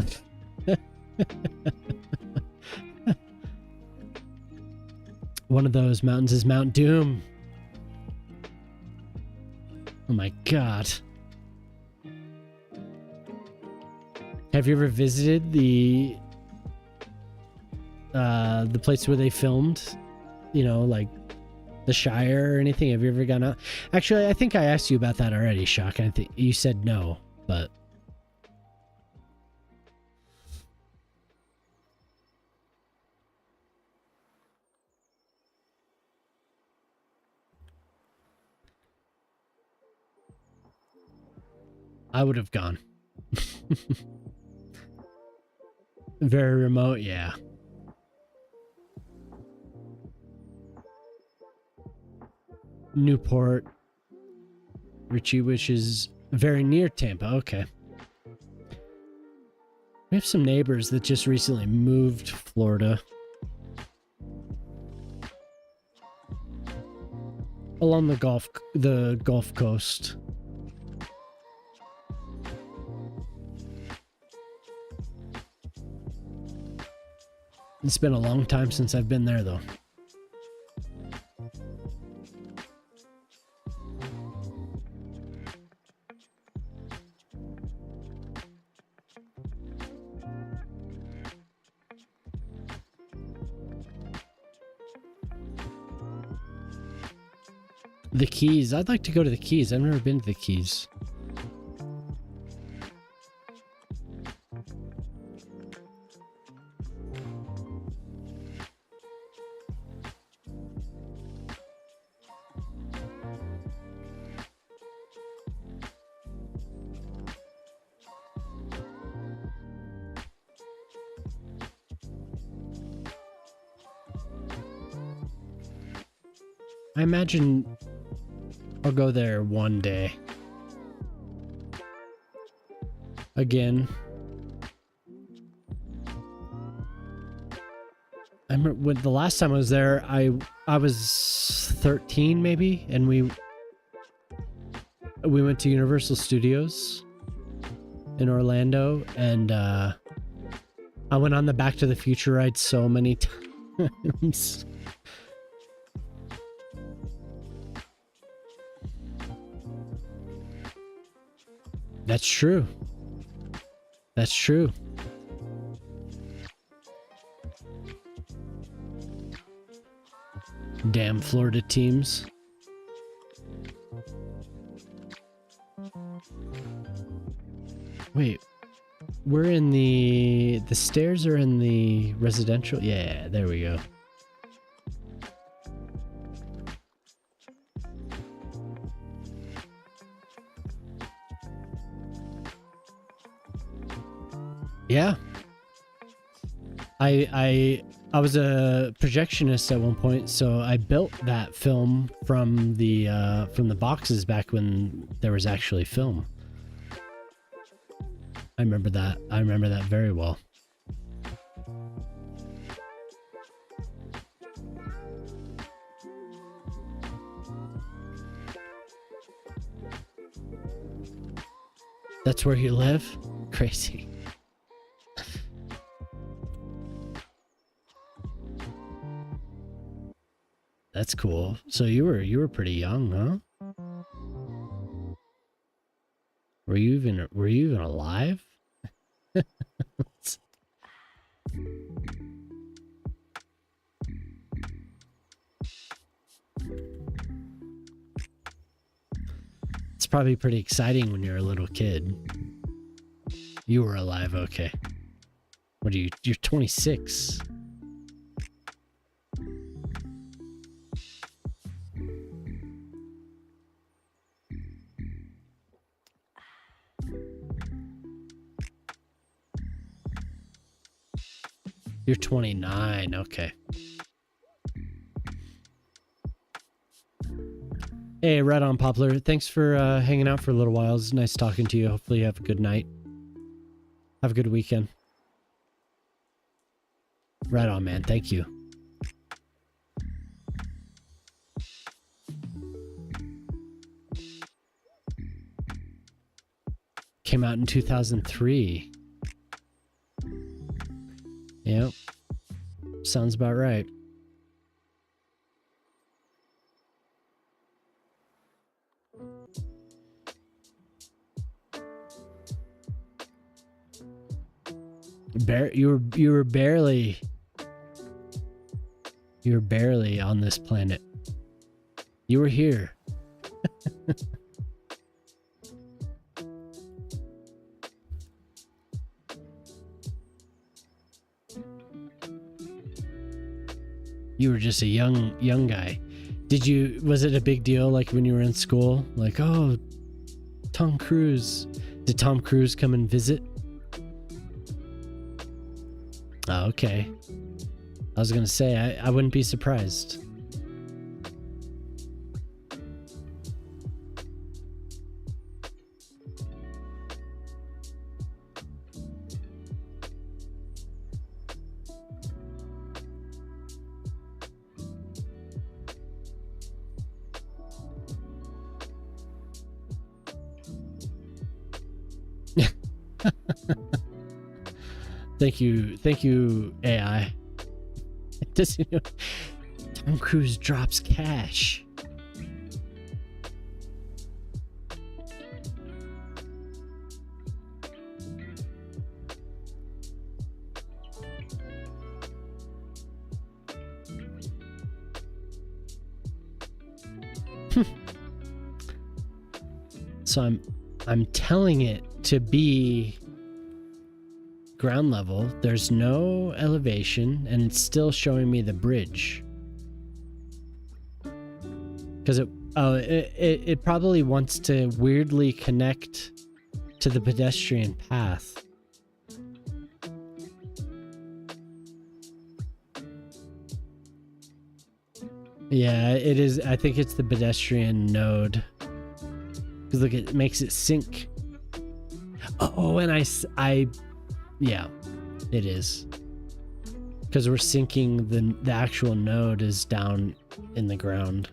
One of those mountains is Mount Doom. Oh my god. Have you ever visited the place where they filmed, you know, like the Shire or anything? Have you ever gone out? Actually, I think I asked you about that already, Shock. I think you said no, but I would have gone. Very remote, yeah. Newport, Richie, which is very near Tampa. Okay. We have some neighbors that just recently moved to Florida. Along the Gulf Coast. It's been a long time since I've been there, though. The Keys. I'd like to go to the Keys. I've never been to the Keys. I imagine I'll go there one day. Again. I remember when the last time I was there, I was 13 maybe, and we went to Universal Studios in Orlando, and I went on the Back to the Future ride so many times. That's true. That's true. Damn Florida teams. Wait, we're in the stairs are in the residential. Yeah, there we go. Yeah. I was a projectionist at one point, so I built that film from the boxes back when there was actually film. I remember that. I remember that very well. That's where you live? Crazy. That's cool. So you were pretty young, huh? Were you even alive? It's probably pretty exciting when you're a little kid. You were alive, okay. What are you? You're 26. You're 29, okay. Hey, right on, Poplar. Thanks for hanging out for a little while. It's nice talking to you. Hopefully you have a good night. Have a good weekend. Right on, man. Thank you. Came out in 2003. Yep. Sounds about right. You were barely on this planet. You were here. You were just a young guy. Was it a big deal like when you were in school? Like, oh, Tom Cruise. Did Tom Cruise come and visit? Oh, okay. I was gonna say, I wouldn't be surprised. Thank you, AI. Tom Cruise drops cash. So I'm telling it to be ground level. There's no elevation, and it's still showing me the bridge. Because it probably wants to weirdly connect to the pedestrian path. Yeah, it is. I think it's the pedestrian node. Because look, it makes it sync. Oh, and yeah, it is. Because we're syncing the actual node is down in the ground.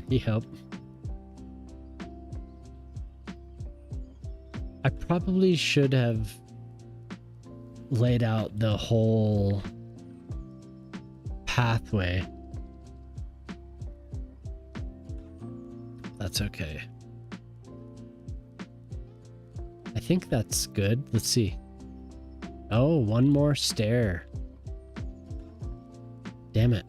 Yep. I probably should have laid out the whole pathway. That's okay. I think that's good. Let's see. Oh, one more stair. Damn it.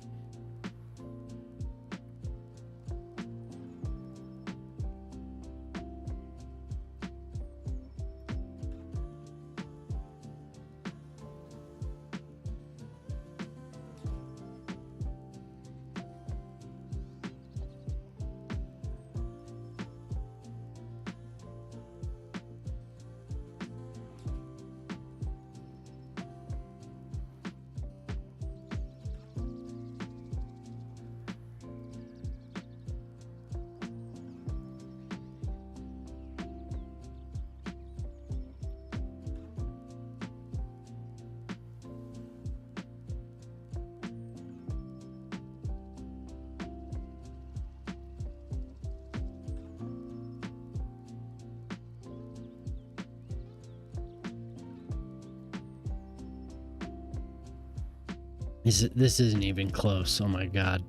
This isn't even close. Oh my god.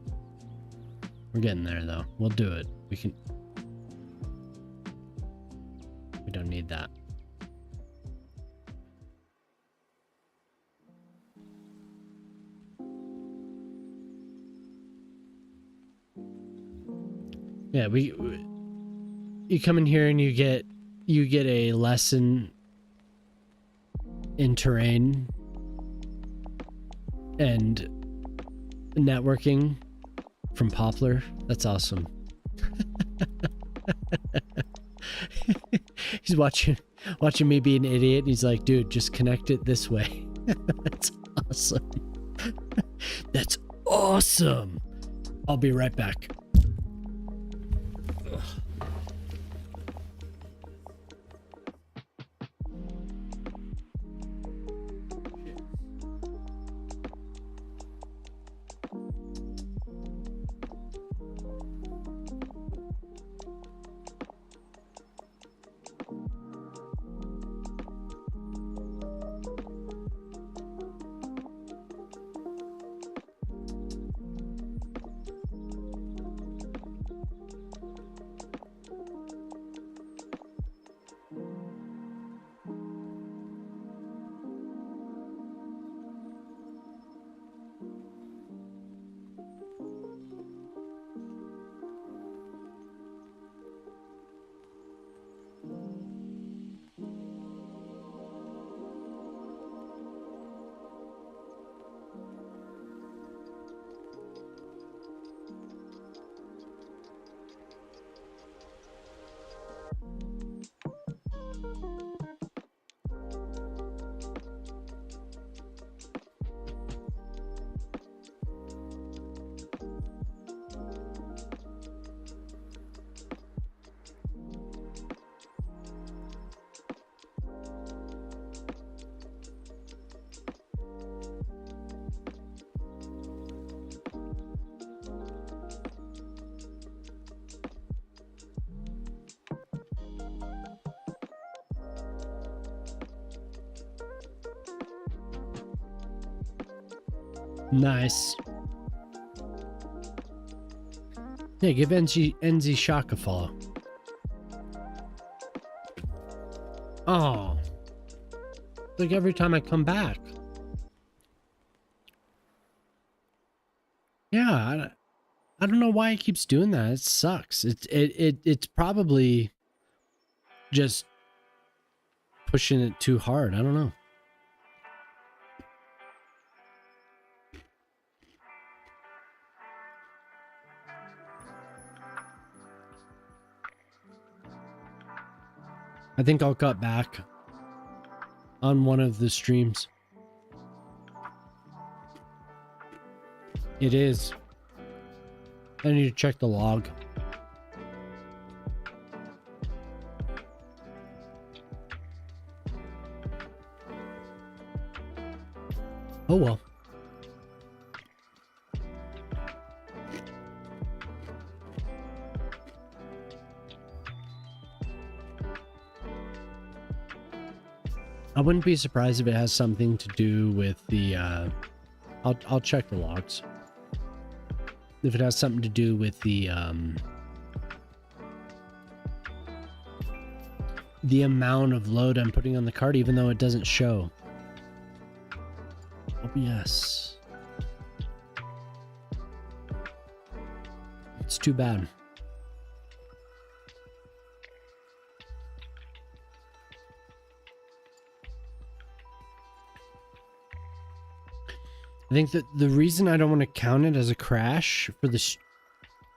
We're getting there though. We'll do it. We don't need that. Yeah, you come in here and you get a lesson in terrain and networking from Poplar. That's awesome. He's watching me be an idiot. And he's like, dude, just connect it this way. That's awesome. That's awesome. I'll be right back. Ugh. Nice. Yeah, give NZ Shock a follow. Oh. Like every time I come back. Yeah, I don't know why it keeps doing that. It sucks. It's probably just pushing it too hard. I don't know. I think I'll cut back on one of the streams. It is. I need to check the log. Oh well. I wouldn't be surprised if it has something to do with the I'll check the logs. If it has something to do with the amount of load I'm putting on the card, even though it doesn't show. OBS. It's too bad. I think that the reason I don't want to count it as a crash for the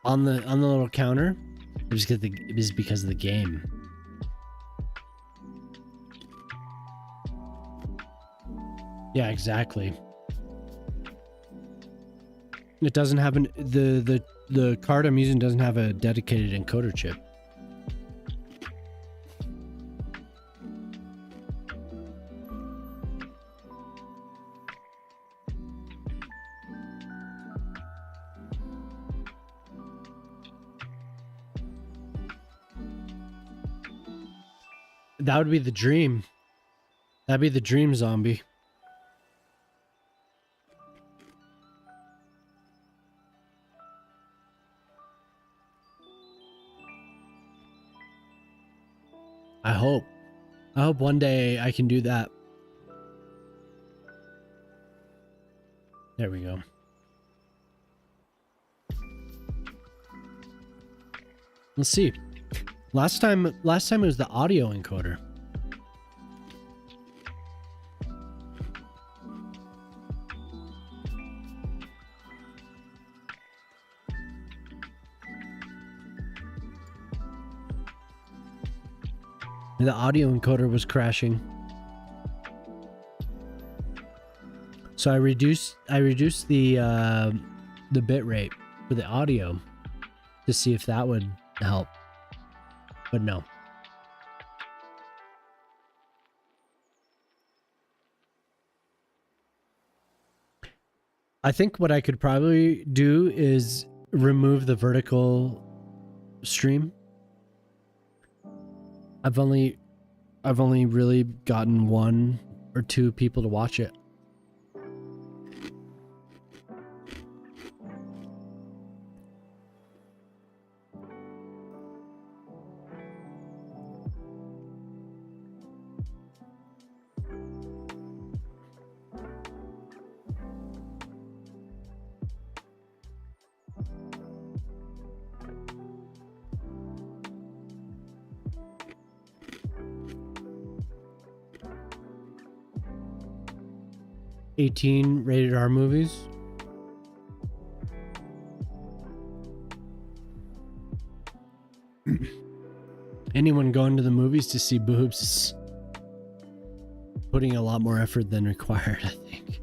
on the little counter is because of the game. Yeah, exactly. It doesn't have the card I'm using doesn't have a dedicated encoder chip. That would be the dream. That'd be the dream, zombie. I hope one day I can do that. There we go. Let's see. Last time it was the audio encoder. The audio encoder was crashing. So I reduced the bit rate for the audio to see if that would help. But no. I think what I could probably do is remove the vertical stream. I've only really gotten 1 or 2 people to watch it. '18 rated R movies. Anyone going to the movies to see boobs is putting a lot more effort than required, I think.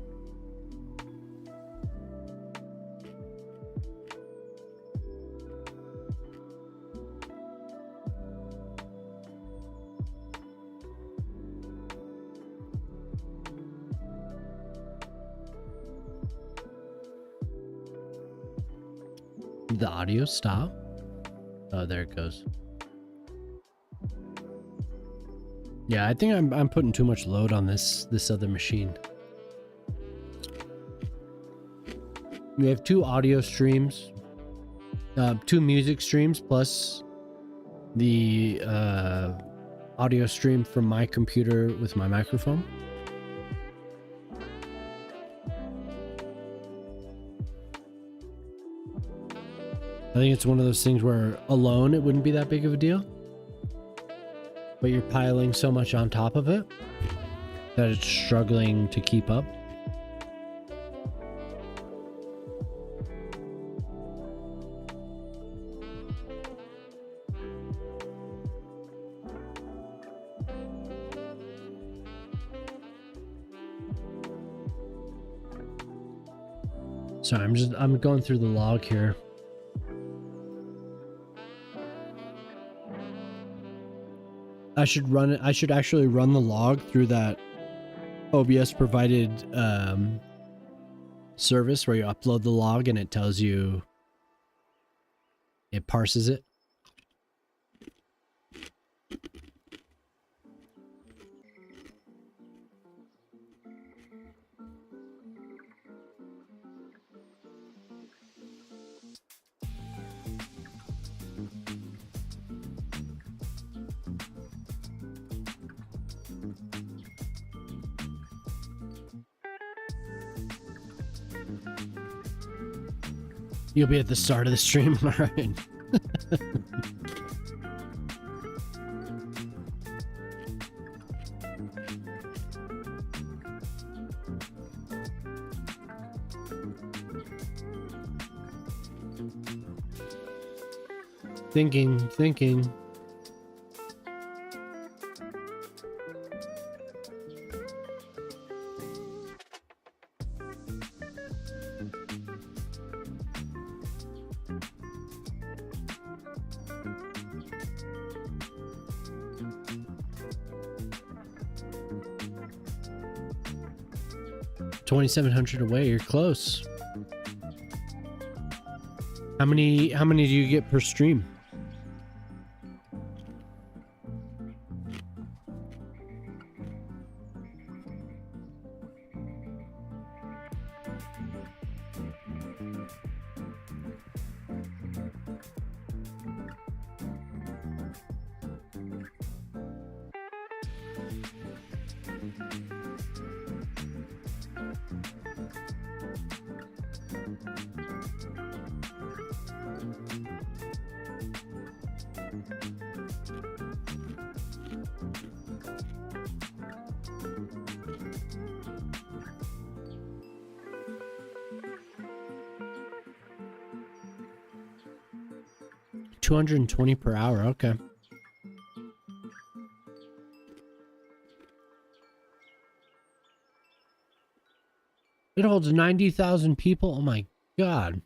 Did the audio stop? Oh, there it goes. Yeah, I think I'm putting too much load on this other machine. We have 2 audio streams, 2 music streams, plus the audio stream from my computer with my microphone. I think it's one of those things where alone it wouldn't be that big of a deal, but you're piling so much on top of it that it's struggling to keep up. So I'm going through the log here. I should actually run the log through that OBS provided service where you upload the log and it tells you, it parses it. You'll be at the start of the stream. All right. Thinking. 2,700 away. You're close. How many do you get per stream? $220 per hour. Okay. It holds 90,000 people. Oh my God.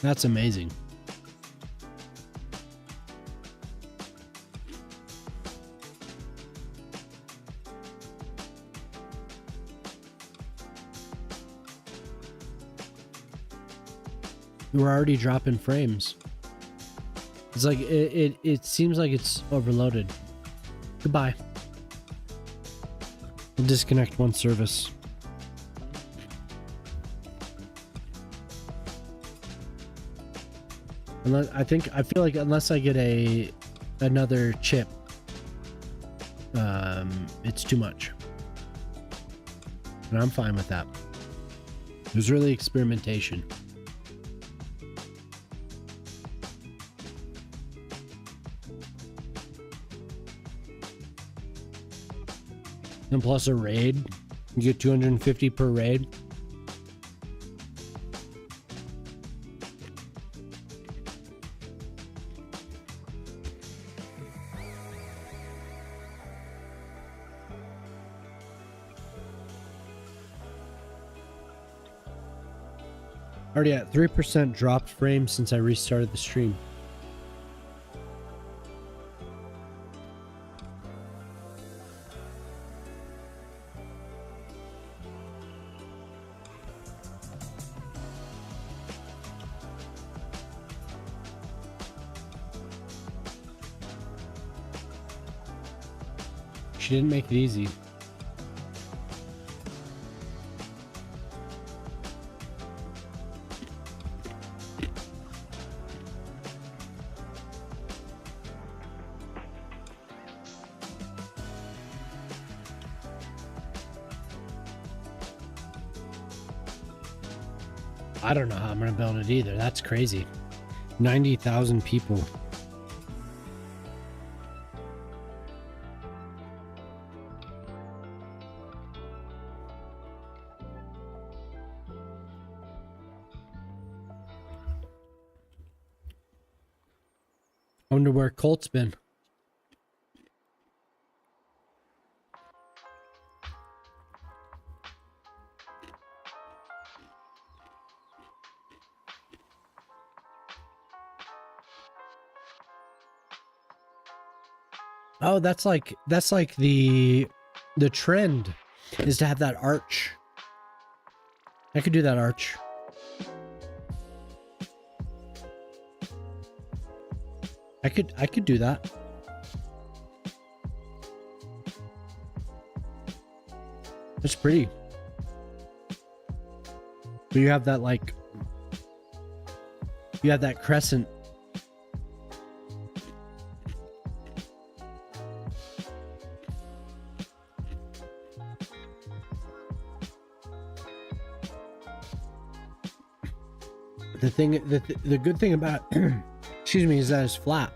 That's amazing. We're already dropping frames. It's like it seems like it's overloaded. Goodbye. We'll disconnect one service. I feel like unless I get another chip, it's too much. And I'm fine with that. It was really experimentation. And plus a raid. You get 250 per raid. Already at 3% dropped frames since I restarted the stream. She didn't make it easy. I don't know how I'm gonna build it either. That's crazy. 90,000 people. I wonder where Colt's been. Oh, that's like the trend is to have that arch. I could do that arch. I could do that. That's pretty. But you have that like, you have that crescent. The good thing about excuse me, is that it's flat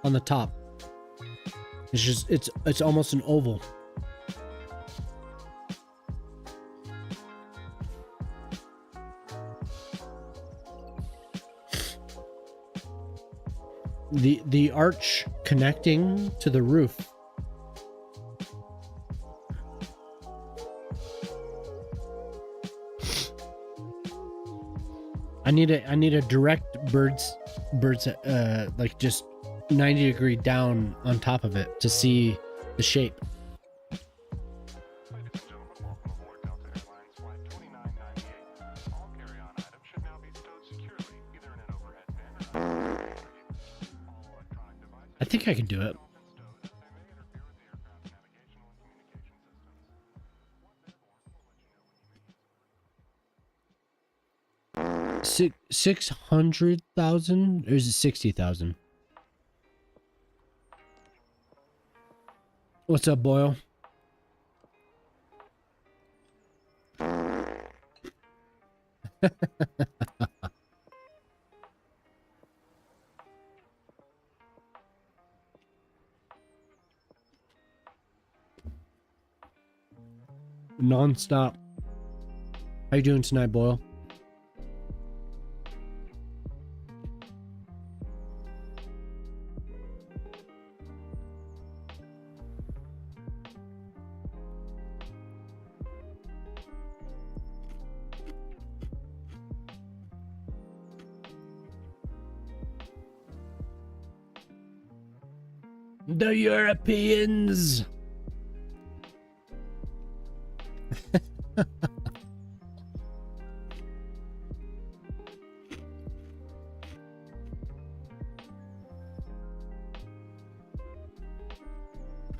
on the top. It's just it's almost an oval. The arch connecting to the roof. I need a direct birds like just 90-degree down on top of it to see the shape. Ladies and gentlemen, welcome aboard Delta Airlines Flight 2998. All carry-on items should now be stowed securely, either in an overhead bin or all electronic devices I think I can do it. have been stowed as they may interfere with the aircraft's navigational and communication systems. Once airborne, we'll let you know when you may use them. 600,000 or is it 60,000? What's up, Boyle? Non-stop. How you doing tonight, Boyle? The Europeans.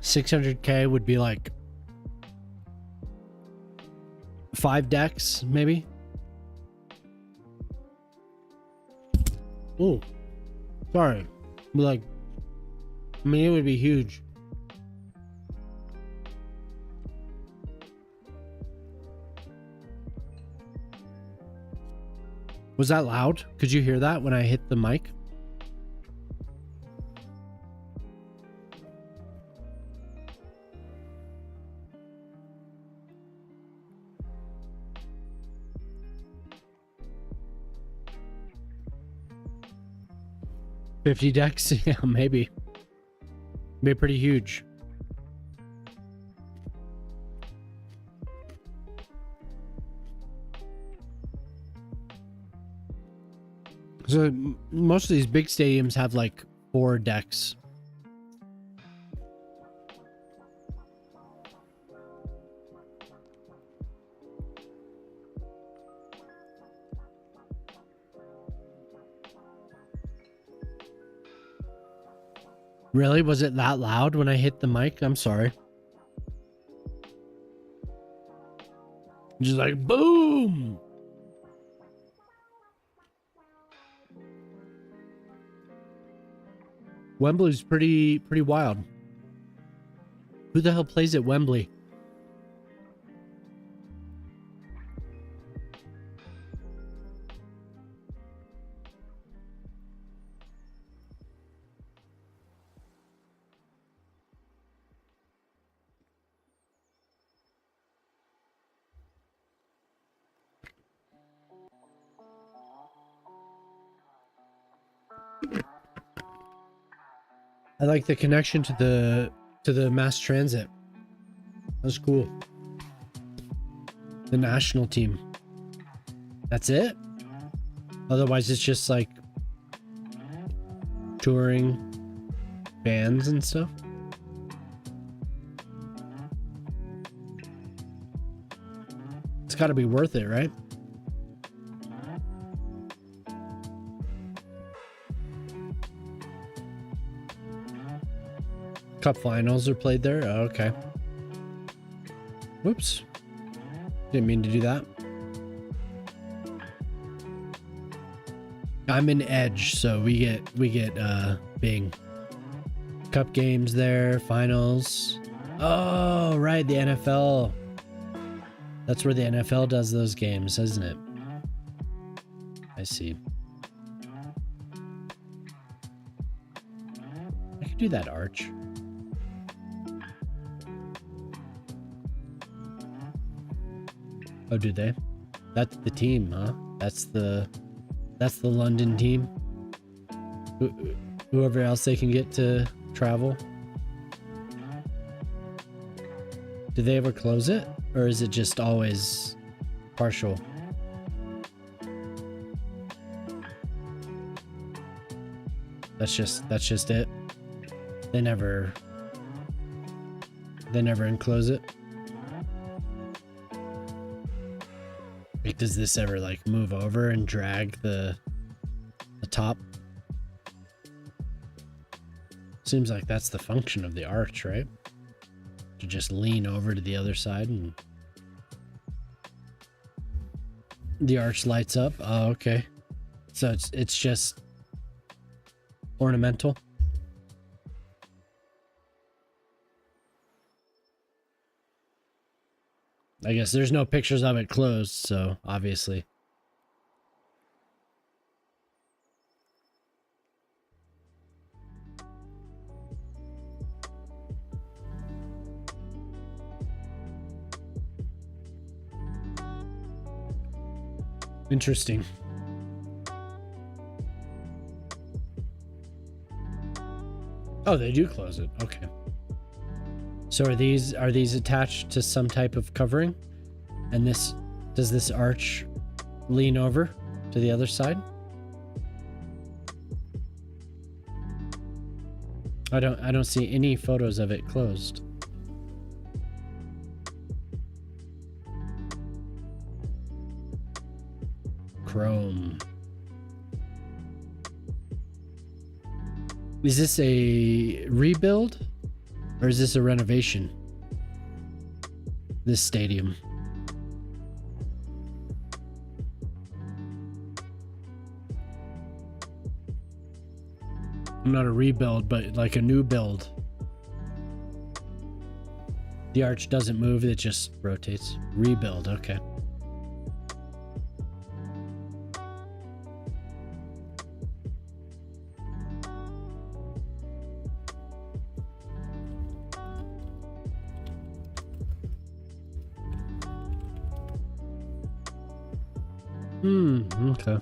$600K would be like 5 decks, maybe. Oh, sorry. Like, I mean, it would be huge. Was that loud? Could you hear that when I hit the mic? $50 decks? Yeah, maybe. Be pretty huge. So most of these big stadiums have like 4 decks. Really? Was it that loud when I hit the mic? I'm sorry. Just like boom. Wembley's pretty wild. Who the hell plays at Wembley? I like the connection to the mass transit. That's cool. The national team. That's it? Otherwise it's just like touring bands and stuff. It's got to be worth it, right? Cup finals are played there? Oh, okay. Whoops. Didn't mean to do that. I'm in Edge, so we get Bing. Cup games there, finals. Oh, right, the NFL. That's where the NFL does those games, isn't it? I see. I could do that arch. Oh, do they? That's the team, huh? That's the London team. Whoever else they can get to travel. Do they ever close it, or is it just always partial? That's just it. They never enclose it. Like, does this ever like move over and drag the top? Seems like that's the function of the arch, right? To just lean over to the other side and the arch lights up. Oh, okay. So it's just ornamental. I guess there's no pictures of it closed, so obviously. Interesting. Oh, they do close it. Okay. So are these attached to some type of covering? And does this arch lean over to the other side? I don't see any photos of it closed. Chrome. Is this a rebuild or is this a renovation? This stadium. Not a rebuild, but like a new build. The arch doesn't move, it just rotates. Rebuild, okay. Okay.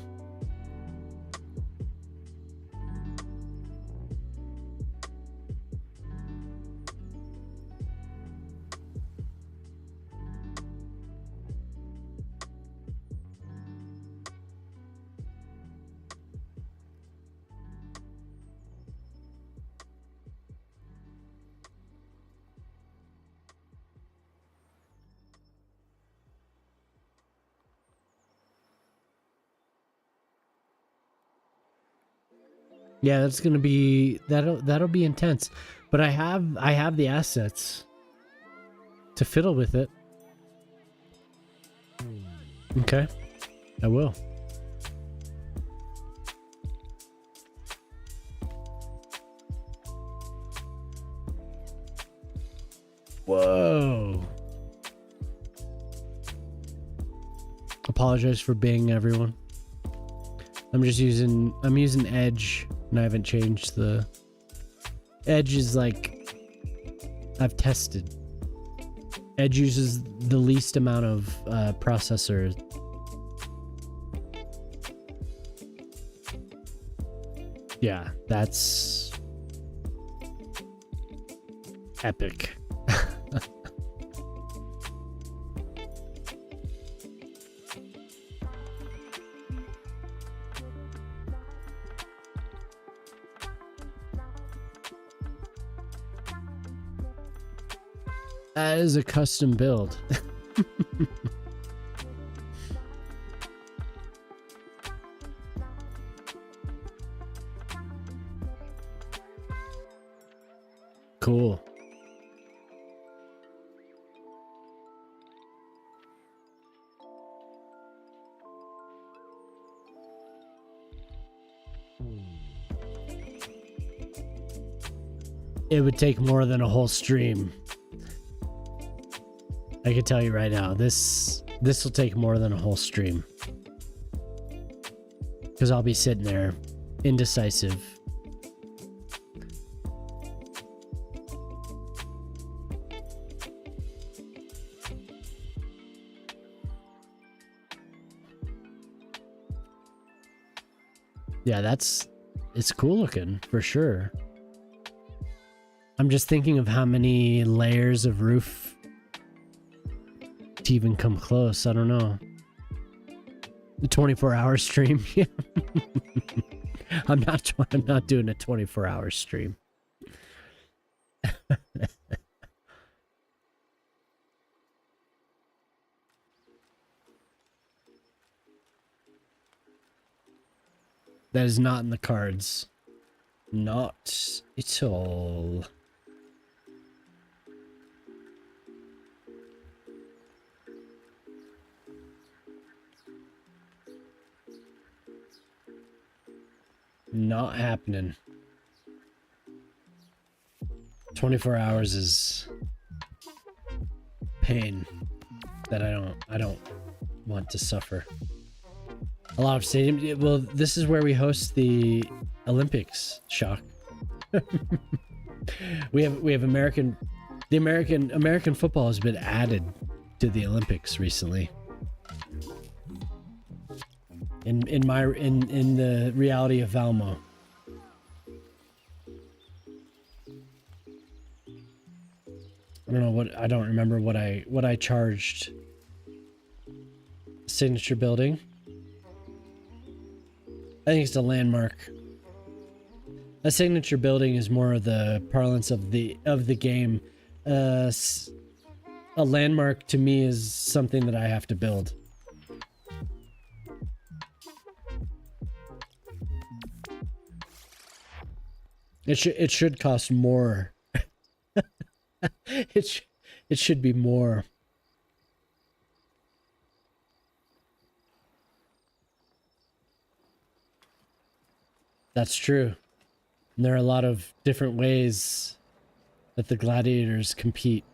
Yeah, that's gonna be that'll be intense. But I have the assets to fiddle with it. Okay. I will. Whoa. Apologize for Bing, everyone. I'm using Edge, and I haven't changed the Edge. Is like I've tested. Edge uses the least amount of processor. Yeah, that's epic. That is a custom build. Cool. It would take more than a whole stream. I can tell you right now, this will take more than a whole stream. Because I'll be sitting there, indecisive. Yeah, it's cool looking for sure. I'm just thinking of how many layers of roof to even come close. I don't know. The 24-hour stream. I'm not doing a 24-hour stream. That is not in the cards. Not at all. Not happening. 24 hours is pain that I don't want to suffer. A lot of stadiums. Well, this is where we host the Olympics. Shock. we have American football has been added to the Olympics recently. In the reality of Valmo. I don't remember what I charged. Signature building. I think it's a landmark. A signature building is more of the parlance of the game. A landmark to me is something that I have to build. It should cost more. it should be more. That's true. And there are a lot of different ways that the gladiators compete.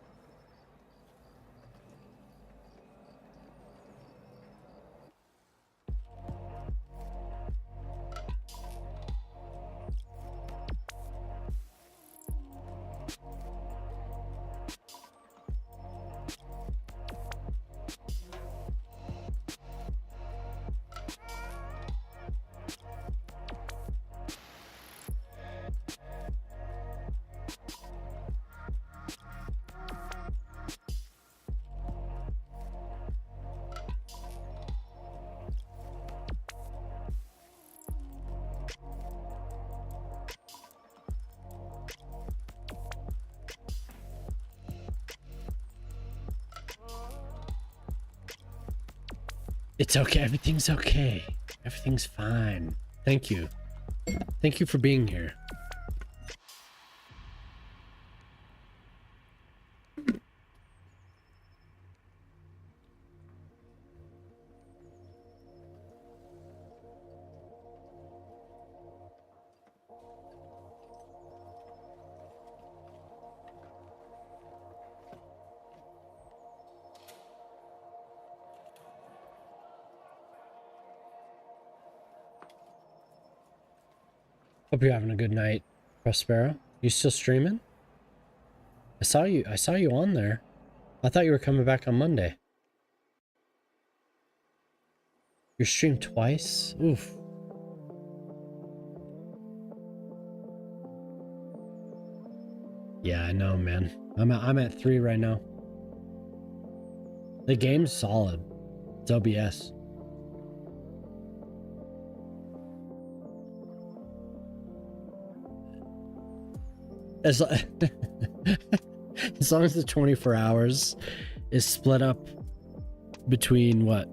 It's okay. Everything's okay. Everything's fine. Thank you. Thank you for being here. Hope you're having a good night, Prospero. You still streaming? I saw you on there. I thought you were coming back on Monday. You streamed twice? Oof. Yeah, I know, man. I'm at 3 right now. The game's solid. It's OBS. As long as the 24 hours is split up between what?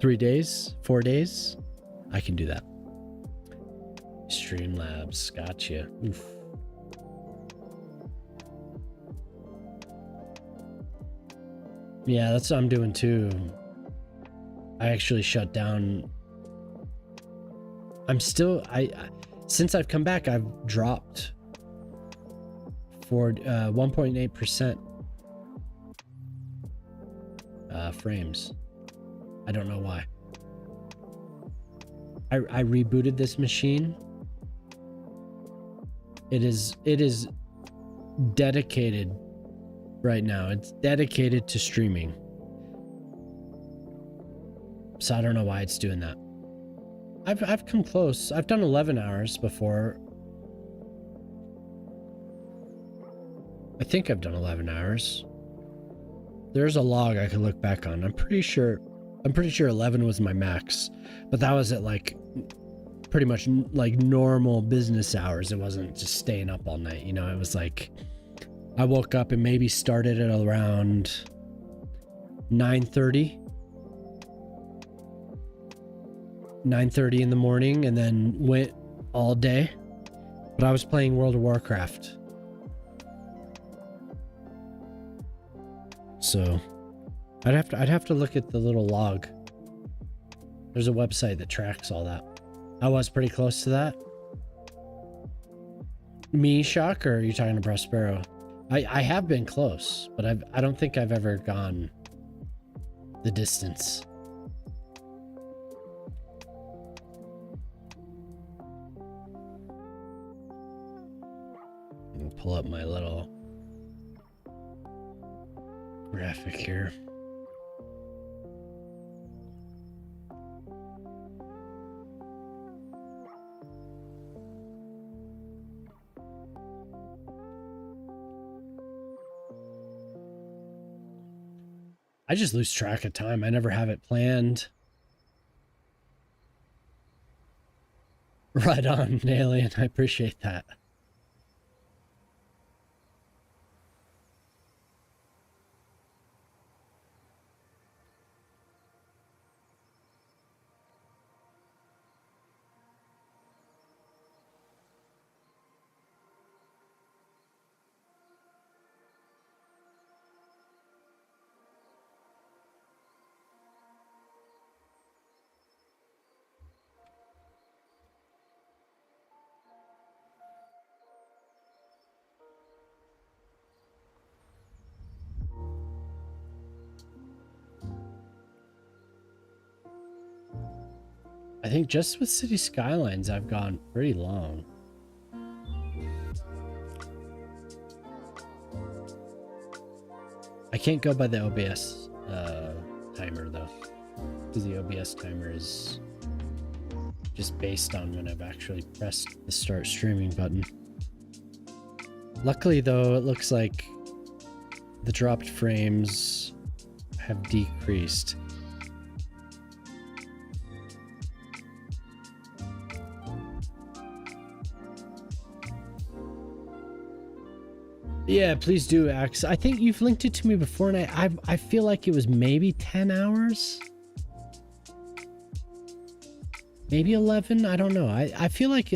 3 days? 4 days? I can do that. Streamlabs, gotcha. Oof. Yeah, that's what I'm doing too. I actually shut down I'm still since I've come back, I've dropped for 1.8% frames. I don't know why. I rebooted this machine. It is dedicated right now. It's dedicated to streaming. So I don't know why it's doing that. I've come close. I've done 11 hours before. I think I've done 11 hours. There's a log I could look back on. I'm pretty sure 11 was my max, but that was at like pretty much like normal business hours. It wasn't just staying up all night, you know. It was like I woke up and maybe started at around 9:30 in the morning and then went all day. But I was playing World of Warcraft. So I'd have to look at the little log. There's a website that tracks all that. I was pretty close to that. Me, Shock, or are you talking to Prospero? I have been close, but I don't think I've ever gone the distance. I'll pull up my little graphic here. I just lose track of time. I never have it planned. Right on, Alien. I appreciate that. I think just with Cities Skylines, I've gone pretty long. I can't go by the OBS timer though, because the OBS timer is just based on when I've actually pressed the start streaming button. Luckily though, it looks like the dropped frames have decreased. Yeah, please do, Axe. I think you've linked it to me before, and I feel like it was maybe 10 hours? Maybe 11? I don't know. I feel like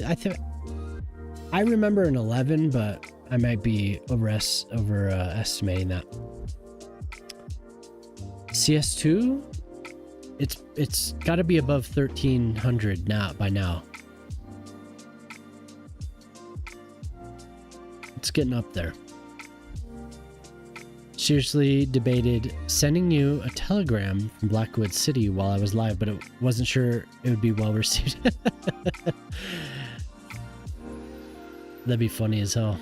I remember an 11, but I might be overestimating that. CS2? It's got to be above 1300 now by now. It's getting up there. Seriously debated sending you a telegram from Blackwood City while I was live, but it wasn't sure it would be well received. That'd be funny as hell.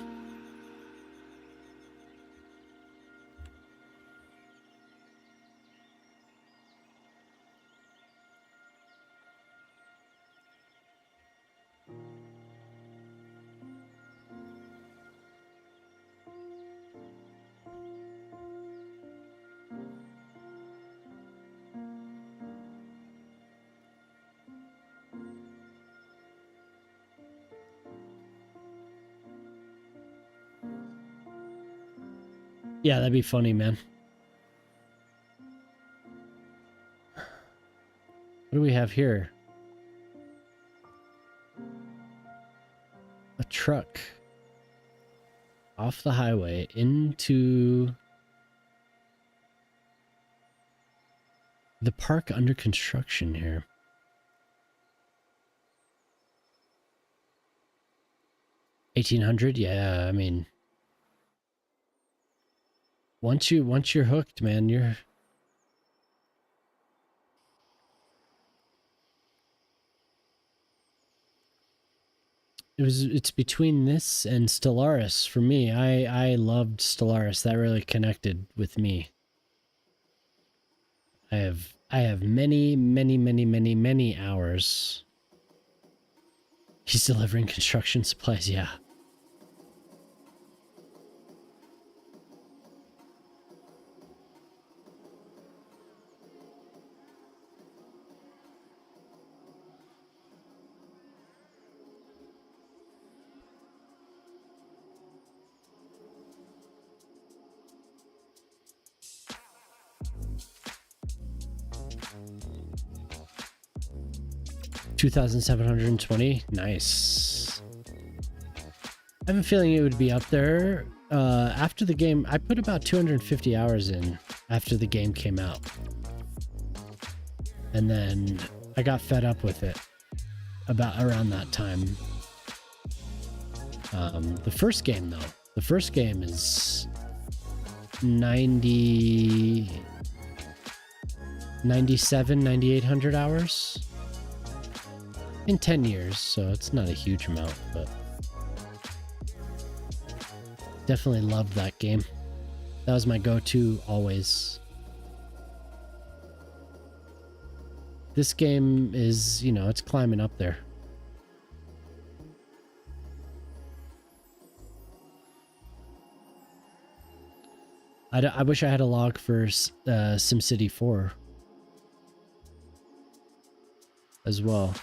Yeah, that'd be funny, man. What do we have here? A truck off the highway into the park under construction here. 1800, yeah. I mean, once you're hooked, man, you're. It's between this and Stellaris for me. I loved Stellaris. That really connected with me. I have many hours. He's delivering construction supplies, yeah. $2,720. Nice. I have a feeling it would be up there. After the game, I put about 250 hours in after the game came out. And then I got fed up with it about around that time. The first game, though. The first game is 9,800 hours in 10 years, so it's not a huge amount, but definitely loved that game. That was my go-to always. This game is, you know, it's climbing up there. I wish I had a log for SimCity 4 as well.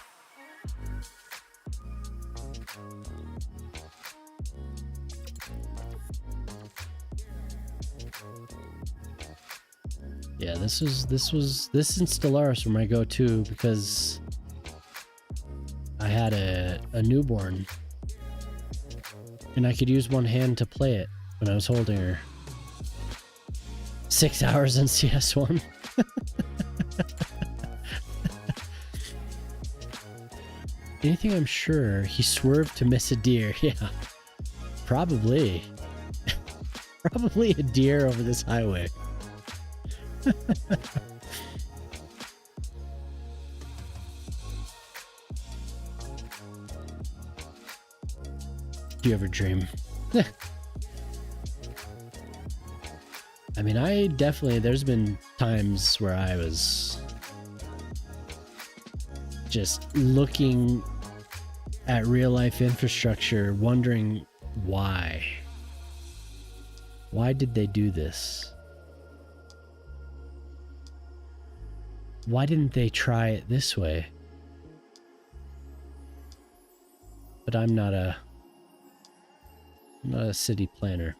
Yeah, this and Stellaris were my go-to because I had a newborn and I could use one hand to play it when I was holding her. 6 hours in CS1. Anything I'm sure he swerved to miss a deer. Yeah, probably. Probably a deer over this highway. Do you ever dream? I mean, there's been times where I was just looking at real life infrastructure, wondering why. Why did they do this? Why didn't they try it this way? But I'm not a city planner.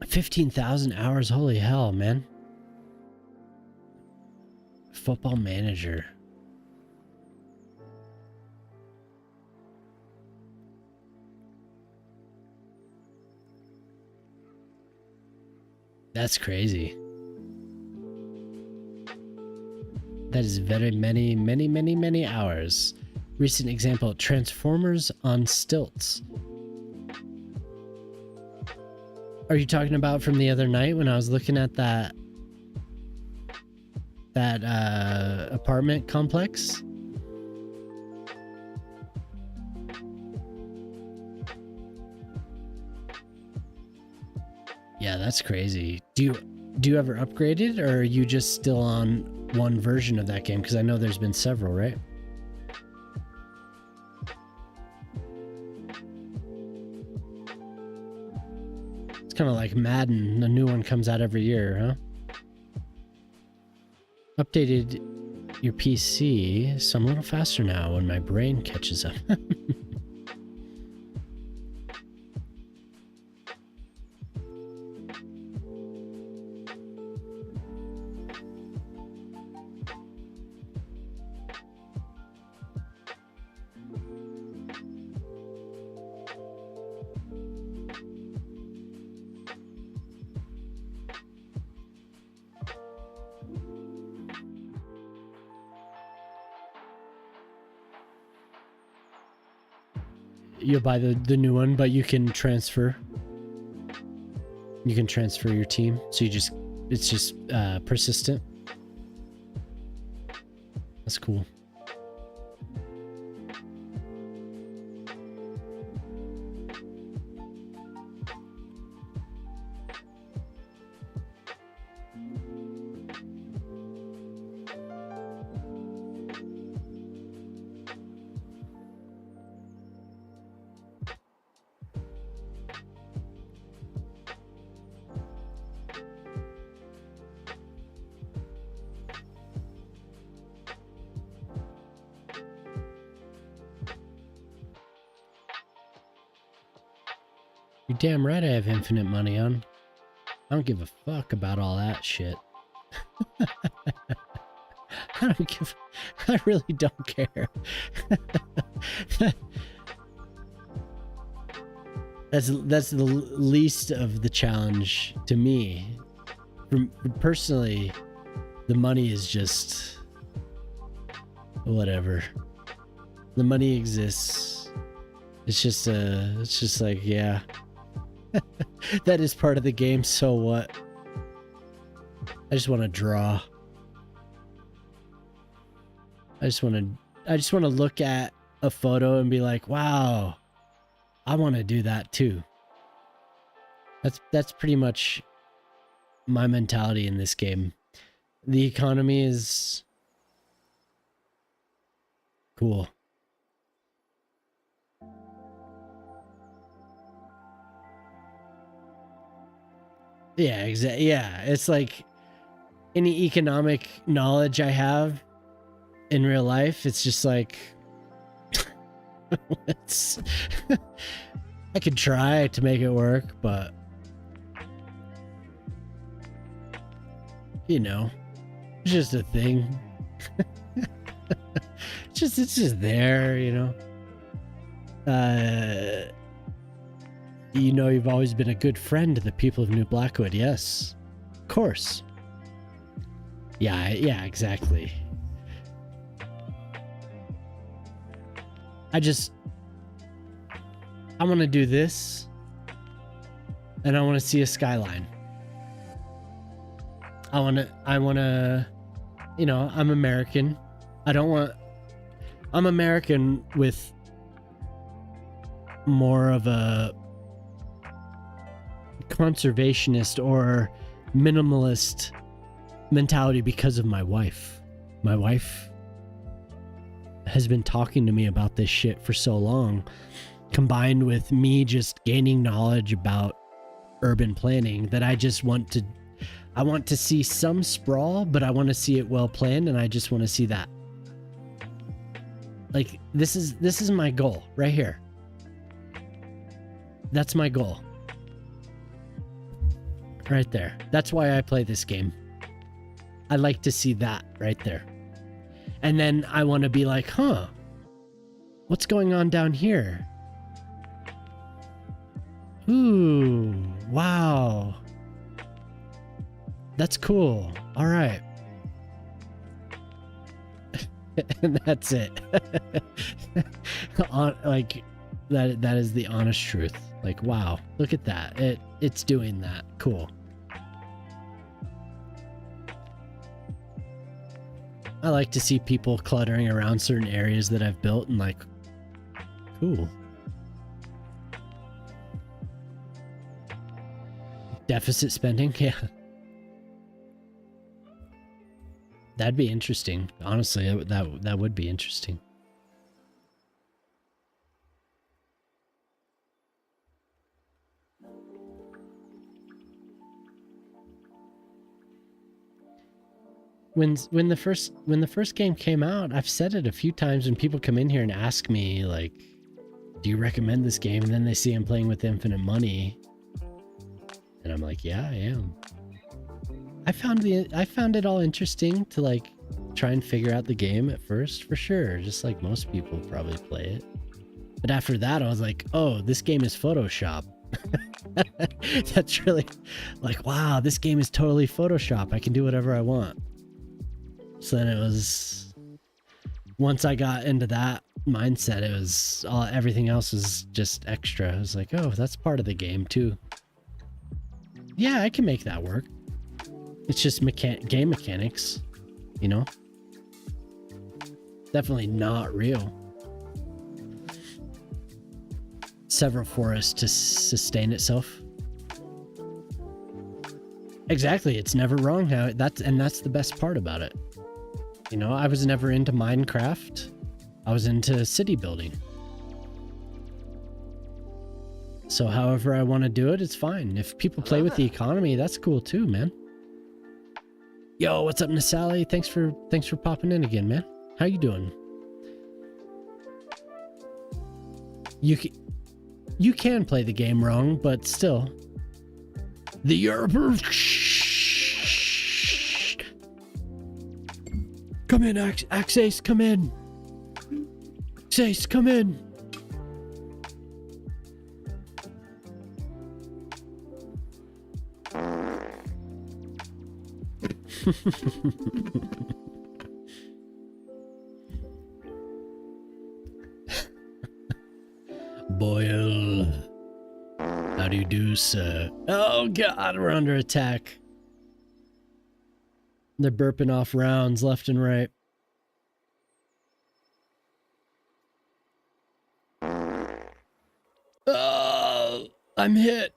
$15,000 hours, holy hell, man. Football Manager. That's crazy. That is very many hours. Recent example, Transformers on stilts. Are you talking about from the other night when I was looking at that apartment complex? Yeah, that's crazy. Do you ever upgrade it, or are you just still on one version of that game? Because I know there's been several, right? It's kind of like Madden. A new one comes out every year, huh? Updated your PC, so I'm a little faster now when my brain catches up. you'll buy the new one, but you can transfer. You can transfer your team, so it's just persistent. That's cool. You're damn right I have infinite money on. I don't give a fuck about all that shit. I really don't care. That's the least of the challenge to me. Personally, the money is just whatever. The money exists. It's just like, yeah. That is part of the game, so what? I just want to draw. I just want to look at a photo and be like, wow, I want to do that too. That's pretty much my mentality in this game. The economy is cool. Yeah, exactly. Yeah, it's like any economic knowledge I have in real life, it's just like I could try to make it work, but you know, it's just a thing. it's just there, you know. You know, you've always been a good friend to the people of New Blackwood. Yes, of course. Yeah, exactly. I want to do this, and I want to see a skyline. I want to, you know, I'm American. I'm American with more of a conservationist or minimalist mentality because of my wife. My wife has been talking to me about this shit for so long, combined with me just gaining knowledge about urban planning, that I want to see some sprawl, but I want to see it well planned, and I just want to see that. Like, this is my goal right here. That's my goal. Right there. That's why I play this game. I like to see that right there. And then I want to be like, huh, what's going on down here? Ooh, wow. That's cool. All right. And that's it. Like, that is the honest truth. Like, wow, look at that. It's doing that. Cool. I like to see people cluttering around certain areas that I've built and like, cool. Deficit spending, yeah. That'd be interesting. Honestly, that would be interesting. When the first game came out, I've said it a few times when people come in here and ask me like, do you recommend this game? And then they see I'm playing with infinite money. And I'm like, yeah, I am. I found it all interesting to like try and figure out the game at first, for sure, just like most people probably play it. But after that, I was like, oh, this game is Photoshop. That's really like, wow, this game is totally Photoshop. I can do whatever I want. So then it was, once I got into that mindset. It was all, everything else was just extra. I was like, oh, that's part of the game too. Yeah, I can make that work. It's just game mechanics, you know? Definitely not real. Several forests to sustain itself. Exactly, it's never wrong how that's the best part about it. You know, I was never into Minecraft. I was into city building. So however I want to do it, it's fine. If people play with the economy, that's cool too, man. Yo, what's up, Nasali? Thanks for popping in again, man. How you doing? You can play the game wrong, but still. The Europe. Come in, Axace, come in. Axace, come in. Boyle. How do you do, sir? Oh god, we're under attack. They're burping off rounds left and right. Oh, I'm hit.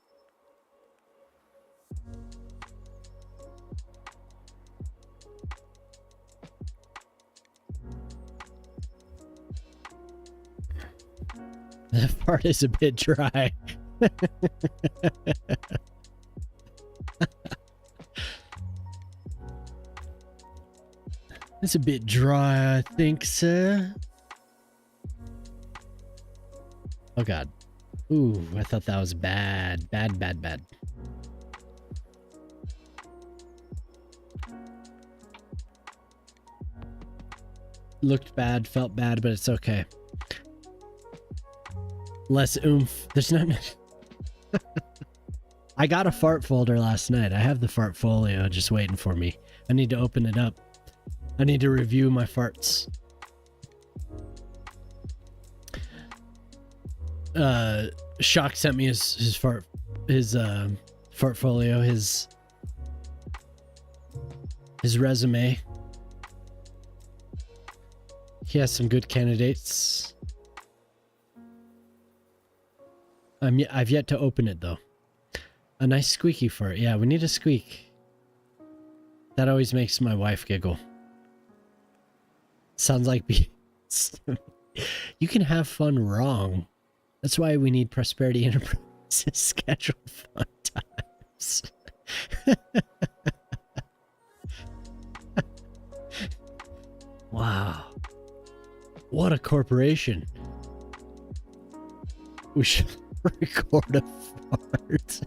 That part is a bit dry. It's a bit dry, I think, sir. Oh god. Ooh, I thought that was bad. Bad, bad, bad. Looked bad, felt bad, but it's okay. Less oomph. There's not much. I got a fart folder last night. I have the fart folio just waiting for me. I need to open it up. I need to review my farts. Shock sent me his fart folio, his resume. He has some good candidates. I've yet to open it though. A nice squeaky fart. Yeah, we need a squeak. That always makes my wife giggle. Sounds like you can have fun wrong. That's why we need Prosperity Enterprises schedule fun times. Wow. What a corporation. We should record a fart.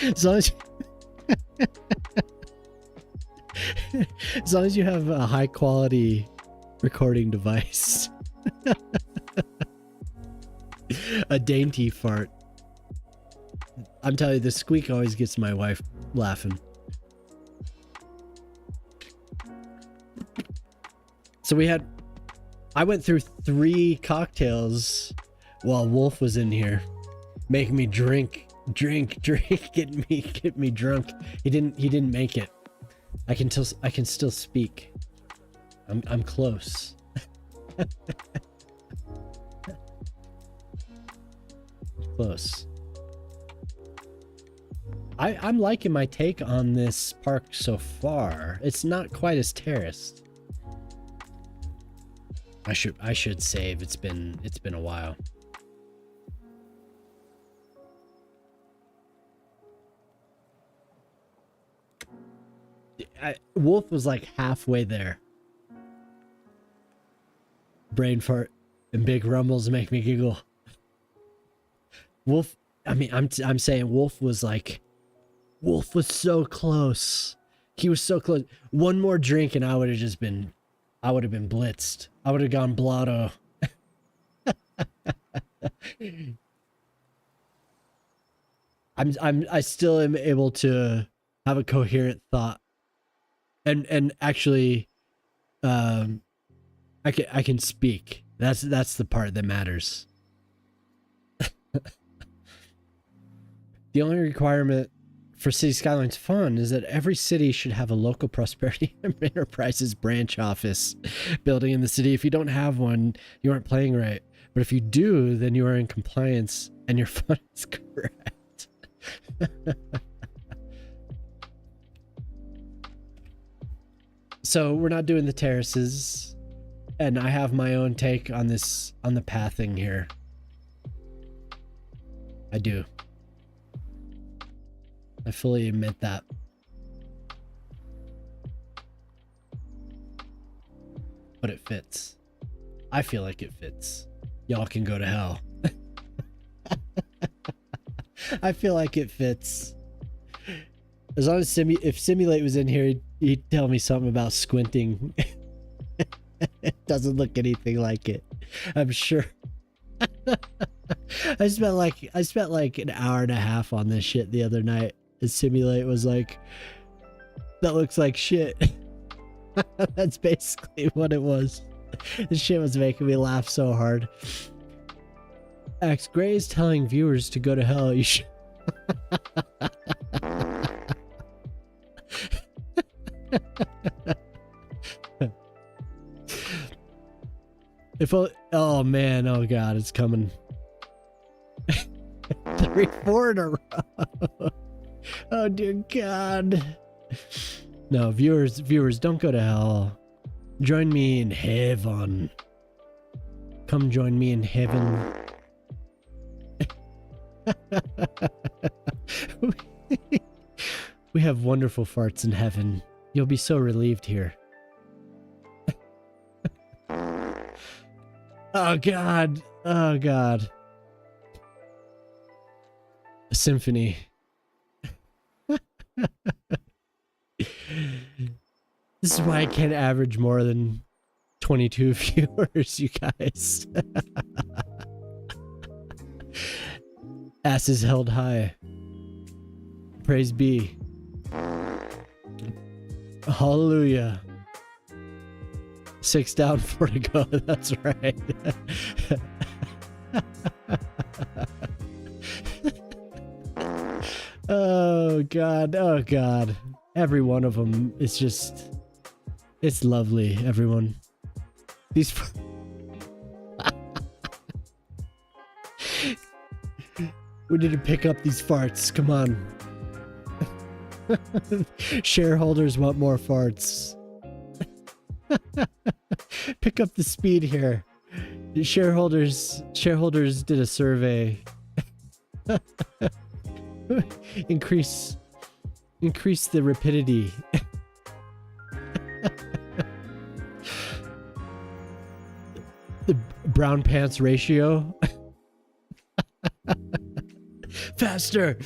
As long as you have a high quality recording device. A dainty fart. I'm telling you, the squeak always gets my wife laughing. So I went through 3 cocktails while Wolf was in here, making me drink, get me drunk. He didn't make it. I can still speak. I'm close. Close. I'm liking my take on this park so far. It's not quite as terraced. I should save. It's been a while. Wolf was like halfway there. Brain fart and big rumbles make me giggle. Wolf, I mean, I'm saying Wolf was so close. He was so close. One more drink and I would have been blitzed. I would have gone blotto. I still am able to have a coherent thought and actually I can speak. That's the part that matters. The only requirement for City Skylines Fund is that every city should have a local prosperity enterprises branch office building in the city. If you don't have one, you aren't playing right. But if you do, then you are in compliance and your fund is correct. So we're not doing the terraces, and I have my own take on this, on the pathing here. I do. I fully admit that. But it fits. I feel like it fits. Y'all can go to hell. I feel like it fits. As long as if Simulate was in here, he'd tell me something about squinting. It doesn't look anything like it, I'm sure. I spent like an hour and a half on this shit the other night. And Simulate was like, that looks like shit. That's basically what it was. This shit was making me laugh so hard. X Gray is telling viewers to go to hell. You should. Oh man, oh god, it's coming. 3-4 in a row. Oh dear god. No, viewers, don't go to hell. Join me in heaven. Come join me in heaven. We have wonderful farts in heaven. You'll be so relieved here. Oh god. Oh god. A symphony. This is why I can't average more than 22 viewers, you guys. Ass is held high. Praise be. Hallelujah. 6 down, 4 to go. That's right. Oh god. Oh god. Every one of them is just, it's lovely, everyone. These we need to pick up these farts. Come on. Shareholders want more farts. Pick up the speed here. The shareholders did a survey. Increase the rapidity. The brown pants ratio. Faster.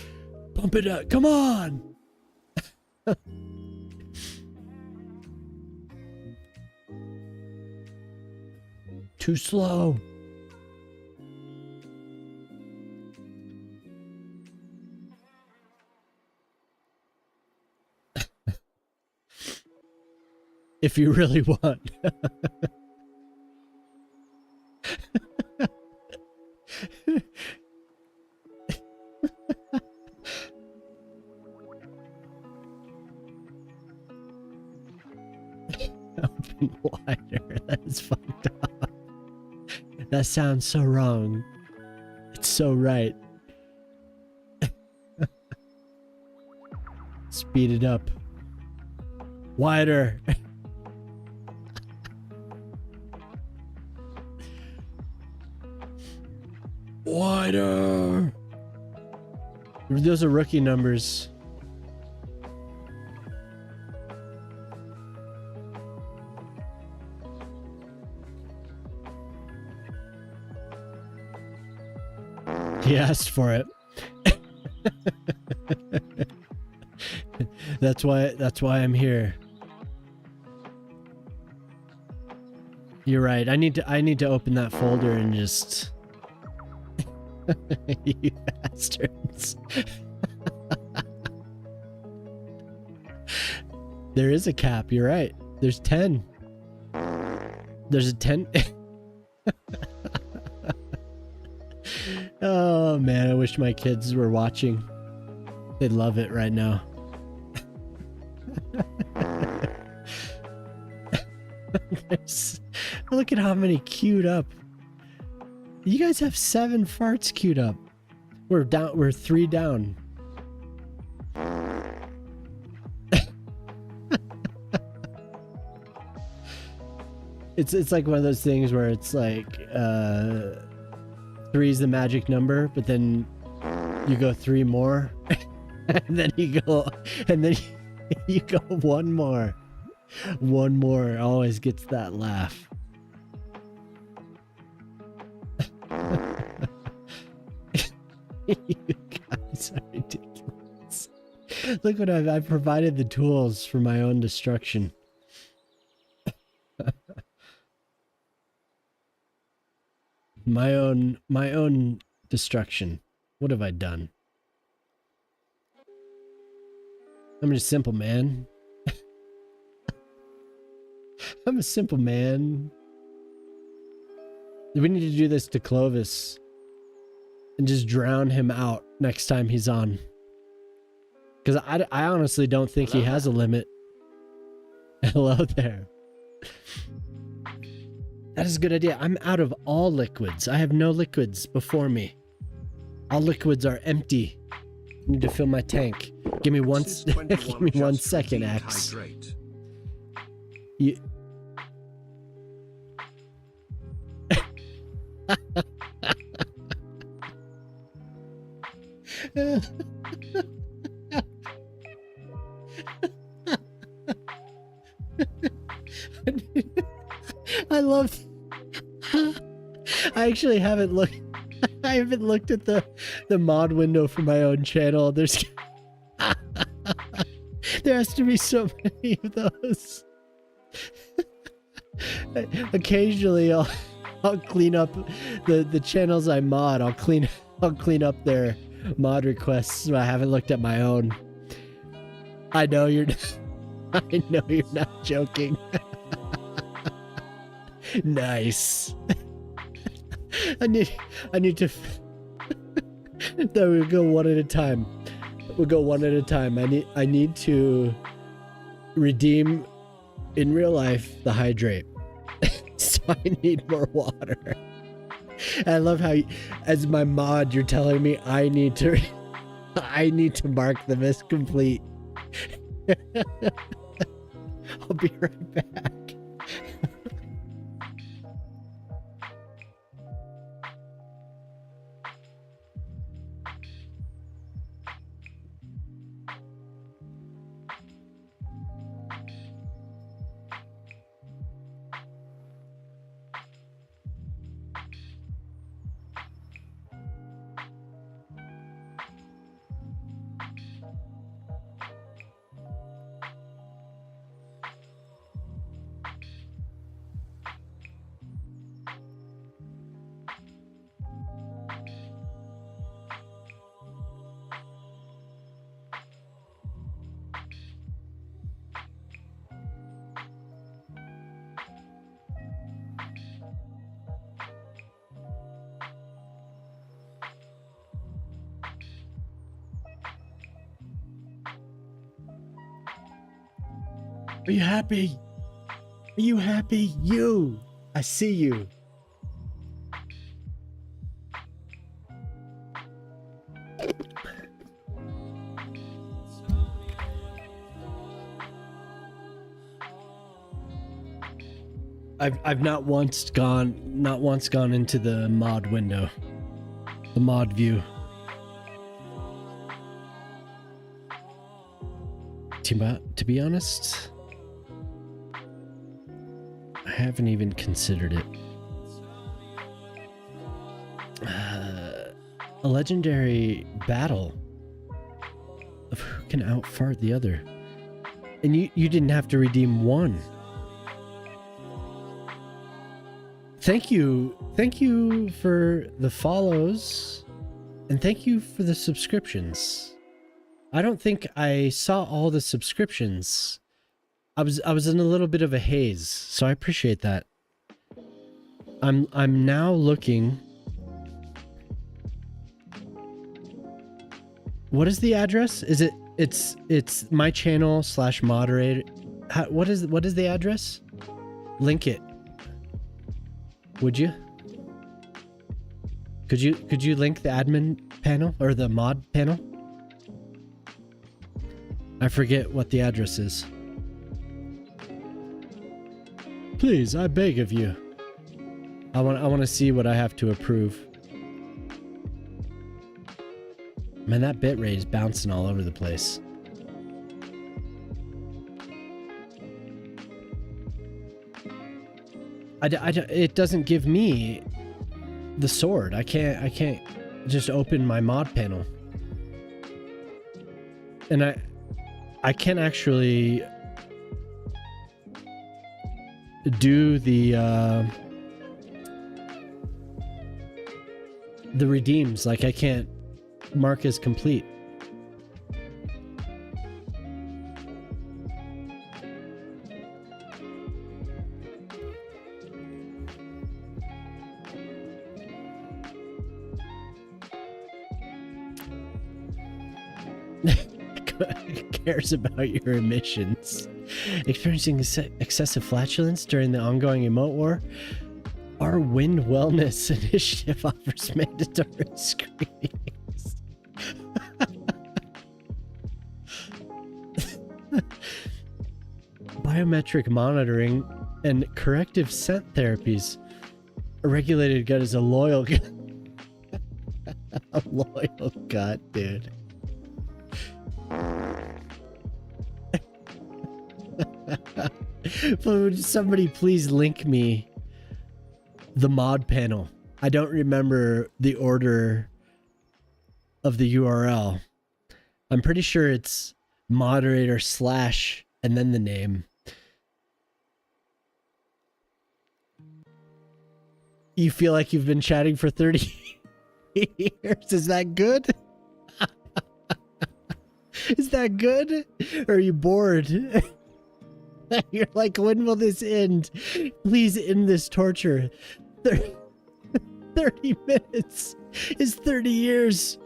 Pump it up. Come on. Too slow. If you really want. Open wider. That is fucked up. That sounds so wrong. It's so right. Speed it up. Wider. Wider. Those are rookie numbers. He asked for it. That's why I'm here. You're right. I need to open that folder and just you bastards. There is a cap, you're right. There's 10. There's a 10. Oh man, I wish my kids were watching. They'd love it right now. Look at how many queued up. You guys have 7 farts queued up. We're 3 down. It's like one of those things where it's like 3 is the magic number, but then you go 3 more, and then you go one more. One more always gets that laugh. You guys are ridiculous. Look what I've provided the tools for my own destruction. My own destruction. What have I done? I'm just a simple man. I'm a simple man. We need to do this to Clovis and just drown him out next time he's on. Because I honestly don't think he has a limit. Hello there. That is a good idea. I'm out of all liquids. I have no liquids before me. All liquids are empty. I need to fill my tank. Give me one. Give me 1 second, X. You. I love. I actually haven't looked. I haven't looked at the mod window for my own channel. There's. There has to be so many of those. Occasionally, I'll clean up the channels I mod. I'll clean up their mod requests. So I haven't looked at my own. I know you're. I know you're not joking. Nice. I need to. There we go, one at a time. We'll go one at a time. I need to redeem in real life the hydrate. So I need more water. And I love how as my mod you're telling me I need to mark them as complete. I'll be right back. Are you happy? Are you happy? You! I see you. I've not once gone into the mod window. The mod view. To be honest, I haven't even considered it. A legendary battle of who can outfart the other. And you didn't have to redeem one. Thank you for the follows, and thank you for the subscriptions. I don't think I saw all the subscriptions. I was in a little bit of a haze, so I appreciate that. I'm now looking. What is the address? Is it it's my channel / moderator? What is the address? Link it. Would you? Could you link the admin panel or the mod panel? I forget what the address is. Please, I beg of you. I want to see what I have to approve. Man, that bitrate is bouncing all over the place. It doesn't give me the sword. I can't just open my mod panel. And I can't actually do the redeems. Like, I can't mark as complete. Cares about your emissions. Experiencing excessive flatulence during the ongoing emote war? Our Wind Wellness Initiative offers mandatory screenings. Biometric monitoring and corrective scent therapies. A regulated gut is a loyal gut. A loyal gut, dude. Would somebody please link me the mod panel? I don't remember the order of the URL. I'm pretty sure it's moderator / and then the name. You feel like you've been chatting for 30 years? Is that good? Is that good? Or are you bored? You're like, when will this end? Please end this torture. 30 minutes is 30 years.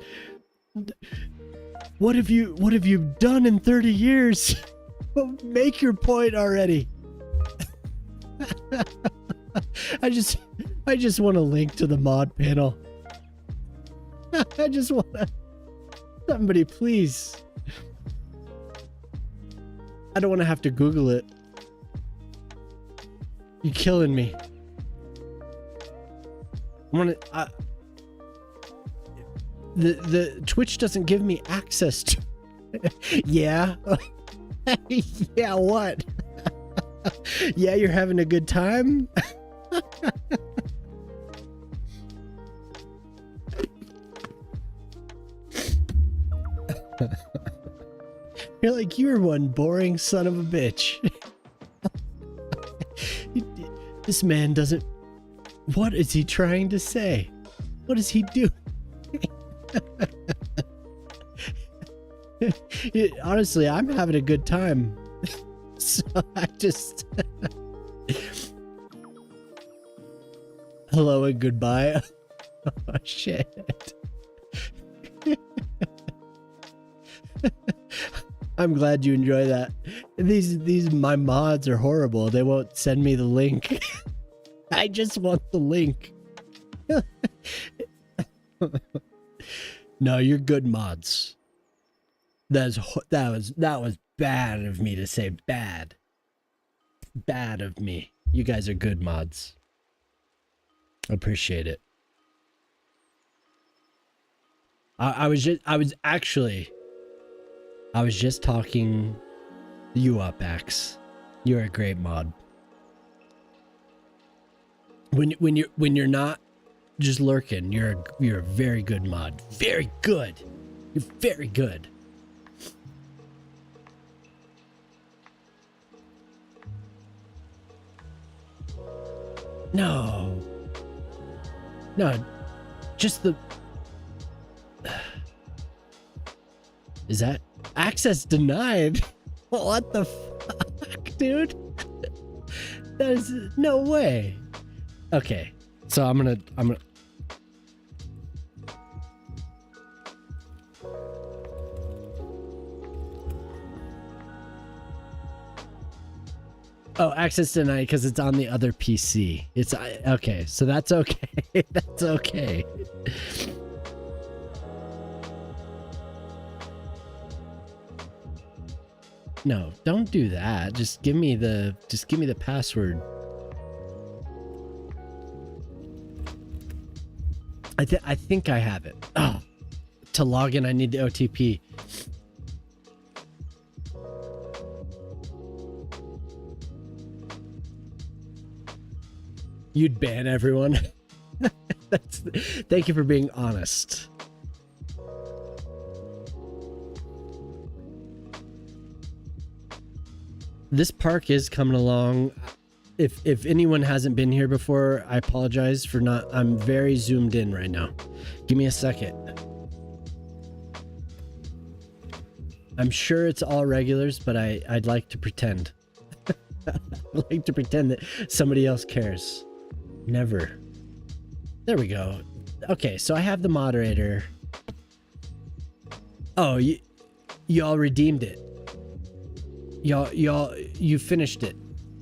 What have you done in 30 years? Make your point already. I just want a link to the mod panel. I just want to... Somebody please. I don't want to have to Google it. You're killing me. The Twitch doesn't give me access to... Yeah? Yeah, what? Yeah, you're having a good time? You're like, you're one boring son of a bitch. This man doesn't... What is he trying to say? What does he do? Honestly, I'm having a good time. So I just... Hello and goodbye. Oh, shit. I'm glad you enjoy that. These my mods are horrible. They won't send me the link. I just want the link. No, you're good mods. That was bad of me to say. Bad of me. You guys are good mods. Appreciate it. I was just talking you up, Axe. You're a great mod. When you're not just lurking, you're a very good mod. Very good. You're very good. No, just the... Is that access denied? What the fuck, dude? That is no way. Okay, So I'm gonna. Oh, access denied because it's on the other PC. It's okay, so that's okay. That's okay. No, don't do that. Just give me the password. I think I have it. Oh, to log in, I need the OTP. You'd ban everyone. Thank you for being honest. This park is coming along. If anyone hasn't been here before, I apologize for not. I'm very zoomed in right now. Give me a second. I'm sure it's all regulars, but I'd like to pretend. I'd like to pretend that somebody else cares. Never. There we go. Okay, so I have the moderator. Oh, y'all redeemed it. You finished it.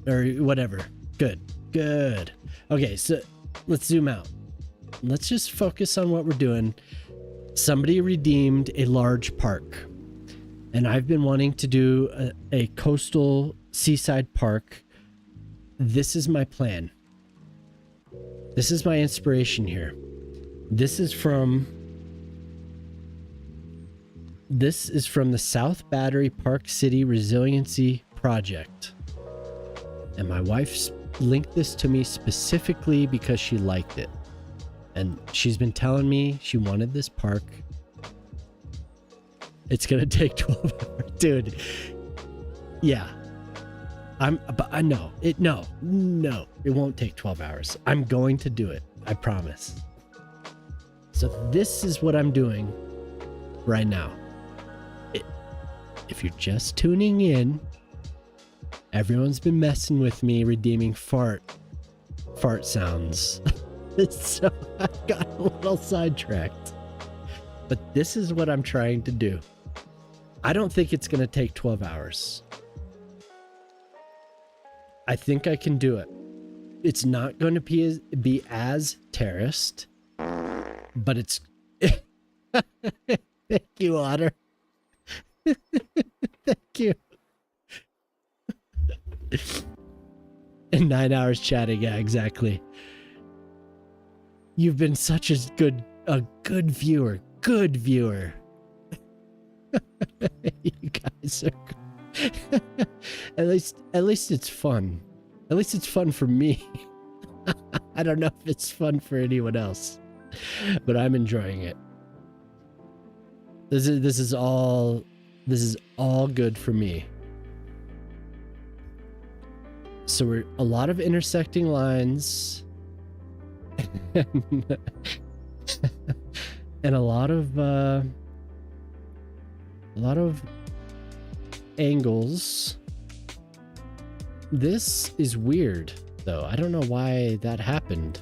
Or whatever. Good. Okay, so let's zoom out. Let's just focus on what we're doing. Somebody redeemed a large park. And I've been wanting to do a coastal seaside park. This is my plan. This is my inspiration here. This is from the South Battery Park City Resiliency Project. And my wife linked this to me specifically because she liked it. And she's been telling me she wanted this park. It's going to take 12 hours. Dude. Yeah. No, it won't take 12 hours. I'm going to do it. I promise. So this is what I'm doing right now. If you're just tuning in, everyone's been messing with me redeeming fart sounds. So I got a little sidetracked. But this is what I'm trying to do. I don't think it's going to take 12 hours. I think I can do it. It's not going to be as terraced, but it's... Thank you, Otter. Thank you. In 9 hours chatting, yeah, exactly. You've been such a good viewer. Good viewer. You guys are at least it's fun. At least it's fun for me. I don't know if it's fun for anyone else, but I'm enjoying it. This is all good for me. So we're a lot of intersecting lines and a lot of angles. This is weird though. I don't know why that happened.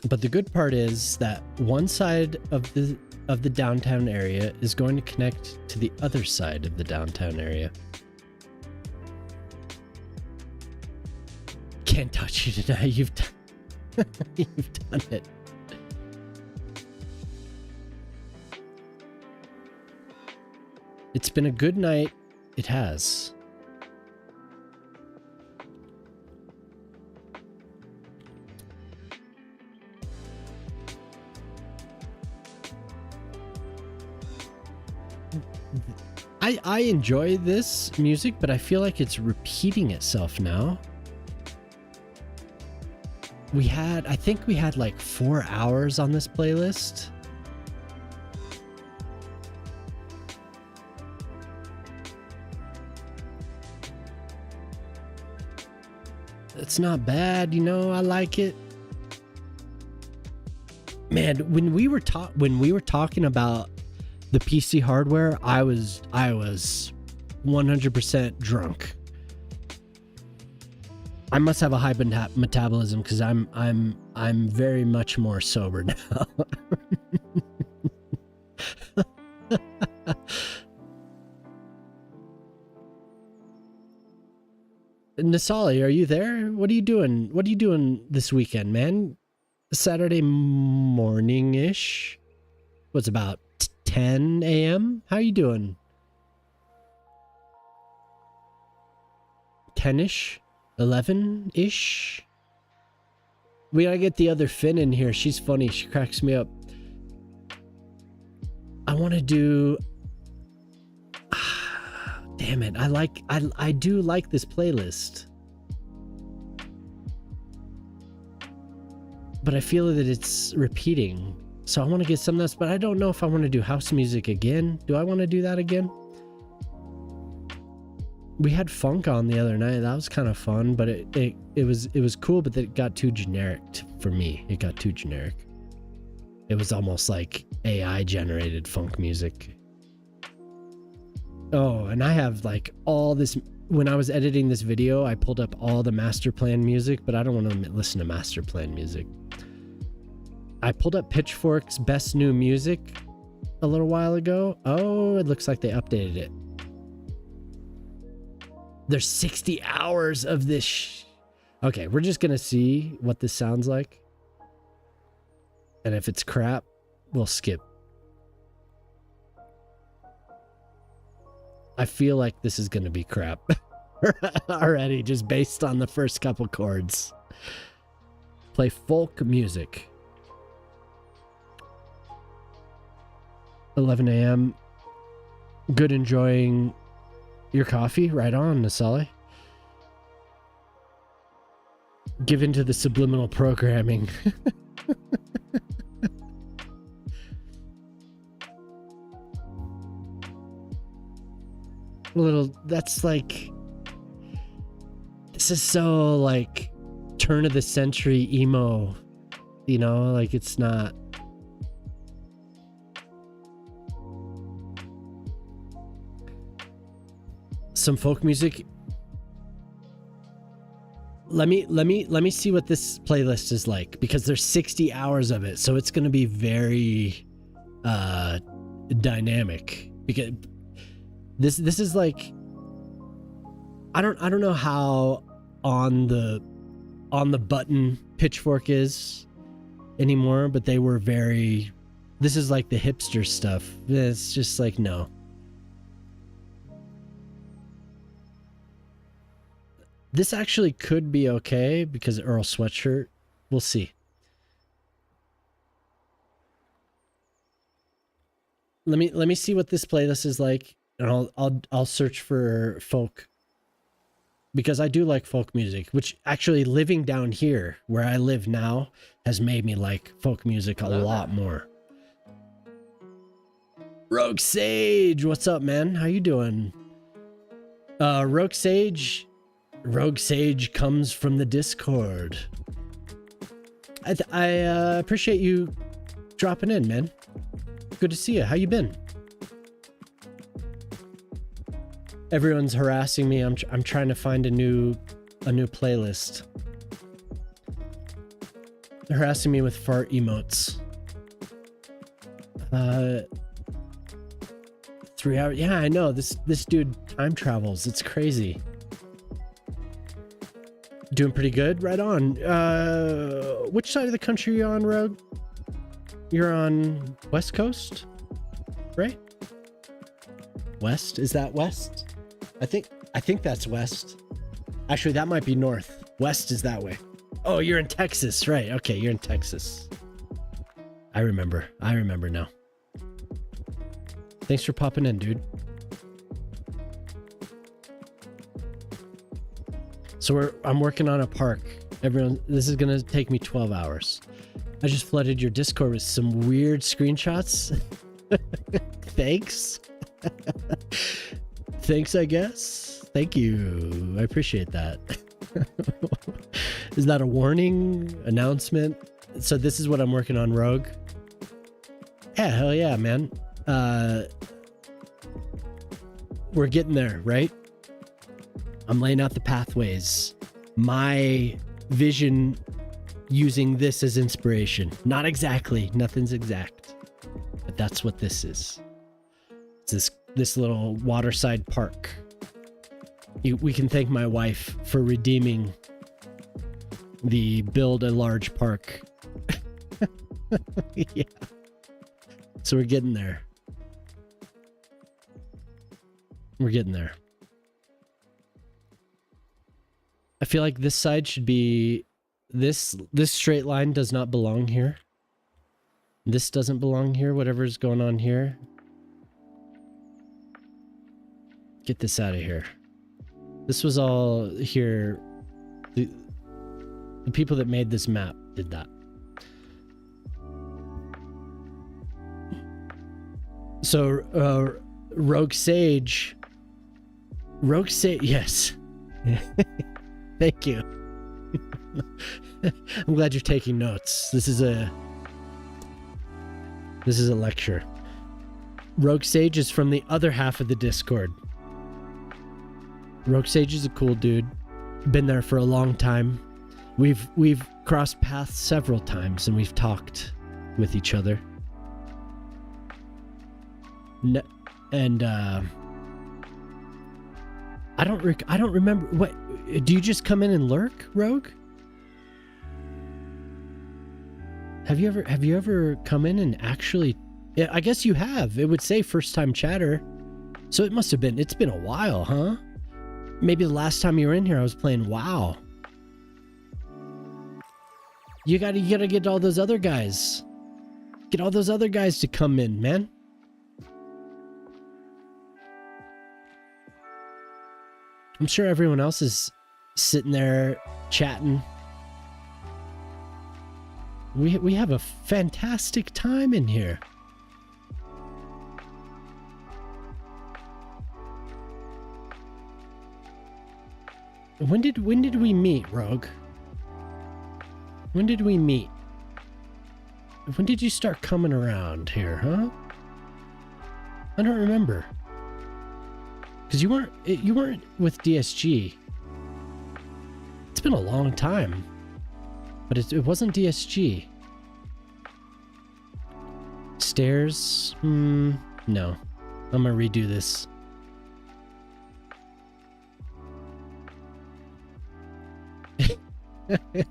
But the good part is that one side of the downtown area is going to connect to the other side of the downtown area. Can't touch you tonight. You've done it. It's been a good night. It has. I enjoy this music, but I feel like it's repeating itself now. I think we had like 4 hours on this playlist. It's not bad, I like it. Man, when we were talking about the PC hardware, I was 100% drunk. I must have a high metabolism because I'm very much more sober now. Nasali, are you there? What are you doing? What are you doing this weekend, man? Saturday morning-ish? What's about 10 a.m.? How you doing? 10-ish? 11-ish? We gotta get the other Finn in here. She's funny. She cracks me up. I want to do... Damn it. I do like this playlist. But I feel that it's repeating. So I want to get some of this, but I don't know if I want to do house music again. Do I want to do that again? We had funk on the other night. That was kind of fun, but it was cool, but it got too generic for me. It got too generic. It was almost like AI generated funk music. Oh, and I have like all this. When I was editing this video, I pulled up all the master plan music, but I don't want to listen to master plan music. I pulled up Pitchfork's best new music a little while ago. Oh, it looks like they updated it. There's 60 hours of this. Okay, we're just gonna see what this sounds like. And if it's crap, we'll skip. I feel like this is gonna be crap already, just based on the first couple chords. Play folk music. 11 a.m. Good, enjoying your coffee. Right on, Nasali. Give into the subliminal programming. A little, that's like, this is so like turn of the century emo, you know, like it's not. Some folk music. Let me see what this playlist is like, because there's 60 hours of it, so it's going to be very dynamic, because this is like, I don't know how on the button Pitchfork is anymore, but they were very, this is like the hipster stuff. It's just like, no. This actually could be okay because Earl Sweatshirt. We'll see. Let me see what this playlist is like, and I'll search for folk, because I do like folk music, which actually living down here where I live now has made me like folk music a lot more. Rogue Sage, what's up, man? How you doing? Rogue Sage comes from the Discord. I appreciate you dropping in, man. Good to see you. How you been? Everyone's harassing me. I'm trying to find a new playlist. They're harassing me with fart emotes. 3 hours. Yeah, I know. This dude time travels. It's crazy. Doing pretty good. Right on. Which side of the country are you on, Rogue? You're on West Coast, right? West? Is that West? I think that's West. Actually, that might be North. West is that way. Oh, you're in Texas, right? Okay, you're in Texas. I remember now. Thanks for popping in, dude. So I'm working on a park. Everyone, this is gonna take me 12 hours. I just flooded your Discord with some weird screenshots. Thanks. Thanks, I guess. Thank you. I appreciate that. Is that a warning announcement? So this is what I'm working on, Rogue. Yeah, hell yeah, man. We're getting there, right? I'm laying out the pathways. my vision using this as inspiration. Not exactly, nothing's exact, but that's what this is. It's this little waterside park. We can thank my wife for redeeming the build a large park. Yeah. So we're getting there. We're getting there. I feel like this side should be this straight line does not belong here. This doesn't belong here, whatever's going on here. Get this out of here. This was all here. The people that made this map did that. So, Rogue Sage, yes. Thank you. I'm glad you're taking notes. This is a lecture. Rogue Sage is from the other half of the Discord. Rogue Sage is a cool dude. Been there for a long time. We've crossed paths several times and we've talked with each other. And I don't remember what. Do you just come in and lurk, Rogue? Have you ever come in and actually? Yeah, I guess you have. It would say first time chatter, so it must have been. It's been a while, huh? Maybe the last time you were in here, I was playing WoW. You gotta get all those other guys. Get all those other guys to come in, man. I'm sure everyone else is sitting there chatting. We have a fantastic time in here. When did we meet, Rogue? When did we meet? When did you start coming around here, huh? I don't remember. Because you weren't with DSG. It's been a long time. But it wasn't DSG. Stairs? No. I'm gonna redo this.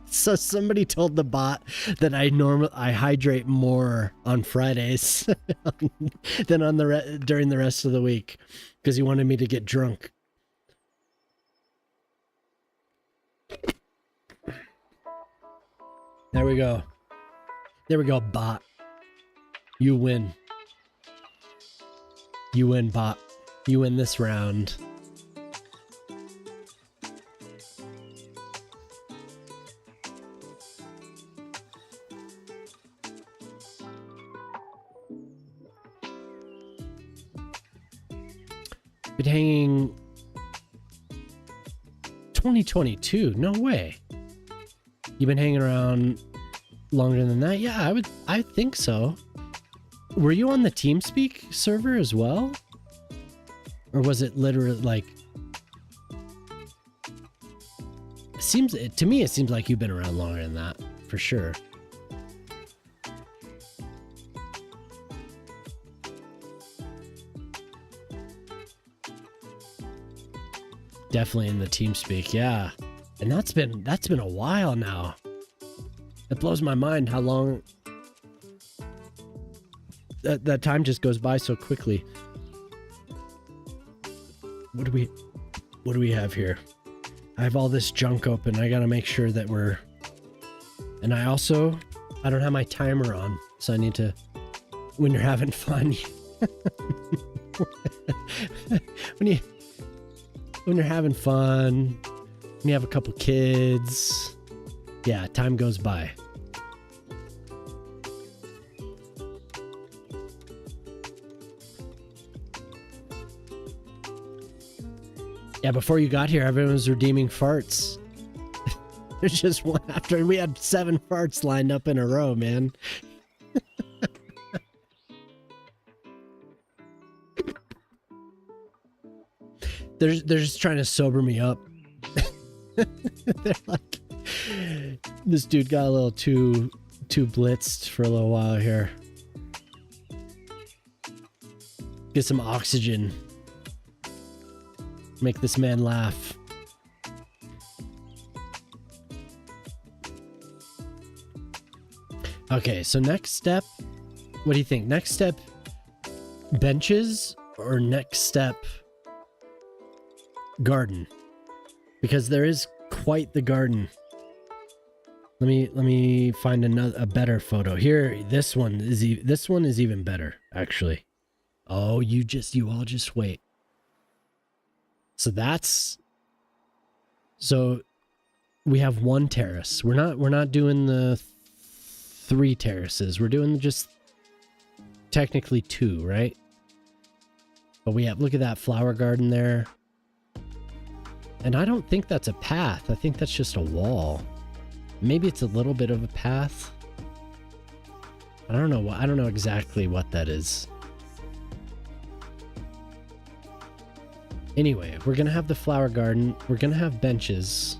So somebody told the bot that I hydrate more on Fridays than on during the rest of the week because he wanted me to get drunk. There we go. There we go, bot. You win. You win, bot. You win this round. Been hanging 2022. No way. You've been hanging around longer than that? Yeah, I think so. Were you on the TeamSpeak server as well? Or was it literally like... To me, it seems like you've been around longer than that, for sure. Definitely in the TeamSpeak, yeah. And that's been a while now. It blows my mind how long that time just goes by so quickly. What do we have here? I have all this junk open. I gotta make sure that we're... And I don't have my timer on, so I need to... When you're having fun... when you're having fun, when you have a couple kids, yeah, time goes by. Yeah, before you got here, everyone was redeeming farts. There's just one after. We had 7 farts lined up in a row, man. They're just trying to sober me up. They're like, this dude got a little too blitzed for a little while here. Get some oxygen. Make this man laugh. Okay, so next step, what do you think? Next step, benches, or next step, garden? Because there is quite the garden. Let me find a better photo here. This one is even better, actually. Oh, you all just wait. So we have one terrace. We're not doing the 3 terraces. We're doing just technically 2, right? But look at that flower garden there. And I don't think that's a path. I think that's just a wall. Maybe it's a little bit of a path. I don't know exactly what that is. Anyway, we're gonna have the flower garden. We're gonna have benches.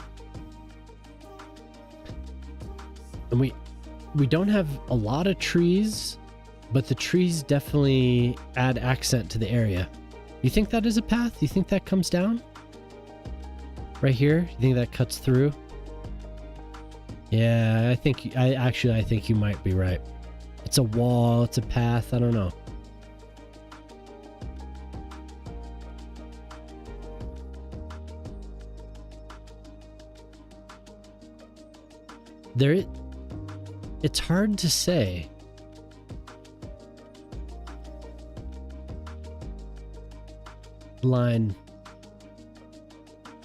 And we don't have a lot of trees, but the trees definitely add accent to the area. You think that is a path? You think that comes down? Right here? You think that cuts through? Yeah, I think you might be right. It's a wall, it's a path, I don't know. It's hard to say. Line.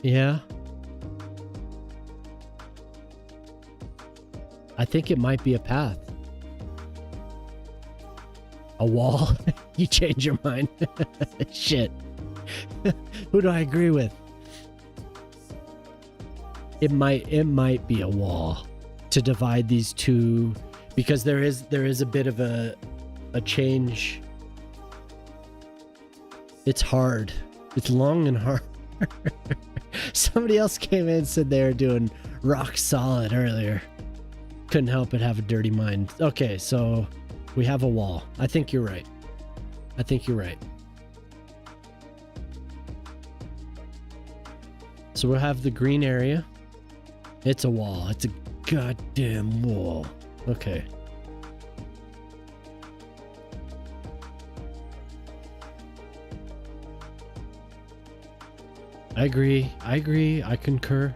Yeah. I think it might be a path. A wall? You change your mind. Shit. Who do I agree with? It might be a wall to divide these two, because there is a bit of a change. It's hard. It's long and hard. Somebody else came in and said they were doing rock solid earlier. Couldn't help but have a dirty mind. Okay, so we have a wall. I think you're right. So we'll have the green area. It's a wall. It's a goddamn wall. Okay. I agree. I concur.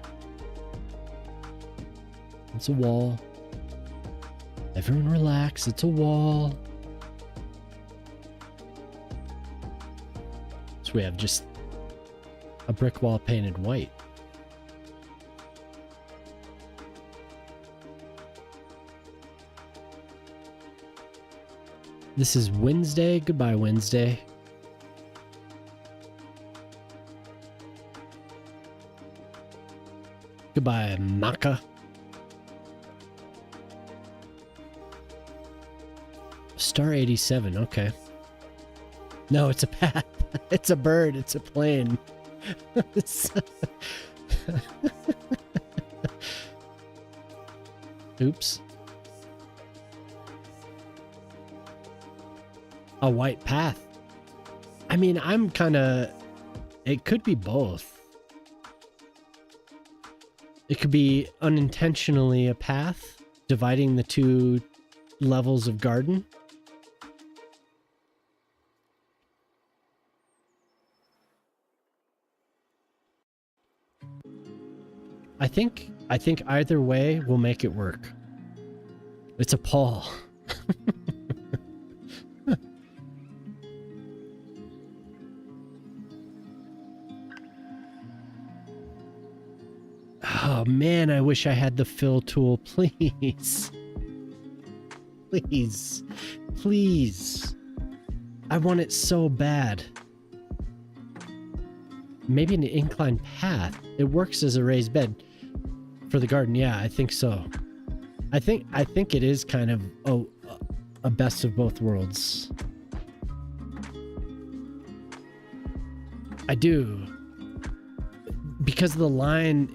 It's a wall. Everyone relax. It's a wall. So we have just a brick wall painted white. This is Wednesday. Goodbye, Wednesday. Goodbye, Maka. Star 87, okay. No, it's a path. It's a bird. It's a plane. Oops. A white path. I mean, it could be both. It could be unintentionally a path, dividing the 2 levels of garden. I think either way will make it work. It's a Paul. Oh man, I wish I had the fill tool, please. Please. I want it so bad. Maybe an inclined path. It works as a raised bed for the garden. Yeah, I think so. I think it is kind of a best of both worlds. I do. Because the line,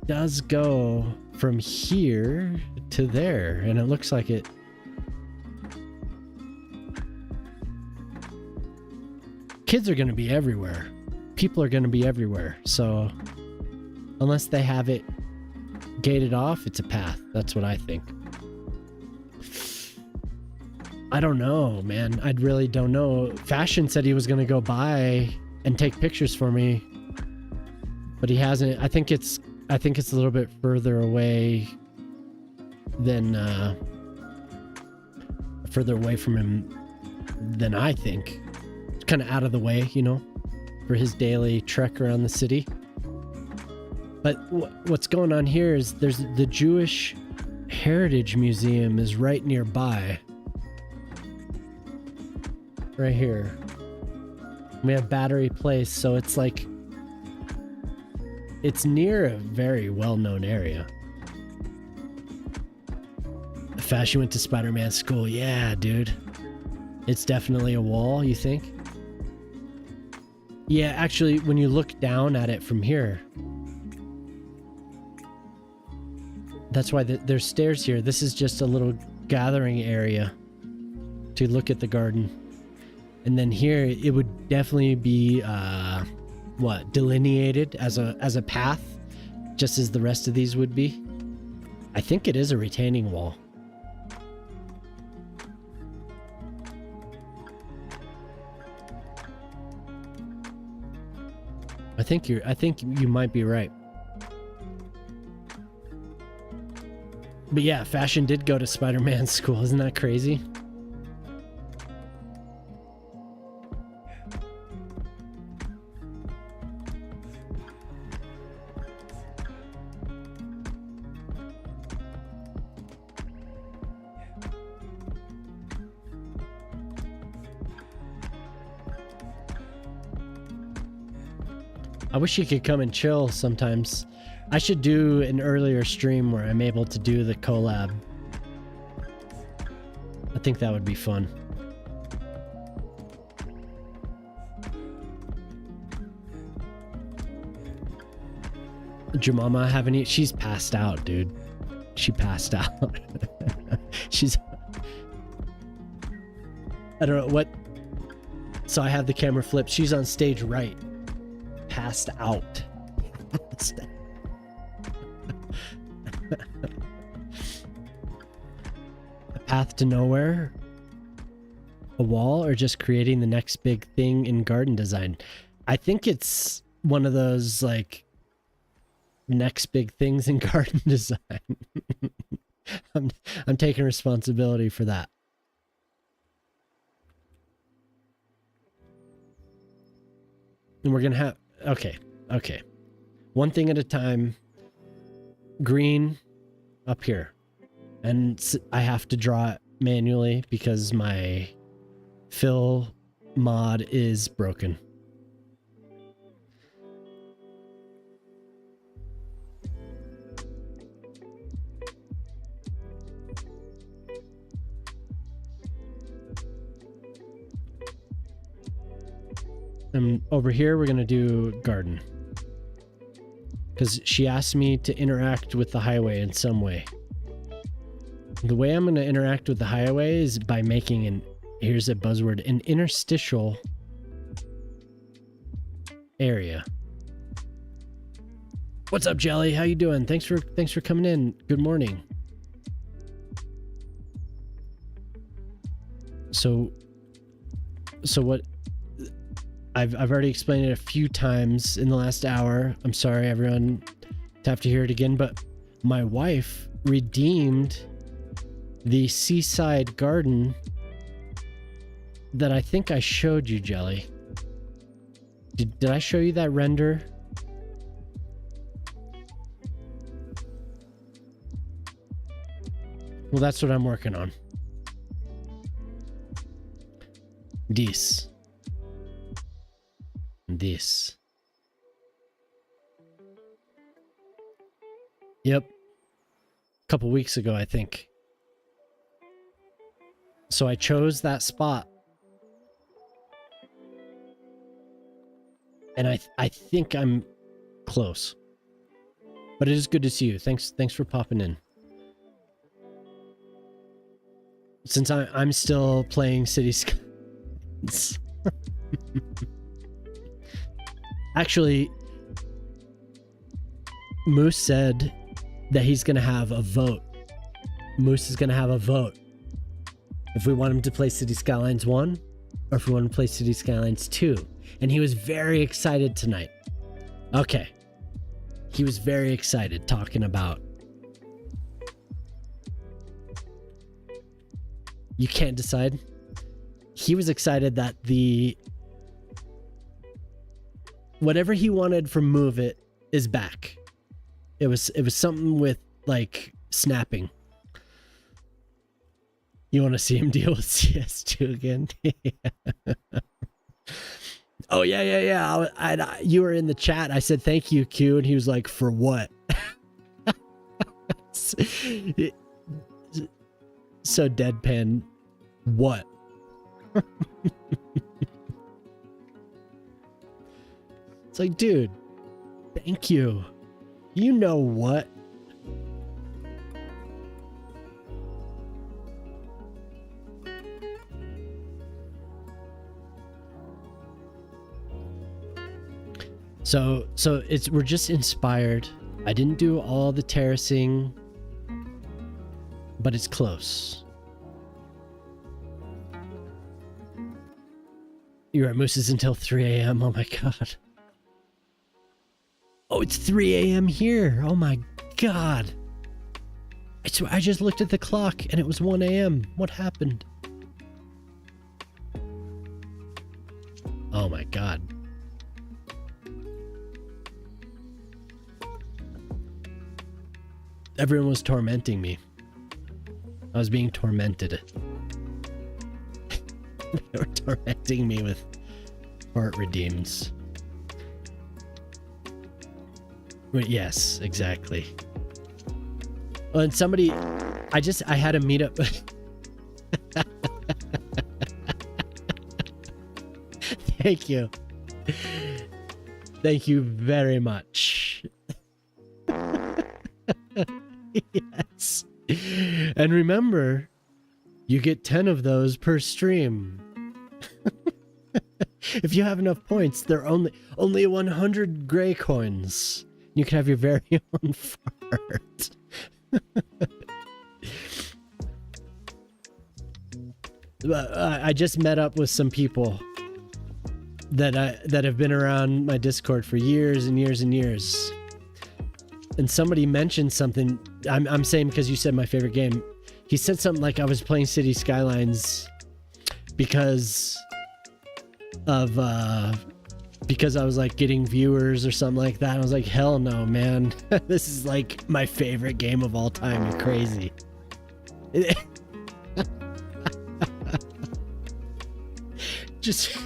does go from here to there, and it looks like it. Kids are going to be everywhere. People are going to be everywhere. So unless they have it gated off, it's a path. That's what I think. I don't know, man. I really don't know. Fashion said he was going to go by and take pictures for me, but he hasn't. I think it's a little bit further away than further away from him than I think. It's kind of out of the way, you know, for his daily trek around the city. But what's going on here is there's the Jewish Heritage Museum is right nearby. Right here. We have Battery Place, so it's like it's near a very well-known area. Fashion went to Spider-Man school. Yeah, dude. It's definitely a wall, you think? Yeah, actually, when you look down at it from here, that's why there's stairs here. This is just a little gathering area to look at the garden. And then here, it would definitely be, delineated as a path, just as the rest of these would be. I think it is a retaining wall. I think you might be right. But yeah, Fashion did go to Spider-Man school. Isn't that crazy? I wish you could come and chill sometimes. I should do an earlier stream where I'm able to do the collab. I think that would be fun. Did your mama have any? She's passed out, dude. She passed out. She's... I don't know what... So I have the camera flipped. She's on stage right. Passed out. A path to nowhere? A wall, or just creating the next big thing in garden design? I think it's one of those, like, next big things in garden design. I'm taking responsibility for that. And we're gonna have... Okay. One thing at a time. Green up here. And I have to draw it manually because my fill mod is broken. And over here, we're going to do garden. Because she asked me to interact with the highway in some way. The way I'm going to interact with the highway is by making an, here's a buzzword, an interstitial area. What's up, Jelly? How you doing? Thanks for coming in. Good morning. So what I've already explained it a few times in the last hour. I'm sorry, everyone, to have to hear it again, but my wife redeemed the seaside garden that I think I showed you, Jelly. Did I show you that render? Well, that's what I'm working on. This. Yep. A couple weeks ago, I think. So I chose that spot. And I think I'm close. But it is good to see you. Thanks for popping in. Since I'm still playing Cities Skylines. Actually, Moose said that he's gonna have a vote. Moose is gonna have a vote if we want him to play Cities Skylines 1 or if we want to play Cities Skylines 2. And he was very excited tonight. Okay. He was very excited talking about. You can't decide. He was excited that whatever he wanted from Move It is back. It was something with like snapping. You want to see him deal with CS2 again? Oh yeah. You were in the chat. I said thank you, Q, and he was like, "For what?" So deadpan. What? It's like, dude, thank you. You know what? So we're just inspired. I didn't do all the terracing, but it's close. You're at Moose's until 3 a.m. Oh my god. Oh, it's 3 a.m. here. Oh my god. I just looked at the clock and it was 1 a.m. What happened? Oh my god. Everyone was tormenting me. I was being tormented. They were tormenting me with heart redeems. But yes, exactly. Well, and somebody, I had a meetup. Thank you. Thank you very much. Yes. And remember, you get 10 of those per stream. If you have enough points, they're only 100 gray coins. You can have your very own fart. I just met up with some people that have been around my Discord for years and years and years. And somebody mentioned something. I'm saying because you said my favorite game. He said something like I was playing Cities Skylines because I was like getting viewers or something like that. I was like, hell no, man. This is like my favorite game of all time. You're crazy. Just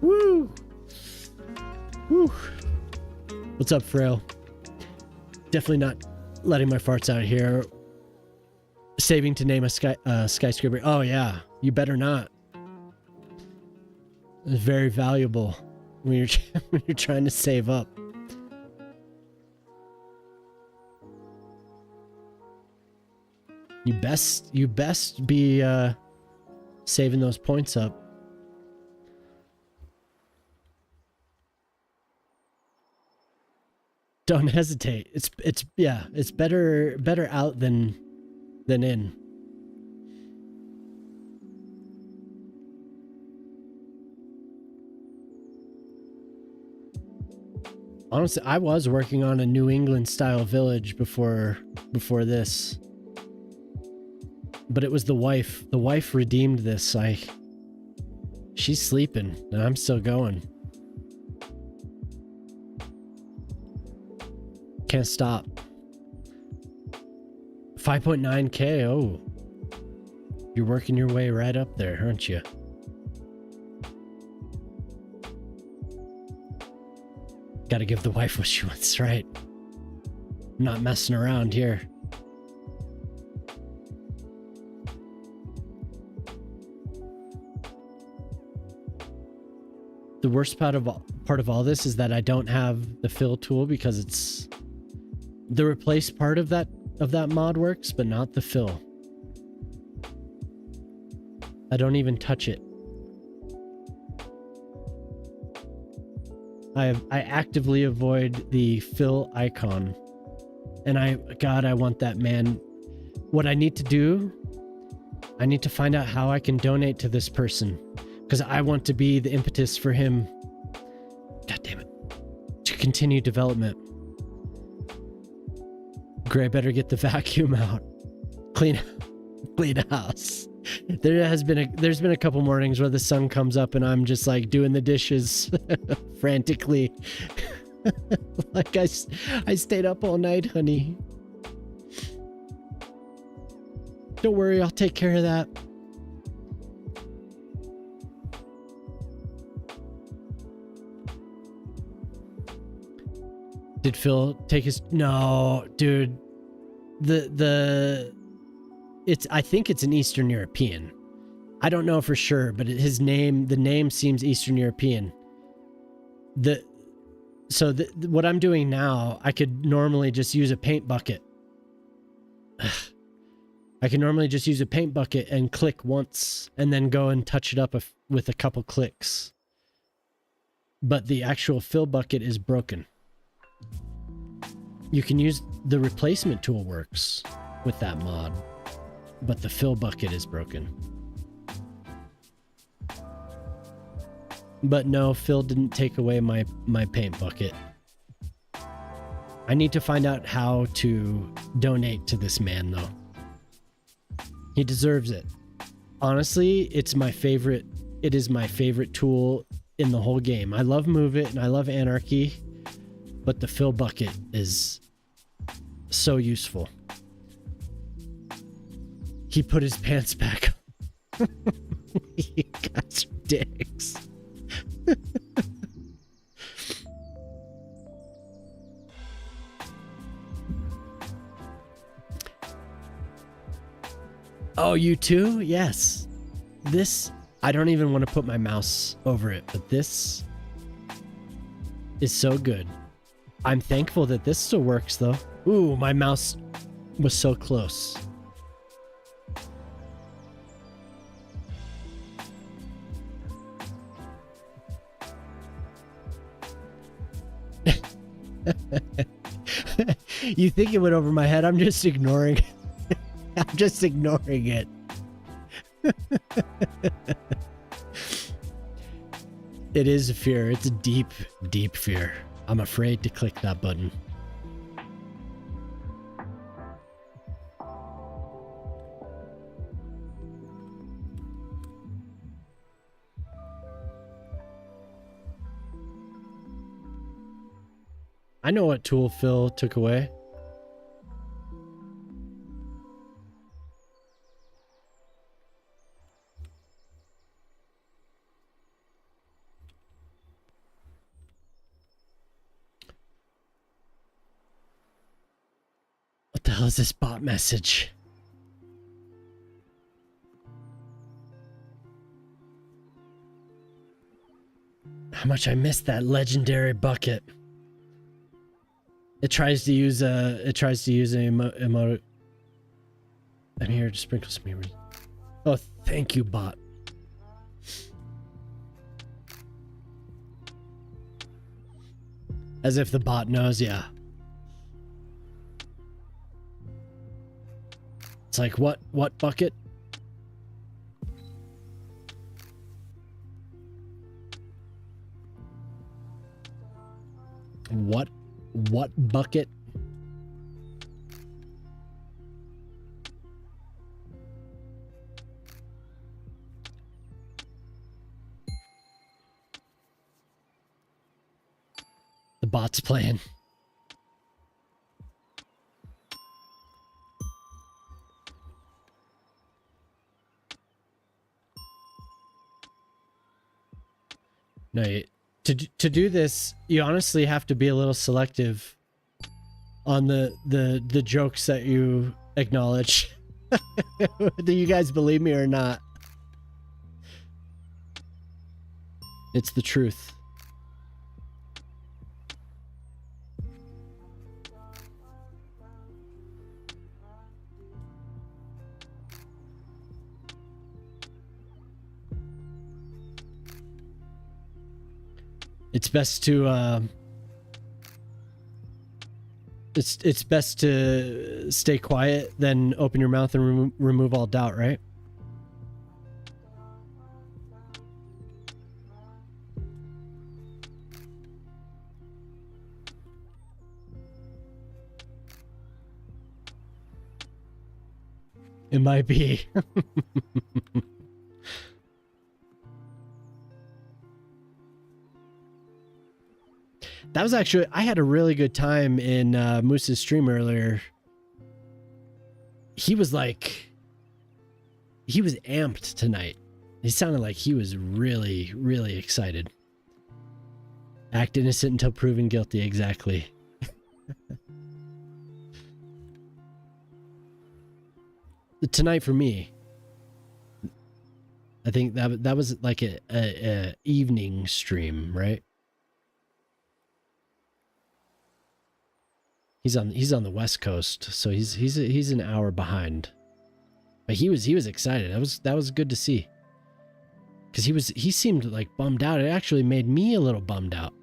woo. Woo. What's up, Frail? Definitely not letting my farts out here. Saving to name a skyscraper. Oh yeah, you better not. It's very valuable when you're trying to save up. You best be saving those points up. Don't hesitate. It's better out than in. Honestly, I was working on a New England style village before this. But it was the wife. The wife redeemed this. She's sleeping and I'm still going. Can't stop. 5.9k. Oh, you're working your way right up there, aren't you? Gotta give the wife what she wants, right? I'm not messing around here. The worst part of all this is that I don't have the fill tool because The replace part of that mod works, but not the fill. I don't even touch it. I actively avoid the fill icon. And I want that man. What I need to do, I need to find out how I can donate to this person. Because I want to be the impetus for him. God damn it. To continue development. Gray better get the vacuum out. Clean house. There's been a couple mornings where the sun comes up and I'm just like doing the dishes frantically. Like I stayed up all night, honey. Don't worry, I'll take care of that. Did Phil take his... No, dude. I think it's an Eastern European. I don't know for sure, but the name seems Eastern European. What I'm doing now, I could normally just use a paint bucket. I can normally just use a paint bucket and click once and then go and touch it up with a couple clicks. But the actual fill bucket is broken. You can use the replacement tool works with that mod, but the fill bucket is broken. But no, Phil didn't take away my paint bucket. I need to find out how to donate to this man, though. He deserves it. Honestly, it is my favorite tool in the whole game. I love Move It and I love Anarchy, but the fill bucket is so useful. He put his pants back on. You guys are dicks. Oh, you too? Yes. This, I don't even want to put my mouse over it, but this is so good. I'm thankful that this still works, though. Ooh, my mouse was so close. You think it went over my head? I'm just ignoring. I'm just ignoring it. It is a fear. It's a deep, deep fear. I'm afraid to click that button. I know what tool Phil took away. What the hell is this bot message? How much I missed that legendary bucket. It tries to use a emote. I'm here to sprinkle some humor. Oh, thank you, bot. As if the bot knows, yeah. It's like, what bucket? What bucket? The bot's playing. No, to do this, you honestly have to be a little selective on the jokes that you acknowledge. Do you guys believe me or not? It's the truth. It's best to it's best to stay quiet than open your mouth and remove all doubt, right? It might be. That was actually, I had a really good time in Moose's stream earlier. He was like, he was amped tonight. He sounded like he was really, really excited. Act innocent until proven guilty, exactly. Tonight for me, I think that was like a evening stream, right? He's on the West Coast, so he's an hour behind. But he was excited. That was good to see. Cuz he seemed like bummed out. It actually made me a little bummed out.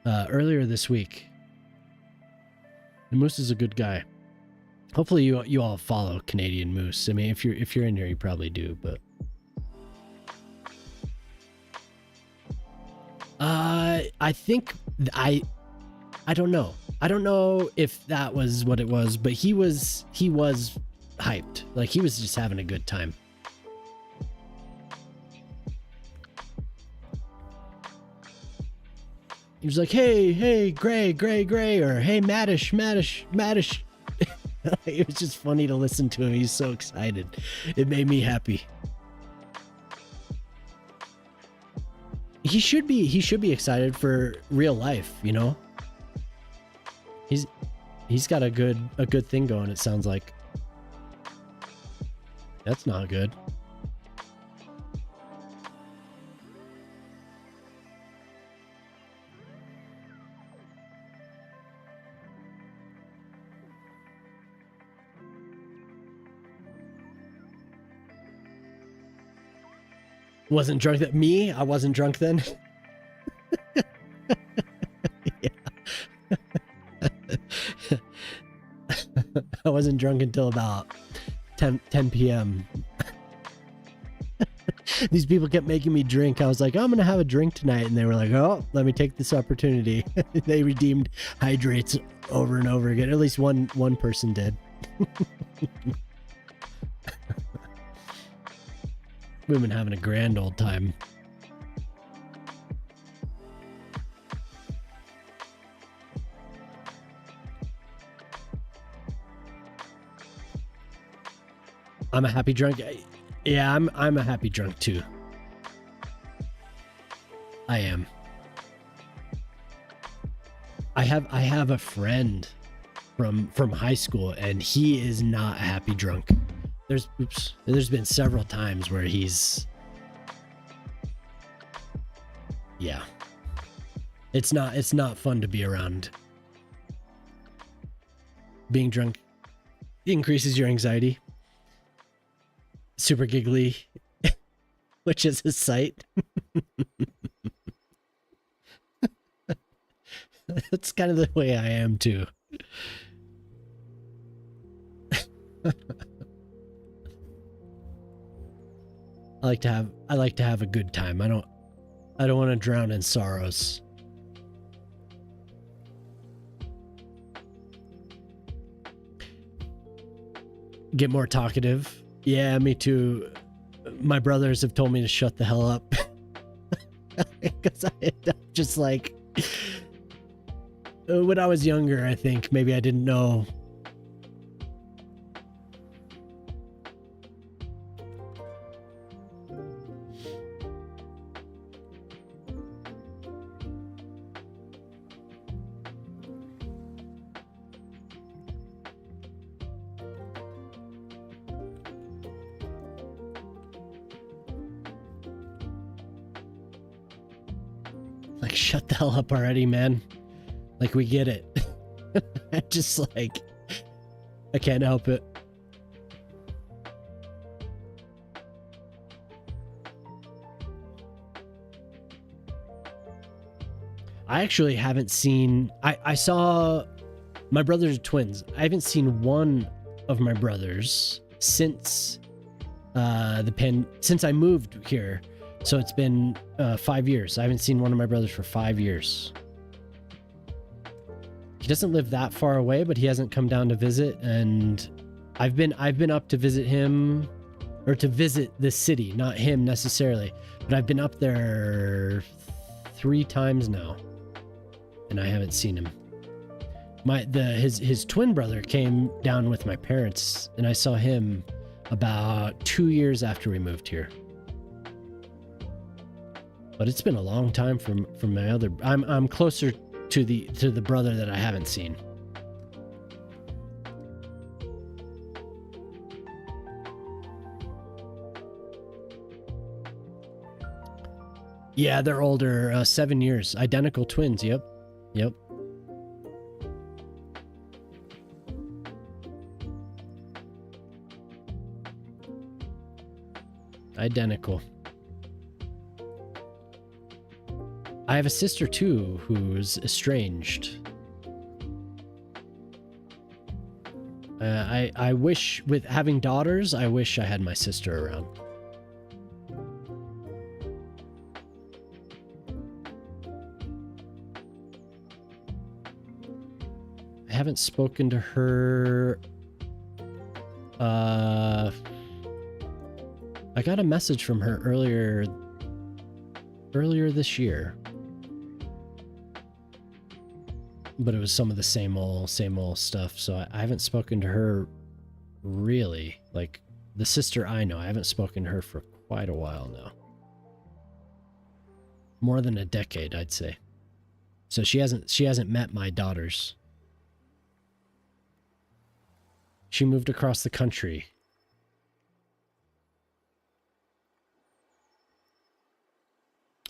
Earlier this week. And Moose is a good guy. Hopefully you all follow Canadian Moose. I mean, if you're in here, you probably do, but I think I don't know. I don't know if that was what it was, but he was hyped. Like he was just having a good time. He was like, hey, Gray, or hey, Maddish. It was just funny to listen to him. He's so excited. It made me happy. He should be excited for real life, you know? He's got a good thing going, it sounds like. That's not good. Wasn't drunk that me? I wasn't drunk then. Yeah. I wasn't drunk until about 10 p.m. These people kept making me drink. I was like, I'm gonna have a drink tonight, and they were like, oh, let me take this opportunity. They redeemed hydrates over and over again. At least one person did. We've been having a grand old time. I'm a happy drunk. Yeah, I'm a happy drunk too. I am. I have a friend from high school, and he is not a happy drunk. There's been several times where he's, yeah, it's not fun to be around. Being drunk increases your anxiety. Super giggly, which is a sight. That's kind of the way I am too. I like to have a good time. I don't want to drown in sorrows. Get more talkative. Yeah, me too. My brothers have told me to shut the hell up. Because I'm just like, when I was younger, I think maybe I didn't know. Like, shut the hell up already, man. Like, we get it. Just like, I can't help it. I actually haven't seen. I saw my brothers are twins. I haven't seen one of my brothers since since I moved here. So it's been 5 years. I haven't seen one of my brothers for 5 years. He doesn't live that far away, but he hasn't come down to visit, and I've been up to visit him, or to visit the city, not him necessarily, but I've been up there 3 times now, and I haven't seen him. His twin brother came down with my parents, and I saw him about 2 years after we moved here. But it's been a long time from my other. I'm closer to the brother that I haven't seen. Yeah, they're older, 7 years. Identical twins. Yep. Identical. I have a sister too who's estranged. I wish, with having daughters, I wish I had my sister around. I haven't spoken to her. I got a message from her earlier this year, but it was some of the same old stuff. So I haven't spoken to her really. Like the sister I know, I haven't spoken to her for quite a while now. More than a decade, I'd say. So she hasn't met my daughters. She moved across the country.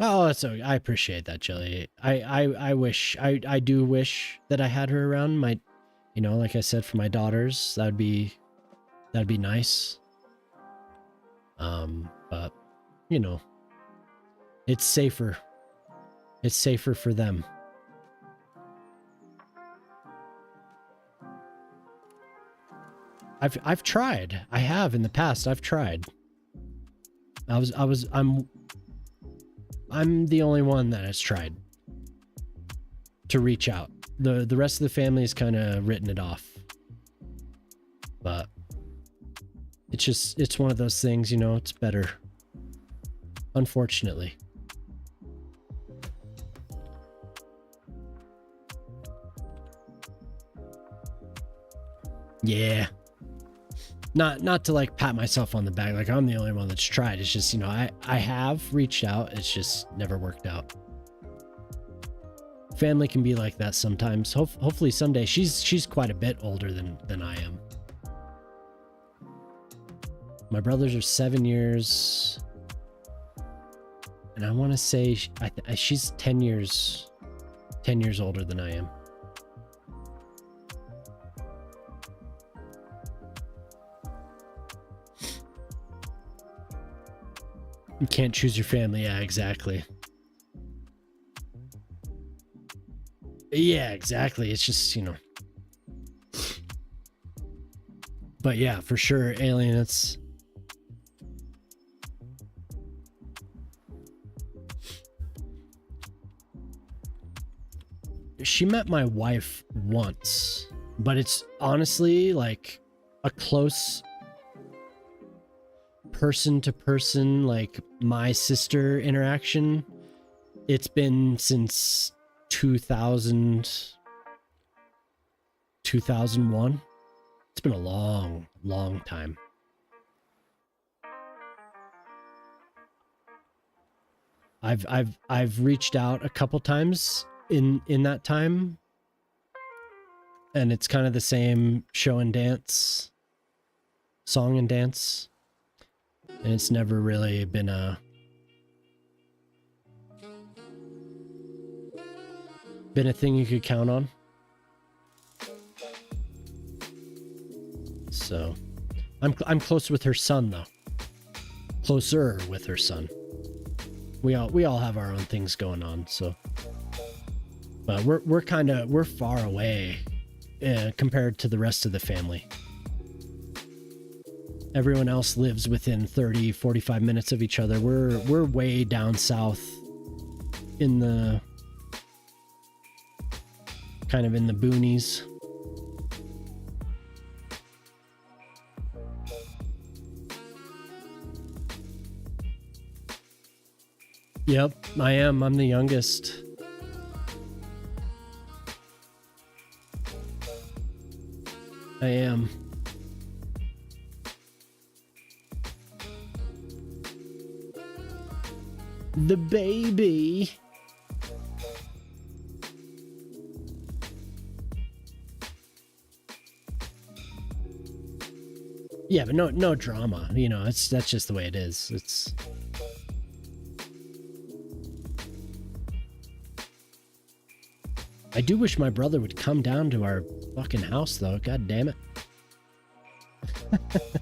Oh, that's okay. I appreciate that, Jelly. I do wish that I had her around. Like I said, for my daughters, that'd be nice. But it's safer. It's safer for them. I've tried. I have in the past. I've tried. I'm the only one that has tried to reach out. The rest of the family has kind of written it off. But it's one of those things, it's better. Unfortunately. Yeah. Not to like pat myself on the back like I'm the only one that's tried. It's just, I have reached out. It's just never worked out. Family can be like that sometimes. Hopefully someday. She's quite a bit older than I am. My brothers are 7 years, and I want to say she's 10 years older than I am. You can't choose your family. Yeah, exactly. Yeah, exactly. It's just, But yeah, for sure, Alien, it's... She met my wife once, but it's honestly like a close person to person, like my sister interaction. It's been since 2001. It's been a long time. I've reached out a couple times in that time, and it's kind of the same song and dance, and it's never really been a thing you could count on. So I'm close with her son though. Closer with her son. We all have our own things going on, so But we're far away compared to the rest of the family. Everyone else lives within 30, 45 minutes of each other. We're way down south in the kind of in the boonies. Yep, I am. I'm the youngest. I am. The baby. Yeah, but no drama. You know, that's just the way it is. It's I do wish my brother would come down to our fucking house, though. God damn it.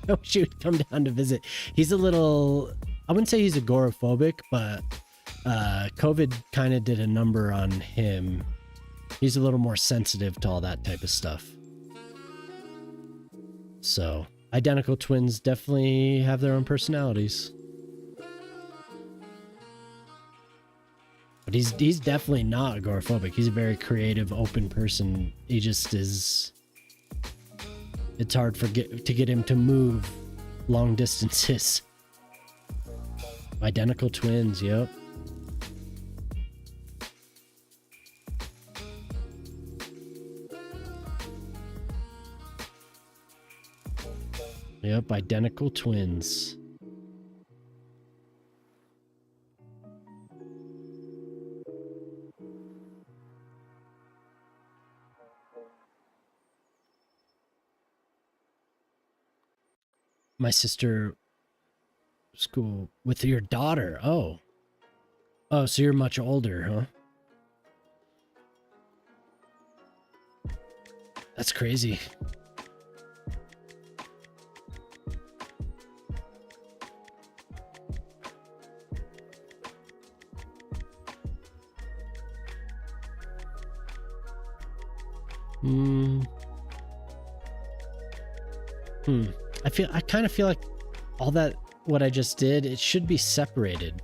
I wish he would come down to visit. He's a little, I wouldn't say he's agoraphobic, but COVID kind of did a number on him. He's a little more sensitive to all that type of stuff. So, identical twins definitely have their own personalities. But he's definitely not agoraphobic. He's a very creative, open person. He just is. It's hard to get him to move long distances. Identical twins, yep. Yep, identical twins. My sister school with your daughter. Oh, so you're much older, huh? That's crazy. I kind of feel like all that, what I just did, it should be separated.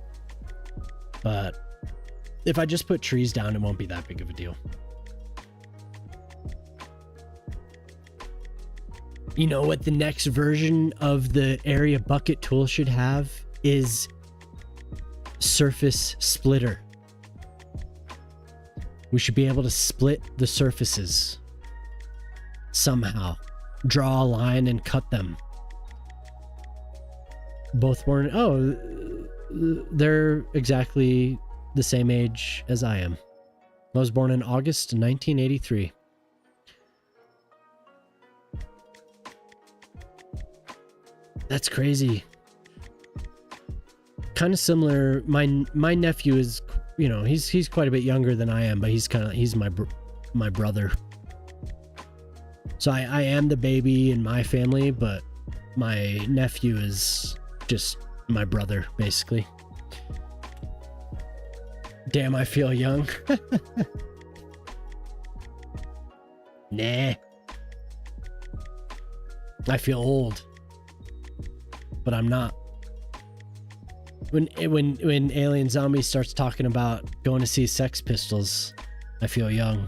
But if I just put trees down, it won't be that big of a deal. You know what the next version of the area bucket tool should have is surface splitter. We should be able to split the surfaces somehow. Draw a line and cut them. Both born, they're exactly the same age as I am. I was born in August 1983. That's crazy. Kind of similar. My nephew is, you know, he's quite a bit younger than I am, but he's my brother. So I am the baby in my family, but my nephew is just my brother, basically. Damn, I feel young. Nah. I feel old. But I'm not. When Alien Zombie starts talking about going to see Sex Pistols, I feel young.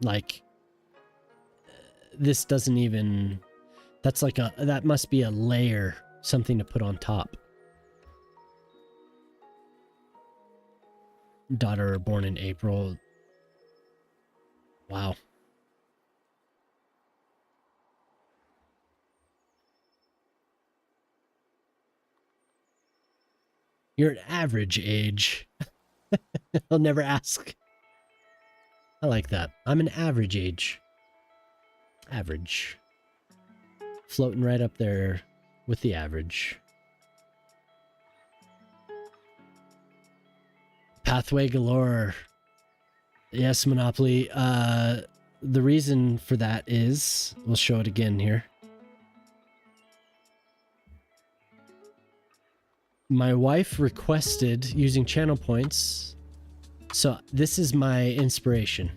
Like, this doesn't even, that must be a layer, something to put on top. Daughter born in April. Wow. You're an average age. I'll never ask. I like that. I'm an average age. Average. Floating right up there with the average. Pathway galore. Yes, Monopoly. The reason for that is, we'll show it again here. My wife requested using channel points. So this is my inspiration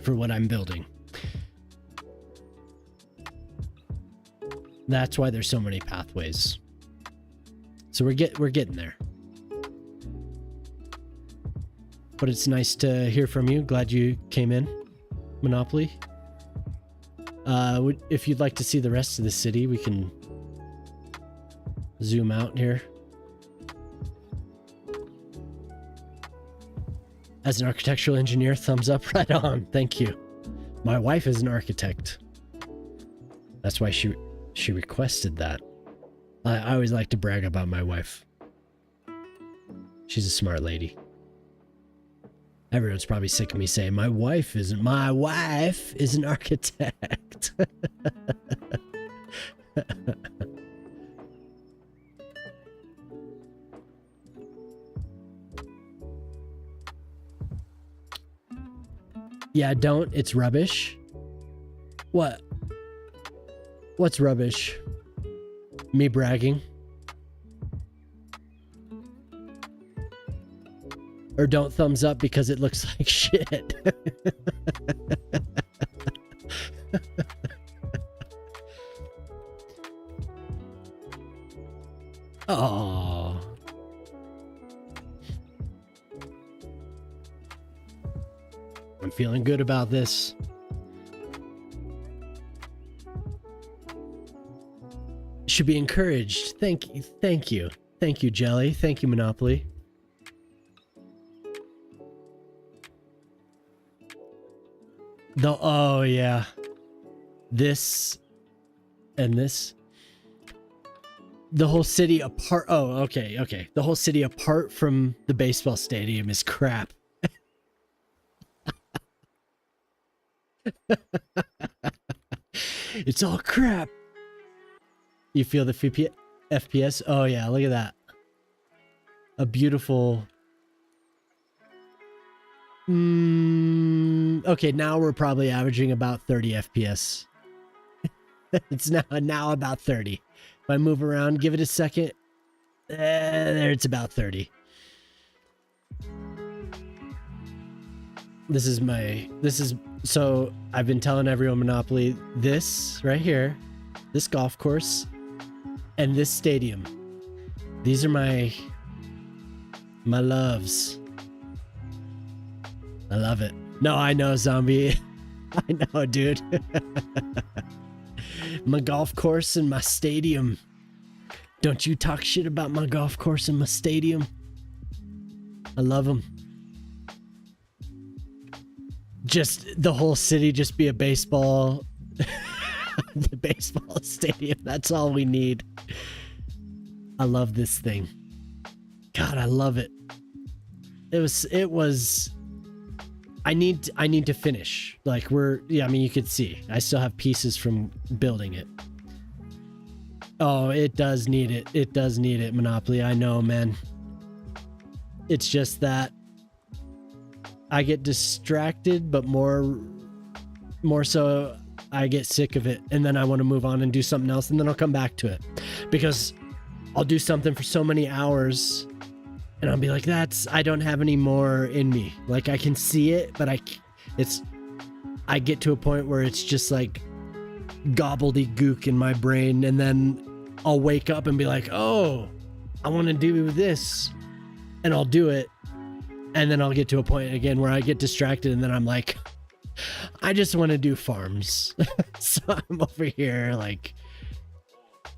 for what I'm building. That's why there's so many pathways. So we're getting there. But it's nice to hear from you. Glad you came in, Monopoly. If you'd like to see the rest of the city, we can zoom out here. As an architectural engineer, thumbs up, right on. Thank you. My wife is an architect. That's why she requested that. I always like to brag about my wife. She's a smart lady. Everyone's probably sick of me saying my wife is an architect. Yeah, don't. It's rubbish. What? What's rubbish? Me bragging? Or don't thumbs up because it looks like shit. Oh. I'm feeling good about this. Should be encouraged. Thank you. Thank you. Thank you, Jelly. Thank you, Monopoly. Oh yeah. This and this. The whole city apart. Oh, okay, okay. The whole city apart from the baseball stadium is crap. It's all crap. You feel the FPS? Oh yeah, look at that. A beautiful... okay, now we're probably averaging about 30 FPS. It's now about 30. If I move around, give it a second. There, it's about 30. So I've been telling everyone Monopoly, this right here, this golf course, and this stadium. These are my loves. I love it. No, I know, Zombie. I know, dude. My golf course and my stadium. Don't you talk shit about my golf course and my stadium. I love them. Just the whole city just be a baseball the baseball stadium. That's all we need. I love this thing. God, I love it. It was I need to finish. Like I mean, you could see I still have pieces from building it. Oh, it does need it. It does need it, Monopoly. I know, man. It's just that I get distracted, but more so I get sick of it, and then I want to move on and do something else, and then I'll come back to it because I'll do something for so many hours and I'll be like, I don't have any more in me. Like I can see it, but I get to a point where it's just like gobbledygook in my brain, and then I'll wake up and be like, oh, I want to do this, and I'll do it. And then I'll get to a point again where I get distracted, and then I'm like, I just want to do farms. So I'm over here like,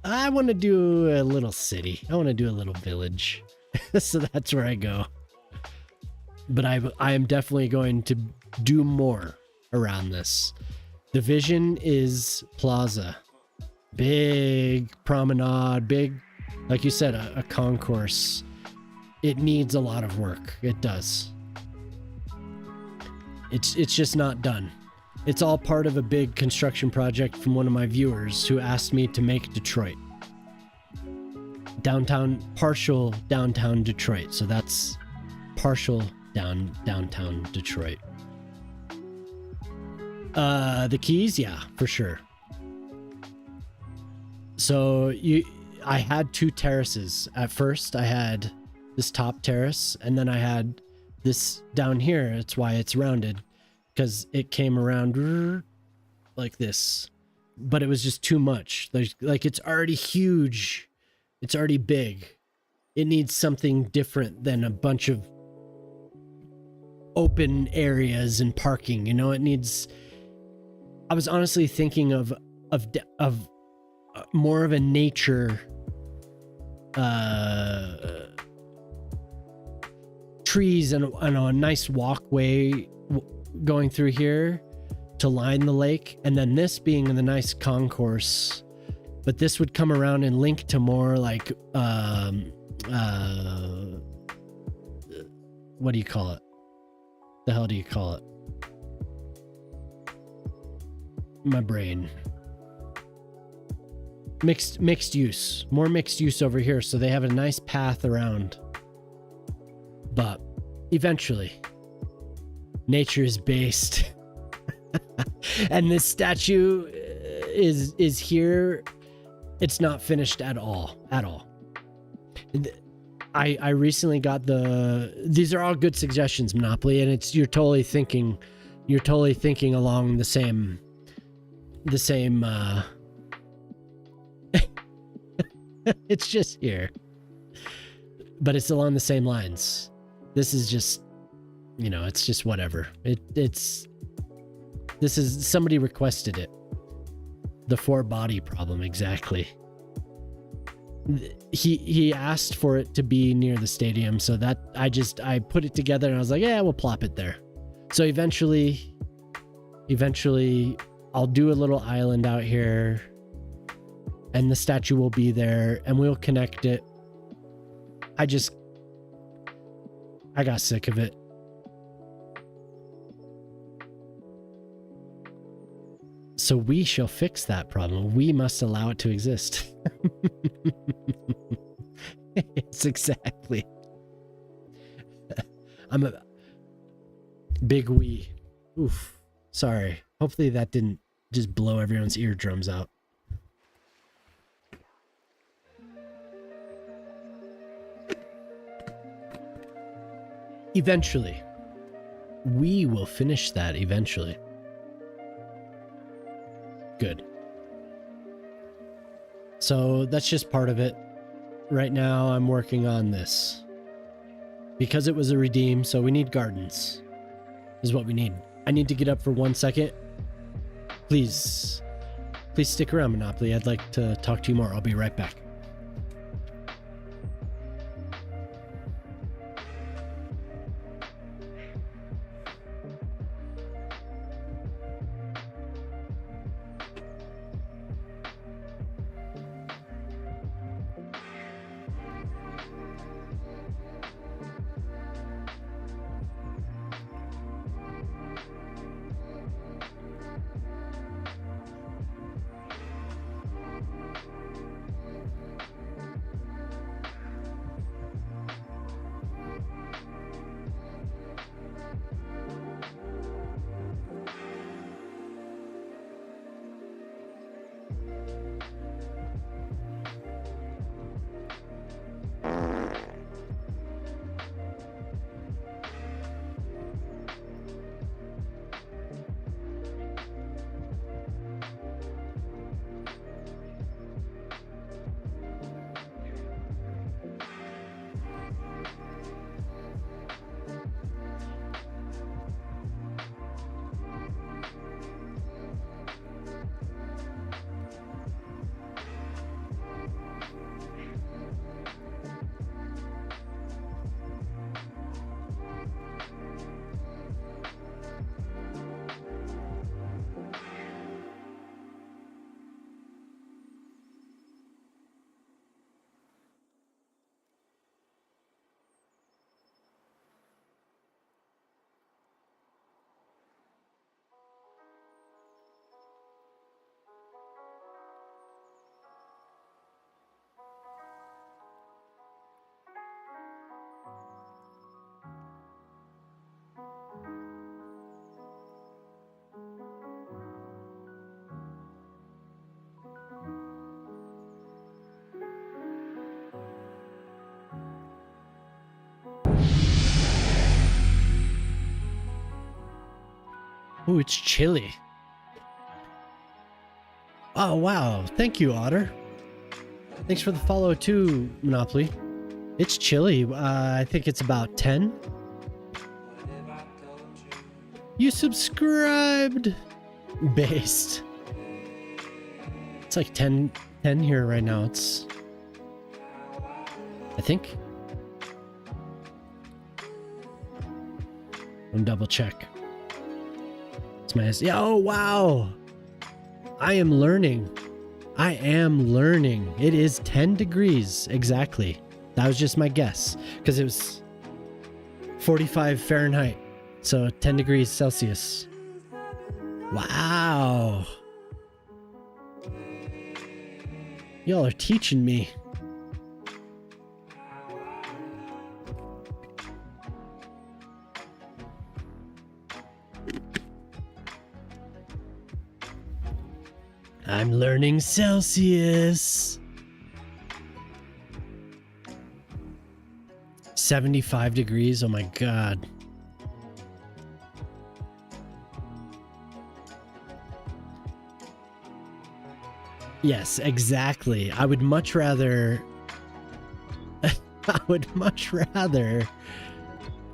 I want to do a little city. I want to do a little village. So that's where I go. But I am definitely going to do more around this. The vision is plaza. Big promenade, big, like you said, a concourse. It needs a lot of work. It does. It's just not done. It's all part of a big construction project from one of my viewers who asked me to make Detroit. Partial downtown Detroit. So that's partial downtown Detroit. The Keys, yeah, for sure. So I had two terraces. At first, I had this top terrace, and then I had this down here. It's why it's rounded, because it came around like this. But it was just too much. Like it's already huge. It's already big. It needs something different than a bunch of open areas and parking. You know, it needs. I was honestly thinking of more of a nature trees and a nice walkway going through here to line the lake, and then this being in the nice concourse, but this would come around and link to more like what do you call it? The hell do you call it? My brain. Mixed use. More mixed use over here, so they have a nice path around. But eventually, nature is based. And this statue is here. It's not finished at all. I recently got these are all good suggestions, Monopoly, and you're totally thinking along the same it's just here, but it's along the same lines. This is just, it's just whatever. This is, somebody requested it. The 4-body problem, exactly. He asked for it to be near the stadium, so that I put it together and I was like, yeah, we'll plop it there. So eventually I'll do a little island out here, and the statue will be there, and we'll connect it. I got sick of it. So we shall fix that problem. We must allow it to exist. It's exactly. I'm a big we. Oof. Sorry. Hopefully that didn't just blow everyone's eardrums out. Eventually. We will finish that eventually. Good. So that's just part of it. Right now I'm working on this. Because it was a redeem, so we need gardens. Is what we need. I need to get up for 1 second. Please stick around, Monopoly. I'd like to talk to you more. I'll be right back. Oh, it's chilly. Oh, wow. Thank you, Otter. Thanks for the follow too, Monopoly. It's chilly. I think it's about 10. You subscribed. Based. It's like 10 here right now. It's... I think. I'm double check. It's my... Yeah, oh, wow. I am learning. I am learning. It is 10 degrees. Exactly. That was just my guess. Because it was 45 Fahrenheit. So 10 degrees Celsius. Wow. Y'all are teaching me. I'm learning Celsius. 75 degrees. Oh my God. Yes, exactly. I would much rather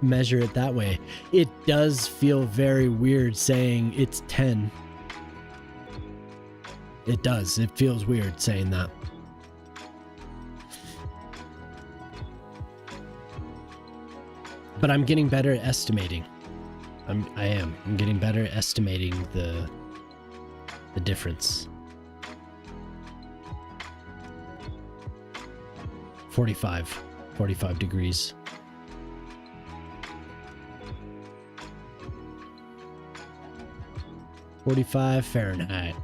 measure it that way. It does feel very weird saying it's 10. It does. It feels weird saying that. But I'm getting better at estimating. I'm getting better at estimating the difference. 45 degrees. .45 Fahrenheit.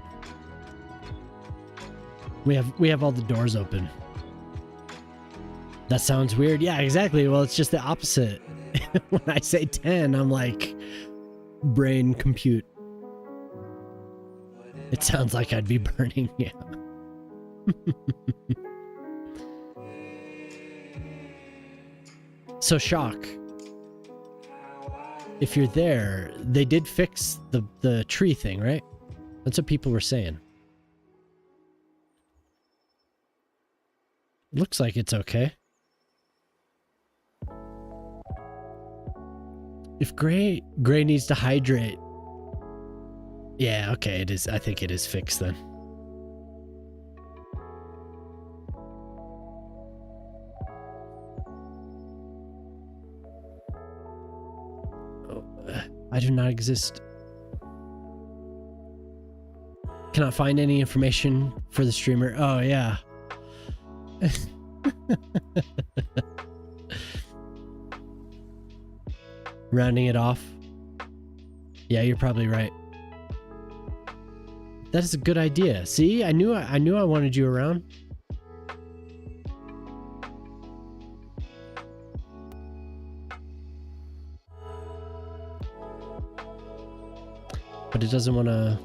We have all the doors open. That sounds weird. Yeah, exactly. Well, it's just the opposite. When I say 10, I'm like, brain compute. It sounds like I'd be burning. Yeah. So Shock, if you're there, they did fix the tree thing, right? That's what people were saying. Looks like it's okay. If Gray needs to hydrate. Yeah, okay, it is. I think it is fixed then. I do not exist. Cannot find any information for the streamer. Oh, yeah. Rounding it off. Yeah, you're probably right. That is a good idea. See, I knew I wanted you around. But it doesn't want to...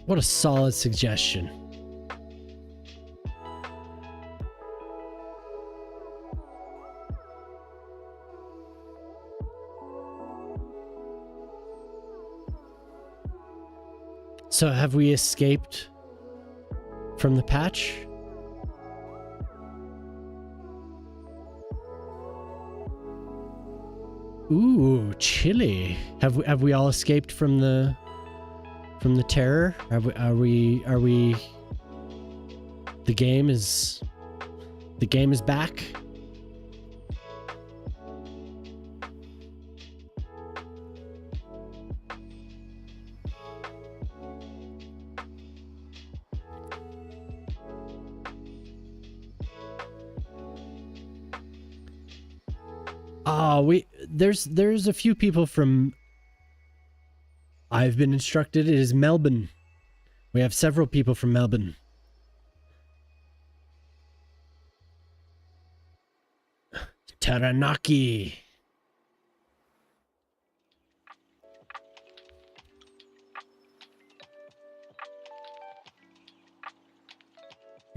What a solid suggestion. So have we escaped from the patch? Ooh, chilly. Have we all escaped from the terror? Are we the game is back? Oh, there's a few people from... I've been instructed it is Melbourne. We have several people from Melbourne. Taranaki.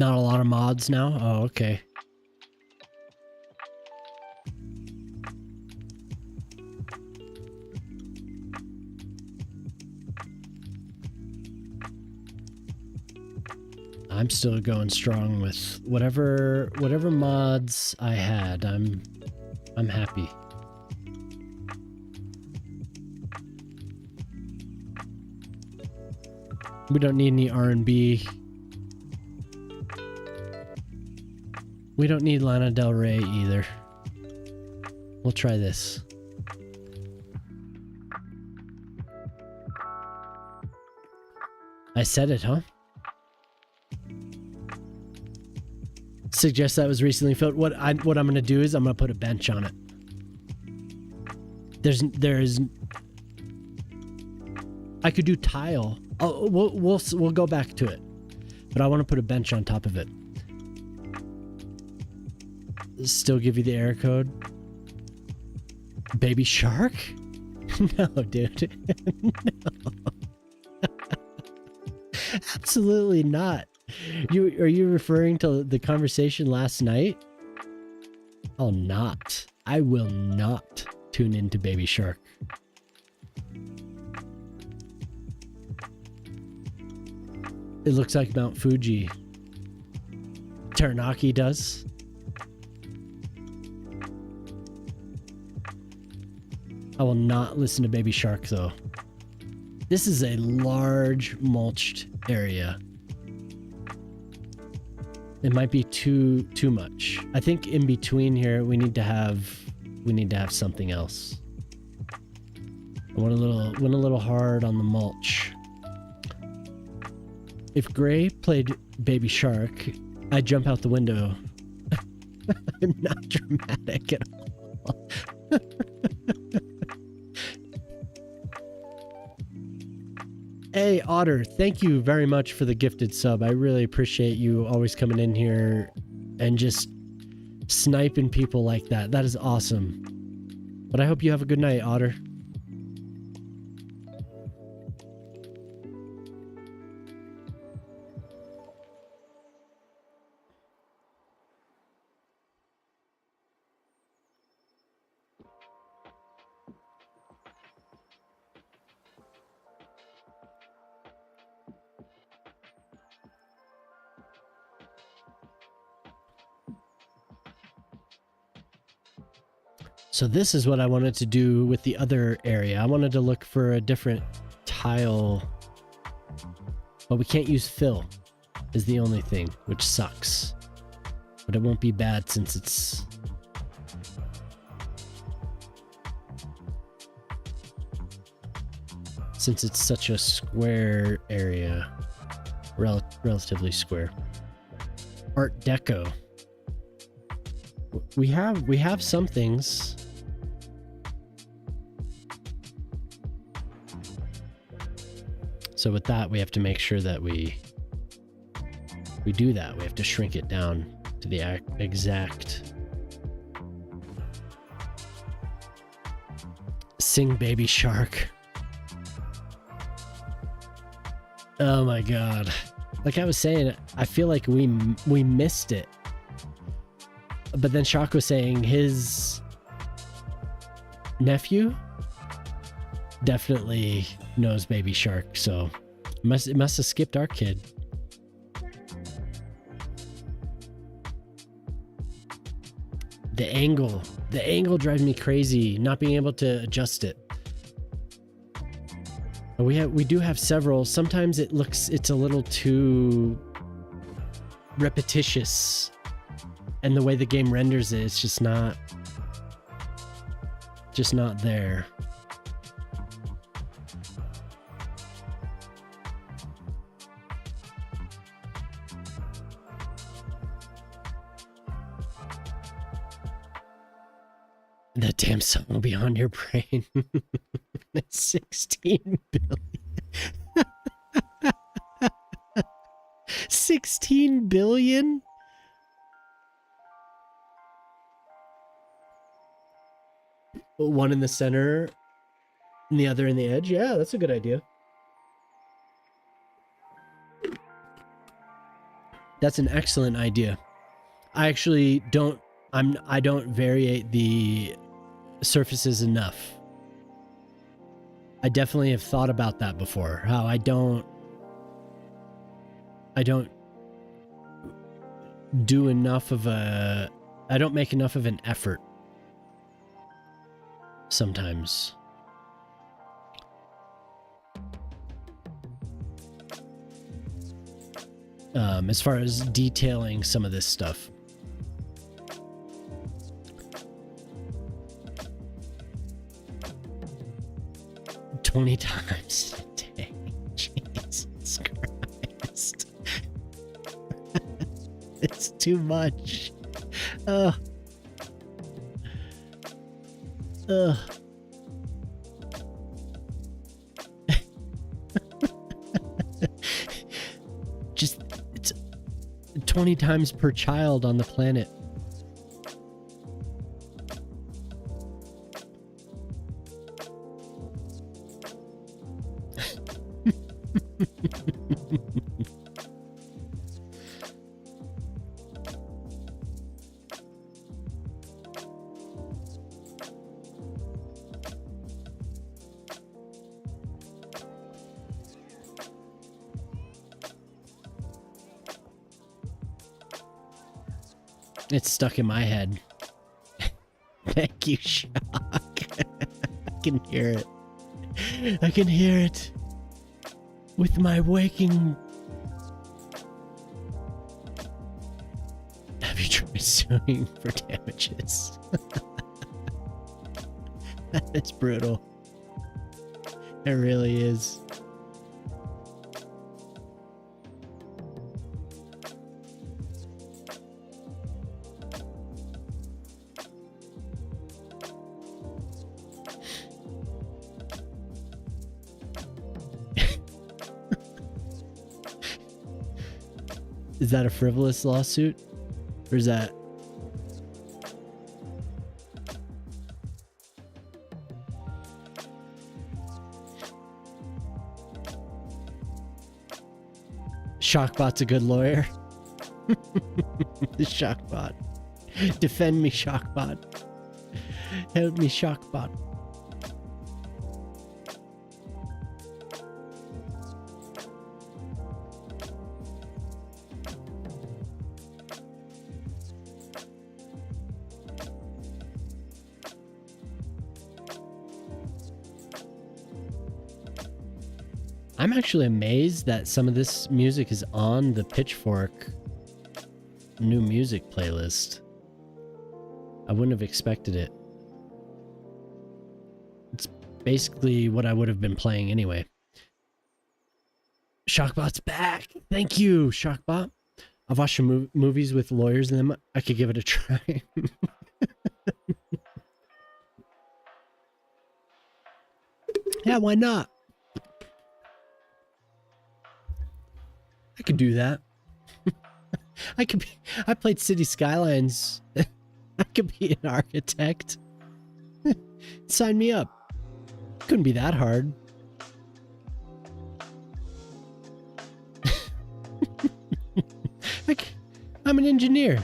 Not a lot of mods now? Oh, okay. I'm still going strong with whatever mods I had. I'm happy. We don't need any R&B. We don't need Lana Del Rey either. We'll try this. I said it, huh? Suggest that was recently filled. What I'm gonna do is I'm gonna put a bench on it. There's I could do tile. Oh, we'll go back to it, but I want to put a bench on top of it. Still give you the error code. Baby Shark? No, dude. No. Absolutely not. Are you referring to the conversation last night? I'll not. I will not tune into Baby Shark. It looks like Mount Fuji. Taranaki does. I will not listen to Baby Shark though. This is a large mulched area. It might be too much. I think in between here we need to have something else. I went a little hard on the mulch. If Gray played Baby Shark, I'd jump out the window. I'm not dramatic at all. Hey, Otter, thank you very much for the gifted sub. I really appreciate you always coming in here and just sniping people like that. That is awesome. But I hope you have a good night, Otter. So this is what I wanted to do with the other area. I wanted to look for a different tile, but we can't use fill is the only thing, which sucks. But it won't be bad since it's such a square area, relatively square. Art Deco. We have some things. So with that, we have to make sure that we do that. We have to shrink it down to the exact. Sing Baby Shark. Oh my god. Like I was saying, I feel like we missed it. But then Shock was saying his nephew definitely knows Baby Shark, so it must have skipped our kid. The angle drives me crazy, not being able to adjust it. But we do have several. Sometimes it's a little too repetitious, and the way the game renders it, it's just not there. That damn song will be on your brain. 16 billion. 16 billion? One in the center and the other in the edge. Yeah, that's a good idea. That's an excellent idea. I actually don't I don't variate the surfaces enough. I definitely have thought about that before. How I don't do enough of a I don't make enough of an effort sometimes. As far as detailing some of this stuff. "20 times a day." Jesus Christ. It's too much. Ugh. Ugh. Just, it's 20 times per child on the planet. It's stuck in my head. Thank you, Shock. I can hear it. I can hear it. With my waking... Have you tried suing for damages? That is brutal. It really is. Is that a frivolous lawsuit? Or is that... Shockbot's a good lawyer? The Shockbot. Defend me, Shockbot. Help me, Shockbot. I'm actually amazed that some of this music is on the Pitchfork new music playlist. I wouldn't have expected it. It's basically what I would have been playing anyway. Shockbot's back. Thank you, Shockbot. I've watched some movies with lawyers in them. I could give it a try. Yeah, why not? I could do that. I played Cities Skylines. I could be an architect. Sign me up. Couldn't be that hard. I'm an engineer.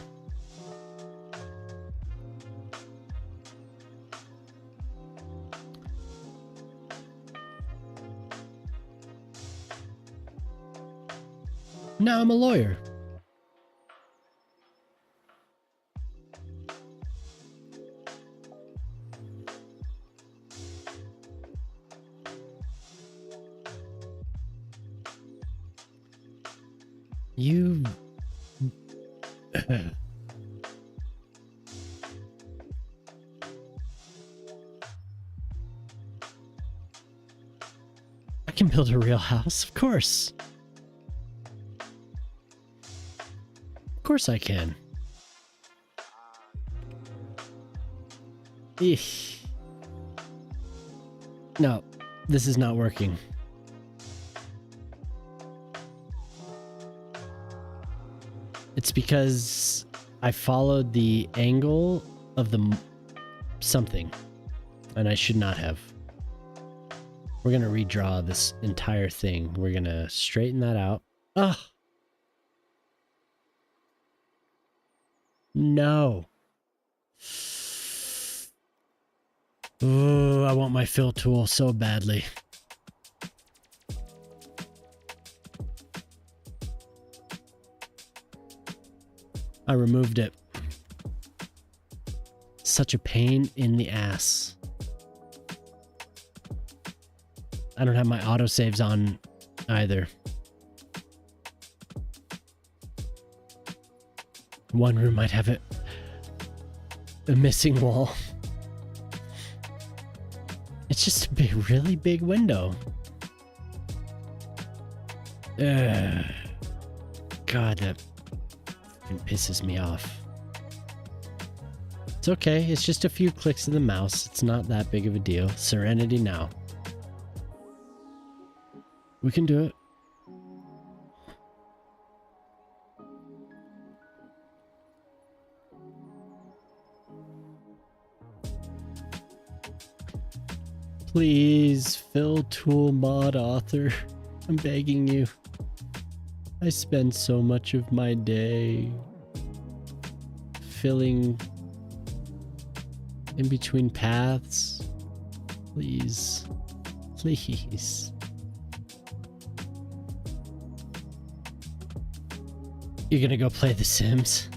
Now I'm a lawyer. You... I can build a real house, of course. Of course I can. Eesh. No, this is not working. It's because I followed the angle of the something, and I should not have. We're gonna redraw this entire thing. We're gonna straighten that out. Ugh. No. Ooh, I want my fill tool so badly. I removed it. Such a pain in the ass. I don't have my autosaves on either. One room might have a missing wall. It's just a big, really big window. God, that pisses me off. It's okay. It's just a few clicks of the mouse. It's not that big of a deal. Serenity now. We can do it. Please, fill tool mod author. I'm begging you. I spend so much of my day filling in between paths. Please. Please. You're gonna go play The Sims?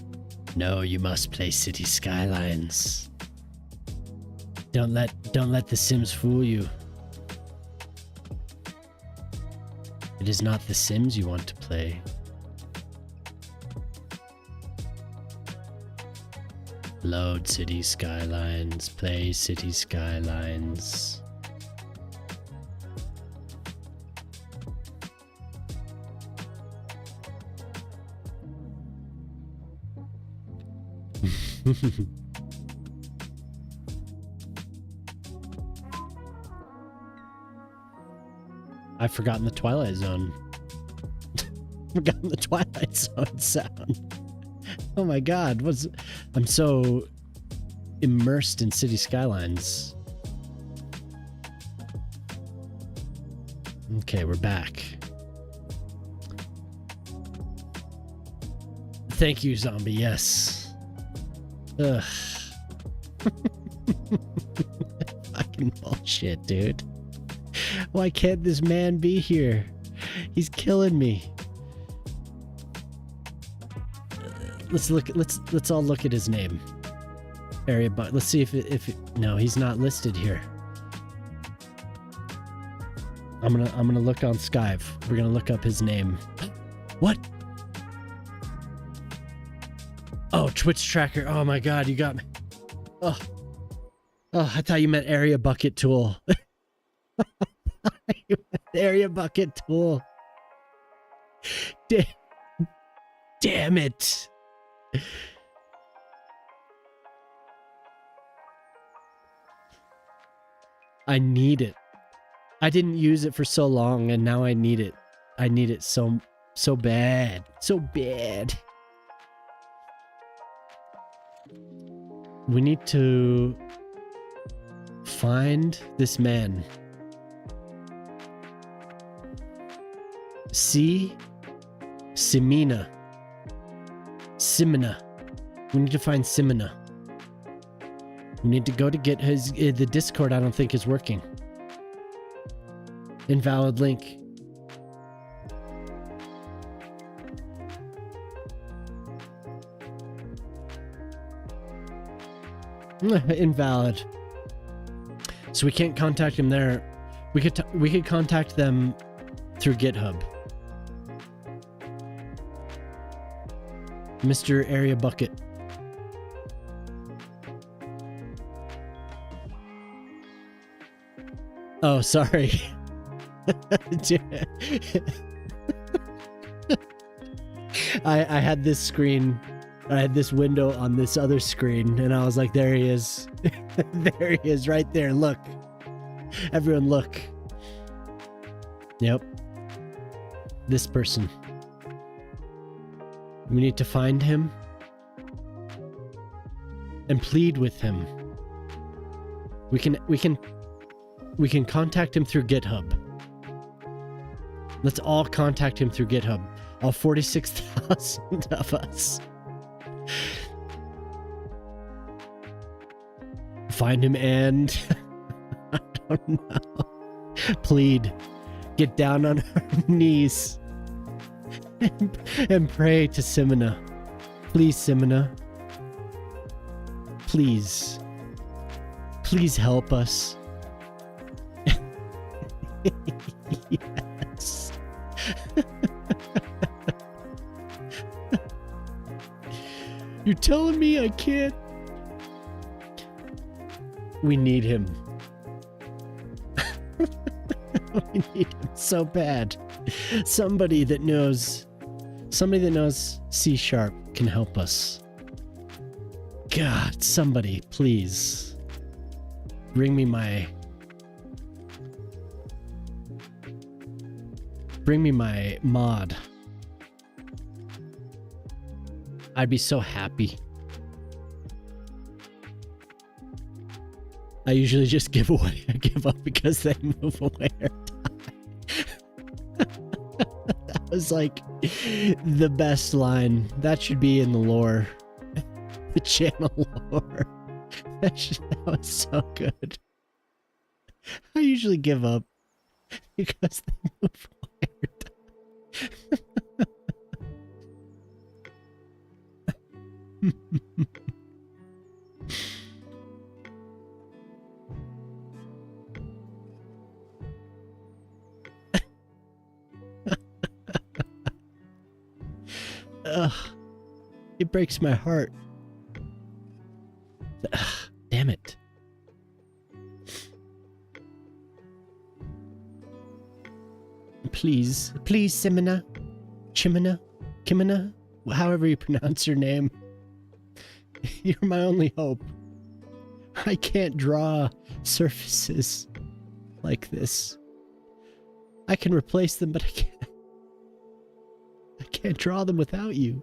No, you must play Cities Skylines. Don't let The Sims fool you. It is not The Sims you want to play. Load Cities Skylines. Play Cities Skylines. I've forgotten the Twilight Zone. Forgotten the Twilight Zone sound. Oh my god, I'm so immersed in City Skylines. Okay, we're back. Thank you, zombie, yes. Ugh. Fucking bullshit, dude. Why can't this man be here? He's killing me. Let's all look at his name. Area, but let's see if no, he's not listed here. I'm gonna look on Skype. We're gonna look up his name. What? Oh, Twitch tracker. Oh my god, you got me. Oh, I thought you meant area bucket tool. Area bucket tool. Damn it. I need it. I didn't use it for so long and now I need it. I need it so bad. So bad. We need to find this man. Simina. We need to find Simina. We need to go to get his... the Discord I don't think is working. Invalid link. Invalid. So we can't contact him there. We could contact them through GitHub. Mr. Area Bucket. Oh, sorry. I had this screen. I had this window on this other screen, and I was like, there he is. There he is, right there. Look. Everyone look. Yep. This person. We need to find him and plead with him. We can contact him through GitHub. Let's all contact him through GitHub. All 46,000 of us. find him and I don't know. Plead. Get down on our knees and pray to Simona. Please, Simona. Please. Please help us. Yes. You're telling me I can't? We need him. We need him so bad. Somebody that knows C# can help us. God, somebody, please. Bring me my mod. I'd be so happy. I usually just give up because they move away or die. That was like the best line. That should be in the lore. The channel lore. That was so good. I usually give up because they move away or die. Ugh, it breaks my heart. Ugh, damn it. Please, Simona, Kimona, however you pronounce your name. You're my only hope. I can't draw surfaces like this. I can replace them, but I can't draw them without you.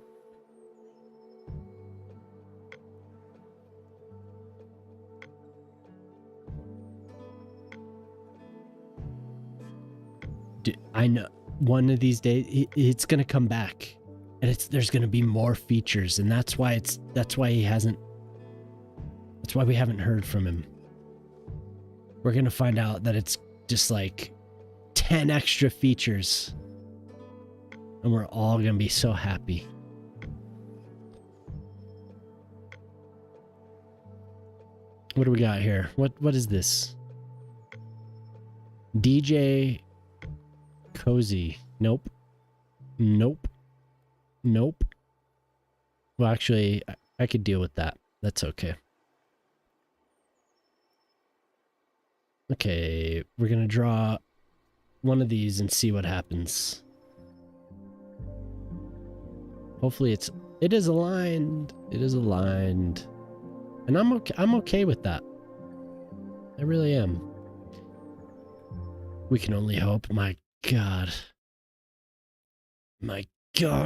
I know one of these days it's gonna come back, and there's gonna be more features, and that's why we haven't heard from him. We're gonna find out that it's just like 10 extra features, and we're all gonna be so happy. What do we got here? What is this? DJ Cozy. Nope. Well, actually, I could deal with that. That's okay. Okay, we're gonna draw one of these and see what happens. Hopefully it is aligned. It is aligned. And I'm okay with that. I really am. We can only hope. My God,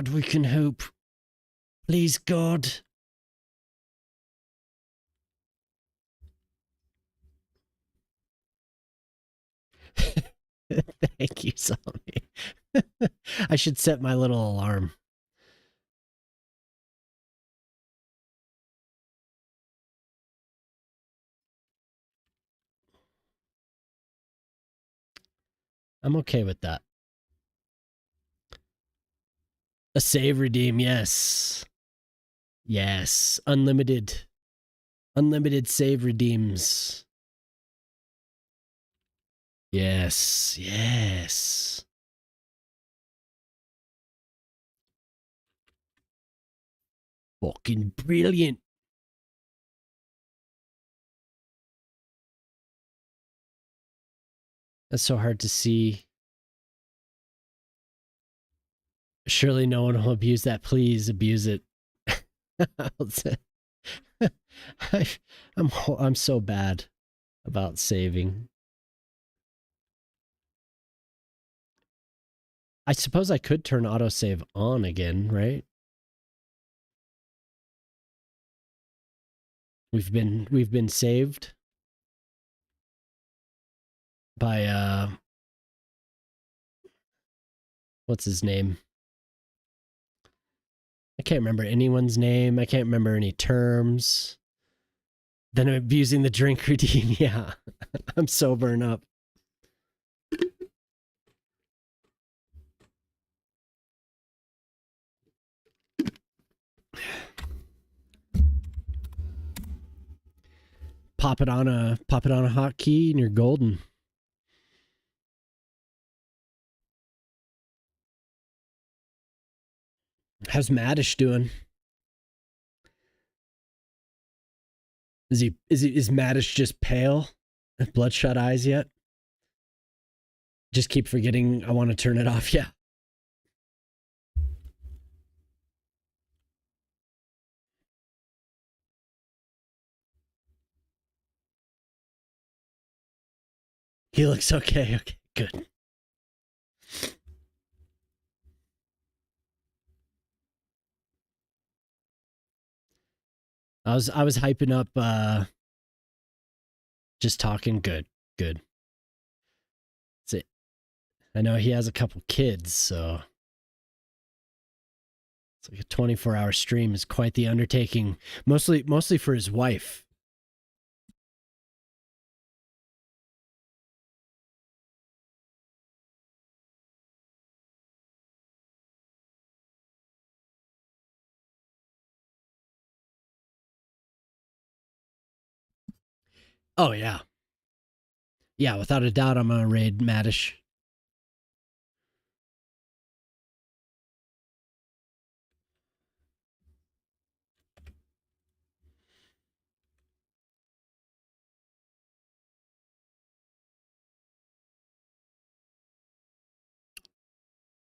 we can hope. Please, God. Thank you, Zombie. I should set my little alarm. I'm okay with that. A save redeem, yes. Yes, unlimited save redeems. Yes. Fucking brilliant. That's so hard to see. Surely no one will abuse that. Please abuse it. I'm so bad about saving. I suppose I could turn autosave on again, right? We've been saved by what's his name? I can't remember anyone's name. I can't remember any terms. Then I'm abusing the drink routine. Yeah, I'm sobering up. Pop it on a hotkey and you're golden. How's Maddish doing? Is Maddish just pale? Bloodshot eyes yet? Just keep forgetting I want to turn it off. Yeah. He looks okay. Okay, good. I was hyping up just talking good. Good. That's it. I know he has a couple kids, so it's like a 24-hour stream is quite the undertaking. Mostly for his wife. Oh yeah. Yeah, without a doubt I'm gonna raid Maddish.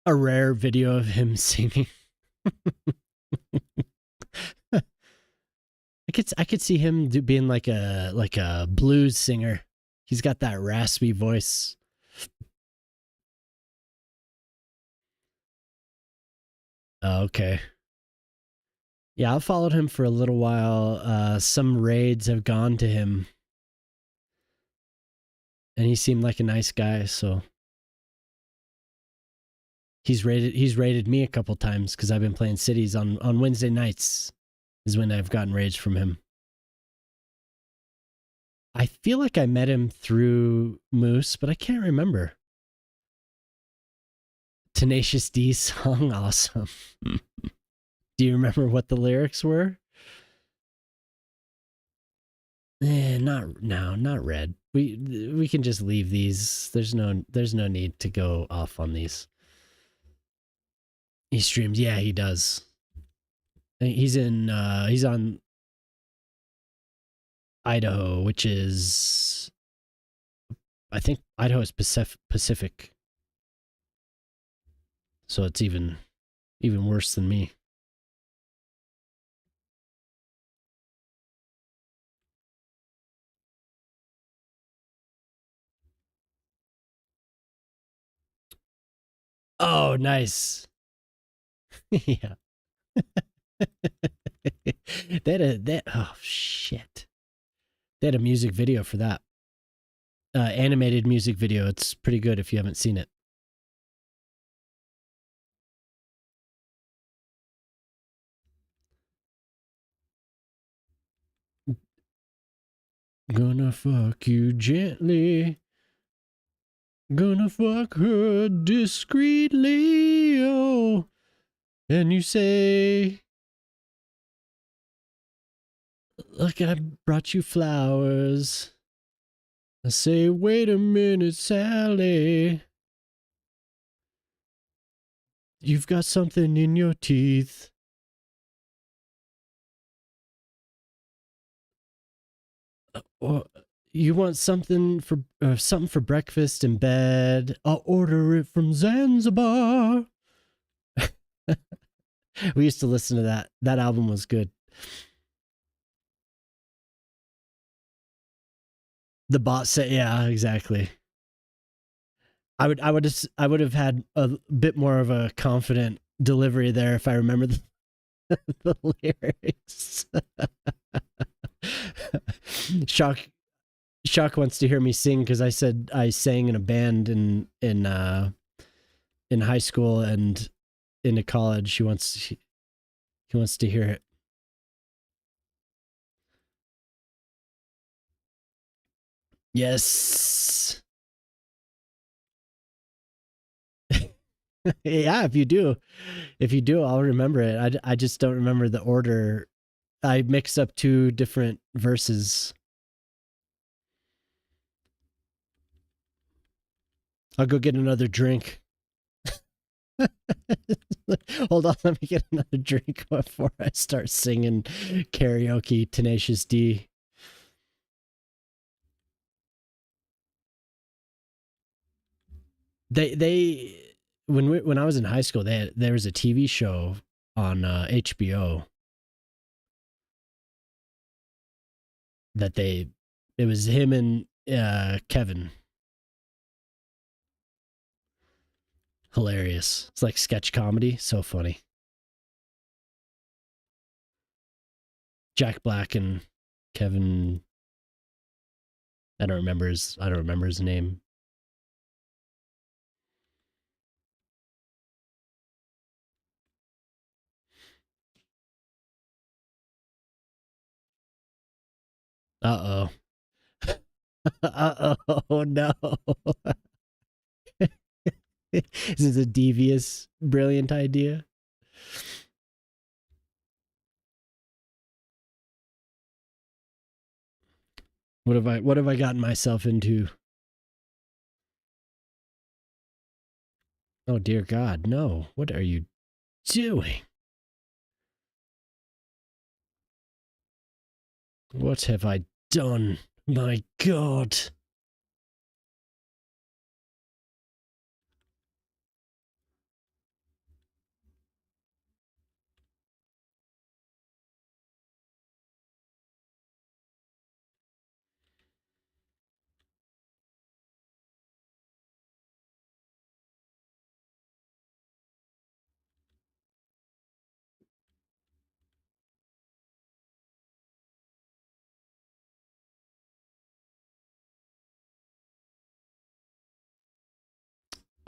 A rare video of him singing. I could see him being like a blues singer. He's got that raspy voice. Oh, okay. Yeah, I followed him for a little while. Some raids have gone to him, and he seemed like a nice guy. So he's raided me a couple times because I've been playing cities on Wednesday nights. Is when I've gotten raids from him. I feel like I met him through Moose, but I can't remember. Tenacious D song, awesome. Do you remember what the lyrics were? Not red. We can just leave these. There's no need to go off on these. He streams, yeah, he does. He's on Idaho, which is, I think Idaho is Pacific. So it's even worse than me. Oh, nice. Yeah. Oh shit. They had a music video for that. Animated music video. It's pretty good if you haven't seen it. Gonna fuck you gently. Gonna fuck her discreetly. Oh. And you say, look, I brought you flowers. I say, wait a minute, Sally. You've got something in your teeth. Or you want something for breakfast in bed? I'll order it from Zanzibar. We used to listen to that. That album was good. The bot said, "Yeah, exactly." I would have had a bit more of a confident delivery there if I remember the lyrics. Shock wants to hear me sing because I said I sang in a band in high school and into college. He wants to hear it. Yes. Yeah, if you do, I'll remember it. I just don't remember the order. I mixed up two different verses. I'll go get another drink. Hold on, let me get another drink before I start singing karaoke Tenacious D. They when I was in high school, there was a TV show on HBO that it was him and Kevin. Hilarious. It's like sketch comedy, so funny. Jack Black and Kevin. I don't remember his name. Uh oh. Uh oh, no. This is a devious, brilliant idea. What have I gotten myself into? Oh dear God, no. What are you doing? What have I done? My God.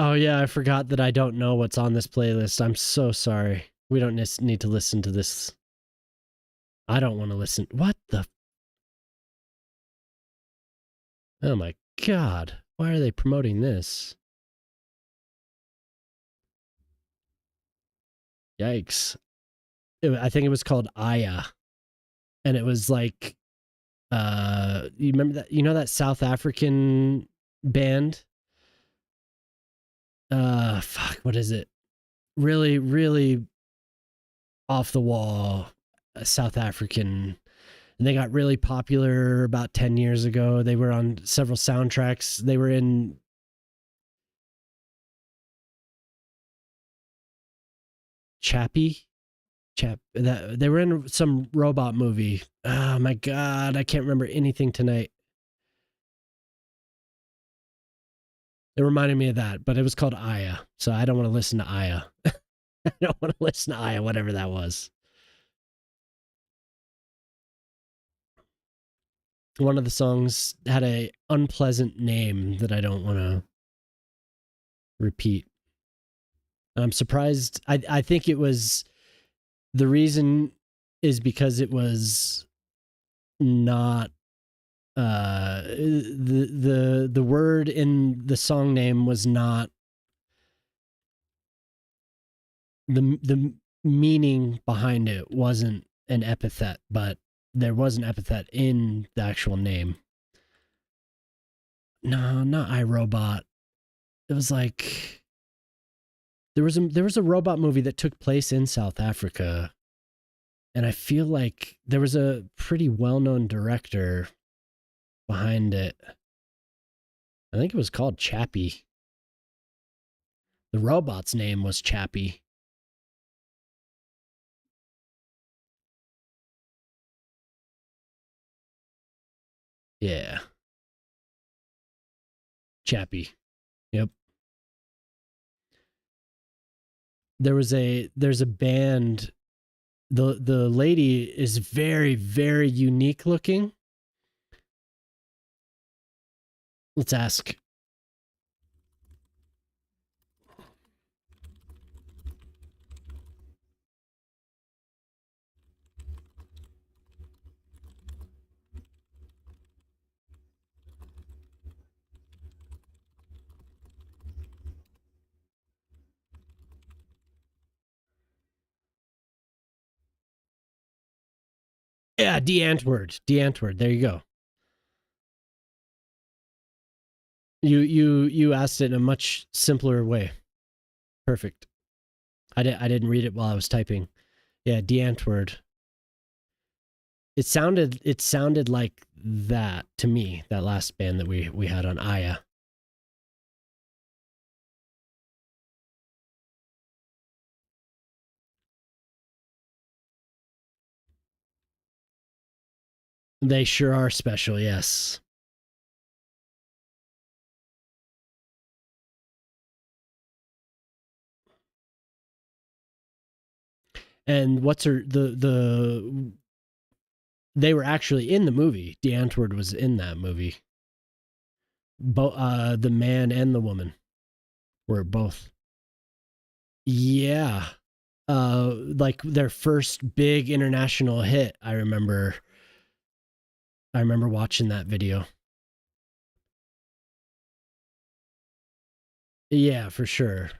Oh yeah, I forgot that I don't know what's on this playlist. I'm so sorry. We don't need to listen to this. I don't want to listen. What the? Oh my God. Why are they promoting this? Yikes. I think it was called Aya. And it was like you remember that, you know, that South African band? Fuck, what is it? Really, really off the wall South African. And they got really popular about 10 years ago. They were on several soundtracks. They were in Chappie. They were in some robot movie. Oh my God, I can't remember anything tonight. It reminded me of that, but it was called Aya. So I don't want to listen to Aya. I don't want to listen to Aya, whatever that was. One of the songs had a unpleasant name that I don't want to repeat. I'm surprised. I think it was, the reason is because it was not the word in the song name was not the meaning behind it wasn't an epithet, but there was an epithet in the actual name. No, not iRobot. It was like there was a robot movie that took place in South Africa, and I feel like there was a pretty well-known director behind it. I think it was called Chappie. The robot's name was Chappie. Yeah. Chappie. Yep. There's a band. The lady is very, very unique looking. Let's ask. Yeah, de-Antwoord. De-Antwoord. There you go. You asked it in a much simpler way. Perfect. I didn't read it while I was typing. Yeah, de-Antwoord. It sounded like that to me, that last band that we had on Aya. They sure are special, yes. And what's her the they were actually in the movie. de-Antwoord was in that movie. The man and the woman were both. Yeah. Like their first big international hit, I remember watching that video. Yeah, for sure.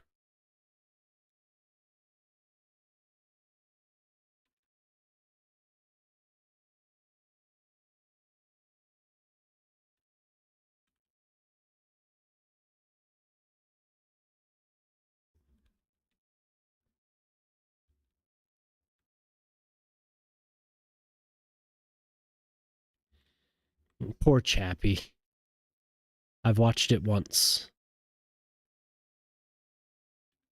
Poor Chappie. I've watched it once.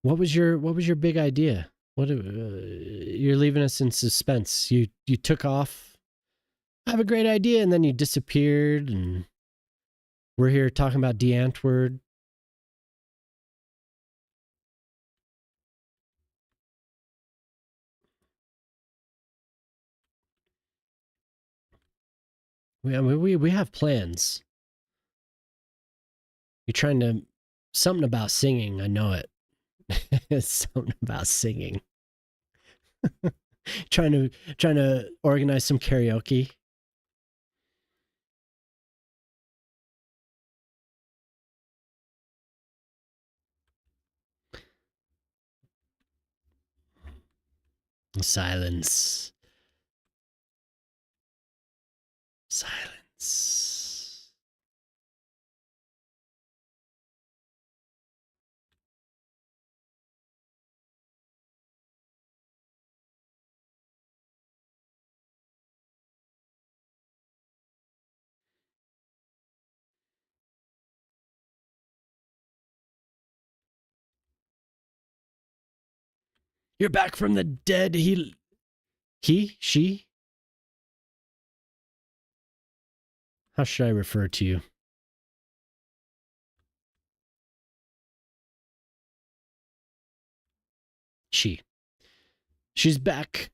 What was your big idea? What you're leaving us in suspense. You took off. I have a great idea, and then you disappeared, and we're here talking about de-Antwoord. We have plans. You're trying to something about singing. I know it. It's something about singing. trying to organize some karaoke. Silence. Silence. You're back from the dead. She? How should I refer to you? She. She's back.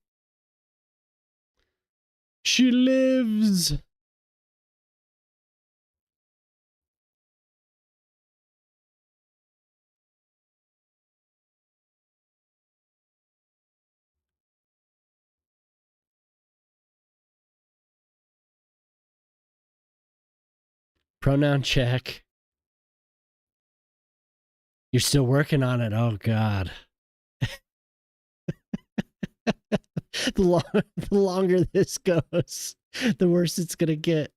She lives. Pronoun check. You're still working on it. Oh, God. The longer this goes, the worse it's going to get.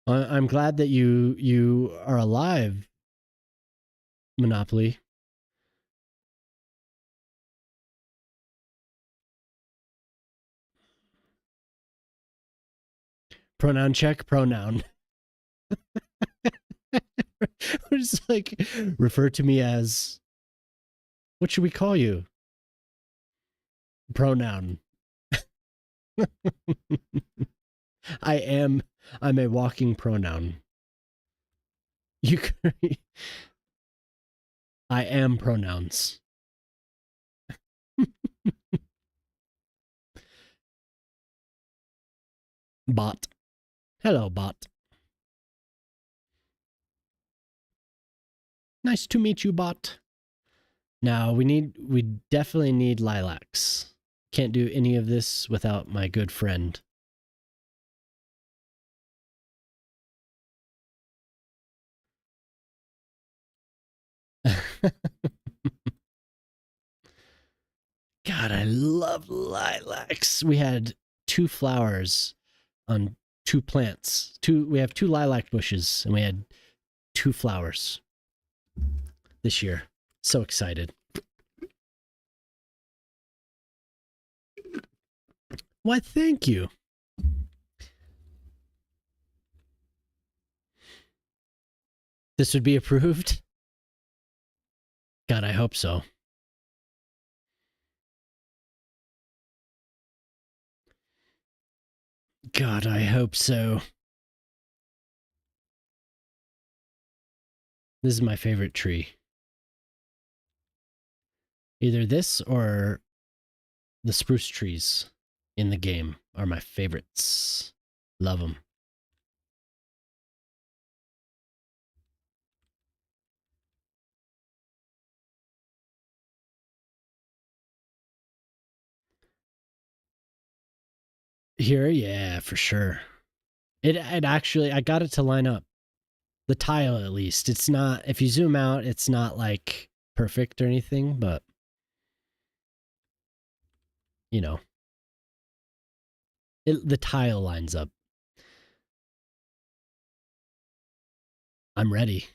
I'm glad that you are alive, Monopoly. Pronoun check, pronoun. It's like, refer to me as, what should we call you? Pronoun. I'm a walking pronoun. You I am pronouns. Bot. Hello, bot. Nice to meet you, bot. Now we definitely need lilacs. Can't do any of this without my good friend. God, God, I love lilacs. We had 2 flowers on 2 plants. We have 2 lilac bushes, and we had 2 flowers this year. So excited. Why, thank you. This would be approved? God, I hope so. God, I hope so. This is my favorite tree. Either this or the spruce trees in the game are my favorites. Love them. Here, yeah, for sure. It actually, I got it to line up. The tile, at least. It's not, if you zoom out, it's not like perfect or anything, but you know, the tile lines up. I'm ready.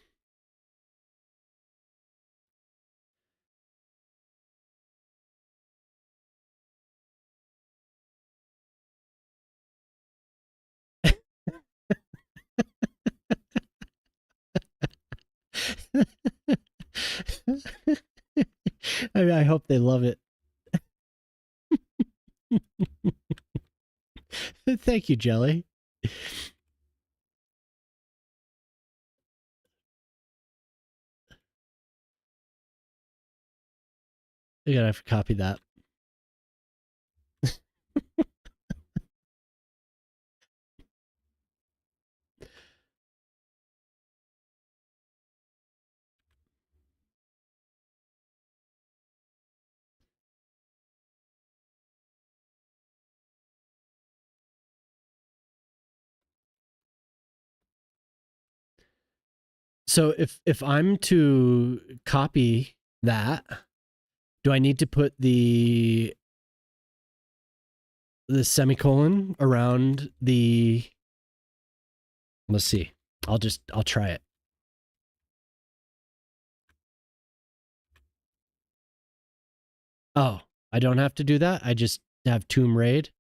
I hope they love it. Thank you, Jelly. I gotta have to copy that. So if I'm to copy that, do I need to put the semicolon around the? Let's see. I'll try it. Oh, I don't have to do that. I just have Tomb Raid.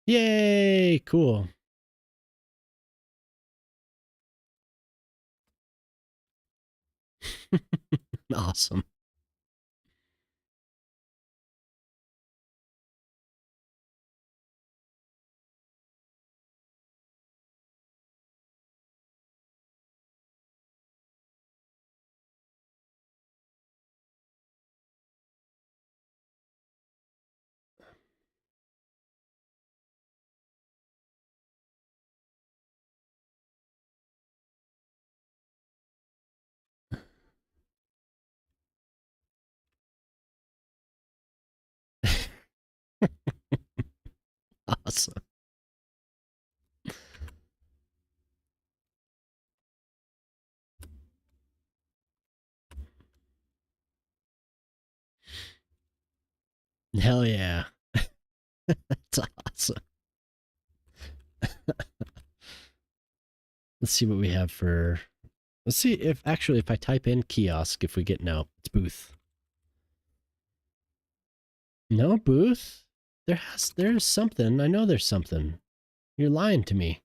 Yay! Cool. Awesome. Awesome. Hell yeah. That's awesome. Let's see what we have for. Let's see if I type in kiosk, if we get no, it's booth. No booth? There's something. I know there's something. You're lying to me.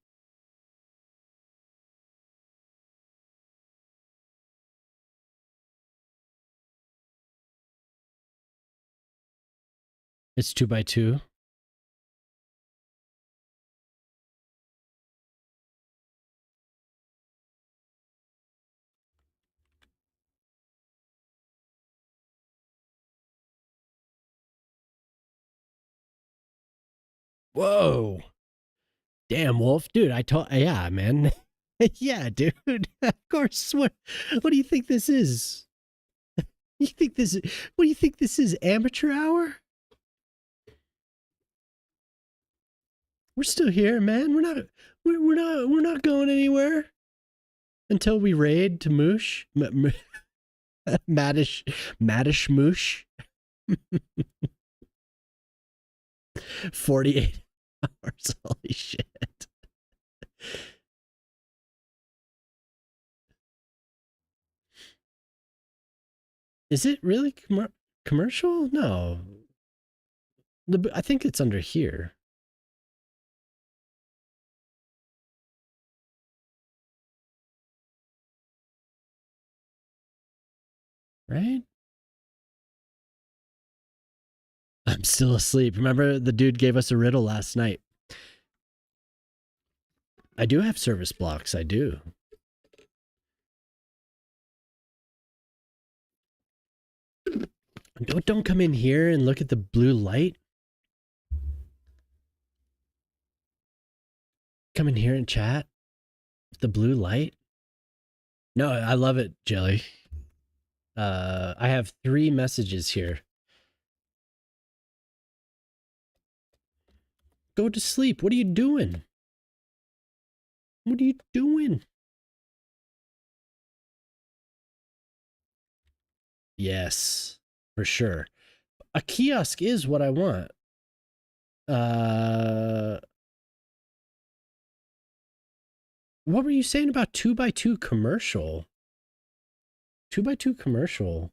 It's 2x2. Whoa. Damn, Wolf. Dude, yeah, man. Yeah, dude. Of course. What do you think this is? What do you think this is, amateur hour? We're still here, man. We're not going anywhere until we raid to Moosh. Madish moosh. 48 hours. Holy shit. Is it really commercial? No. I think it's under here. Right? I'm still asleep. Remember the dude gave us a riddle last night. I do have service blocks. I do. Don't come in here and look at the blue light. Come in here and chat. The blue light. No, I love it, Jelly. I have 3 messages here. Go to sleep. What are you doing? What are you doing? Yes, for sure. A kiosk is what I want. What were you saying about 2x2 commercial? 2x2 commercial.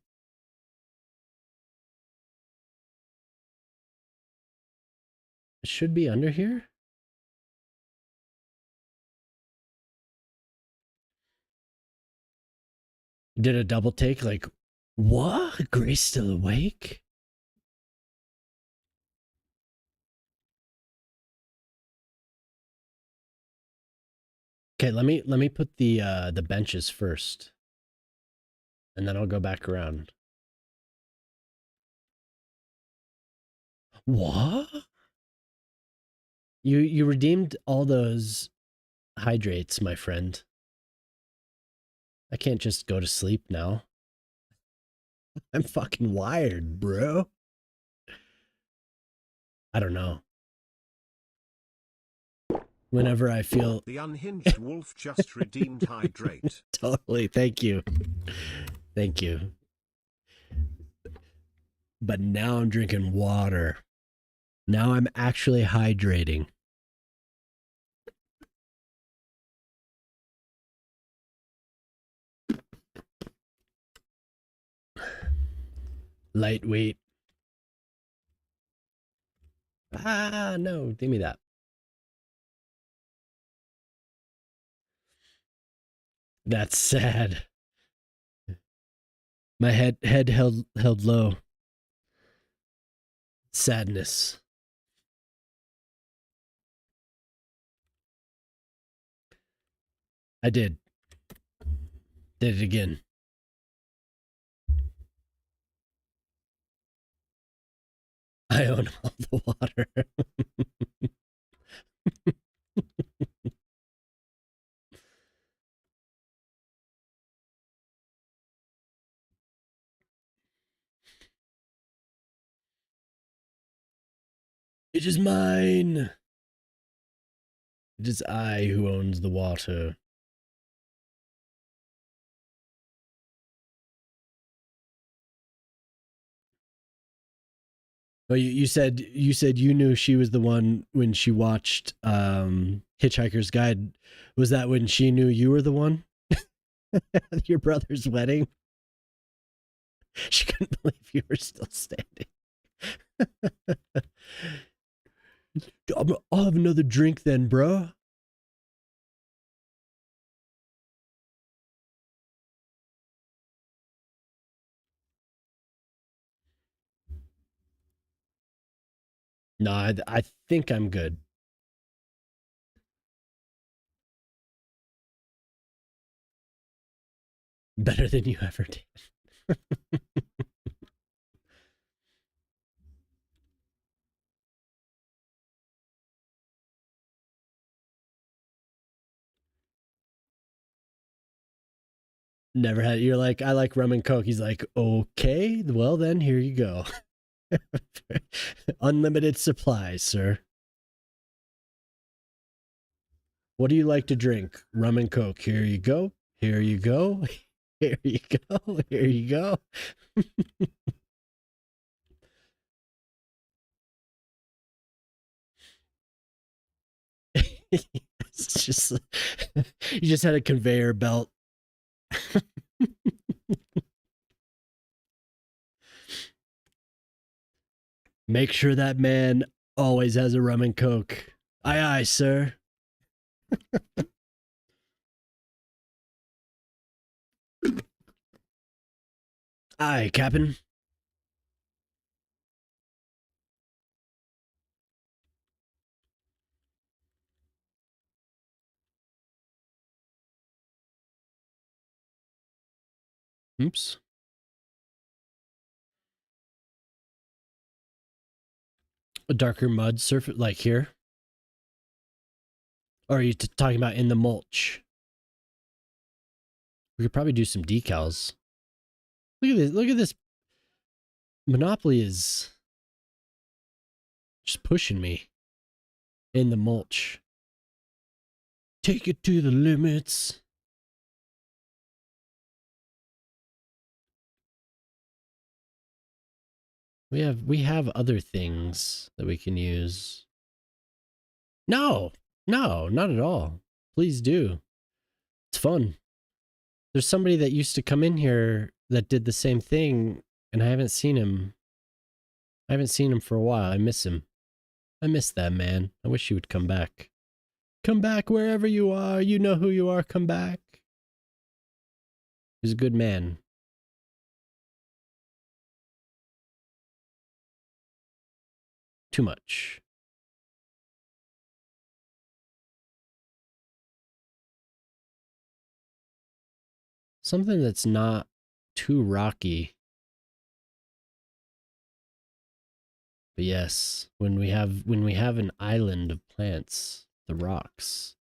It should be under here. Did a double take like, what? Grace still awake? Okay, let me put the benches first. And then I'll go back around. What? You redeemed all those hydrates, my friend. I can't just go to sleep now. I'm fucking wired, bro. I don't know. Whenever I feel... The unhinged wolf just redeemed hydrate. Totally, thank you. Thank you. But now I'm drinking water. Now I'm actually hydrating. Lightweight. Ah, no, give me that. That's sad. My head held low. Sadness. I did. Did it again. I own all the water. It is mine. It is I who owns the water. Oh, you said you knew she was the one when she watched Hitchhiker's Guide. Was that when she knew you were the one? Your brother's wedding? She couldn't believe you were still standing. I'll have another drink then, bro. No, I think I'm good. Better than you ever did. Never had. You're like, I like rum and coke. He's like, okay, well then, here you go. Unlimited supplies, sir. What do you like to drink? Rum and coke. Here you go. Here you go. Here you go. Here you go. It's just you just had a conveyor belt. Make sure that man always has a rum and coke. Aye, aye, sir. Aye, Captain. Oops. A darker mud surface, like here? Or are you talking about in the mulch? We could probably do some decals. Look at this. Look at this. Monopoly is just pushing me in the mulch. Take it to the limits. We have other things that we can use. No, not at all. Please do. It's fun. There's somebody that used to come in here that did the same thing, and I haven't seen him. I haven't seen him for a while. I miss him. I miss that man. I wish he would come back. Come back wherever you are. You know who you are. Come back. He's a good man. Too much. Something that's not too rocky. But yes, when we have an island of plants, the rocks,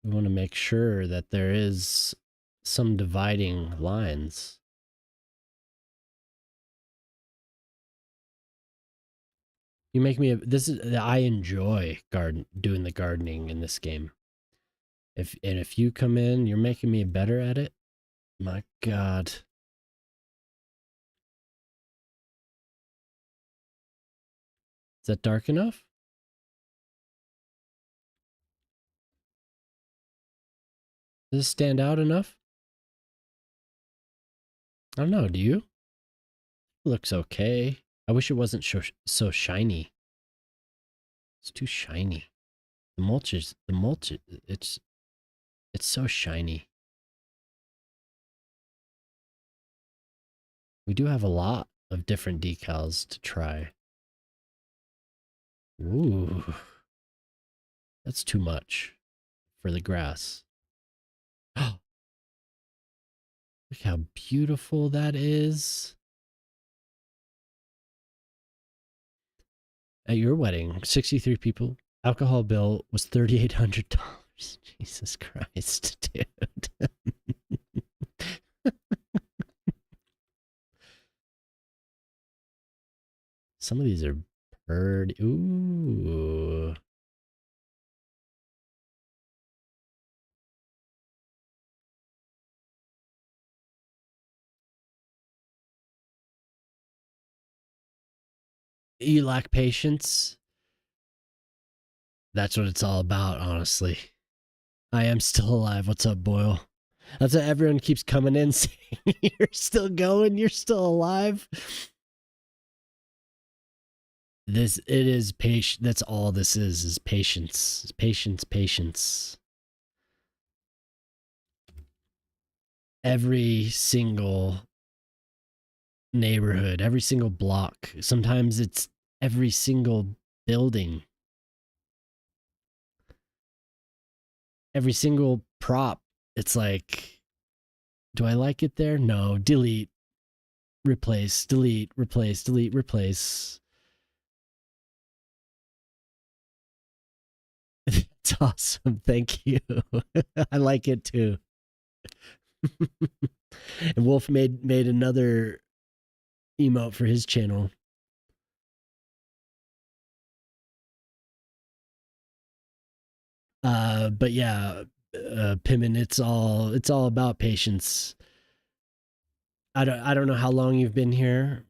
we want to make sure that there is some dividing lines. You make me I enjoy doing the gardening in this game. If you come in, you're making me better at it. My God. Is that dark enough? Does this stand out enough? I don't know, do you? It looks okay. I wish it wasn't so shiny. It's too shiny. The mulch, it's so shiny. We do have a lot of different decals to try. Ooh. That's too much for the grass. Look how beautiful that is. At your wedding, 63 people. Alcohol bill was $3,800. Jesus Christ, dude. Some of these are pretty. Ooh. You lack patience. That's what it's all about, honestly. I am still alive. What's up, Boyle? That's what everyone keeps coming in saying. You're still going. You're still alive. It is patience. That's all this is patience. Patience. Every single neighborhood, every single block. Sometimes it's every single building. Every single prop. It's like, do I like it there? No. Delete. Replace. Delete. Replace. Delete. Replace. It's awesome. Thank you. I like it too. And Wolf made another emote for his channel. But yeah, Pimmon, it's all about patience. I don't know how long you've been here.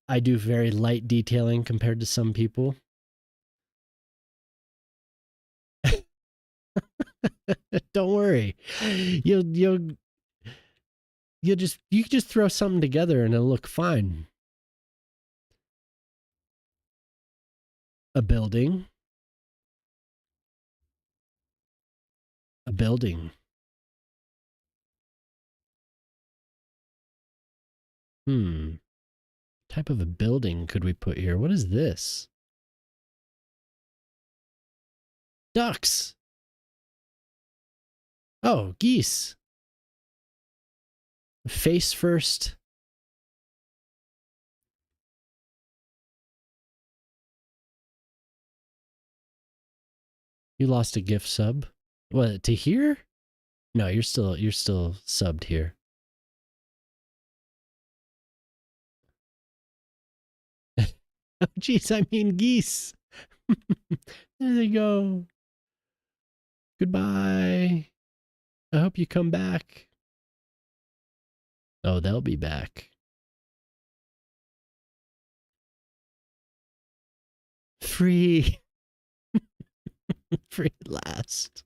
I do very light detailing compared to some people. Don't worry. You'll you can just throw something together and it'll look fine. A building. A building. Type of a building could we put here? What is this? Ducks. Oh, geese. Face first. You lost a gift sub. What, to here? No, you're still subbed here. Oh, geez, I mean geese. There they go. Goodbye. I hope you come back. Oh, they'll be back. Free. Free at last.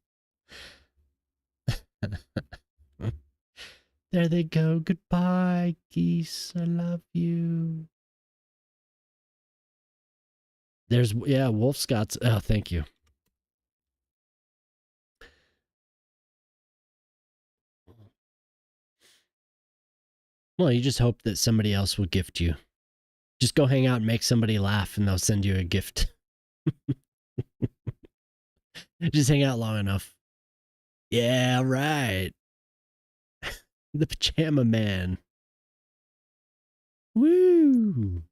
There they go. Goodbye, geese. I love you. There's, yeah, Wolf Scott's. Oh, thank you. Well, you just hope that somebody else will gift you. Just go hang out and make somebody laugh and they'll send you a gift. Just hang out long enough. Yeah, right. The Pajama Man. Woo!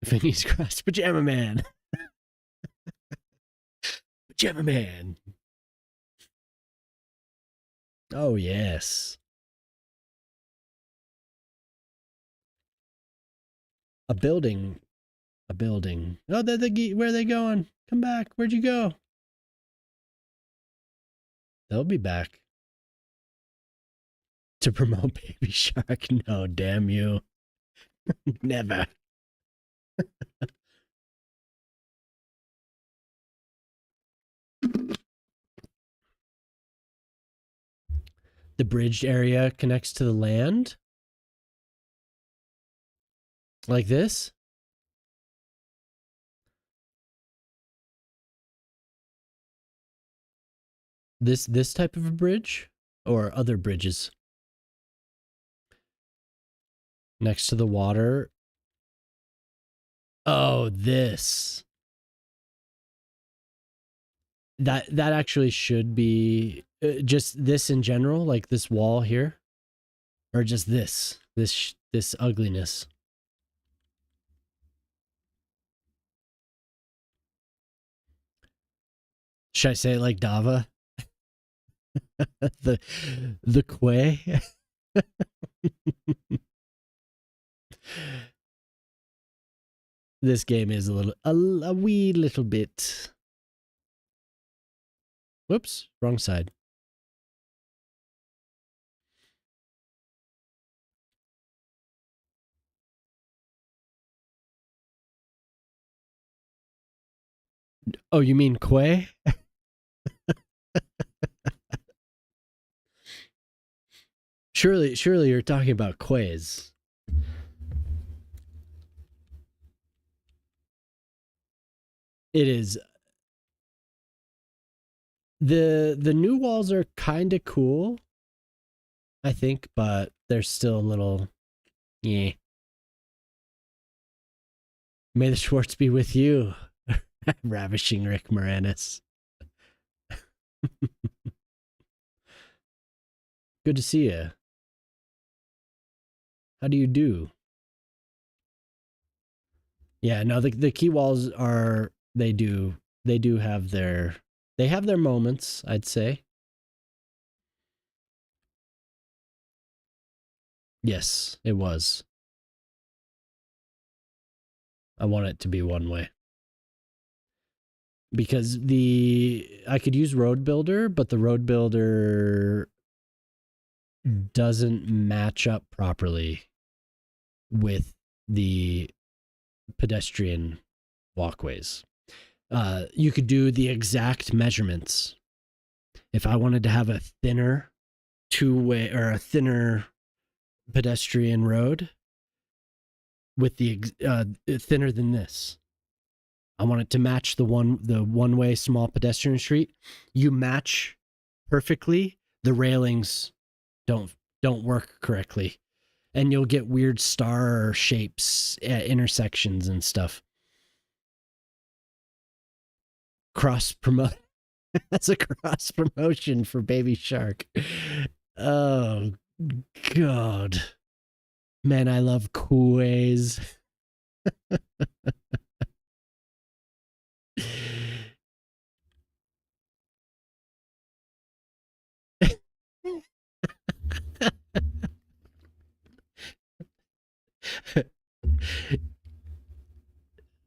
Fingers crossed. Pajama Man. Pajama Man. Oh, yes. A building. A building. Oh, where are they going? Come back. Where'd you go? They'll be back. To promote Baby Shark? No, damn you. Never. The bridged area connects to the land? Like this? This type of a bridge? Or other bridges? Next to the water? Oh, this. That actually should be just this in general, like this wall here, or just this ugliness. Should I say it like Dava? the quay. This game is a wee little bit. Whoops, wrong side. Oh, you mean quay? Surely you're talking about quays. It is. The new walls are kind of cool, I think, but they're still a little, yeah. May the Schwartz be with you, ravishing Rick Moranis. Good to see you. How do you do? Yeah, no, the key walls are, they do have their moments, I'd say. Yes, it was. I want it to be one way. Because I could use Road Builder, but the Road Builder doesn't match up properly with the pedestrian walkways. You could do the exact measurements. If I wanted to have a thinner two-way or a thinner pedestrian road with the thinner than this, I want it to match the one-way small pedestrian street. You match perfectly. The railings don't work correctly, and you'll get weird star shapes at intersections and stuff. Cross promote. That's a cross promotion for Baby Shark. Oh God, man, I love Kuways.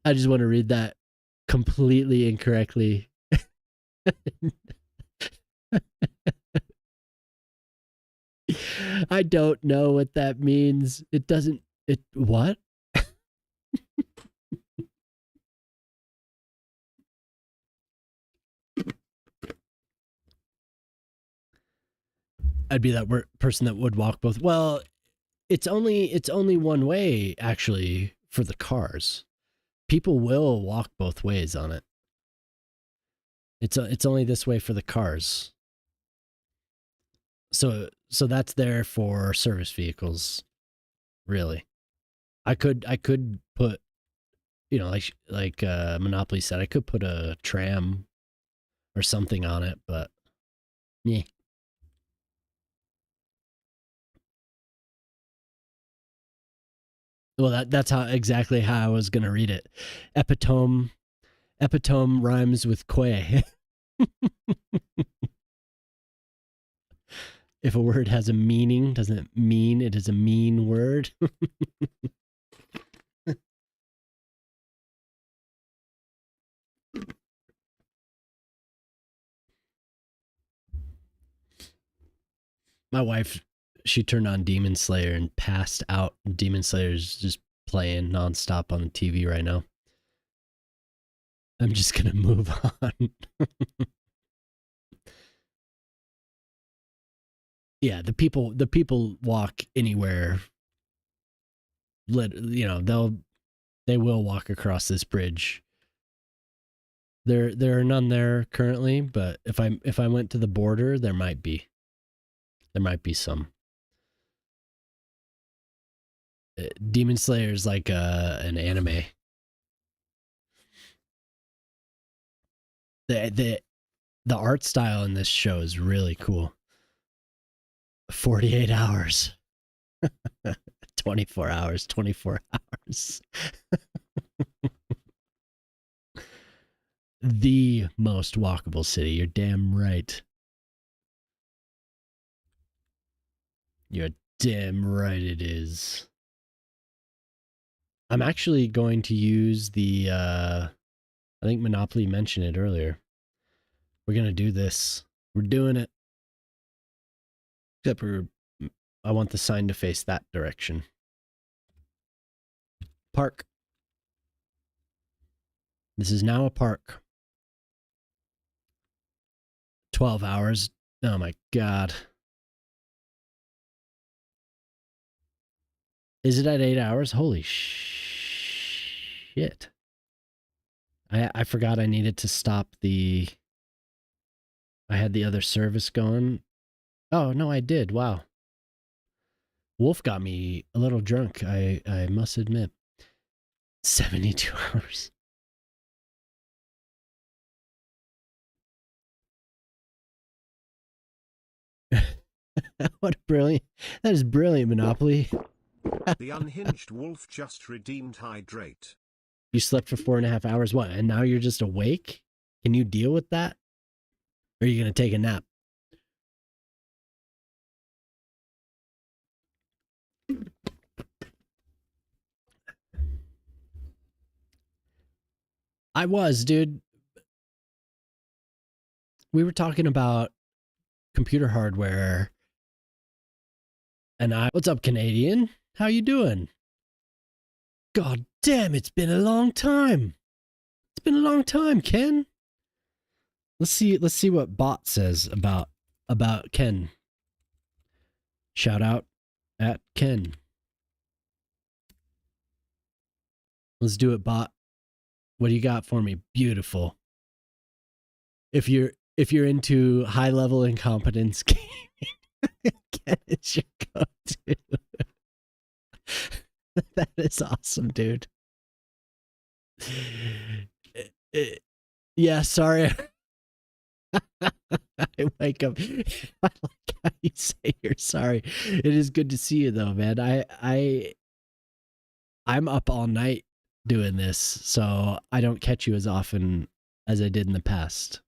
I just want to read that completely incorrectly. I don't know what that means. It doesn't. It what? I'd be that person that would walk both. Well, it's only one way actually for the cars. People will walk both ways on it. It's only this way for the cars. So that's there for service vehicles, really. I could put, like Monopoly said, I could put a tram or something on it, but yeah. Well, that's exactly how I was gonna read it. Epitome rhymes with quay. If a word has a meaning, doesn't mean it is a mean word. My wife, she turned on Demon Slayer and passed out. Demon Slayer's just playing nonstop on the TV right now. I'm just gonna move on. Yeah, the people walk anywhere. They will walk across this bridge. There are none there currently, but if I went to the border, there might be some. Demon Slayer is like an anime. The art style in this show is really cool. 48 hours. 24 hours, 24 hours. The most walkable city. You're damn right. You're damn right it is. I'm actually going to use the I think Monopoly mentioned it earlier. We're going to do this. We're doing it. Except I want the sign to face that direction. Park. This is now a park. 12 hours. Oh my God. Is it at 8 hours? Holy shit. I forgot I needed to stop I had the other service going. Oh, no, I did. Wow. Wolf got me a little drunk, I must admit. 72 hours. What a brilliant. That is brilliant, Monopoly. The unhinged wolf just redeemed hydrate. You slept for 4.5 hours. What? And now you're just awake? Can you deal with that? Or are you going to take a nap? I was, dude. We were talking about computer hardware, and what's up, Canadian? How you doing? God damn, it's been a long time. It's been a long time, Ken. Let's see what bot says about Ken. Shout out at Ken. Let's do it, bot. What do you got for me? Beautiful. If you're into high level incompetence gaming, Ken is your go-to. That is awesome, dude. Yeah, sorry. I wake up. I like how you say you're sorry. It is good to see you though, man. I'm up all night doing this, so I don't catch you as often as I did in the past.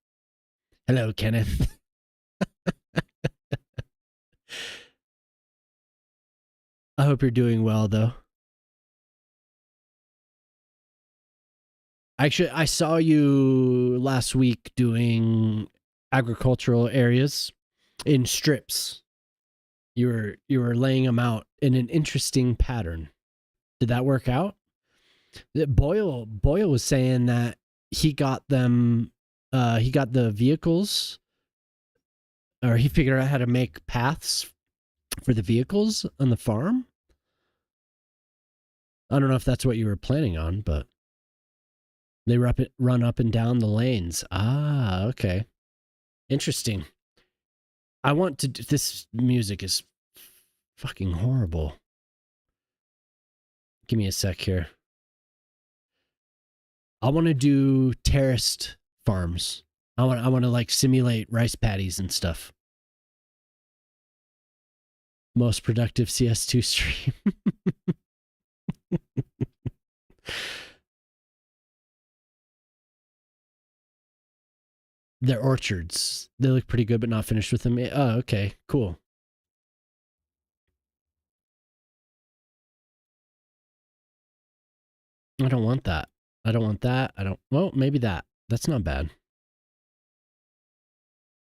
Hello, Kenneth. I hope you're doing well though. Actually, I saw you last week doing agricultural areas in strips. You were laying them out in an interesting pattern. Did that work out? Boyle was saying that he got them. He got the vehicles, or he figured out how to make paths for the vehicles on the farm. I don't know if that's what you were planning on, but they run up and down the lanes. Ah, okay. Interesting. I want to. This music is fucking horrible. Give me a sec here. I want to do terraced farms. I want to like simulate rice paddies and stuff. Most productive CS2 stream. They're orchards. They look pretty good, but not finished with them. Oh, okay, cool. I don't want that. I don't want that. Well, maybe that. That's not bad.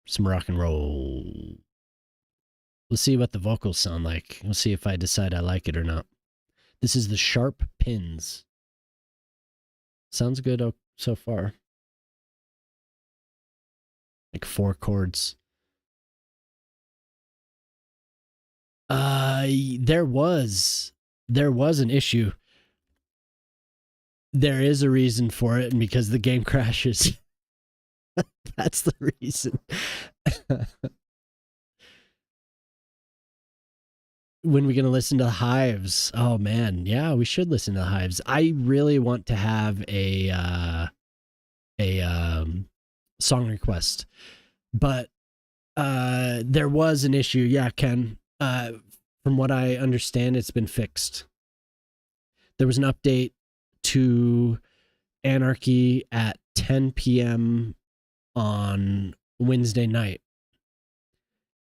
Some rock and roll. We'll see what the vocals sound like. We'll see if I decide I like it or not. This is the Sharp Pins. Sounds good so far. Like 4 chords. There was an issue. There is a reason for it, and because the game crashes. That's the reason. When we gonna listen to Hives? Oh man, yeah, we should listen to Hives. I really want to have a song request, but there was an issue. Yeah, Ken. From what I understand, it's been fixed. There was an update to Anarchy at 10 p.m. on Wednesday night,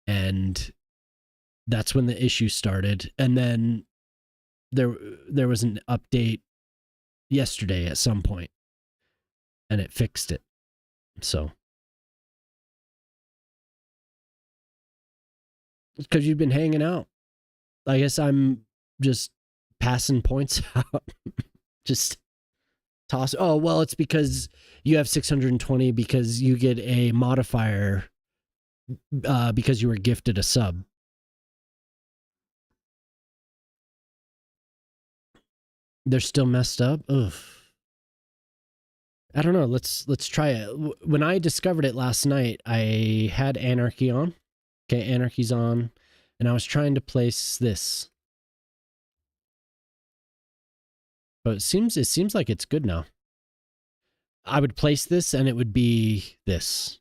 and that's when the issue started. And then there was an update yesterday at some point, and it fixed it. So because you've been hanging out, I guess I'm just passing points out. Just toss. Oh, well, it's because you have 620 because you get a modifier because you were gifted a sub. They're still messed up. Ugh. I don't know. Let's try it. When I discovered it last night, I had Anarchy on. Okay, Anarchy's on, and I was trying to place this. But it seems like it's good now. I would place this and it would be this.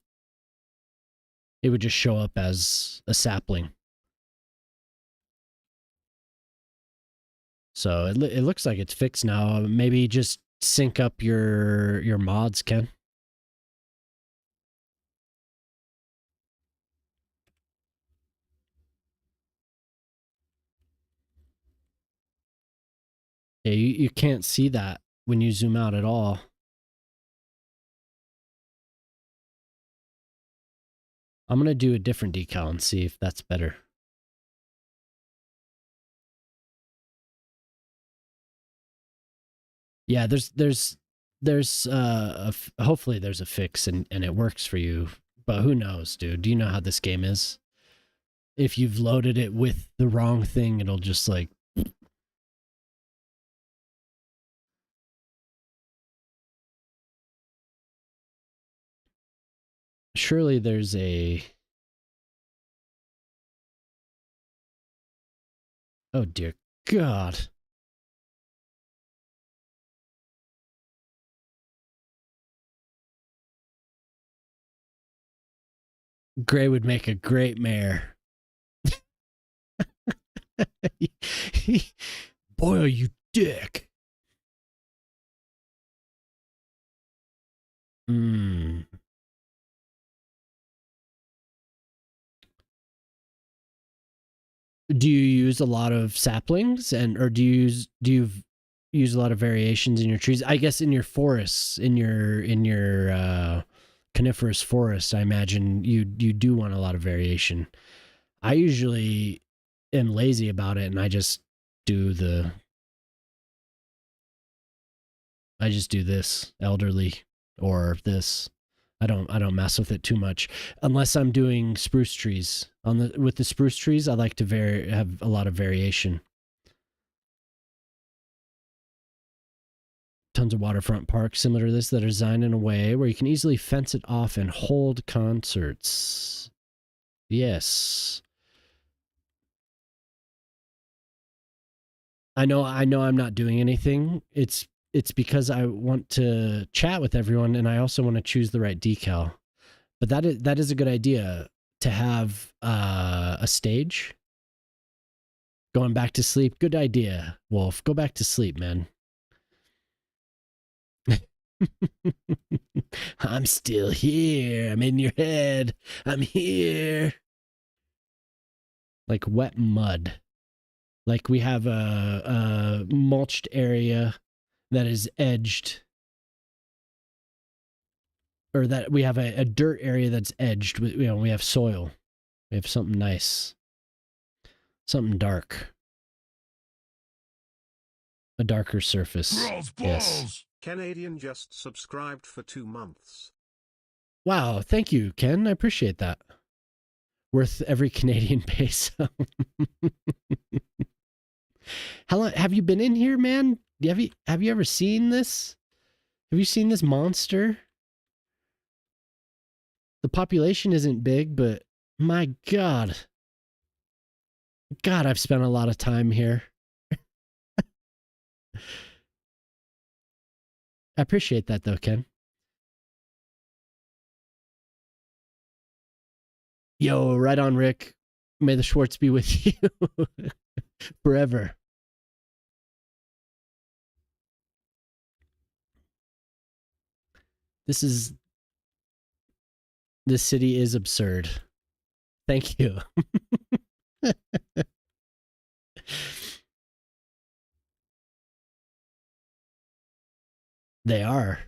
It would just show up as a sapling. So it looks like it's fixed now. Maybe just sync up your mods, Ken. Yeah, you can't see that when you zoom out at all. I'm gonna do a different decal and see if that's better. Yeah, hopefully there's a fix and it works for you. But who knows, dude? Do you know how this game is? If you've loaded it with the wrong thing, it'll just like surely there's a oh dear God. Gray would make a great mayor. Boy, you dick. Hmm. Do you use a lot of saplings or do you use a lot of variations in your trees? I guess in your forests, in your coniferous forest, I imagine you do want a lot of variation. I usually am lazy about it and I just do this elderly or this. I don't mess with it too much unless I'm doing spruce trees. With the spruce trees, I like to have a lot of variation. Tons of waterfront parks similar to this that are designed in a way where you can easily fence it off and hold concerts. Yes. I know I'm not doing anything. It's because I want to chat with everyone and I also want to choose the right decal. But that is a good idea to have a stage. Going back to sleep, good idea, Wolf. Go back to sleep, man. I'm still here. I'm in your head. I'm here. Like wet mud. Like we have a mulched area that is edged, or that we have a dirt area that's edged. We have soil. We have something nice, something dark, a darker surface. Yes. Canadian just subscribed for 2 months. Wow, thank you, Ken. I appreciate that. Worth every Canadian peso. How long have you been in here, man? Have you ever seen this? Have you seen this monster? The population isn't big, but my God. God, I've spent a lot of time here. I appreciate that though, Ken. Yo, right on, Rick. May the Schwartz be with you forever. This city is absurd. Thank you. They are.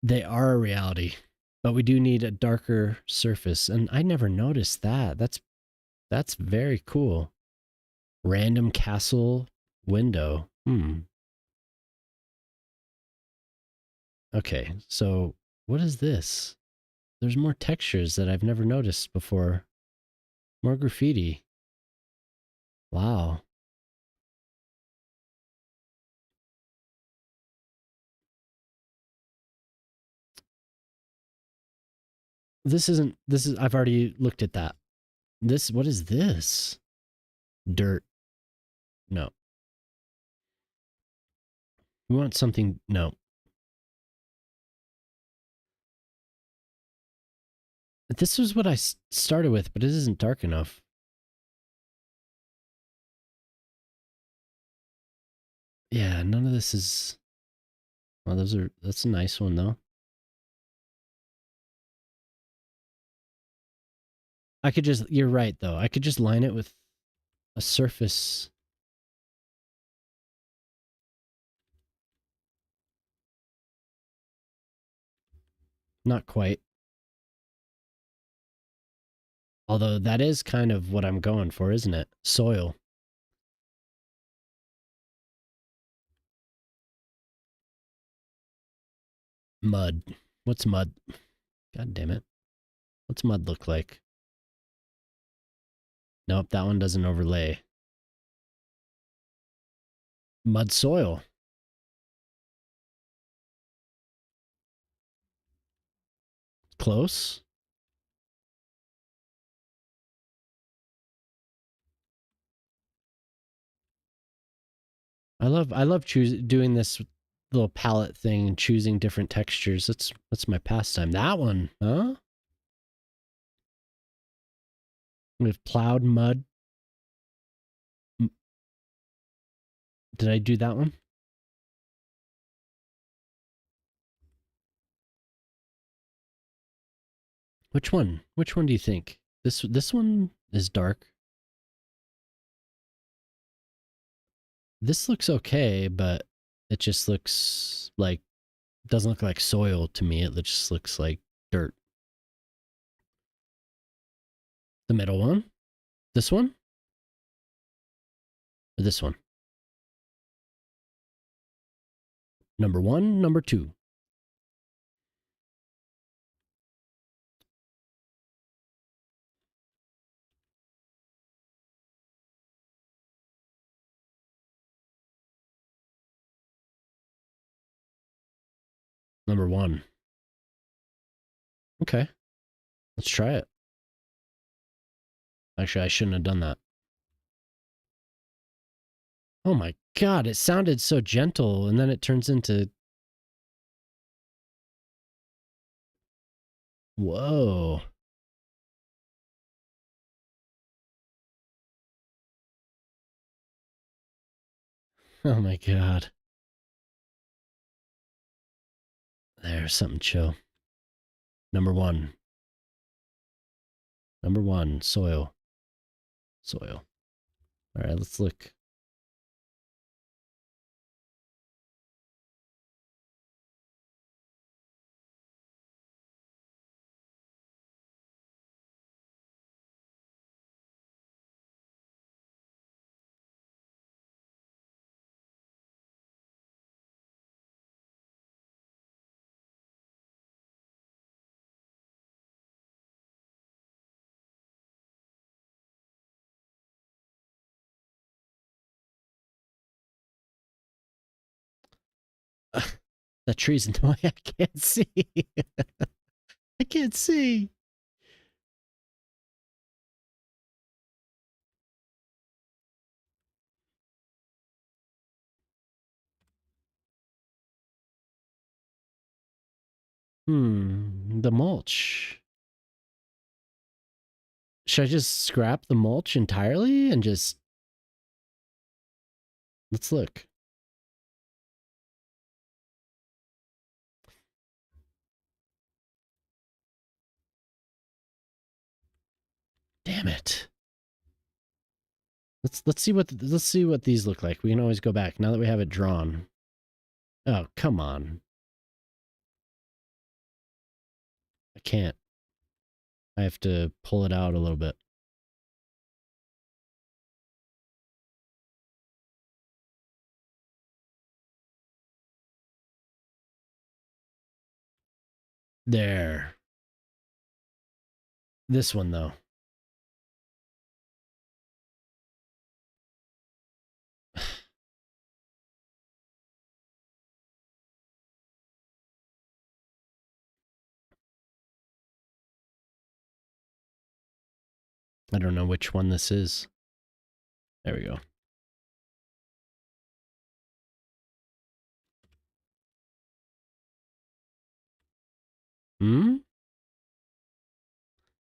They are a reality. But we do need a darker surface. And I never noticed that. That's very cool. Random castle window. Okay, so what is this? There's more textures that I've never noticed before. More graffiti. Wow. I've already looked at that. What is this? Dirt. No. We want something, no. This was what I started with, but it isn't dark enough. Yeah, none of this is, well, that's a nice one though. You're right though. I could just line it with a surface. Not quite. Although that is kind of what I'm going for, isn't it? Soil. Mud. What's mud? God damn it. What's mud look like? Nope, that one doesn't overlay. Mud soil. Close. I love doing this little palette thing and choosing different textures. That's my pastime. That one, huh? With plowed mud. Did I do that one? Which one? Which one do you think? This one is dark. This looks okay, but it just looks like doesn't look like soil to me. It just looks like dirt. The middle one? This one? Or this one? Number 1, number 2. Number 1. Okay. Let's try it. Actually, I shouldn't have done that. Oh my god, it sounded so gentle, and then it turns into... Whoa. Oh my god. There's something chill. Number 1. Number 1, soil. Soil. All right, let's look. That tree's in the way. I can't see. I can't see. The mulch. Should I just scrap the mulch entirely and just... Let's look. Damn it. Let's see what these look like. We can always go back now that we have it drawn. Oh, come on. I can't. I have to pull it out a little bit. There. This one though. I don't know which one this is. There we go. Hmm?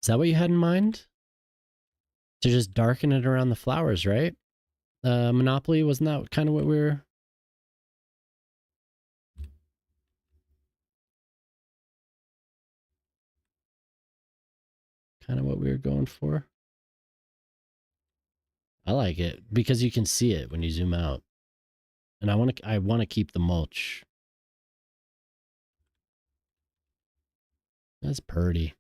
Is that what you had in mind? To just darken it around the flowers, right? Monopoly, wasn't that kind of what we were... Kind of what we were going for? I like it because you can see it when you zoom out. And I want to keep the mulch. That's pretty.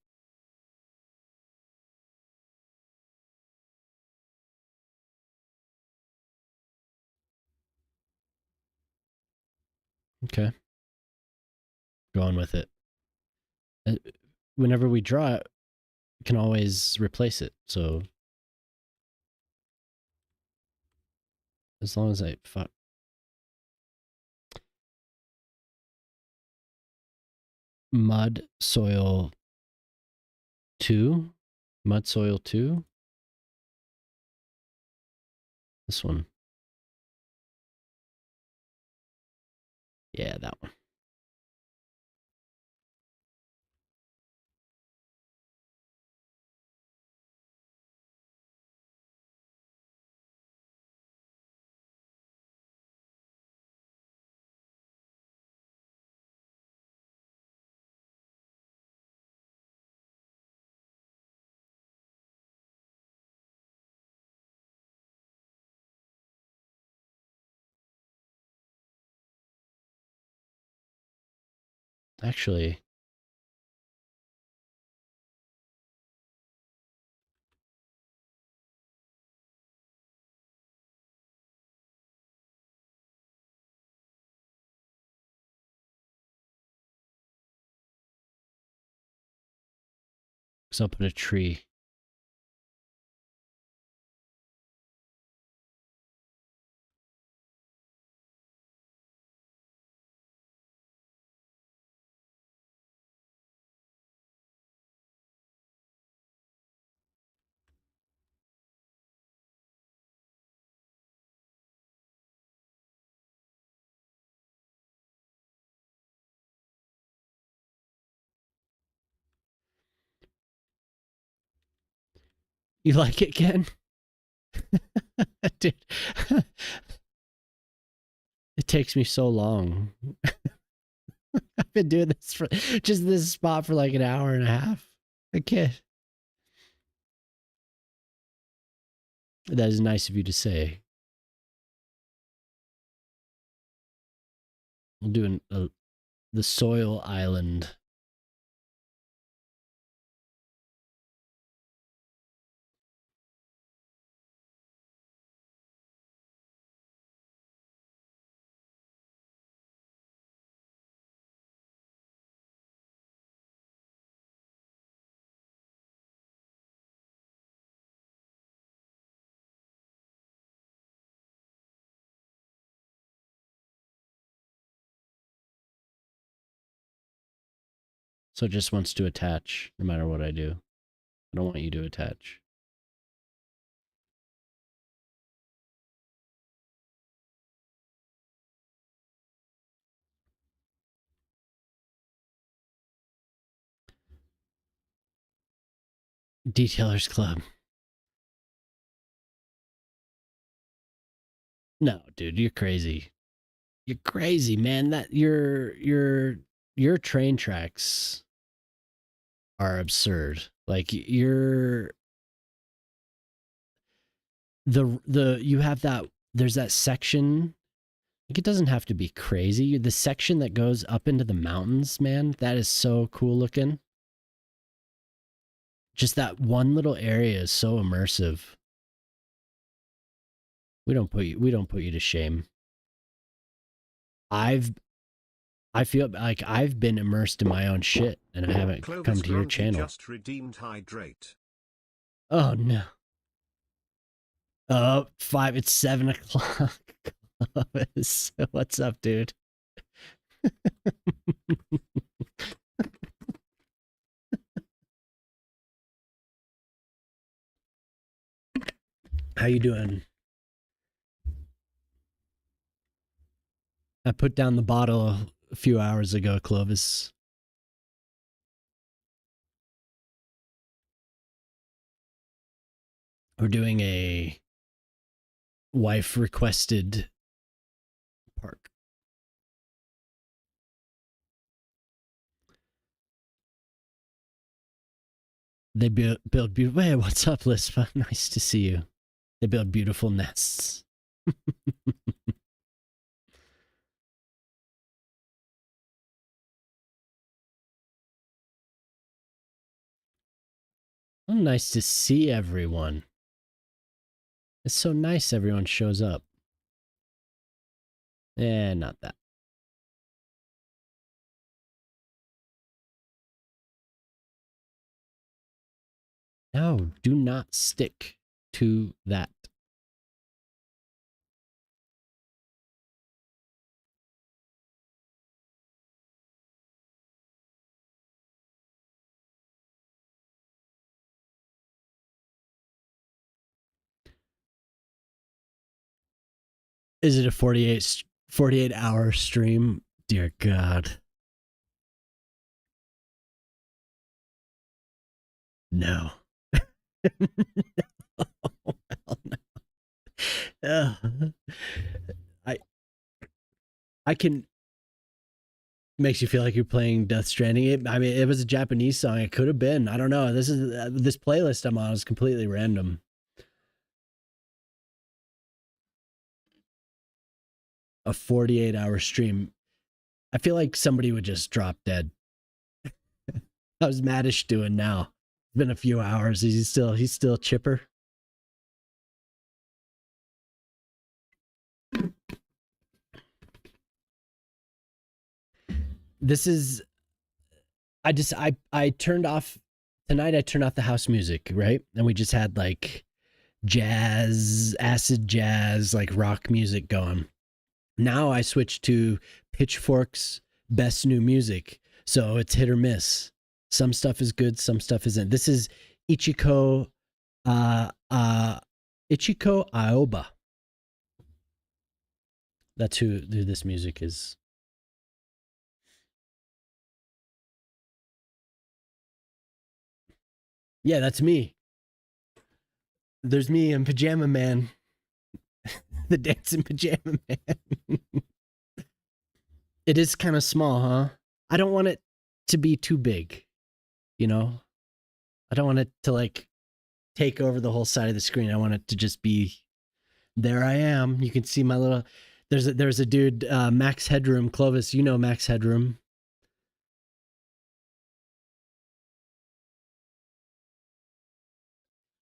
Okay. Going with it. Whenever we draw it, we can always replace it. So as long as I fuck. Mud soil 2. Mud soil 2. This one. Yeah, that one. Actually, because I'll put a tree. You like it, Ken? Dude, it takes me so long. I've been doing this for just this spot for like an hour and a half. I can't. That is nice of you to say. We'll do the soil island. So it just wants to attach no matter what I do. I don't want you to attach. Detailers Club. No, dude, you're crazy. You're crazy, man. That your train tracks are absurd. Like you have that there's that section. Like it doesn't have to be crazy. The section that goes up into the mountains, man, that is so cool looking. Just that one little area is so immersive. We don't put you to shame. I feel like I've been immersed in my own shit and I haven't Clovis come to your Bronte channel. just redeemed hydrate. Oh no. It's 7 o'clock. Clovis. What's up, dude? How you doing? I put down the bottle a few hours ago, Clovis. We're doing a wife requested park. They build beautiful. Hey, what's up, Lispa? Nice to see you. They build beautiful nests. Oh, nice to see everyone. It's so nice everyone shows up. Eh, not that. No, do not stick to that. Is it a 48 hour stream? Dear God. No. Oh, hell no. I I can makes you feel like you're playing Death Stranding. I mean, it was a Japanese song. It could have been. I don't know. This playlist I'm on is completely random. A 48-hour stream. I feel like somebody would just drop dead. How's Maddish doing now? It's been a few hours. He's still chipper. This is I turned off tonight. I turned off the house music, right? And we just had like jazz, acid jazz, like rock music going. Now I switched to Pitchfork's best new music. So it's hit or miss. Some stuff is good, some stuff isn't. This is Ichiko Ichiko Aoba. That's who this music is. Yeah, that's me. There's me and Pajama Man. The dancing pajama man. It is kind of small, huh? I don't want it to be too big, you know? I don't want it to like take over the whole side of the screen. I want it to just be there I am. You can see my little there's a dude, Max Headroom, Clovis, you know Max Headroom.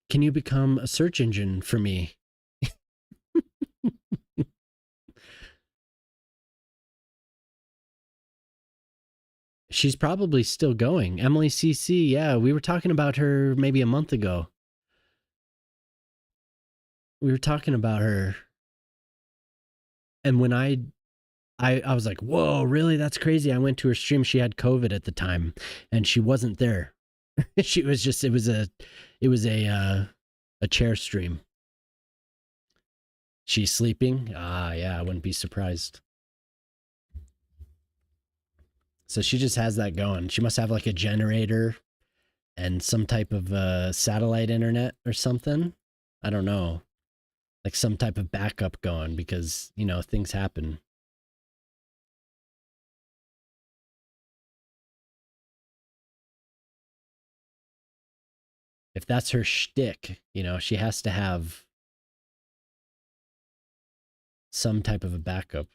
Can you become a search engine for me? She's probably still going. Emily CC, yeah, we were talking about her maybe a month ago. We were talking about her. And when I was like, whoa, really? That's crazy. I went to her stream. She had COVID at the time and she wasn't there. She was just, it was a chair stream. She's sleeping. Yeah, I wouldn't be surprised. So she just has that going. She must have like a generator and some type of satellite internet or something. I don't know. Like some type of backup going because, you know, things happen. If that's her shtick, you know, she has to have some type of a backup.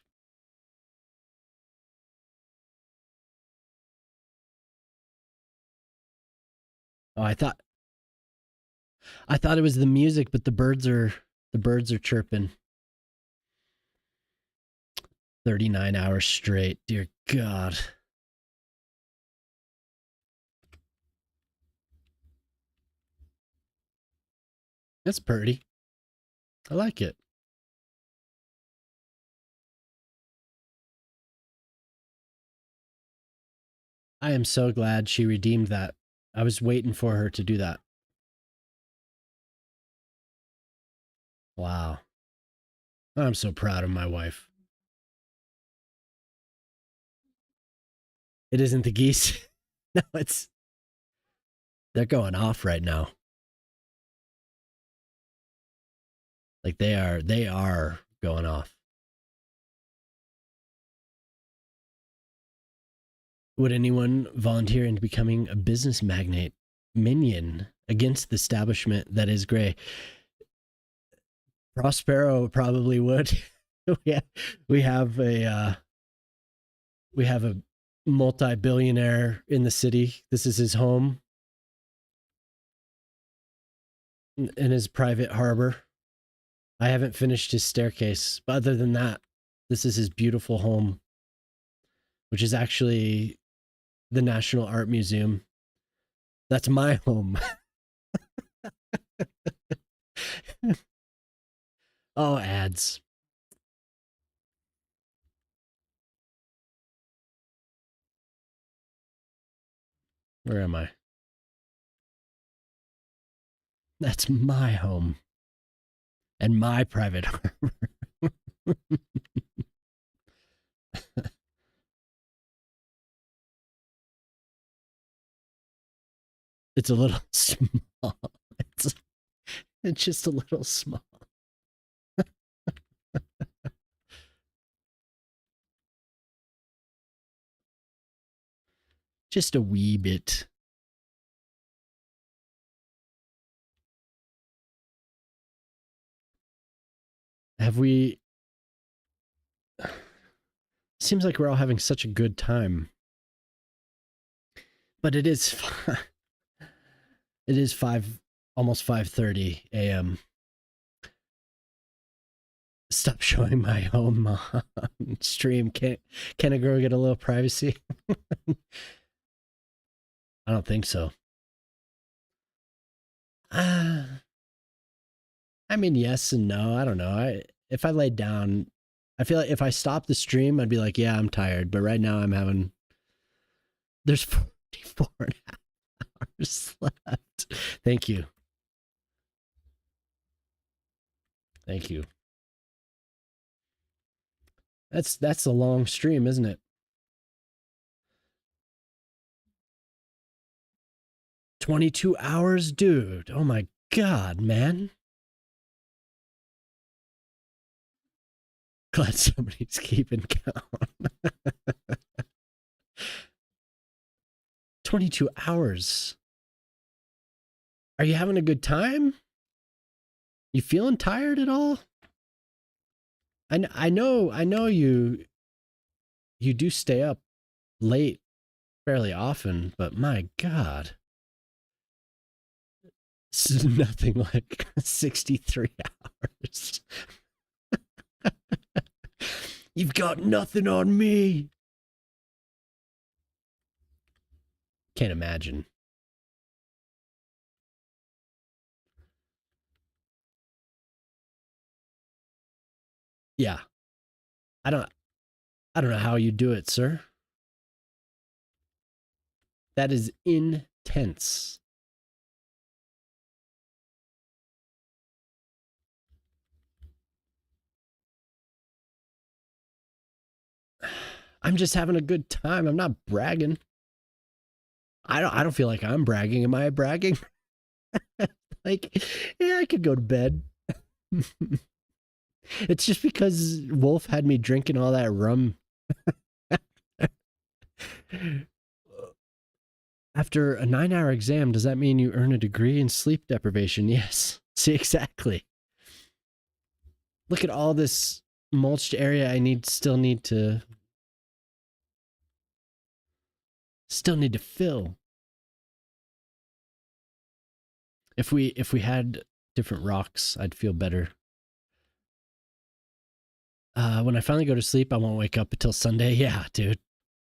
Oh, I thought it was the music, but the birds are chirping. 39 hours straight. Dear God. That's pretty. I like it. I am so glad she redeemed that. I was waiting for her to do that. Wow. I'm so proud of my wife. It isn't the geese. No, they're going off right now. Like they are going off. Would anyone volunteer into becoming a business magnate minion against the establishment that is gray? Prospero probably would. we have a multi-billionaire in the city. This is his home in his private harbor. I haven't finished his staircase, but other than that, this is his beautiful home, which is actually the National Art Museum. That's my home. Oh, ads. Where am I? That's my home and my private harbor. It's a little small. It's just a little small. Just a wee bit. Have we... Seems like we're all having such a good time. But it is... It is almost 5:30 a.m. Stop showing my home on stream. Can a girl get a little privacy? I don't think so. I mean, yes and no. I don't know. If I laid down, I feel like if I stopped the stream, I'd be like, yeah, I'm tired. But right now I'm having... There's 44 and a half hours left. Thank you. Thank you. That's a long stream, isn't it? 22 hours? Dude, oh my god, man. Glad somebody's keeping count. 22 hours. Are you having a good time? You feeling tired at all? I know you do stay up late fairly often, but my god. This is nothing like 63 hours. You've got nothing on me. Can't imagine. Yeah. I don't know how you do it, sir. That is intense. I'm just having a good time. I'm not bragging. I don't feel like I'm bragging. Am I bragging? Like, yeah, I could go to bed. It's just because Wolf had me drinking all that rum. After a 9-hour exam, does that mean you earn a degree in sleep deprivation? Yes. See, exactly. Look at all this mulched area I still need to fill. If we had different rocks, I'd feel better. When I finally go to sleep, I won't wake up until Sunday. Yeah, dude.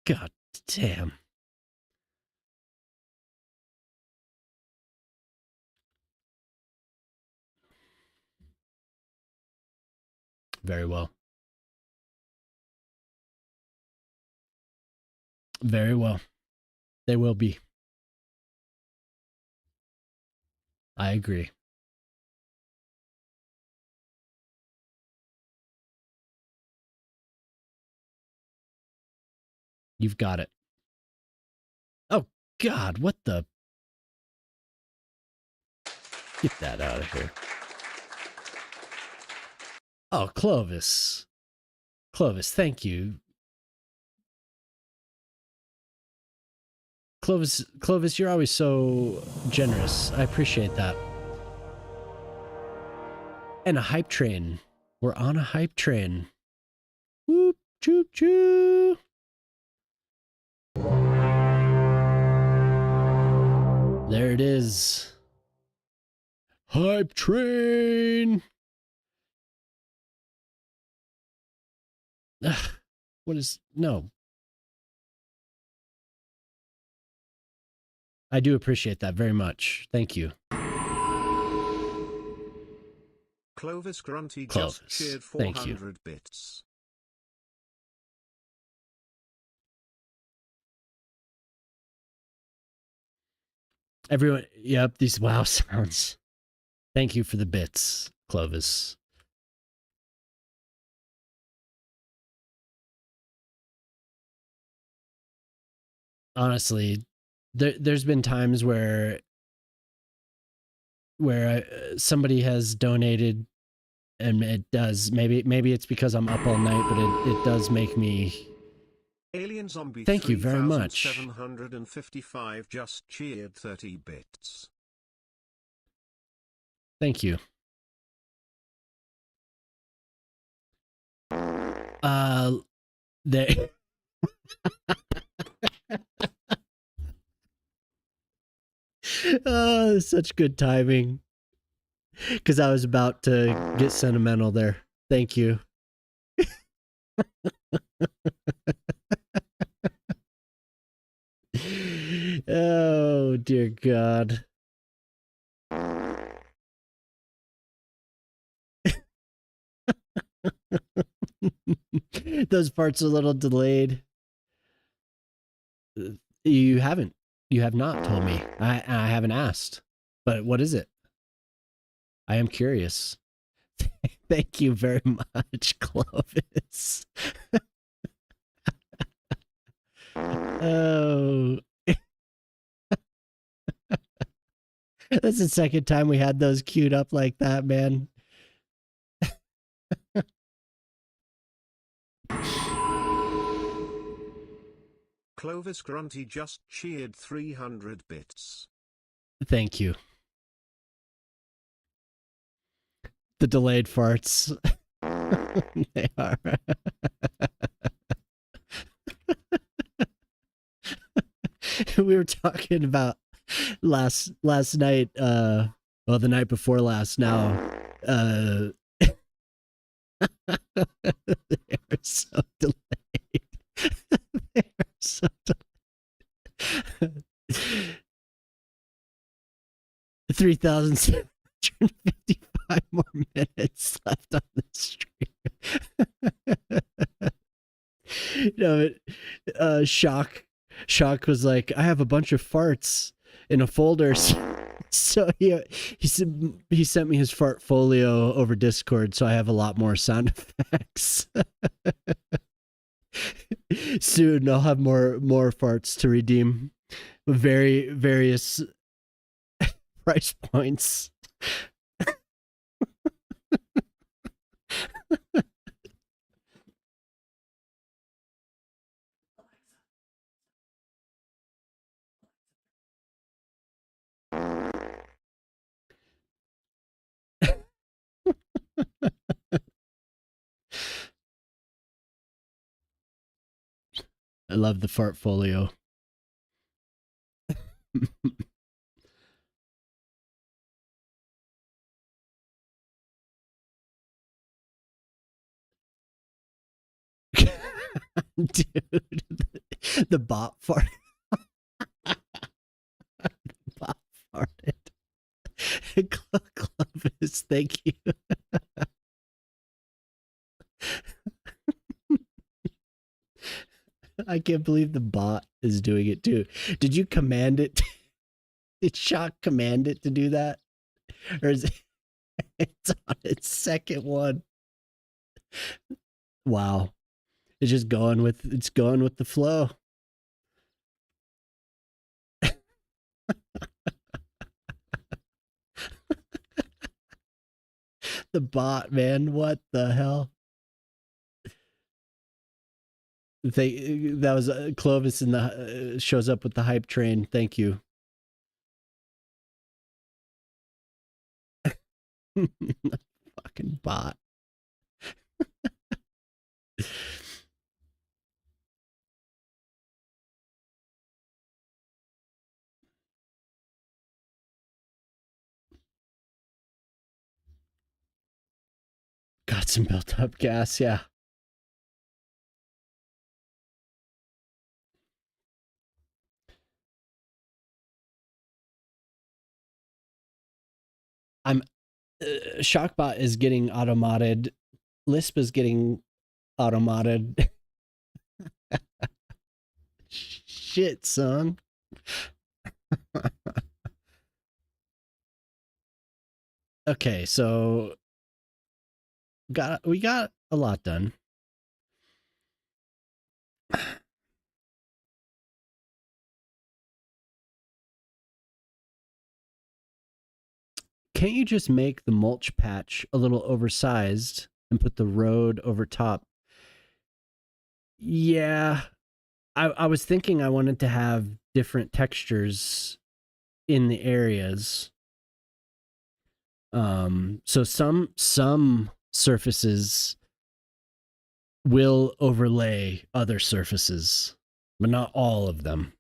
God damn. Very well. Very well. They will be. I agree. You've got it. Oh, God, what the? Get that out of here. Oh, Clovis. Clovis, thank you. Clovis, you're always so generous. I appreciate that. And a hype train. We're on a hype train. Whoop, choo, choo. There it is. Hype train. Ugh, what is... No. I do appreciate that very much. Thank you. Clovis Grunty Clovis, just cheered thank you. 400 bits. Everyone, yep, these wow sounds. Thank you for the bits, Clovis. Honestly, there's been times where somebody has donated, and it does, maybe it's because I'm up all night, but it does make me. Alien Zombie Thank you very much. 3755 just cheered 30 bits. Thank you. They oh, such good timing. Because I was about to get sentimental there. Thank you. Oh, dear God. Those parts are a little delayed. You haven't. You have not told me. I haven't asked. But what is it? I am curious. Thank you very much, Clovis. Oh. That's the second time we had those queued up like that, man. Clovis Grunty just cheered 300 bits. Thank you. The delayed farts. They are. We were talking about last night, well, the night before last now. They are so delayed. They are so delayed. 3,755 more minutes left on the stream. No, Shock was like, I have a bunch of farts in a folder. So he sent me his fart folio over Discord, so I have a lot more sound effects. Soon I'll have more farts to redeem. Various price points. I love the fart folio. Dude, the bot fart. Bot farted. Clovis, thank you. I can't believe the bot is doing it too. Did you command it? Did Shock command it to do that? Or is it it's on its second one? Wow. It's just going with the flow. The bot, man. What the hell? That was Clovis in the shows up with the hype train. Thank you. Fucking bot. Got some built up gas, yeah. Shockbot is getting automated. Lisp is getting automated. Shit, son. Okay, so we got a lot done. Can't you just make the mulch patch a little oversized and put the road over top? Yeah, I was thinking I wanted to have different textures in the areas. So some surfaces will overlay other surfaces, but not all of them.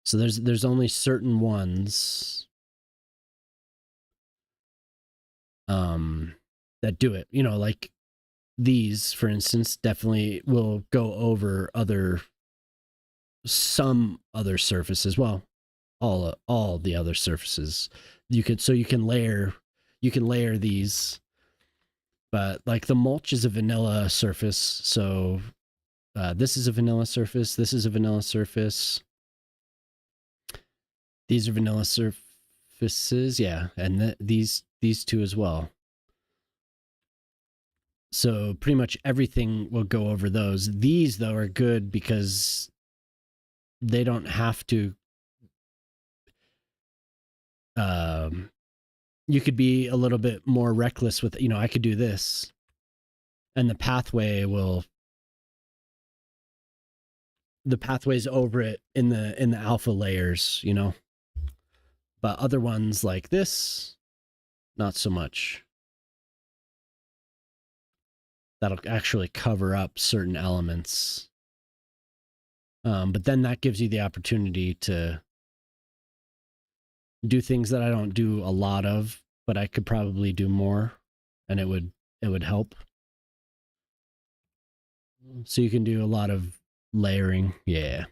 So there's only certain ones that do it. You know, like these, for instance, definitely will go over some other surfaces. Well, all the other surfaces. You can layer these, but like the mulch is a vanilla surface. So this is a vanilla surface. This is a vanilla surface. These are vanilla surfaces, yeah, and these two as well. So pretty much everything will go over those. These though are good because they don't have to. You could be a little bit more reckless with, you know, I could do this, and the pathway's over it in the alpha layers, you know. But other ones like this, not so much. That'll actually cover up certain elements. But then that gives you the opportunity to do things that I don't do a lot of, but I could probably do more, and it would help. So you can do a lot of layering, yeah.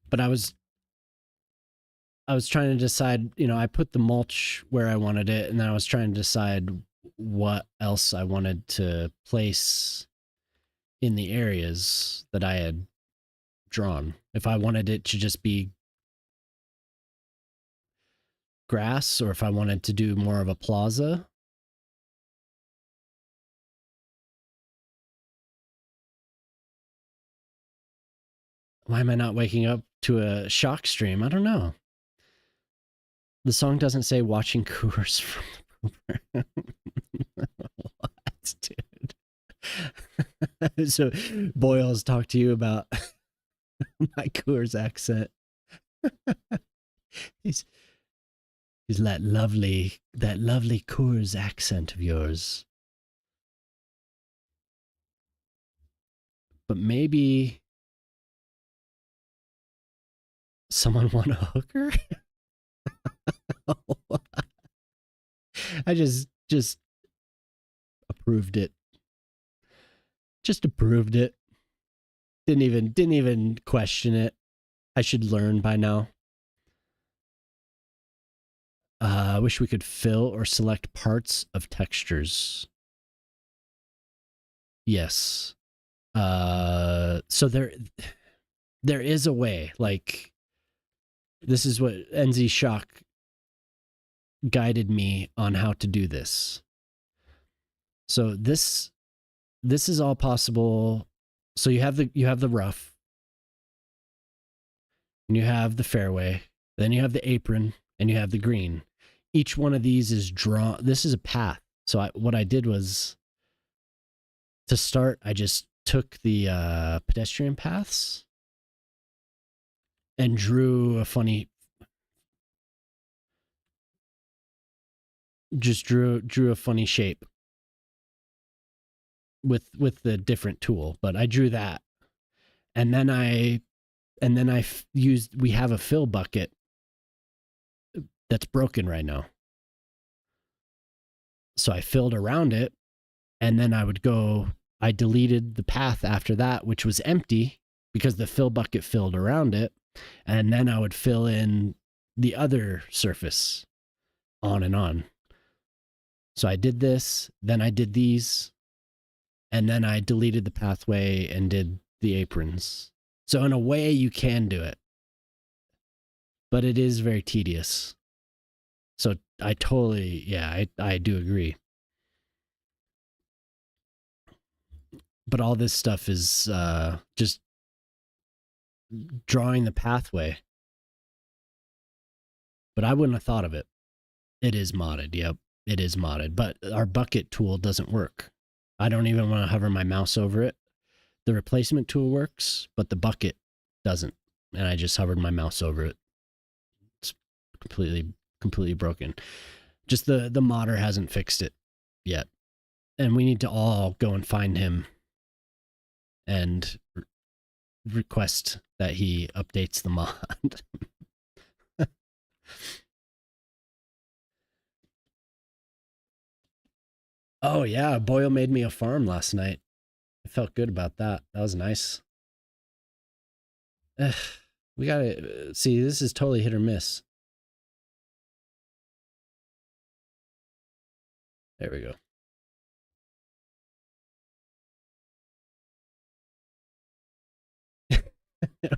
But I was trying to decide, you know, I put the mulch where I wanted it, and then I was trying to decide what else I wanted to place in the areas that I had drawn. If I wanted it to just be grass, or if I wanted to do more of a plaza. Why am I not waking up to a shock stream? I don't know. The song doesn't say watching Coors from the pooper. What, dude? So Boyle's talked to you about my Coors accent. He's that lovely Coors accent of yours. But maybe someone want a hooker? I just approved it. Just approved it. Didn't even question it. I should learn by now. I wish we could fill or select parts of textures. Yes. So there is a way. Like, this is what NZ Shock guided me on how to do this. So this is all possible. So you have the rough, and you have the fairway, then you have the apron, and you have the green. Each one of these is drawn. This is a path. So what I did was, to start, I just took the pedestrian paths and drew a funny, shape with the different tool. But I drew that, and then we have a fill bucket that's broken right now. So I filled around it, and then I deleted the path after that, which was empty because the fill bucket filled around it. And then I would fill in the other surface. on and on. So I did this, then I did these, and then I deleted the pathway and did the aprons. So in a way you can do it, but it is very tedious. So I totally, yeah, I do agree. But all this stuff is just drawing the pathway. But I wouldn't have thought of it. It is modded. Yep, it is modded. But our bucket tool doesn't work. I don't even want to hover my mouse over it. The replacement tool works, but the bucket doesn't. And I just hovered my mouse over it. It's completely broken. Just the modder hasn't fixed it yet. And we need to all go and find him and request that he updates the mod. Oh yeah, Boyle made me a farm last night. I felt good about that. That was nice. Ugh, we gotta see. This is totally hit or miss. There we go.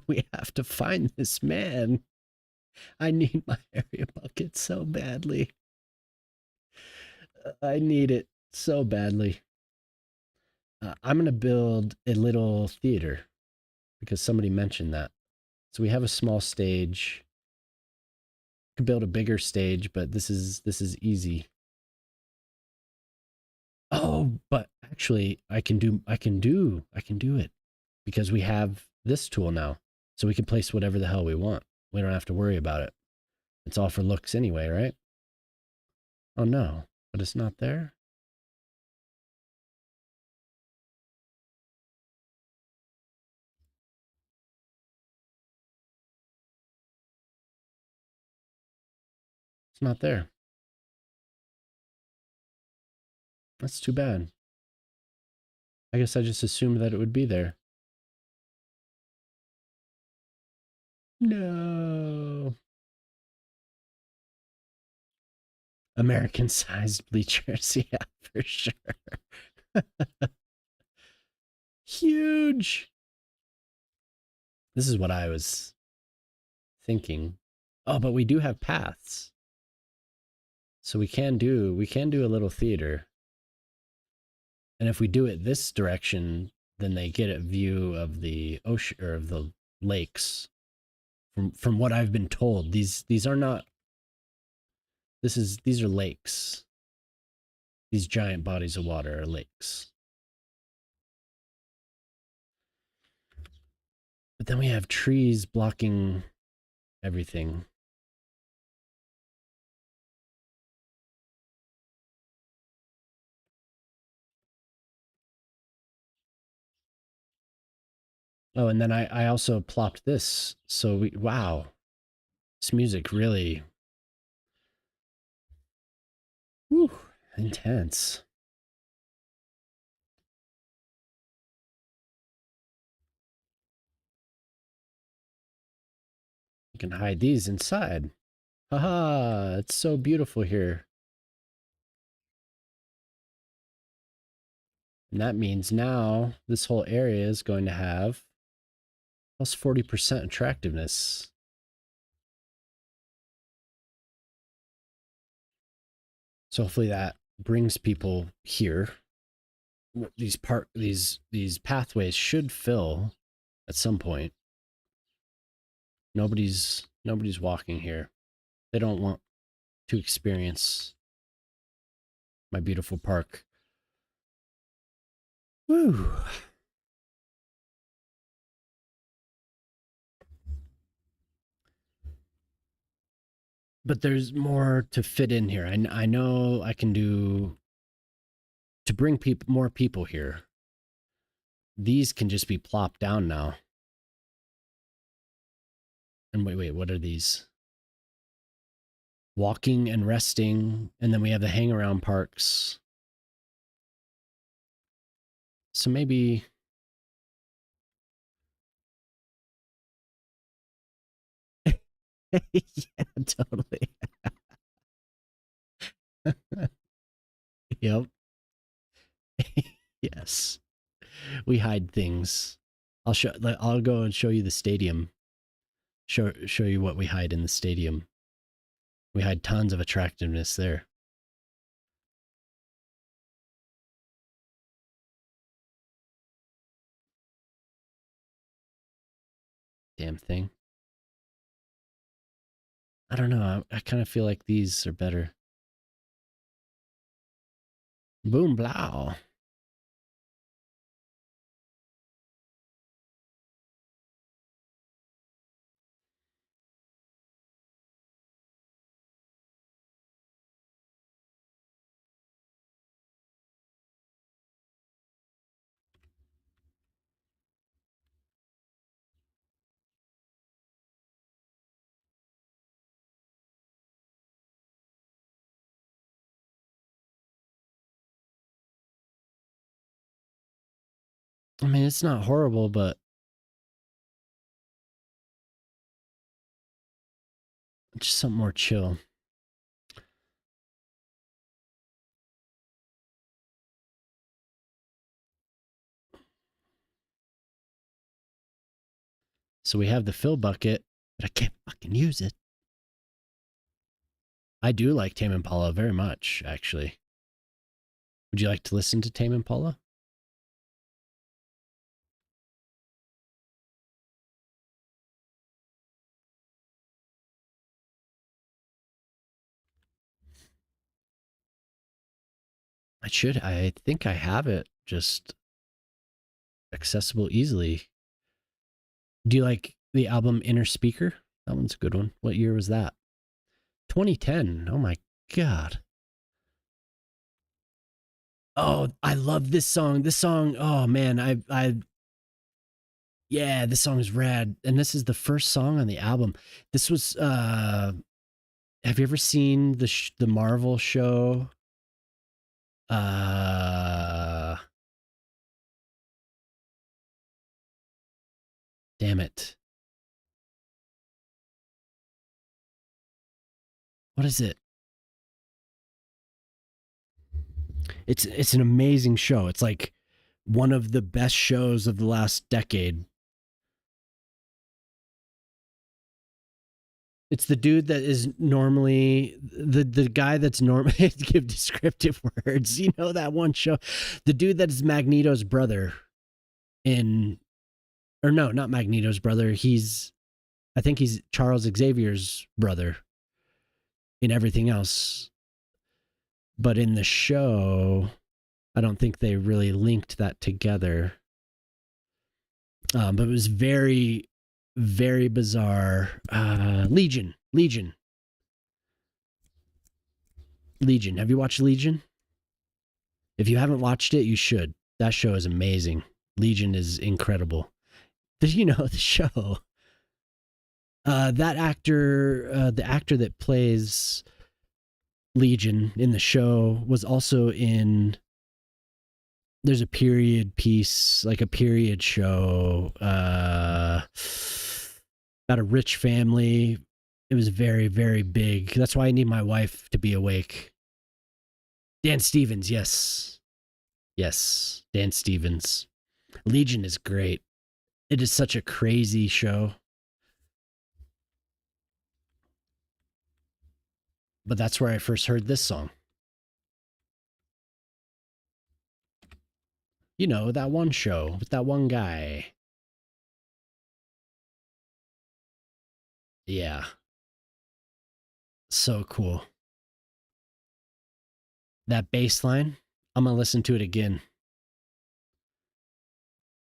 We have to find this man. I need my area bucket so badly. I need it so badly. I'm going to build a little theater because somebody mentioned that. So we have a small stage. Could build a bigger stage, but this is easy. Oh, but actually I can do it because we have this tool now. So we can place whatever the hell we want. We don't have to worry about it. It's all for looks anyway, right? Oh no, but it's not there. It's not there. That's too bad. I guess I just assumed that it would be there. No. American sized bleachers. Yeah, for sure. Huge. This is what I was thinking. Oh, but we do have paths. So we can do a little theater. And if we do it this direction, then they get a view of the ocean or of the lakes. From what I've been told, these are not these are lakes. These giant bodies of water are lakes. But then we have trees blocking everything. Oh, and then I also plopped this. So wow. This music really whew, intense. You can hide these inside. Haha, it's so beautiful here. And that means now this whole area is going to have plus 40% attractiveness. So hopefully that brings people here. These pathways should fill at some point. Nobody's walking here. They don't want to experience my beautiful park. Woo. But there's more to fit in here. I know I can do to bring more people here. These can just be plopped down now. And wait, what are these? Walking and resting, and then we have the hang around parks. So maybe yeah, totally. Yep. Yes. We hide things. I'll go and show you the stadium. Show you what we hide in the stadium. We hide tons of attractiveness there. Damn thing. I don't know. I kind of feel like these are better. Boom blow. I mean, it's not horrible, but just something more chill. So we have the fill bucket, but I can't fucking use it. I do like Tame Impala very much, actually. Would you like to listen to Tame Impala? I think I have it just accessible easily. Do you like the album Inner Speaker? That one's a good one. What year was that? 2010. Oh my God. Oh, I love this song. This song, oh man, yeah, this song is rad. And this is the first song on the album. This was have you ever seen the Marvel show? Damn it. What is it? It's an amazing show. It's like one of the best shows of the last decade. It's the dude that is normally the guy that's normally give descriptive words. You know that one show, the dude that is Magneto's brother in, or no, not Magneto's brother. I think he's Charles Xavier's brother in everything else, but in the show, I don't think they really linked that together. But it was very, very bizarre. Legion. Have you watched Legion? If you haven't watched it, you should. That show is amazing. Legion is incredible. You know the show. That actor, the actor that plays Legion in the show, was also in. There's a period piece, like a period show, about a rich family. It was very, very big. That's why I need my wife to be awake. Dan Stevens, yes. Yes, Dan Stevens. Legion is great. It is such a crazy show. But that's where I first heard this song. You know, that one show with that one guy. Yeah. So cool. That bass line, I'm going to listen to it again.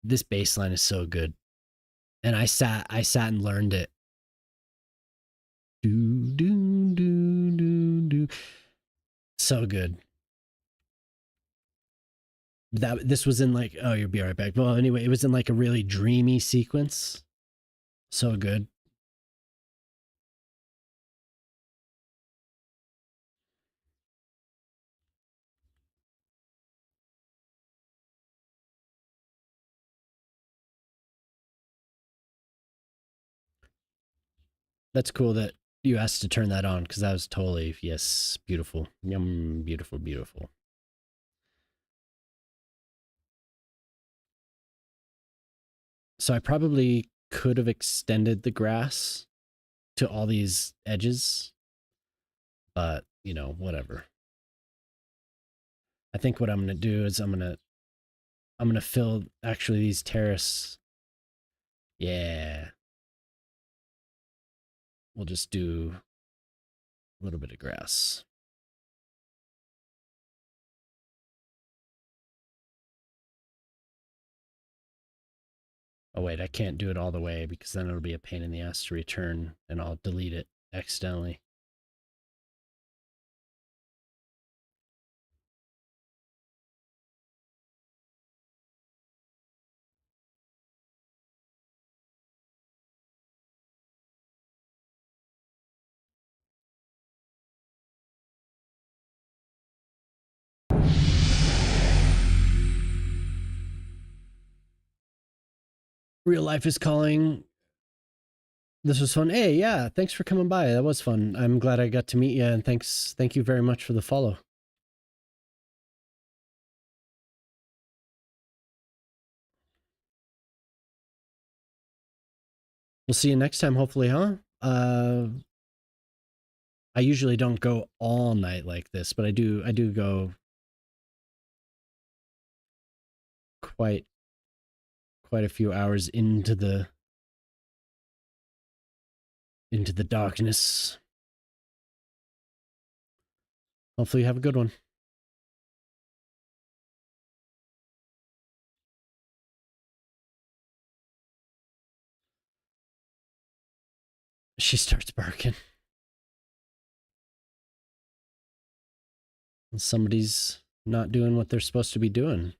This bass line is so good. And I sat and learned it. Do, do, do, do, do. So good. This was in like, oh, you'll be right back. Well, anyway, it was in like a really dreamy sequence. So good. That's cool that You asked to turn that on because that was totally, yes, beautiful. Yum, beautiful, beautiful. So I probably could have extended the grass to all these edges, but you know, whatever. I think what I'm gonna do is I'm gonna fill actually these terrace. Yeah. We'll just do a little bit of grass. Oh wait, I can't do it all the way because then it'll be a pain in the ass to return and I'll delete it accidentally. Real life is calling. This was fun. Hey, yeah, thanks for coming by. That was fun. I'm glad I got to meet you, and thank you very much for the follow. We'll see you next time, hopefully, huh? I usually don't go all night like this, but I do go quite a few hours into the darkness. Hopefully you have a good one. She starts barking. Somebody's not doing what they're supposed to be doing.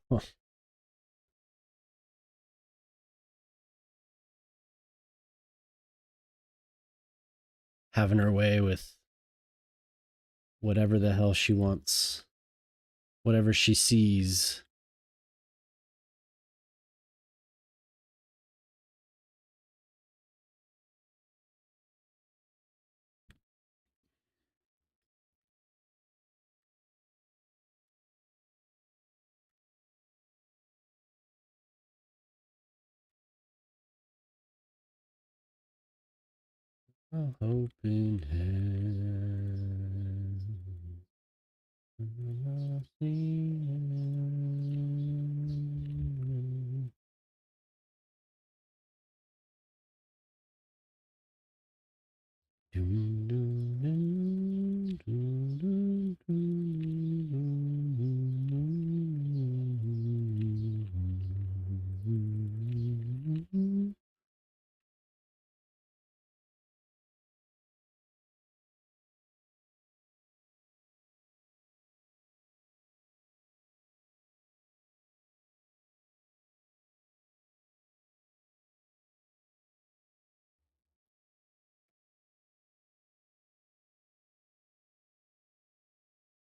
Well, having her way with whatever the hell she wants, whatever she sees. Open hand.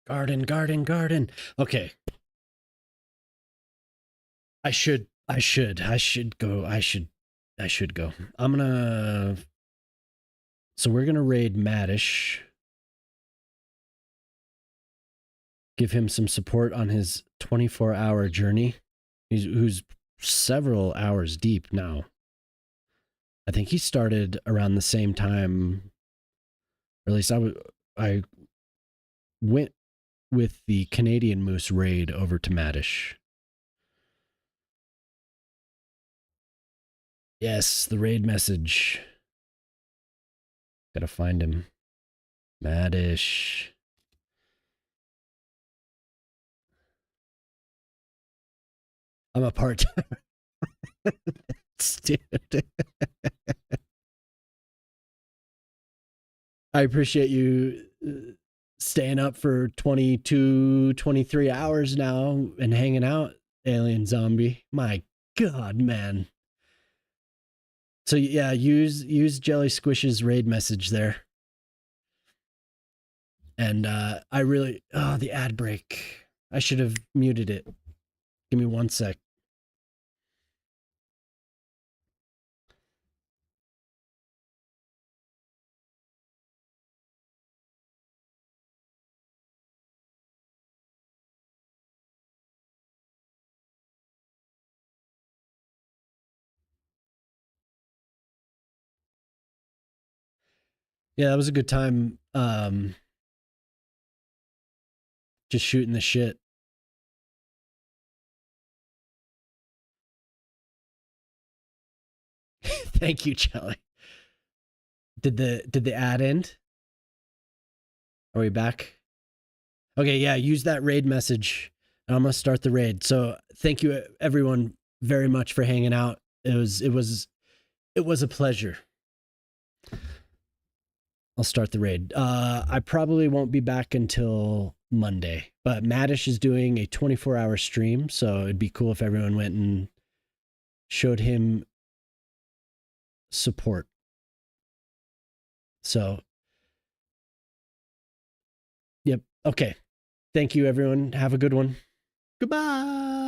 Garden, garden, garden. Okay. I should go. I should go. I'm gonna. So we're gonna raid Maddish. Give him some support on his 24-hour journey. Who's several hours deep now. I think he started around the same time, or at least I went with the Canadian Moose raid over to Maddish. Yes, the raid message. Gotta find him. Maddish. I'm a part-timer. Dude. I appreciate you staying up for 22, 23 hours now and hanging out, alien zombie. My God, man. So yeah, use Jelly Squish's raid message there. And I really, the ad break. I should have muted it. Give me 1 sec. Yeah, that was a good time. Just shooting the shit. Thank you, Jelly. Did the ad end? Are we back? Okay, yeah, use that raid message. And I'm gonna start the raid. So thank you everyone very much for hanging out. It was a pleasure. I'll start the raid. I probably won't be back until Monday, but Maddish is doing a 24-hour stream, so it'd be cool if everyone went and showed him support. So, yep. Okay. Thank you, everyone. Have a good one. Goodbye.